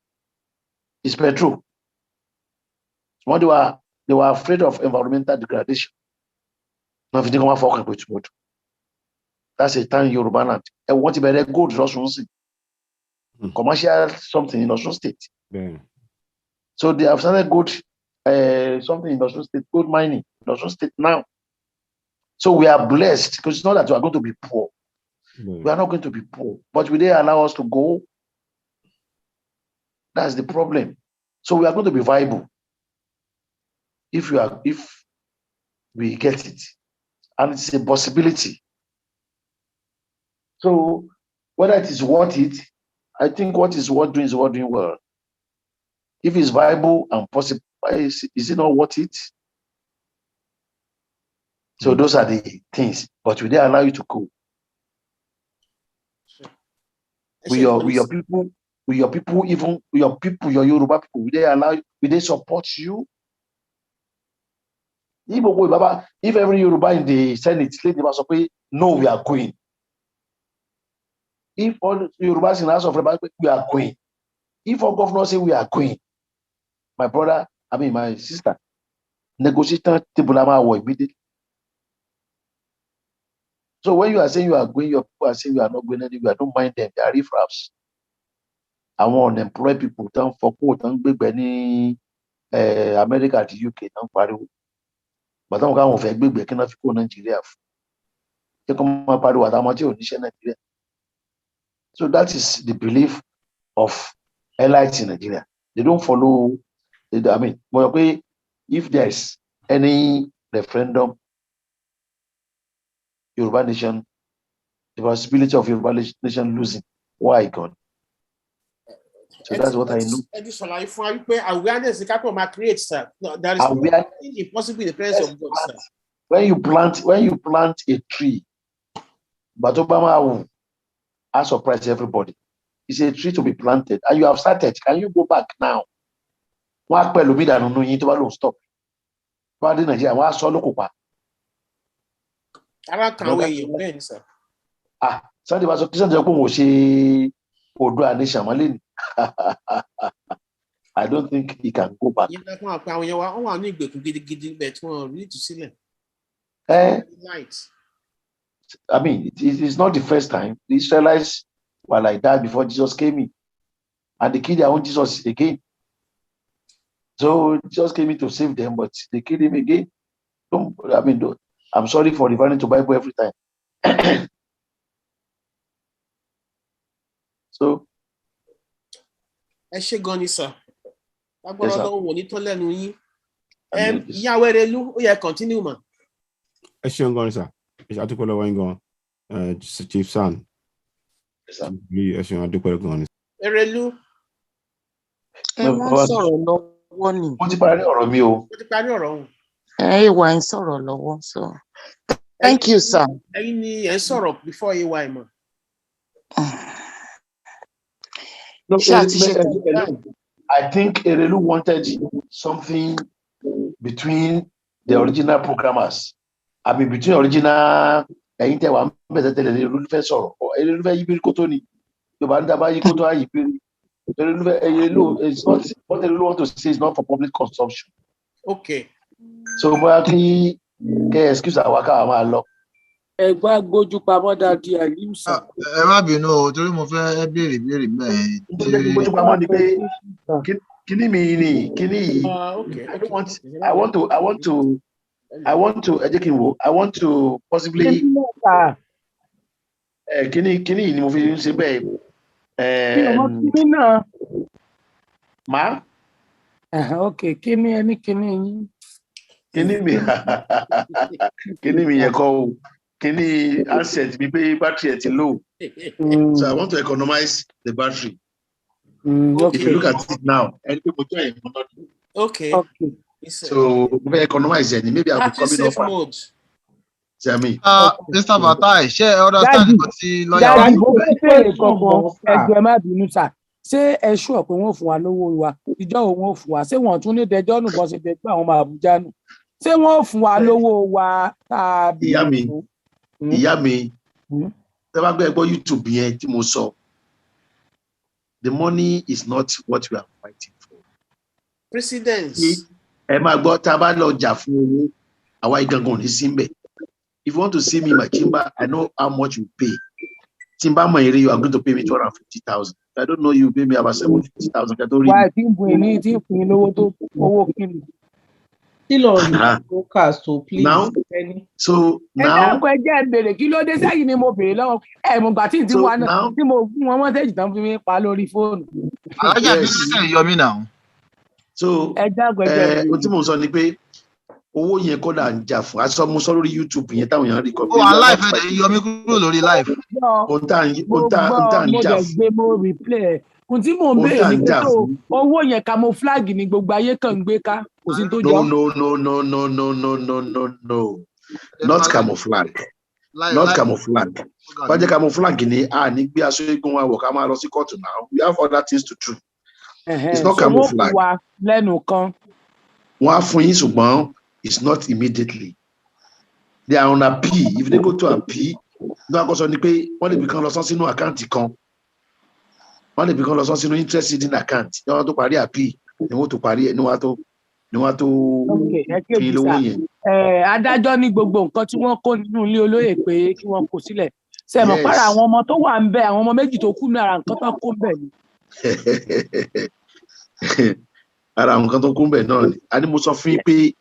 is petrol. They were afraid of environmental degradation. Wọ́n fi ní kán wá fọ́ ọkàn Igboho. That's a time Yoruba land. And wọ́n ti bẹ̀rẹ̀ gold lọ́sùn sí. Commercial something in Osun State. So they have started gold something in Osun State, gold mining in Osun State now. So we are blessed because it's not that we are going to be poor. We are not going to be poor. But will they allow us to go? That's the problem. So we are going to be viable if we get it. And it's a possibility. So whether it is worth it, I think what is worth doing is worth doing well. If it's viable and possible, is it not worth it? So those are the things, but will they allow you to go? With your people, even your Yoruba people, will they allow you, will they support you? If every Yoruba in the Senate, no, we are going. If all Yorubas in the House of Representatives, we are going. If all governors say we are going, my sister, negotiator table immediately. So when you are saying you are going, your people are saying you are not going anywhere. Don't mind them. They are riffraffs. I want unemployed people. Don't for quote. Don't be any America to UK. Don't party. But don't come over. Big cannot go Nigeria. You come up party with Nigeria. So that is the belief of elites in Nigeria. They don't follow. If there's any referendum, Yoruba nation, the possibility of Yoruba nation losing. Why God? So that's what I know. Awareness the capital might create, sir. That is impossible in the presence of God, sir. When you plant a tree, but Obama has surprised everybody. It's a tree to be planted, and you have started. Can you go back now? Stop. Sunday was I don't think he can go back. I mean, it's not the first time. The Israelites were like that before Jesus came in. And they killed their own Jesus again. So Jesus came in to save them, but they killed him again. I'm sorry for referring to Bible every time. So. Ẹ ṣé gan ni sir. Yes, sir. Ọlọ́run wò ní tán lẹ́nu yín. Ìyá Erelu, ó yẹ continue ma. Ẹ ṣé gan ni sir. Ẹ ṣé àdúpẹ́ lọ́wọ́ yín gan. Chief San. Yes, sir. Ẹ ṣé àdúpẹ́ gan ni. Erelu. Ẹ wá sọ̀rọ̀ lọ́wọ́ ni. Mo ti parí ọ̀rọ̀ mi o. Mo ti parí ọ̀rọ̀ òun. Ìwà ń sọ̀rọ̀ lọ́wọ́, so thank you, sir. Ẹ̀yin ni ẹ sọ̀rọ̀ before AY mọ̀. No, I think Erelu wanted something between the original programmers. I mean, between original ẹ̀yin tẹ́ wà ń bẹ̀rẹ̀ tẹ́lẹ̀ Erelu fẹ́ sọ̀rọ̀. Erelu fẹ́ yí bí kótó ni. Yorùbá ń dábàá yí kótó ayé bí. Erelu is not what Erelu want to say is not for public consumption. Okay. So bóyá kí excuse àwa ká máa lọ. Ẹgbẹ́ gbójú pamọ́ dáadé àyíṣà. Ẹ má bínú o, torí mo fẹ́ béèrè mẹ́rin. Gbójú pamọ́ ni pé kíní mi ni kíní yìí. I want to ẹ jẹ́ kí n wò. I want to possibly kíní yìí ni mo fi ń ṣe bẹ́ẹ̀. Kíní náà. Má. Ok, kíní ẹni kíní yín. Kíní mi yẹn kọ́ o. Kíní handset mi pé battery ẹ̀ ti low. So I want to economize the battery. Okay. If you look at it now, okay. So we economize it. Maybe I'll be coming off mode. Tell me. Mr. Fatai, ṣé ẹ understand nǹkan tí lọ́yà wa. Ẹgbẹ́ má bínú sà. Ṣé ẹ ṣú ọ̀pẹ wọn fún wa lówó wa? Ìjọ òun ò fún wa. Ṣé wọn tún ní dẹjọ́ nù bọ́ sí dẹgbẹ́ àwọn ọmọ Àbújá nù? Ṣé wọ́n fún wa lówó wa tàbí? Ìyá mi, tẹ́ bá gbé ẹgbọ́ YouTube yẹn tí mo sọ. The money is not what we are fighting for. President. Ẹ máa gbọ́ tá a bá lọ jà fún owó, àwa igangan ní símbẹ̀. If you want to see me in my chamber, I know how much you pay. Timba Mayere, you are going to pay me 250,000. If I don't know you, pay me about 750,000. Why broadcast, so please. Now, so now. So, owó yẹn kọ́ là ń jà fún aṣọ mo sọ lórí YouTube yẹn táwọn èèyàn rí kọ́. ó wà live ẹ̀ yọ mí kúrò lórí live. ohun tá à ń jà fún. Ohun tí mò ń béèrè ní pé owó yẹn camouflage ni gbogbo ayé kan ń gbé ká kò sí tó jọ. No. Not camouflage. Not camouflage. Wọ́n jẹ́ camouflage ni a ní gbé aṣọ eégún wa wọ̀ ká máa lọ sí kóòtù now. We have other things to do. It's not camouflage. Lẹ́nu kan. Wọ́n á fún yín ṣùgbọ́n it's not immediately. They are on appeal. If they go to appeal, no àkọsọ ni pé wọ́n lè become lọ sọ sínú àkáǹtì kan. Wọ́n lè become lọ sọ sínú interest in account. Ní wọ́n tó parí appeal, ni wọ́n tó parí ẹ̀ ní wọ́n tó fi lówó yẹn. Adájọ́ ní gbogbo nǹkan tí wọ́n kó nínú ilé olóyè pé kí wọ́n kó sílẹ̀. Ṣé mọ̀ para àwọn ọmọ tó wà ń bẹ, àwọn ọmọ méjì tó kú ní ara nǹkan tó kó ń bẹ ni. Ara àwọn nǹkan tó kó ń bẹ náà ni. A ní mo sọ fún yín pé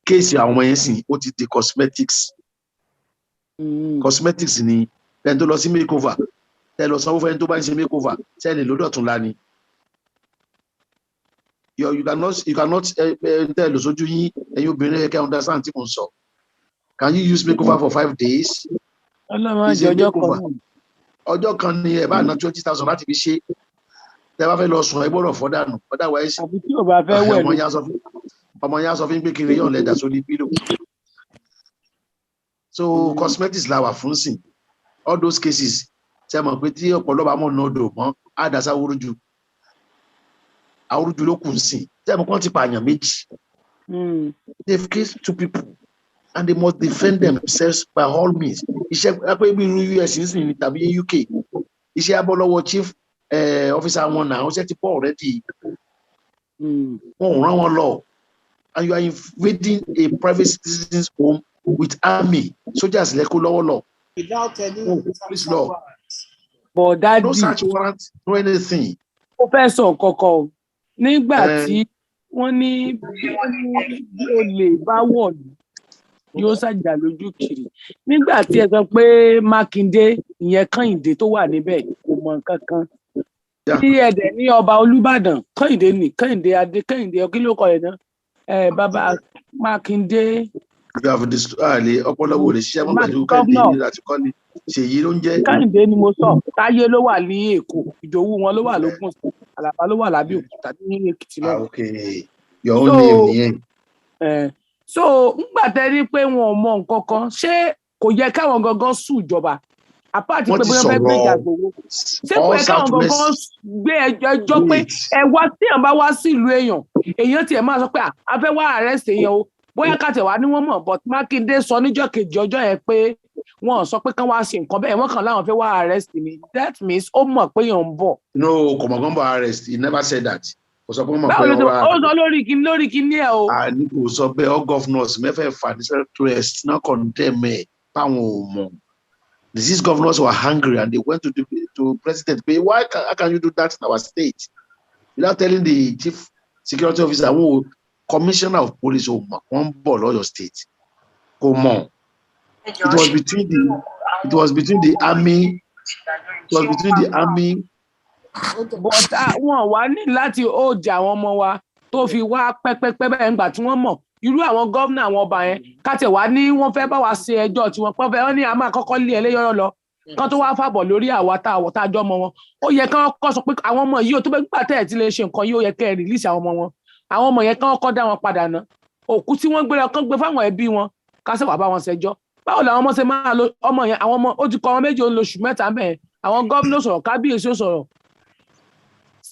kéèsì àwọn ọmọ yẹn sìn ó ti di cosmetics. Cosmetics ni ẹni tó lọ sí makeover ẹ lọ sanwó fún ẹni tó bá ń ṣe makeover sẹ́ni lódò tún la ni. You cannot tẹ́ lọ sójú yín ẹ̀yin obìnrin ẹ̀kẹ́ understand tí mo sọ. Can you use makeover for 5 days? Ọjọ́ kan ni ẹ̀ bá ná 20,000 láti fi ṣe. Tẹ́ bá fẹ́ lọ sùn ẹ gbọ́dọ̀ fọ́ dànù otherwise ọmọ yẹn sọ fún pé kiri yóò lẹ́dà sórí pílò. So cosmetics la wà fún sìn all those cases ṣe mọ̀ pé tí ọ̀pọ̀lọpọ̀ àmọ́ náà dò mọ́ àdàsá awúrúju ló kù sìn ṣe mọ̀ kí wọ́n ti pààyàn méjì. They've killed 2 people and they must defend themselves by all means. Iṣẹ́ pé bí irú US nísìnyí tàbí UK iṣẹ́ abọ́lọ́wọ́ chief officer wọn náà wọ́n ṣe ti pọ̀ already. Wọ́n ò rán wọn lọ. And you are invading a private citizen's home with army, soldiers lẹ́kọ́ lọ́wọ́lọ́. Without any police law. But that no search warrant, no anything. Ó fẹ́ sọ kọ̀kọ̀ nígbà tí wọ́n ní bí olè bá wọ̀ yóò ṣàjà lójú kiri. Nígbà tí ẹ sọ pé Mákindé ìyẹn Kẹ́hìndé tó wà níbẹ̀ kò mọ nǹkan kan. Tí ẹ̀dẹ̀ ní ọba Olúbàdàn Kẹ́hìndé Adé Kẹ́hìndé kí ló kọ ẹ̀ náà? Bàbá Mákindé. You have this ọpọlọwọ lè ṣiṣẹ́ mọ́ pẹ̀lú Kẹ́hìndé láti kọ́ ni Ṣèyí ló ń jẹ́. Kẹ́hìndé ni mo sọ, Táyé ló wà ní Èkó, Ìdòwú wọn ló wà lógùn, Àlàbá ló wà l'Ábẹ́òkúta ní Èkìtì náà. Okay, your own name nìyẹn. So ngbà tẹ́ rí pé wọn ò mọ nǹkan kan, ṣé kò yẹ káwọn gangan sùn ìjọba? Àpáàtì pé bóyá fẹ́ gbèjà Ìgbòho. Ṣé kò yẹ káwọn gangan gbé ẹjọ́ pé ẹ wá tí èèyàn bá wá sí ìlú èèyàn tiẹ̀ máa sọ pé a fẹ́ wá arrest èèyàn o. Bóyá kàtẹ̀ wá ní wọ́n mọ̀, but Mákindé sọ níjọ́ kejì ọjọ́ yẹn pé wọ́n sọ pé kán wá ṣe nǹkan bẹ́ẹ̀, wọ́n kàn láwọn fẹ́ wá arrest mi. That means ó mọ̀ pé èèyàn ń bọ̀. No, kọ̀mọ̀gán bọ̀ arrest, he never said that. Kò sọ pé wọ́n mọ̀ pé wọ́n wá. Ó sọ lórí kíní ẹ̀ o. Àní kò sọ bẹ́ẹ̀, all governors mẹ́fẹ̀ẹ̀fà ní central-west náà condemn ẹ̀ báwọn ò mọ̀. These governors were hungry and they went to president pé how can you do that in our state? Without telling the chief security officer, commissioner of police one ball or your state. Come on. It was between the army. It was between the army. But wọ́n wá ní láti ọjà àwọn ọmọ wa tó fi wá pẹ́pẹ́pẹ́ bẹ́ẹ̀ ńgbà tí wọ́n mọ̀ irú àwọn gómìnà àwọn ọba yẹn káṣẹ̀ wá ní wọ́n fẹ́ bá wa ṣe ẹjọ́ tí wọ́n pọ́fẹ́ wọ́n ní a máa kọ́kọ́ lé ẹlẹ́yọ̀rọ̀ lọ kán tó wá fàbọ̀ lórí àwa tá a jọ ọmọ wọn. Ó yẹ kán kọ́ sọ pé àwọn ọmọ yìí ó tó bẹ́ẹ̀ gbà tẹ̀ tí lè ṣe nǹkan yìí ó yẹ kẹ́ ẹ rìlíìsì àwọn ọmọ wọn. Àwọn ọmọ yẹn kán kọ́ dá wọn padà ná. Òkú tí wọ́n gbé lọ kán gbé fáwọn ẹbí wọn káṣẹ̀ wá bá wọn ṣẹjọ́. Báwo làwọn ọmọ ṣe máa lo ọmọ yẹn àwọn ọmọ ó ti kọ wọn méjì ó ń lo oṣù mẹ́ta mẹ́ẹ̀ àwọn gómìnà sọ̀rọ̀ kábíyèsí ó sọ̀rọ̀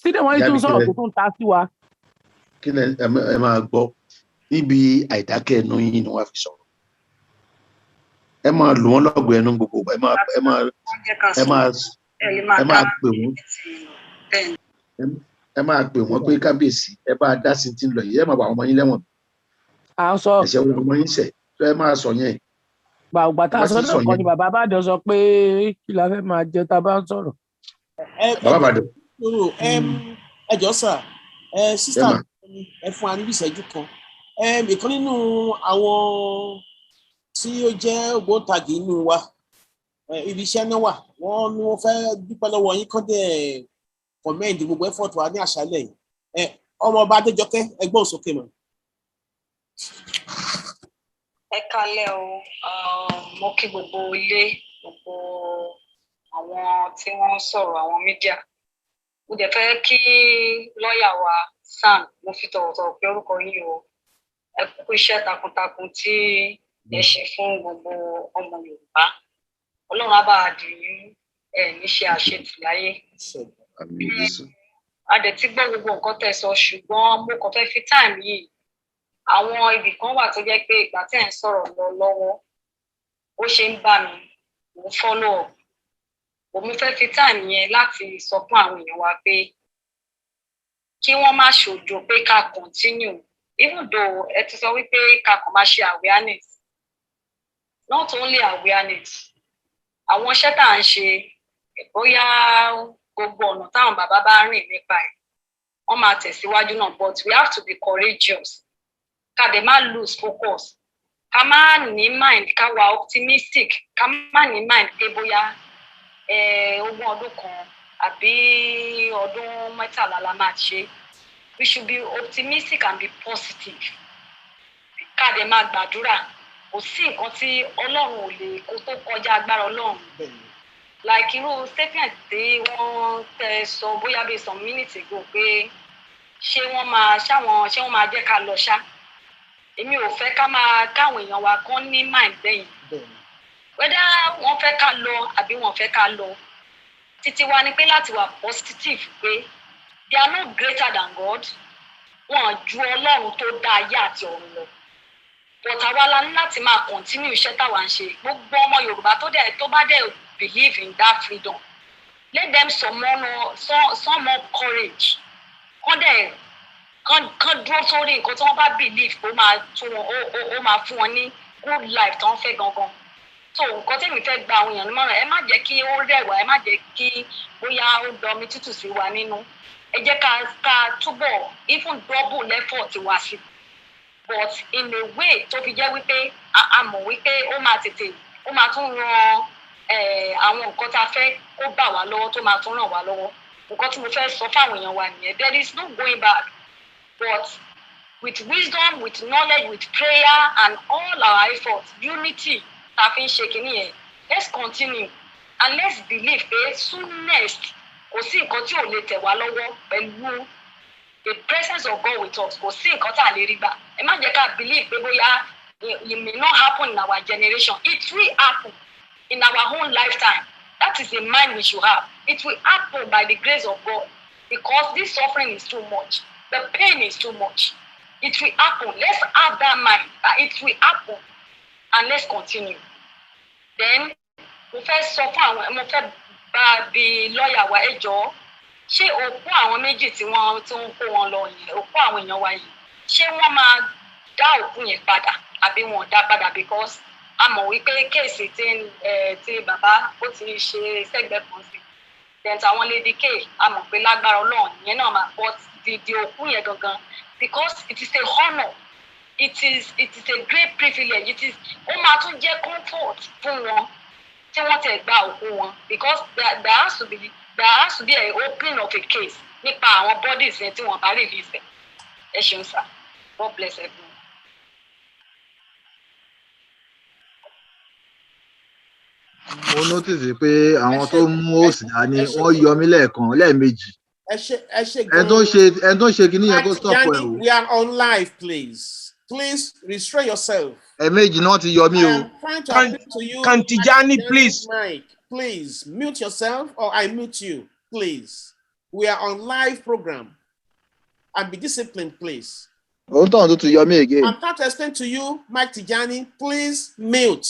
sídẹ̀ wọ́n tún sọ̀rọ̀ tó tún ta sí wa. Kí ni ẹ máa gbọ́ níbi àìdákẹ́ ẹnu yín ni wọ́n fi sọ̀rọ̀ ẹ máa lù wọ́n lọ́gọ̀ ẹnu gbogbo ẹ máa pè wọ́n pé kábíyèsí ẹ bá dá sí ti ń lọ yìí ẹ máa bá àwọn ọmọ yín lẹ́wọ̀n. À ń sọ ẹ̀ṣẹ̀ wọn ọmọ yín ṣẹ̀ tó ẹ máa sọ yẹn. Gbàgbà tá a sọ náà kọ́ ni bàbá Bàdàn sọ pé kí la fẹ́ máa jẹ tá a bá ń sọ̀rọ̀. Bàbá Bàdàn. Ẹ jọ̀ọ́ sà sísá ẹ fún wa níbi ìṣẹ́jú kan ìkan nínú àwọn tí ó jẹ́ ògbóǹtagì inú wa ibi iṣẹ́ náà wà wọ́n ní wọ́n fẹ́ dúpẹ́ lọ́wọ́ yín kán dẹ̀ kọ̀mẹ́ǹdì gbogbo effort wa ní àṣálẹ̀ yìí ọmọọba Adéjọkẹ́ ẹgbọ́n sókè mọ́. Ẹ kálẹ́ o mo kí gbogbo ilé gbogbo àwọn tí wọ́n ń sọ̀rọ̀ àwọn mídíà mo dẹ̀ fẹ́ kí lọ́ọ̀yà wa Sam mo fi tọ̀wọ̀tọ̀wọ̀ pé orúkọ yín o ẹ kú iṣẹ́ takuntakun tí ẹ ṣe fún gbogbo ọmọ Yorùbá Ọlọ́run á bá a dì yín níṣẹ́ àṣetì láyé a dẹ̀ ti gbọ́ gbogbo nǹkan tẹ́ sọ ṣùgbọ́n mo kàn fẹ́ fi time yìí àwọn ibì kan wà tó jẹ́ pé ìgbà tẹ́ ń sọ̀rọ̀ lọ lọ́wọ́ ó ṣe ń bá mi mo follow up mo fẹ́ fi time yẹn láti sọ fún àwọn èèyàn wa pé kí wọ́n má ṣòjò pé ká continue even though ẹ ti sọ wípé ká kàn máa ṣe awareness not only awareness àwọn iṣẹ́ tá à ń ṣe bóyá gbogbo ọ̀nà táwọn bàbá bá rìn nípa ẹ̀ wọ́n máa tẹ̀síwájú náà but we have to be courageous ká dẹ̀ má lose focus ká má ní mind ká wà optimistic ká má ní mind pé bóyá 20 ọdún kan àbí ọdún 13 la máa ṣe we should be optimistic and be positive ká dẹ̀ máa gbàdúrà kò sí nǹkan tí Ọlọ́run ò lè kó tó kọjá agbára Ọlọ́run like irú statement tí wọ́n tẹ sọ bóyá bí some minutes ago pé ṣé wọ́n máa jẹ́ ká lọ ṣá èmi ò fẹ́ káwọn èèyàn wa kán ní mind bẹ́yìn whether wọ́n fẹ́ ká lọ àbí wọ́n fẹ́ ká lọ títí wa ni pé láti wà positive pé they are not greater than God wọ́n ju Ọlọ́run tó dá ayé àti ọ̀run lọ but àwa la ní láti máa continue iṣẹ́ táwa ń ṣe gbogbo ọmọ Yorùbá tó bá dẹ̀ believe in that freedom let them some more courage kán dúró sórí nǹkan tí wọ́n bá believe ó máa fún wọn ní good life tó ń fẹ́ gangan. So nǹkan tẹ́mi fẹ́ gba àwọn èèyàn nímọ̀ràn, ẹ má jẹ́ kí ó rẹ̀wá, ẹ má jẹ́ kí bóyá ó dọmi tútù sí wa nínú. Ẹ jẹ́ ká túbọ̀ even double effort wa sí. But in a way tó fi jẹ́ wípé a mọ̀ wípé ó máa tún ran àwọn nǹkan tá a fẹ́ kó bà wá lọ́wọ́, tó máa tún ràn wá lọ́wọ́. Nǹkan tí mo fẹ́ sọ fáwọn èèyàn wa nìyẹn. There is no going back. But with wisdom, with knowledge, with prayer and all our efforts, unity, let's continue and let's believe pé soonest kò sí nǹkan tí ò lè tẹ̀ wá lọ́wọ́ pẹ̀lú the presence of God with us. Kò sí nǹkan tá a lè rí gbà. Ẹ má jẹ́ ká believe pé bóyá it may not happen in our generation. It will happen in our own lifetime. That is the mind we should have. It will happen by the grace of God because this suffering is too much. The pain is too much. It will happen. Let's have that mind that it will happen and let's continue. Then mo fẹ́ bá bí lọ́ọ̀yà wa ẹ jọ̀ọ́, ṣé òkú àwọn méjì tí wọ́n ń kó wọn lọ yẹn, òkú àwọn èèyàn wa yìí, ṣé wọ́n máa dá òkú yẹn padà àbí wọn ò dá padà? Because a mọ̀ wípé kéèsì tí bàbá ó ti ṣe sẹ́gbẹ̀ẹ́ kan sí, then tàwọn Lady K a mọ̀ pé lágbára Ọlọ́run yẹn náà máa, but the òkú yẹn gangan, because it is a honour, it is a great privilege, ó máa tún jẹ́ comfort fún wọn tí wọ́n tẹ̀ gba òkú wọn, because there has to be a opening of a case nípa àwọn bodies yẹn tí wọ́n bá release ẹ̀. Ẹ ṣeun sir, God bless everyone. Mo notice pé àwọn tó mú òsì dání wọ́n yọ mí lẹ́ẹ̀mejì. Ẹ tó ń ṣe kíní yẹn kó stop ẹ o. We are on live, please. Please restrain yourself. Ẹ̀ẹ̀mejì náà ti yọ mí o. I am trying to appeal to you. Kantijani, please. Mike, please mute yourself or I mute you, please. We are on live program. And be disciplined, please. Òun tàn tó ti yọ mí again. I'm trying to explain to you, Mike Tijani, please mute.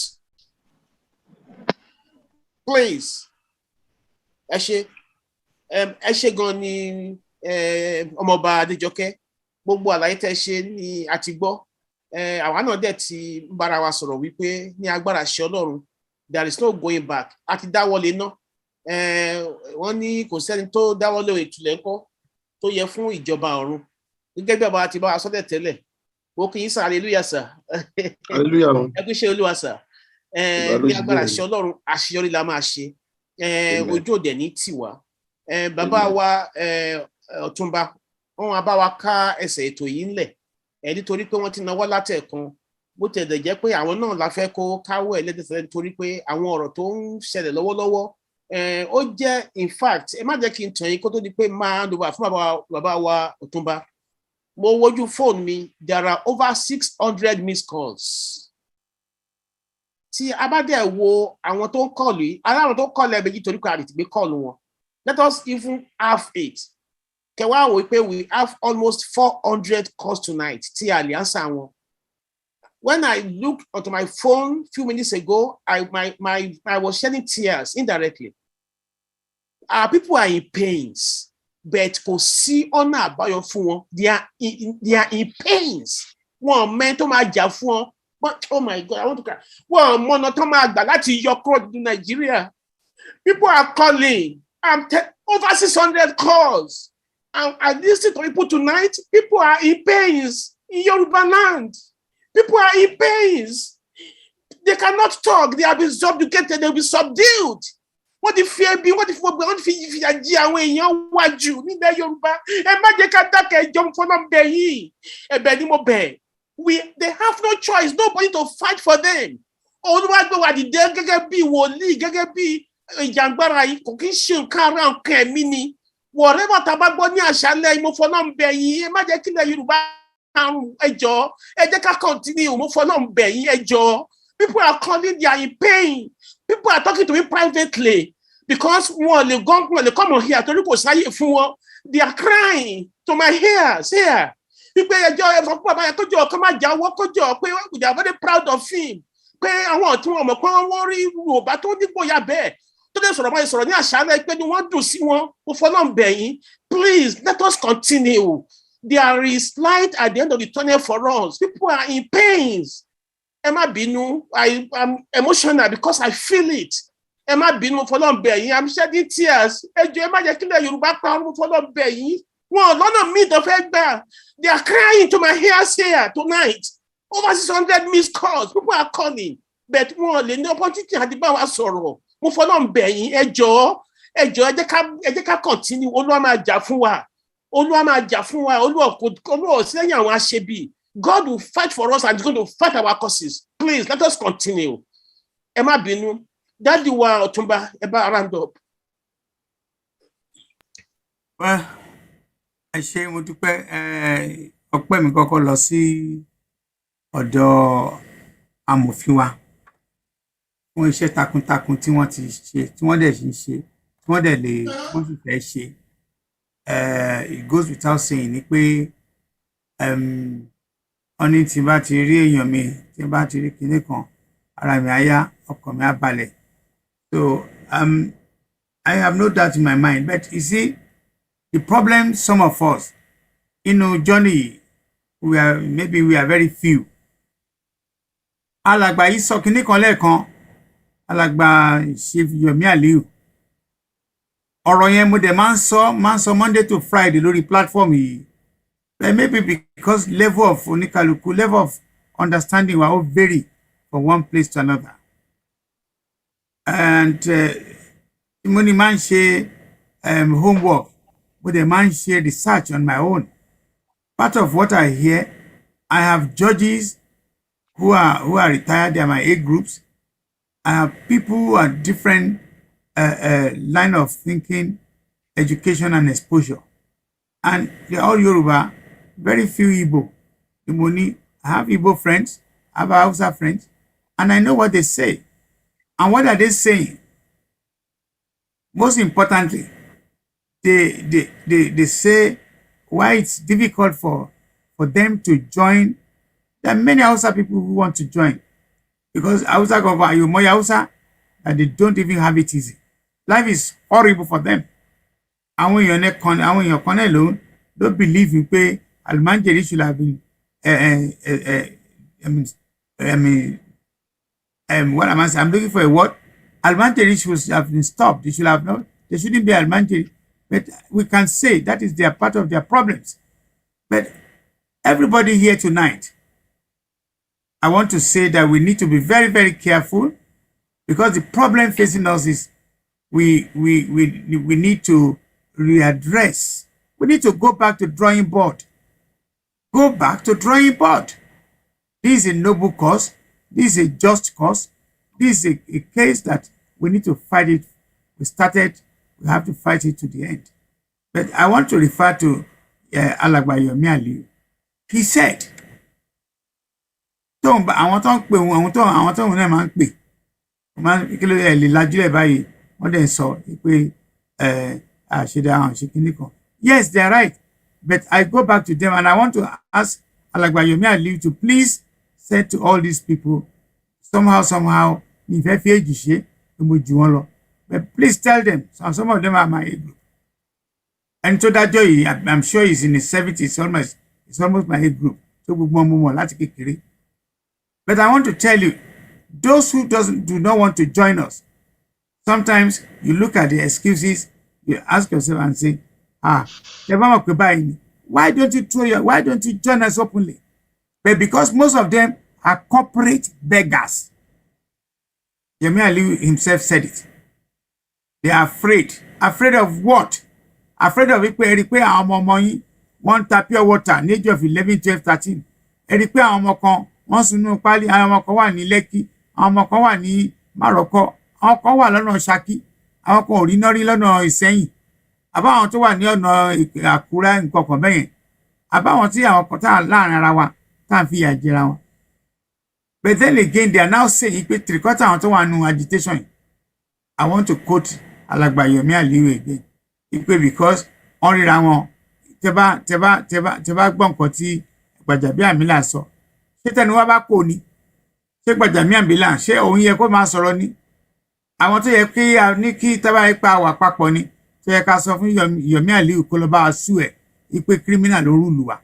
Please. Ẹ ṣé gan ni ọmọọba Adéjọkẹ́, gbogbo àlàyé tẹ́ ṣe ni a ti gbọ́. Àwa náà dẹ̀ ti bára wa sọ̀rọ̀ wípé ní agbára ṣe Ọlọ́run, there is no going back. A ti dáwọ́lé náà. Wọ́n ní kò sẹ́ni tó dáwọ́lé ìtúlẹ̀ ńkọ́ tó yẹ fún ìjọba ọ̀run. Gẹ́gẹ́ bí àbá ti bá wa sọ́dẹ̀ tẹ́lẹ̀. Mo kì í sọ hallelujah sir. Hallelujah. Ẹ kú ṣe Olúwa sir. Ní agbára ṣe Ọlọ́run àṣeyọrí la máa ṣe. Ojú òde ní tiwa. Bàbá wa Ọ̀túnba, wọ́n á bá wa ká ẹsẹ̀ ètò yìí ńlẹ̀. Nítorí pé wọ́n ti náwó látẹ̀kan. Bó tẹ̀lé jẹ́ pé àwọn náà la fẹ́ kó káwọ́ ẹ̀ lẹ́dẹ̀ẹ́sẹ̀ nítorí pé àwọn ọ̀rọ̀ tó ń ṣẹlẹ̀ lọ́wọ́lọ́wọ́ ó jẹ́ in fact ẹ má jẹ́ kí n tàn yín kó tó di pé máa ń lò fún bàbá wa Ọ̀túnba. Mo wojú fóònù mi, there are over 600 missed calls. Tí a bá dẹ̀ wo àwọn tó ń kọlù yìí, aláwọn tó ń kọlù ẹ̀bẹ̀jì torí pé a lè ti gbé kọlù wọn. Let us even have it. Kẹwàá wò pé we have almost 400 calls tonight tí a lè answer wọn. When I looked onto my phone a few minutes ago, I was shedding tears indirectly. People are in pains, but kò sí ọ̀nà àbáyọ fún wọn. They are in pains. Wọ́n mẹ́ tó máa jà fún wọn. But oh my God, I want to cry. Wọ́n mọ̀nà tó máa gbà láti yọ kúrò ní Nigeria. People are calling. Over 600 calls. And I listen to people tonight. People are in pains in Yoruba land. People are in pains. They cannot talk. They have been subjugated. They will be subdued. What if fear be? What if àwọn èèyàn wájú nílẹ̀ Yorùbá? Ẹ má jẹ́ ká dákẹ́ ẹjọ́ fún náà bẹ̀ yìí. Ẹ̀bẹ̀ ni mo bẹ̀. They have no choice. Nobody to fight for them. Olúwàgbé wa dìde gẹ́gẹ́ bí wòlíì, gẹ́gẹ́ bí ìjàngbara yìí kò kí ń ṣe nǹkan ara nǹkan ẹ̀mí ni. Whatever tá bá gbọ́ ní àṣálẹ́ ìmọ̀fọ́nà bẹ̀ yìí. Ẹ má jẹ́ kí ilẹ̀ Yorùbá ẹjọ́, ẹ jẹ́ ká continue. Mo fọlọ́ ń bẹ̀ yín ẹjọ́. People are calling, they are in pain. People are talking to me privately because wọ́n lè come on here torí kò sáyè fún wọn. They are crying to my ears here. Pípé ẹjọ́ ẹ̀fọ́ púpọ̀ báyẹn kójọ ọkọ máa jáwọ́ kójọ pé they are very proud of him. Pé àwọn ọ̀tún wọn mọ̀ pé wọ́n rí Yorùbá tó nígbòyà bẹ́ẹ̀. Tó dé sọ̀rọ̀ báyìí sọ̀rọ̀ ní àṣálẹ́ pé ni wọ́n dùn sí wọn. Mo fọlọ́ ń bẹ̀ yín. Please let us continue. There is light at the end of the tunnel for us. People are in pains. ẹ má bínú, I'm emotional because I feel it. Ẹ má bínú fọlọ́n bẹ̀ yín, I'm shedding tears. Ẹ jọ̀ọ́ ẹ má jẹ́ kílẹ̀ Yorùbá pa ọdún fọlọ́n bẹ̀ yín. Wọn lọ́nà míì tó fẹ́ gbà. They are crying to my ears here tonight. Over 600 missed calls. People are calling. But wọn lè ní opportunity àti bá wa sọ̀rọ̀. Mo fọlọ́n bẹ̀ yín, ẹ jọ̀ọ́ ẹ jẹ́ ká continue. Olúwa máa jà fún wa. Olúwa máa jà fún wa. Olúwa sí lẹ́yìn àwọn aṣebi. God will fight for us and he's going to fight our causes. Please, let us continue. Ẹ má bínú. Daddy wa Ọ̀túnba, ẹ bá round up. Well, ẹ ṣé mo dúpẹ́ ọpẹ́ mi kọ́kọ́ lọ sí ọ̀dọ̀ amòfin wa fún iṣẹ́ takuntakun tí wọ́n ti ṣe, tí wọ́n dẹ̀ ń ṣe, tí wọ́n dẹ̀ lè wọ́n sì fẹ́ ṣe. It goes without saying ni pé wọ́n ní tí bá ti rí èèyàn mi, tí bá ti rí kinní kan, ara mi á yá, ọkàn mi á balẹ̀. So I have no doubt in my mind, but you see, the problem, some of us, journey, we are very few. Alàgbà yìí sọ kinní kan lẹ́ẹ̀kan, alàgbà Chief Yomi Aliu. Ọ̀rọ̀ yẹn mo dẹ̀ máa ń sọ Monday to Friday lórí platform yìí. But maybe because level of oníkálukú, level of understanding will all vary from one place to another. And mo ní máa ń ṣe homework, but the man share research on my own. Part of what I hear, I have judges who are retired, they are my age groups. I have people who are different line of thinking, education and exposure. And they're all Yoruba, very few Igbo. I have Igbo friends, I have Hausa friends, and I know what they say. And what are they saying? Most importantly, they say why it's difficult for them to join. There are many Hausa people who want to join because Hausa go by more Hausa and they don't even have it easy. Life is horrible for them. And when you're alone, don't believe in pay Almanjeri should have been what am I saying? I'm looking for a word. Almanjeri should have been stopped. They shouldn't be Almanjeri. But we can say that is their part of their problems. But everybody here tonight, I want to say that we need to be very, very careful because the problem facing us is we need to readdress. We need to go back to drawing board. Go back to drawing board. This is a noble cause. This is a just cause. This is a case that we need to fight it. We have to fight it to the end. But I want to refer to Alàgbà Yomi Aliu. He said, àwọn tó ń pè àwọn tó ń máa ń pè kí ló lè lajú ẹ̀ báyìí wọ́n dẹ̀ ń sọ pé àṣedá àwọn ṣèkínní kan. Yes, they are right. But I go back to them and I want to ask Alàgbà Yomi Aliu to please say to all these people, somehow, ìfẹ́ fi èjì ṣe é mo jù wọ́n lọ. But please tell them, some of them are my age group. And so that joy, I'm sure he's in his 70s, it's almost my age group. So but I want to tell you, those who do not want to join us, sometimes you look at the excuses, you ask yourself and say, why don't you join us openly? But because most of them are corporate beggars. Yomi Aliu himself said it. They are afraid. Afraid of what? Afraid of pé àwọn ọmọ yín wọ́n ta pure water ní age of 11, 12, 13. Pé àwọn ọmọ kan wọ́n sunu pálí, àwọn ọmọ kan wà ní Lekki, àwọn ọmọ kan wà ní Maroko, àwọn kan wà lọ́nà Ṣakí, àwọn kan ò rí náà rí lọ́nà Ìsẹ́yìn. Àbáwọn tó wà ní ọ̀nà Àkúrẹ́ nǹkan kan bẹ́yẹn. Àbáwọn tí àwọn kan tá láàrin ara wa tá fi ìyà jẹra wọn. But then again, they are now saying pé three-quarter àwọn tó wà nínú agitation. I want to quote Alàgbà Yomi Aliu again. Because wọ́n ríra wọn tẹ́ bá gbọ́ nǹkan tí Gbajabiamila sọ. Ṣé tẹnu wá bá kò ní? Ṣé Gbajabiamila ṣé òun yẹ kó máa sọ̀rọ̀ ní? Àwọn tó yẹ kí ní kí tábà ipa wà papọ̀ ni tó yẹ ká sọ fún Yomi Aliu kó lọ bá a sú ẹ̀ ipe criminal ló rúlu wa.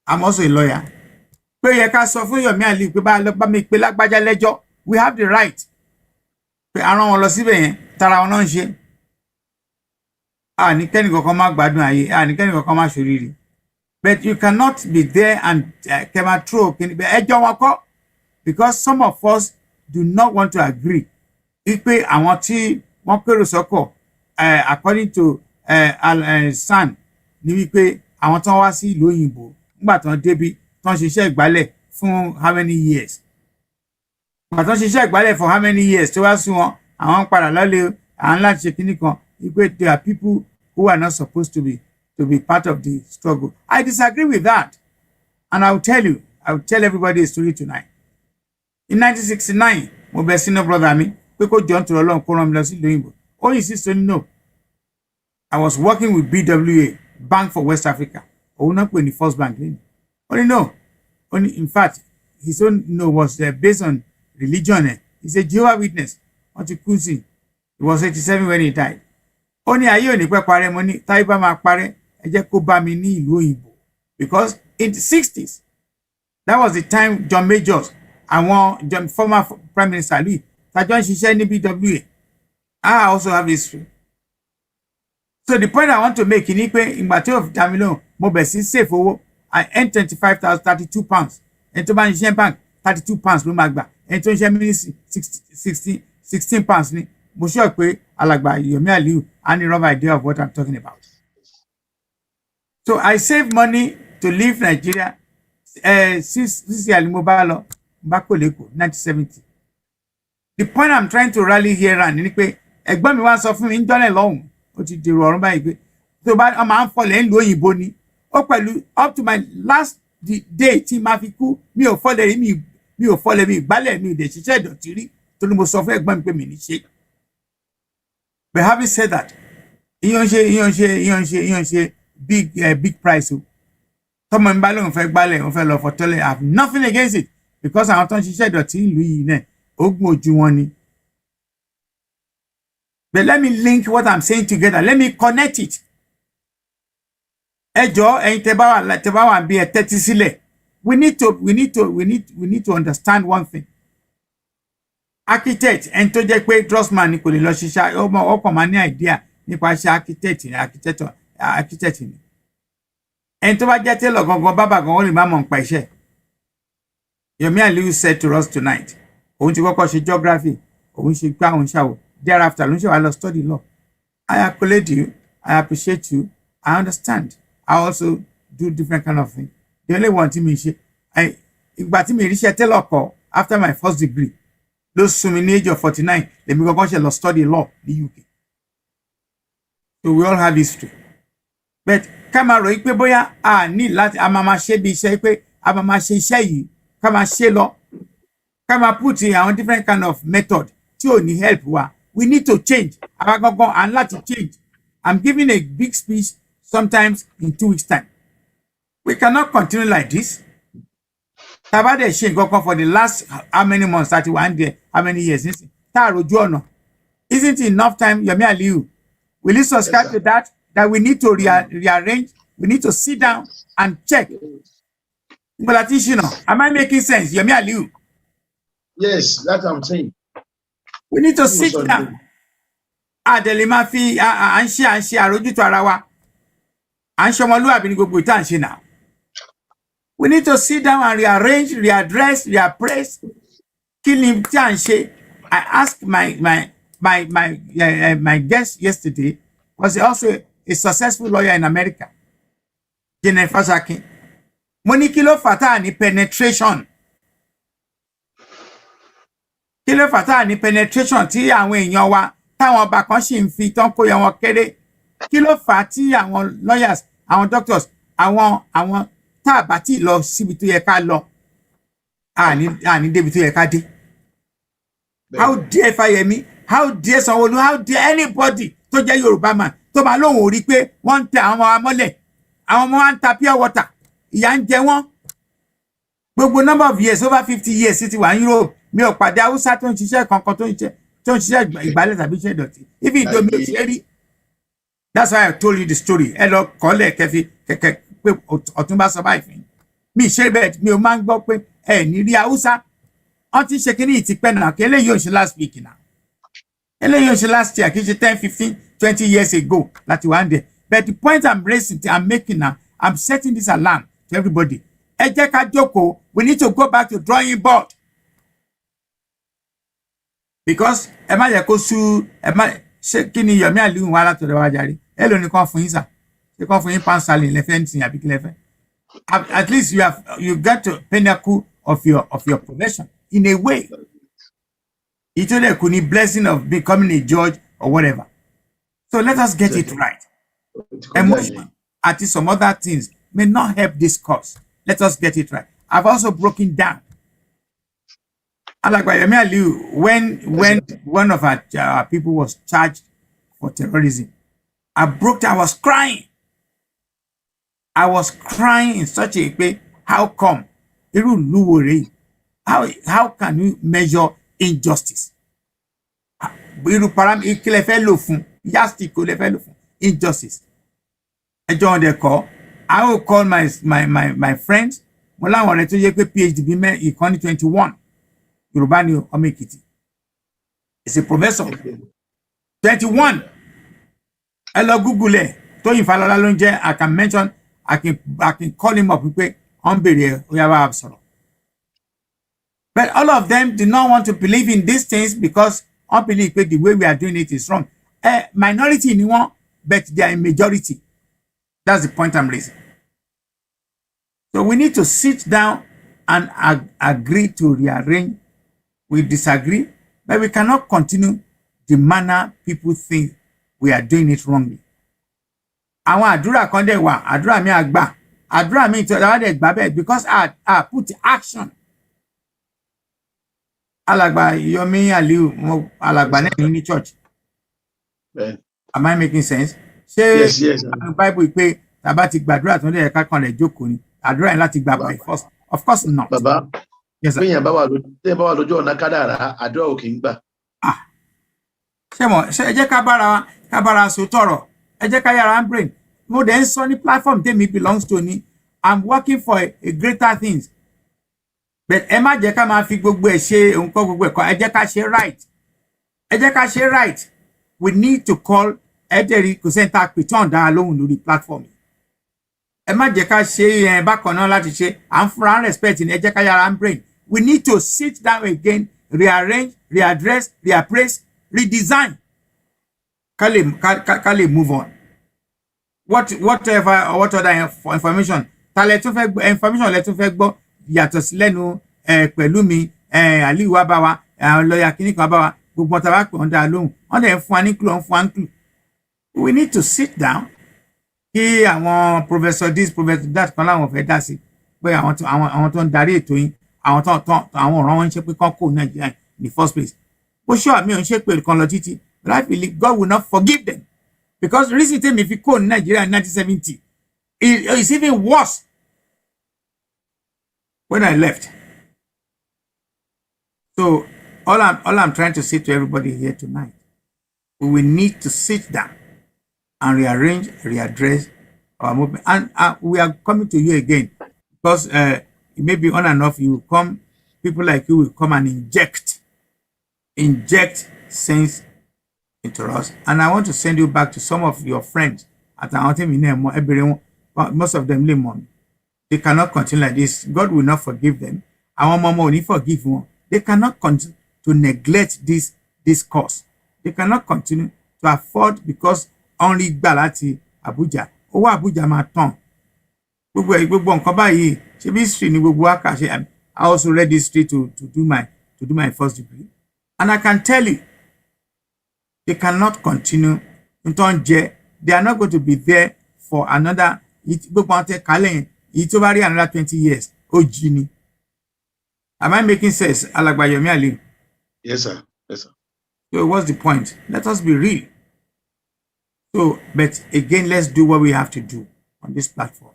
I'm also a lawyer. pé yẹ ká sọ fún Yomi Ali pé bá mi pé lágbájá lẹ́jọ́, we have the right pé a rán wọn lọ síbẹ̀ yẹn tara wọn náà ń ṣe. Ní kẹ́ni kankan má gbádùn ayé, ní kẹ́ni kankan má ṣoríire. But you cannot be there and kema throw ẹjọ́ wọn kọ́, because some of us do not want to agree. Wípé àwọn tí wọ́n kérò sọ́kọ̀ according to San ni wípé àwọn tán wá sí ìlú òyìnbó nígbà tán débi tán ṣiṣẹ́ ìgbálẹ̀ fún how many years. Nígbà tán ṣiṣẹ́ ìgbálẹ̀ for how many years tó wá sí wọn, àwọn ń padà lọ́lẹ̀ àwọn láti ṣe kíní kan wípé there are people who are not supposed to be part of the struggle. I disagree with that. And I will tell everybody a story tonight. In 1969, mo bẹ̀ senior brother mi pé kó jọ ń tọrọ Ọlọ́run kó rán mi lọ sí ìlú òyìnbó. Ó insist on no. I was working with BWA, Bank for West Africa. Òun náà pè ní First Bank lẹ́nu. Only no. Only in fact, his own no was based on religion. He's a Jehovah's Witness. Wọ́n ti kú sí. He was 87 when he died. Ó ní ayé ò ní pẹ́ parẹ́, mo ní táyé bá máa parẹ́, ẹ jẹ́ kó bá mi ní ìlú òyìnbó. Because in the 60s, that was the time John Majors, àwọn former Prime Minister Louis, tájọ́ ń ṣiṣẹ́ ní BWA. I also have history. So the point I want to make ni pé ìgbà tí ó dá mi lóhùn, mo bẹ̀ sí save owó. I earned 25,000, 32 pounds. Ẹni tó bá ń ṣiṣẹ́ bank, 32 pounds ló máa gbà. Ẹni tó ń ṣiṣẹ́ ministry, 16 pounds ni. Mo sure pé alàgbà Yomi Ali and a rough idea of what I'm talking about. So I save money to leave Nigeria since mo bá lọ, bá kò lẹ́kọ̀ọ́ 1970. The point I'm trying to rally here and ni pé ẹ̀gbọ́n mi wá sọ fún mi ń jọ́lẹ̀ lọ́hùn, ó ti dèrò ọ̀run báyìí pé tó bá ọmọ à ń fọlẹ̀ ń lo òyìnbó ni. Ó pẹ̀lú up to my last day tí ma fi kú, mi ò fọlẹ̀ rí, mi ò fọlẹ̀, mi ìgbálẹ̀, mi ìdè ṣiṣẹ́ ìdọ̀tí rí, torí mo sọ fún ẹ̀gbọ́n mi pé mi ní ṣe. But having said that, ìyọ̀n ṣe big price o. Tọ́mọ mi bá lóun fẹ́ gbálẹ̀, òun fẹ́ lọ fọ tọ́lẹ̀, I have nothing against it, because àwọn tó ń ṣiṣẹ́ ìdọ̀tí ìlú yìí náà ogun ojú wọn ni. But let me link what I'm saying together. Let me connect it. Ẹ jọ̀ọ́ ẹ̀yin tẹ́ bá wà bí ẹ tẹ́tí sílẹ̀. We need to understand one thing. Architect ẹni tó jẹ́ pé dressman ni kò lè lọ ṣiṣẹ́, ọkọ̀ máa ní idea nípa iṣẹ́ architect ni. Ẹni tó bá jẹ́ tailor gangan, bábà gangan, ó lè má mọ̀ nípa iṣẹ́. Yomi Ali said to us tonight, òun ti kọ́kọ́ ṣe geography, òun ṣe gbá òun ṣàwò, thereafter ló ń ṣe wá lọ study law. I accolade you, I appreciate you, I understand. I also do different kind of thing. The only one tí mi ṣe, ìgbà tí mi ríṣẹ́ tailor kọ́ after my first degree, ló sún mi ní age of 49, lèmi gangan ṣe lọ study law ní UK. So we all have history. But ká máa ròyìn pé bóyá a ní láti a máa ṣe bí iṣẹ́ pé a máa ṣe iṣẹ́ yìí, ká máa ṣe lọ, ká máa put in àwọn different kind of method tí ò ní help wa. We need to change. Àwa gangan à ń láti change. I'm giving a big speech sometimes in 2 weeks' time. We cannot continue like this. Tabade ṣe nǹkan for the last how many months, 31 there, how many years? Isn't it enough time, Yomi Ali? Will you subscribe to that? That we need to rearrange, we need to sit down and check. Am I making sense, Yomi Ali? Yes, that's what I'm saying. We need to sit down. Adelima fi à ń ṣe àrójútó ara wa. À ń ṣọmọlúwàbí ní gbogbo ìta ń ṣe now. We need to sit down and rearrange, readdress, reappraise. Kí ni tí à ń ṣe? I asked my guest yesterday, was also a successful lawyer in America, General Fasaki. Mo ní kí ló fà tá ní penetration. Kí ló fà tá ní penetration tí àwọn èèyàn wa táwọn ọba kan sì ń fi tán kó yẹ wọn kéré. Kí ló fà tí àwọn lawyers, àwọn doctors, àwọn tá a bá tí lọ síbi tó yẹ ká lọ, àní débi tó yẹ ká dé. How dare Fáyẹmí, how dare Sanwó-Olú, how dare anybody tó jẹ́ Yorùbá man tó máa lóhùn orí pé wọ́n ń tẹ àwọn amọ́lẹ̀, àwọn ọmọ wa ń ta pure water, ìyà ń jẹ wọ́n. Gbogbo number of years, over 50 years ti wà ní Europe, mi ò pàdé Haúsá tó ń ṣiṣẹ́ kankan tó ń ṣiṣẹ́ ìgbálẹ̀ tàbí iṣẹ́ ìdọ̀tí. If you don't make it, that's why I told you the story. Ẹ lọ kọ́lẹ̀ kẹfì kẹ̀kẹ́ pé Ọ̀túnba sọ báyìí fún yín. mi ṣe bẹ́ẹ̀ mi ò máa ń gbọ́ pé ẹ ní rí Haúsá wọ́n ti ṣe kíní ìtìpẹ́ náà kí eléyìí ò ṣe last week náà eléyìí ò ṣe last year kì í ṣe 10, 15, 20 years ago láti wà ń dẹ̀ but the point I'm making now I'm setting this alarm to everybody ẹ jẹ́ ká jókòó we need to go back to drawing board because ẹ má yẹ kó sú ẹ má ṣe kí ni Yomi Aliu wà látọ̀dọ̀ wa jàre ẹ lóní kan fún yín sà ṣe kan fún yín pansalin lẹ́fẹ̀ẹ́ ní tìyàn àbí kí lẹ́fẹ̀ẹ́ at least you get to pinnacle of your profession in a way it only could need blessing of becoming a judge or whatever so let us get it right emotion and some other things may not help this cause let us get it right I've also broken down and like Yomi Aliu when one of our people was charged for terrorism I broke down I was crying in such a way how come how can you measure injustice injustice I will call my friends PhD bí 21 Yorùbá ni ọmọ Èkìtì is a professor 21 ẹ lọ Google ẹ Tóyìn Fálọlá ló ń jẹ́ I can mention I can call him up pé on bèrè ó yá bá sọ̀rọ̀ but all of them do not want to believe in these things because I believe the way we are doing it is wrong minority ni wọ́n but they are a majority that's the point I'm raising so we need to sit down and agree to rearrange we disagree but we cannot continue the manner people think we are doing it wrongly àwọn àdúrà kan dẹ̀ wà àdúrà mi àgbà àdúrà mi tó dáwà dẹ̀ gbà bẹ́ẹ̀ because I put action alàgbà Yomi Aliu alàgbà náà ní church am I making sense ṣé Bible pé tàbá ti gbàdúrà tó dẹ̀ ká kan lẹ̀ jókòó ni àdúrà yẹn láti gbà by force of course not. Bàbá bẹ́yàn bá wà lójú ọ̀nà kádàrá àdúrà ò kì í gbà. ṣé ẹ jẹ́ ká bára sọ tọ̀rọ̀ ẹ jẹ́ ká yára brain mo dẹ̀ ń sọ ní platform tèmi belongs to ni I'm working for a greater things but ẹ má jẹ́ ká máa fi gbogbo ẹ̀ ṣe nǹkan gbogbo ẹ̀kọ́ ẹ jẹ́ ká ṣe right we need to call ẹ̀dẹ̀rì kò sẹ́ńtà pẹ̀tàn dára lóhùn lórí platform ẹ má jẹ́ ká ṣe bákan náà láti ṣe à ń fúnra respect ni ẹ jẹ́ ká yára brain we need to sit down again rearrange readdress reappraise redesign ká lè move on what other information information lẹ tún fẹ́ gbọ́ yàtọ̀ sí lẹ́nu pẹ̀lú mi Aliu wá bá wa lọ́ọ̀yà kìíní kan bá wa gbogbo ọ̀tá wa pè wọ́n dá lóhùn wọ́n dẹ̀ ń fún wa ní clue we need to sit down kí àwọn professor this professor that kan láwọn fẹ́ dá sí pé àwọn tó ń darí ètò yín àwọn ọ̀ràn wọn ń ṣe pé kán kó Nàìjíríà in the first place bó ṣọ́ àmì òun ṣe pé kan lọ títí but I believe God will not forgive them because the reason tèmi fi kó Nàìjíríà in 1970 is even worse when I left. So all I'm trying to say to everybody here tonight, we will need to sit down and rearrange, readdress our movement. And we are coming to you again because it may be on and off. You will come, people like you will come and inject sense into us. And I want to send you back to some of your friends. Most of them live money. They cannot continue like this. God will not forgive them. Our mama will not forgive them. They cannot continue to neglect this cause. They cannot continue to afford because only Balati Abuja. Owó Abuja máa tán. Gbogbo nǹkan báyìí ṣe bí history ni gbogbo wa kà ṣe. I also read history to do my first degree. And I can tell you, they cannot continue. They are not going to be there for another. It's over another 20 years. Oh, Gini. Am I making sense? Alagba Yomi Aliu. Yes, sir. Yes, sir. So what's the point? Let us be real. So, but again, let's do what we have to do on this platform.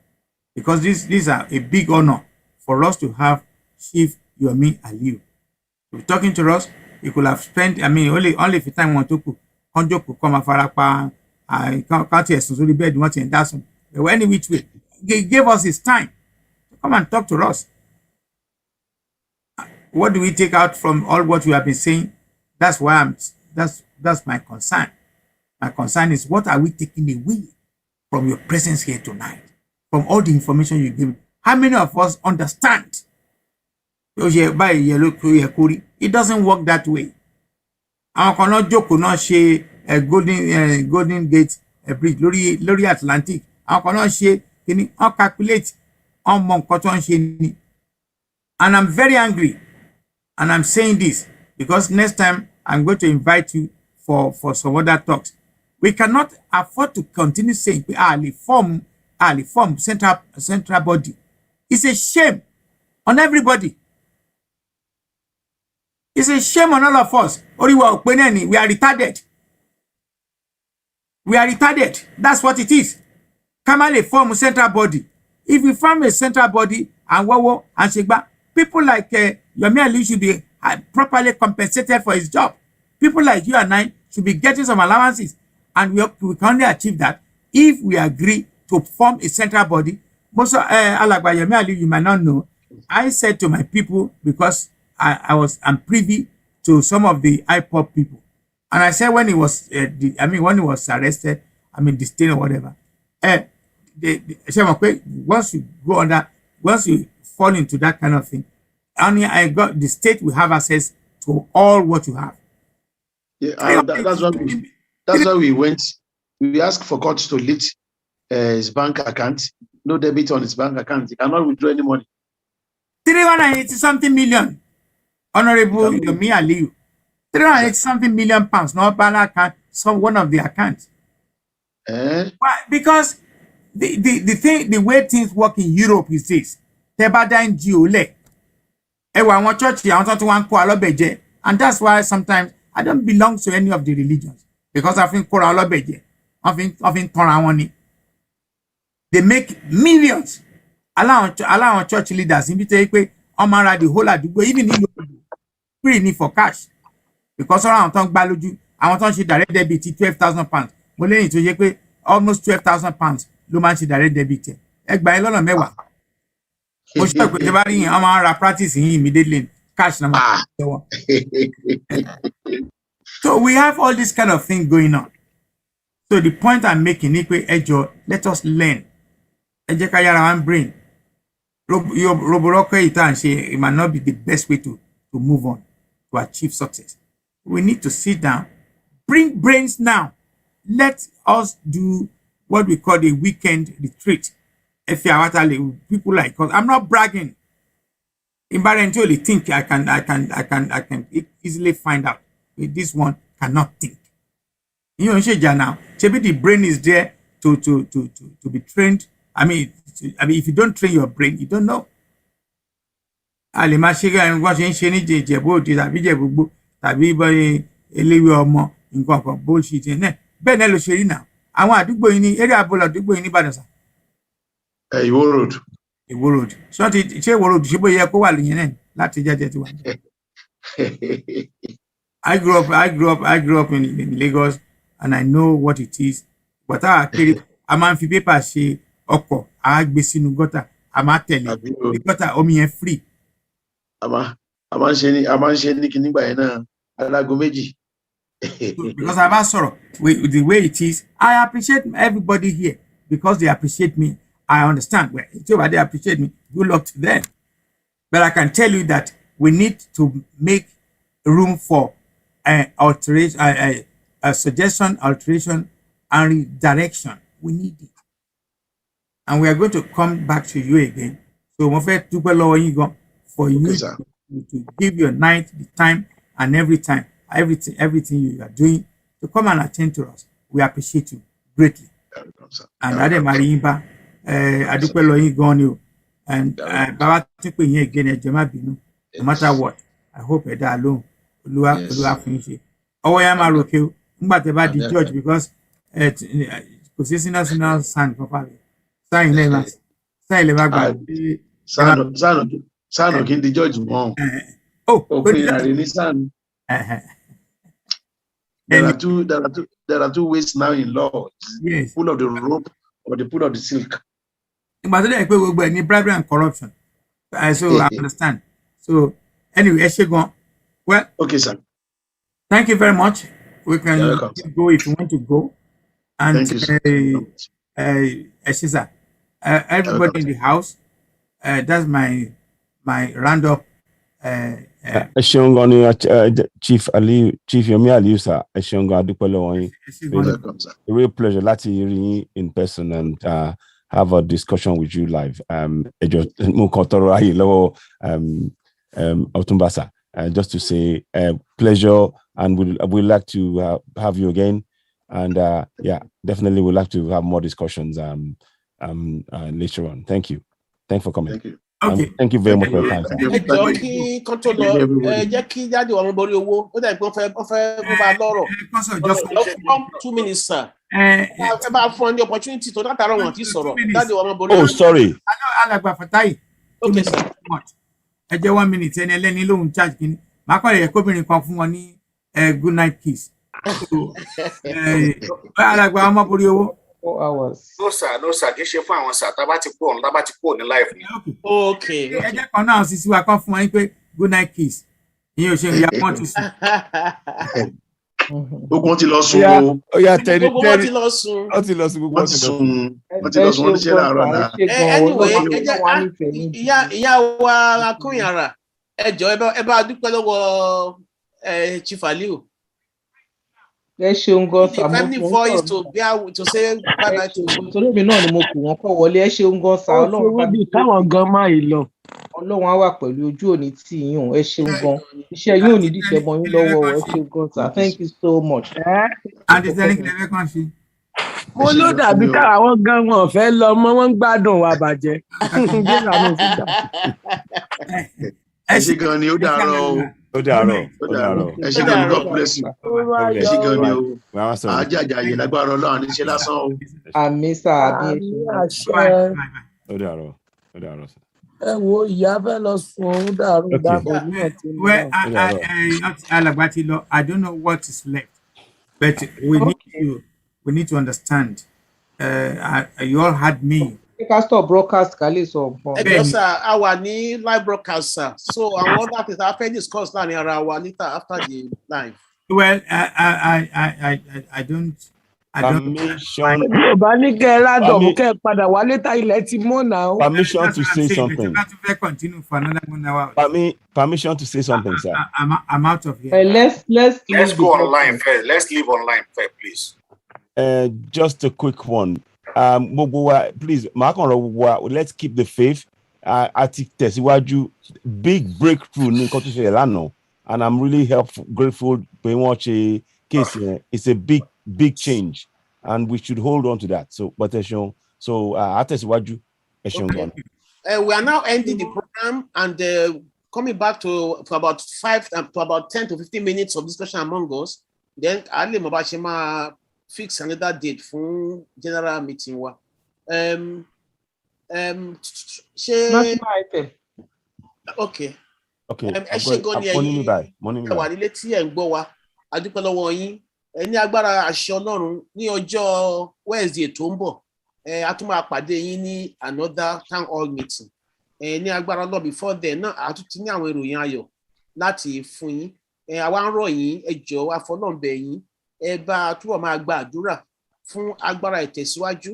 Because these are a big honor for us to have Chief Yomi Aliu. If you're talking to us, you could have spent, only if you time want to come afarapa, can't yes, so the bed, what in that. But any which way, he gave us his time to Come and talk to us. What do we take out from all what we have been saying? That's why that's my concern. My concern is, what are we taking away from your presence here tonight? From all the information you give? How many of us understand? It doesn't work that way. Àwọn kan náà jókòó náà ṣe Golden Gate bridge lórí Atlantic. Àwọn kan náà ṣe kíní, wọ́n calculate, wọ́n mọ nǹkan tó ń ṣe ni. And I'm very angry. And I'm saying this because next time I'm going to invite you for some other talks. We cannot afford to continue saying we form central body. It's a shame on everybody. It's a shame on all of us. We are retarded. We are retarded. That's what it is. Kamale form a central body. If we form a central body and Wawo and Shegba, people like Yomi Ali should be properly compensated for his job. People like you and I should be getting some allowances. And we can only achieve that if we agree to form a central body. Most Alagba Yomi Ali, you might not know, I said to my people, because I'm privy to some of the IPOP people. And I said when he was, when he was arrested, detained or whatever, once you go under, once you fall into that kind of thing, only the state will have access to all what you have. Yeah, that's why we went. We asked for court to delete his bank account. No debit on his bank account. He cannot withdraw any money. 380-something million. Honorable Yomi Aliyu. 380-something million pounds. No bank account. One of the accounts. Why? Because the way things work in Europe is this. Tebada Jiole. And that's why sometimes I don't belong to any of the religions. Because I think they make millions. Allow church leaders in the whole even in free need for cash. Because around Baloju, I want to direct debit £12,000. Moleni to almost £12,000. Lumanchi direct debit. By a lot of mewa. Practice immediately cash number. So we have all this kind of thing going on. So the point I'm making, let us learn. Brain. It might not be the best way to move on, to achieve success. We need to sit down, bring brains now. Let us do what we call a weekend retreat. If you are people like us, I'm not bragging. Environmentally think I can easily find out. This one cannot think. You know, now, the brain is there to be trained. If you don't train your brain, you don't know. Bullshit. Igboho Road. Igboho Road. So Igboho Road ṣe bóyá kó wà lẹ́yìn láti jẹ́jẹ́ ti wà. I grew up in Lagos, and I know what it is. But a man fi paper ṣe ọkọ̀ a gbé sínú gutter a máa tẹ̀lé gutter omi yẹn free. A máa ṣe ní kíní gbà yẹn náà alágo méjì. Because I've asked the way it is, I appreciate everybody here because they appreciate me. I understand. Well, they appreciate me. Good luck to them. But I can tell you that we need to make room for alteration, a suggestion, alteration, and redirection. We need it. And we are going to come back to you again. So, for you to give your night, the time, and everything you are doing to come and attend to us. We appreciate you greatly. And Ade Marimba, and Baba again, no matter what, I hope you're alone. Finish. Oh, I am okay. But about the judge because positional son properly. Sign Son of the judge. There are two ways now in law. Yes. Pull of the rope or the pull of the silk. But any bribery and corruption. So I understand. So anyway, Eshegon, well, okay, sir. Thank you very much. We can go if you want to go. And thank you, sir. Eshiza, everybody in the house, that's my roundup. Chief Yomi Aliyu, sir. A real pleasure in person and have a discussion with you live. Just to say pleasure, and we'd like to have you again. And yeah, definitely we'd like to have more discussions later on. Thank you. Thanks for coming. Thank you. Okay. Thank you very much for your time, sir. Just 2 minutes, sir. Opportunity to that around Oh, sorry. Okay, sir. I just 1 minute and then you don't charge me. My colleague copying money good night kiss. 4 hours. No, sir. Just share for sir. Tabati po in life. Okay. I just announce this. We come for good night kiss. You say you want to see. Gbogbo ti lọ sùn o. Ó yá Terry. Wọ́n ti lọ sùn. Wọ́n ti lọ sùn. Wọ́n ti ṣe láàárọ̀ náà. Anyway, ìyá wa Akúnyàrá, ẹ jọ̀ọ́ ẹ bá dúpẹ́ lọ́wọ́ Chief Aliu. Ẹ ṣeun gan sa mo fún voice to be able to say bye bye to you. Torí mi náà ni mo kù wọ́n kọ́ wọlé. Ẹ ṣeun gan sa Ọlọ́run bá mi káwọn gan máa yìí lọ. Ọlọ́run á wà pẹ̀lú ojú òní tí yín o. Ẹ ṣeun gan. Iṣẹ́ yín ò ní díṣẹ́ mọ́ yín lọ́wọ́. Ẹ ṣeun gan sa. Thank you so much. Mo ló dàbí káwọn gan wọn fẹ́ lọ mọ́ wọ́n ń gbádùn wa bàjẹ́. Ẹ ṣé gan ni ó dàárọ̀ o. Ó dàárọ̀. Ẹ ṣé gan ni God bless you. Ẹ ṣé gan ni o. Àjàjàyè lágbára Ọlọ́run ní ṣe lásán o. Àmín sà àbí àṣẹ. Ó dàárọ̀. Ẹ wo ìyá fẹ́ lọ sùn ó dàrú dàbọ̀ ní ọ̀tí. Well, I don't know what is left, but we need to understand. You all had me. Stop broadcast ká lè sọ nǹkan. Ẹ jọ̀ọ́ sir, a wà ní live broadcast sir. So àwọn other things I fẹ́ discuss láàrin ara wa later after the live. Well, I don't. Permission. Yorùbá ní kẹ́ ẹ rádọ̀mù kẹ́ ẹ padà wá létà ilẹ̀ ti mọ́ náà. Permission to say something. Continue for another 1 hour. Permission to say something, sir. I'm out of here. Let's go online first. Let's leave online first, please. Just a quick one. Please, let's keep the faith. Àti tẹ̀síwájú big breakthrough ní nǹkan tó ṣẹlẹ̀ lánàá, and I'm really grateful pé wọ́n ṣe case yẹn. It's a big change, and we should hold on to that. So, but àtẹ̀síwájú ẹ ṣeun gan. We are now ending the program and coming back to about 10 to 15 minutes of discussion among us. Then Ali Mobashima fix another date for general meeting wa. National item. Okay. Ẹ ṣé gan ni ẹ̀yin wà nílé tí ẹ ń gbọ́ wa. A dúpẹ́ lọ́wọ́ yín. Ní agbára àṣẹ Ọlọ́run ní ọjọ́ Wednesday tó ń bọ̀. A tún máa pàdé yín ní another town hall meeting. Ní agbára Ọlọ́run before then náà a tún ti ní àwọn ìròyìn ayọ̀ láti fún yín. Àwa ń rọ̀ yín, ẹ jọ̀ọ́ afọlọ́ǹbẹ̀ yín. Ẹ bá túbọ̀ máa gba àdúrà fún agbára ìtẹ̀síwájú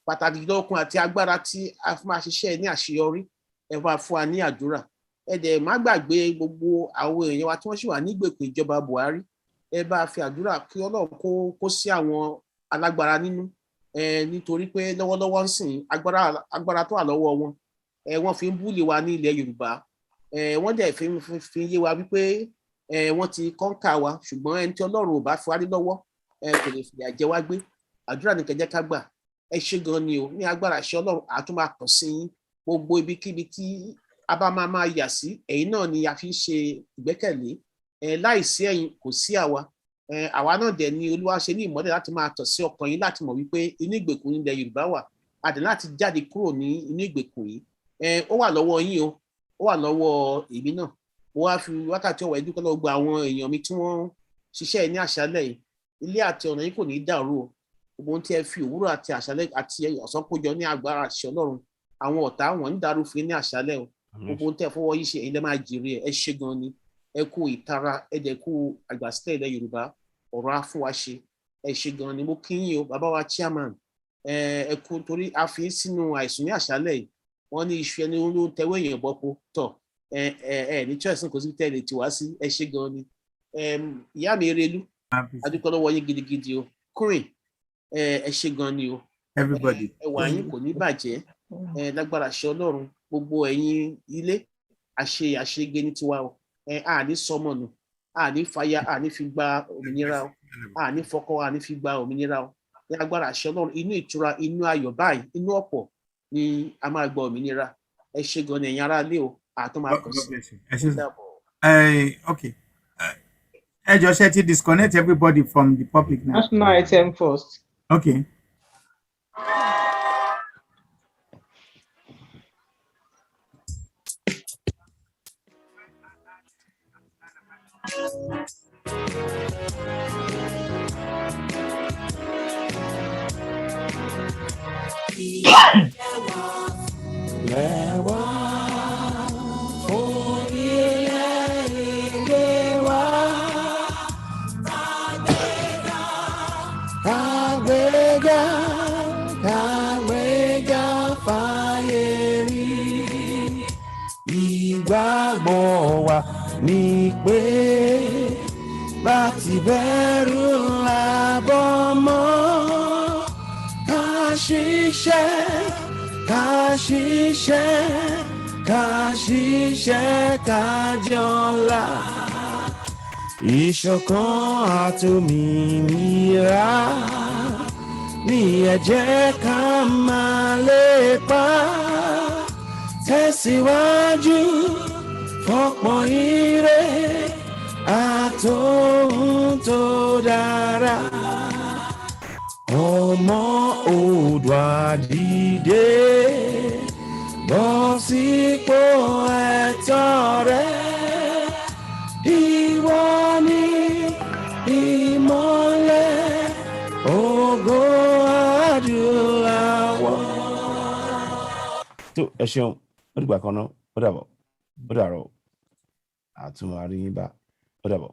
pàtàkì lọ́kùn àti agbára tí a fi máa ṣiṣẹ́ ní àṣeyọrí. Ẹ bá fún wa ní àdúrà. Ẹ dẹ̀ má gbàgbé gbogbo àwọn èèyàn wa tí wọ́n sì wà nígbèkùn ìjọba Buhari. Ẹ bá fi àdúrà kí Ọlọ́run kó sí àwọn alágbára nínú. Nítorí pé lọ́wọ́lọ́wọ́ ń sìn agbára tó wà lọ́wọ́ wọn. Wọ́n fi ń búlì wa ní ilẹ̀ Yorùbá. Wọ́n dẹ̀ fi yé wa wípé wọ́n ti kọ́ńkà wa, ṣùgbọ́n ẹni tí Ọlọ́run ò bá fi wá ní lọ́wọ́ kò lè fìyà jẹ wá gbé. Àdúrà ní kẹjẹ ká gbà. Ẹ ṣé gan ni o, ní agbára àṣẹ Ọlọ́run àtún máa kàn sí yín gbogbo ibikíbi tí a bá máa yà sí. Ẹ̀yin náà ni a fi ń ṣe ìgbẹ́kẹ̀lé. Láìsí ẹ̀yin kò sí àwa. Àwa náà dẹ̀ ni Olúwa ṣe ní ìmọ́lẹ̀ láti máa tọ̀ sí ọkàn yín láti mọ̀ wípé inú ìgbèkùn ilẹ̀ Yorùbá wà. A dẹ̀ láti jáde kúrò ní inú ìgbèkùn yìí. Ó wà lọ́wọ́ yín o, ó wà lọ́wọ́ èmi náà. Mo wá fi wákàtí ọ̀wọ̀ ẹ̀dúkọ́ lọ gba àwọn èèyàn mi tí wọ́n ṣiṣẹ́ ní àṣálẹ̀ yìí. Ilé àti ọ̀nà yìí kò ní dàrú o. Gbogbo ohun tí ẹ fi òwúrọ̀ àti àṣálẹ̀ àti ọ̀sán kójọ ní agbára àṣẹ Ọlọ́run. Àwọn ọ̀tá wọn ń dàrú fún ní àṣálẹ̀ o. gbogbo tẹ́ fọwọ́ yìí ṣe ilẹ̀ máa jèrè ẹ ṣe gan ni ẹ kú ìtara ẹ dẹ̀ kú àgbàsílẹ̀ ilẹ̀ Yorùbá ọ̀rọ̀ á fún wa ṣe ẹ ṣe gan ni mo kí yín o bàbá wa chairman ẹ kú torí a fi sínú àìsùn ní àṣálẹ́ yìí wọ́n ní iṣu ẹni ló tẹwọ́ èèyàn bọ́pọ̀ tọ̀ ní choice kò sí tẹ́lẹ̀ tí wá sí ẹ ṣe gan ni ìyá mi Erelu adúpẹ́ lọ́wọ́ yín gidigidi o Queen ẹ ṣe gan ni o everybody ẹwà yín kò ní bàjẹ́ lágbára ṣe Ọlọ́run gbogbo ẹ̀yin ilé àṣeyege ní tiwa o àní sọmọnù àní fàyà àní fi gba òmìnira o àní fọkọ àní fi gba òmìnira o ní agbára ṣe Ọlọ́run inú ìtura inú ayọ̀ báyìí inú ọ̀pọ̀ ni a máa gba òmìnira ẹ ṣe gan ni ẹ̀yin ará ilé o àtún máa kàn sí. Okay. I just had to disconnect everybody from the public now. National item first. Okay. Ìgbàgbọ́ wa ni pé láti bẹ̀rù làbọ̀ mọ́ ká ṣiṣẹ́ ká jọlá ìṣọ̀kan àtòmìnira ní ẹ jẹ́ ká máa lépa tẹ̀síwájú fọ́pọ̀ ire àtòhun tó dára ọmọ Oòduà dìde bọ́ sípò ẹ̀tọ́ rẹ ìwọ ni ìmọ́lẹ̀ ògo adúláwọ̀. tó ẹ ṣeun ó dìgbà kan náà ó dàbọ̀ ó dàrọ̀ àtúmọ̀ àríyìn bá ó dàbọ̀.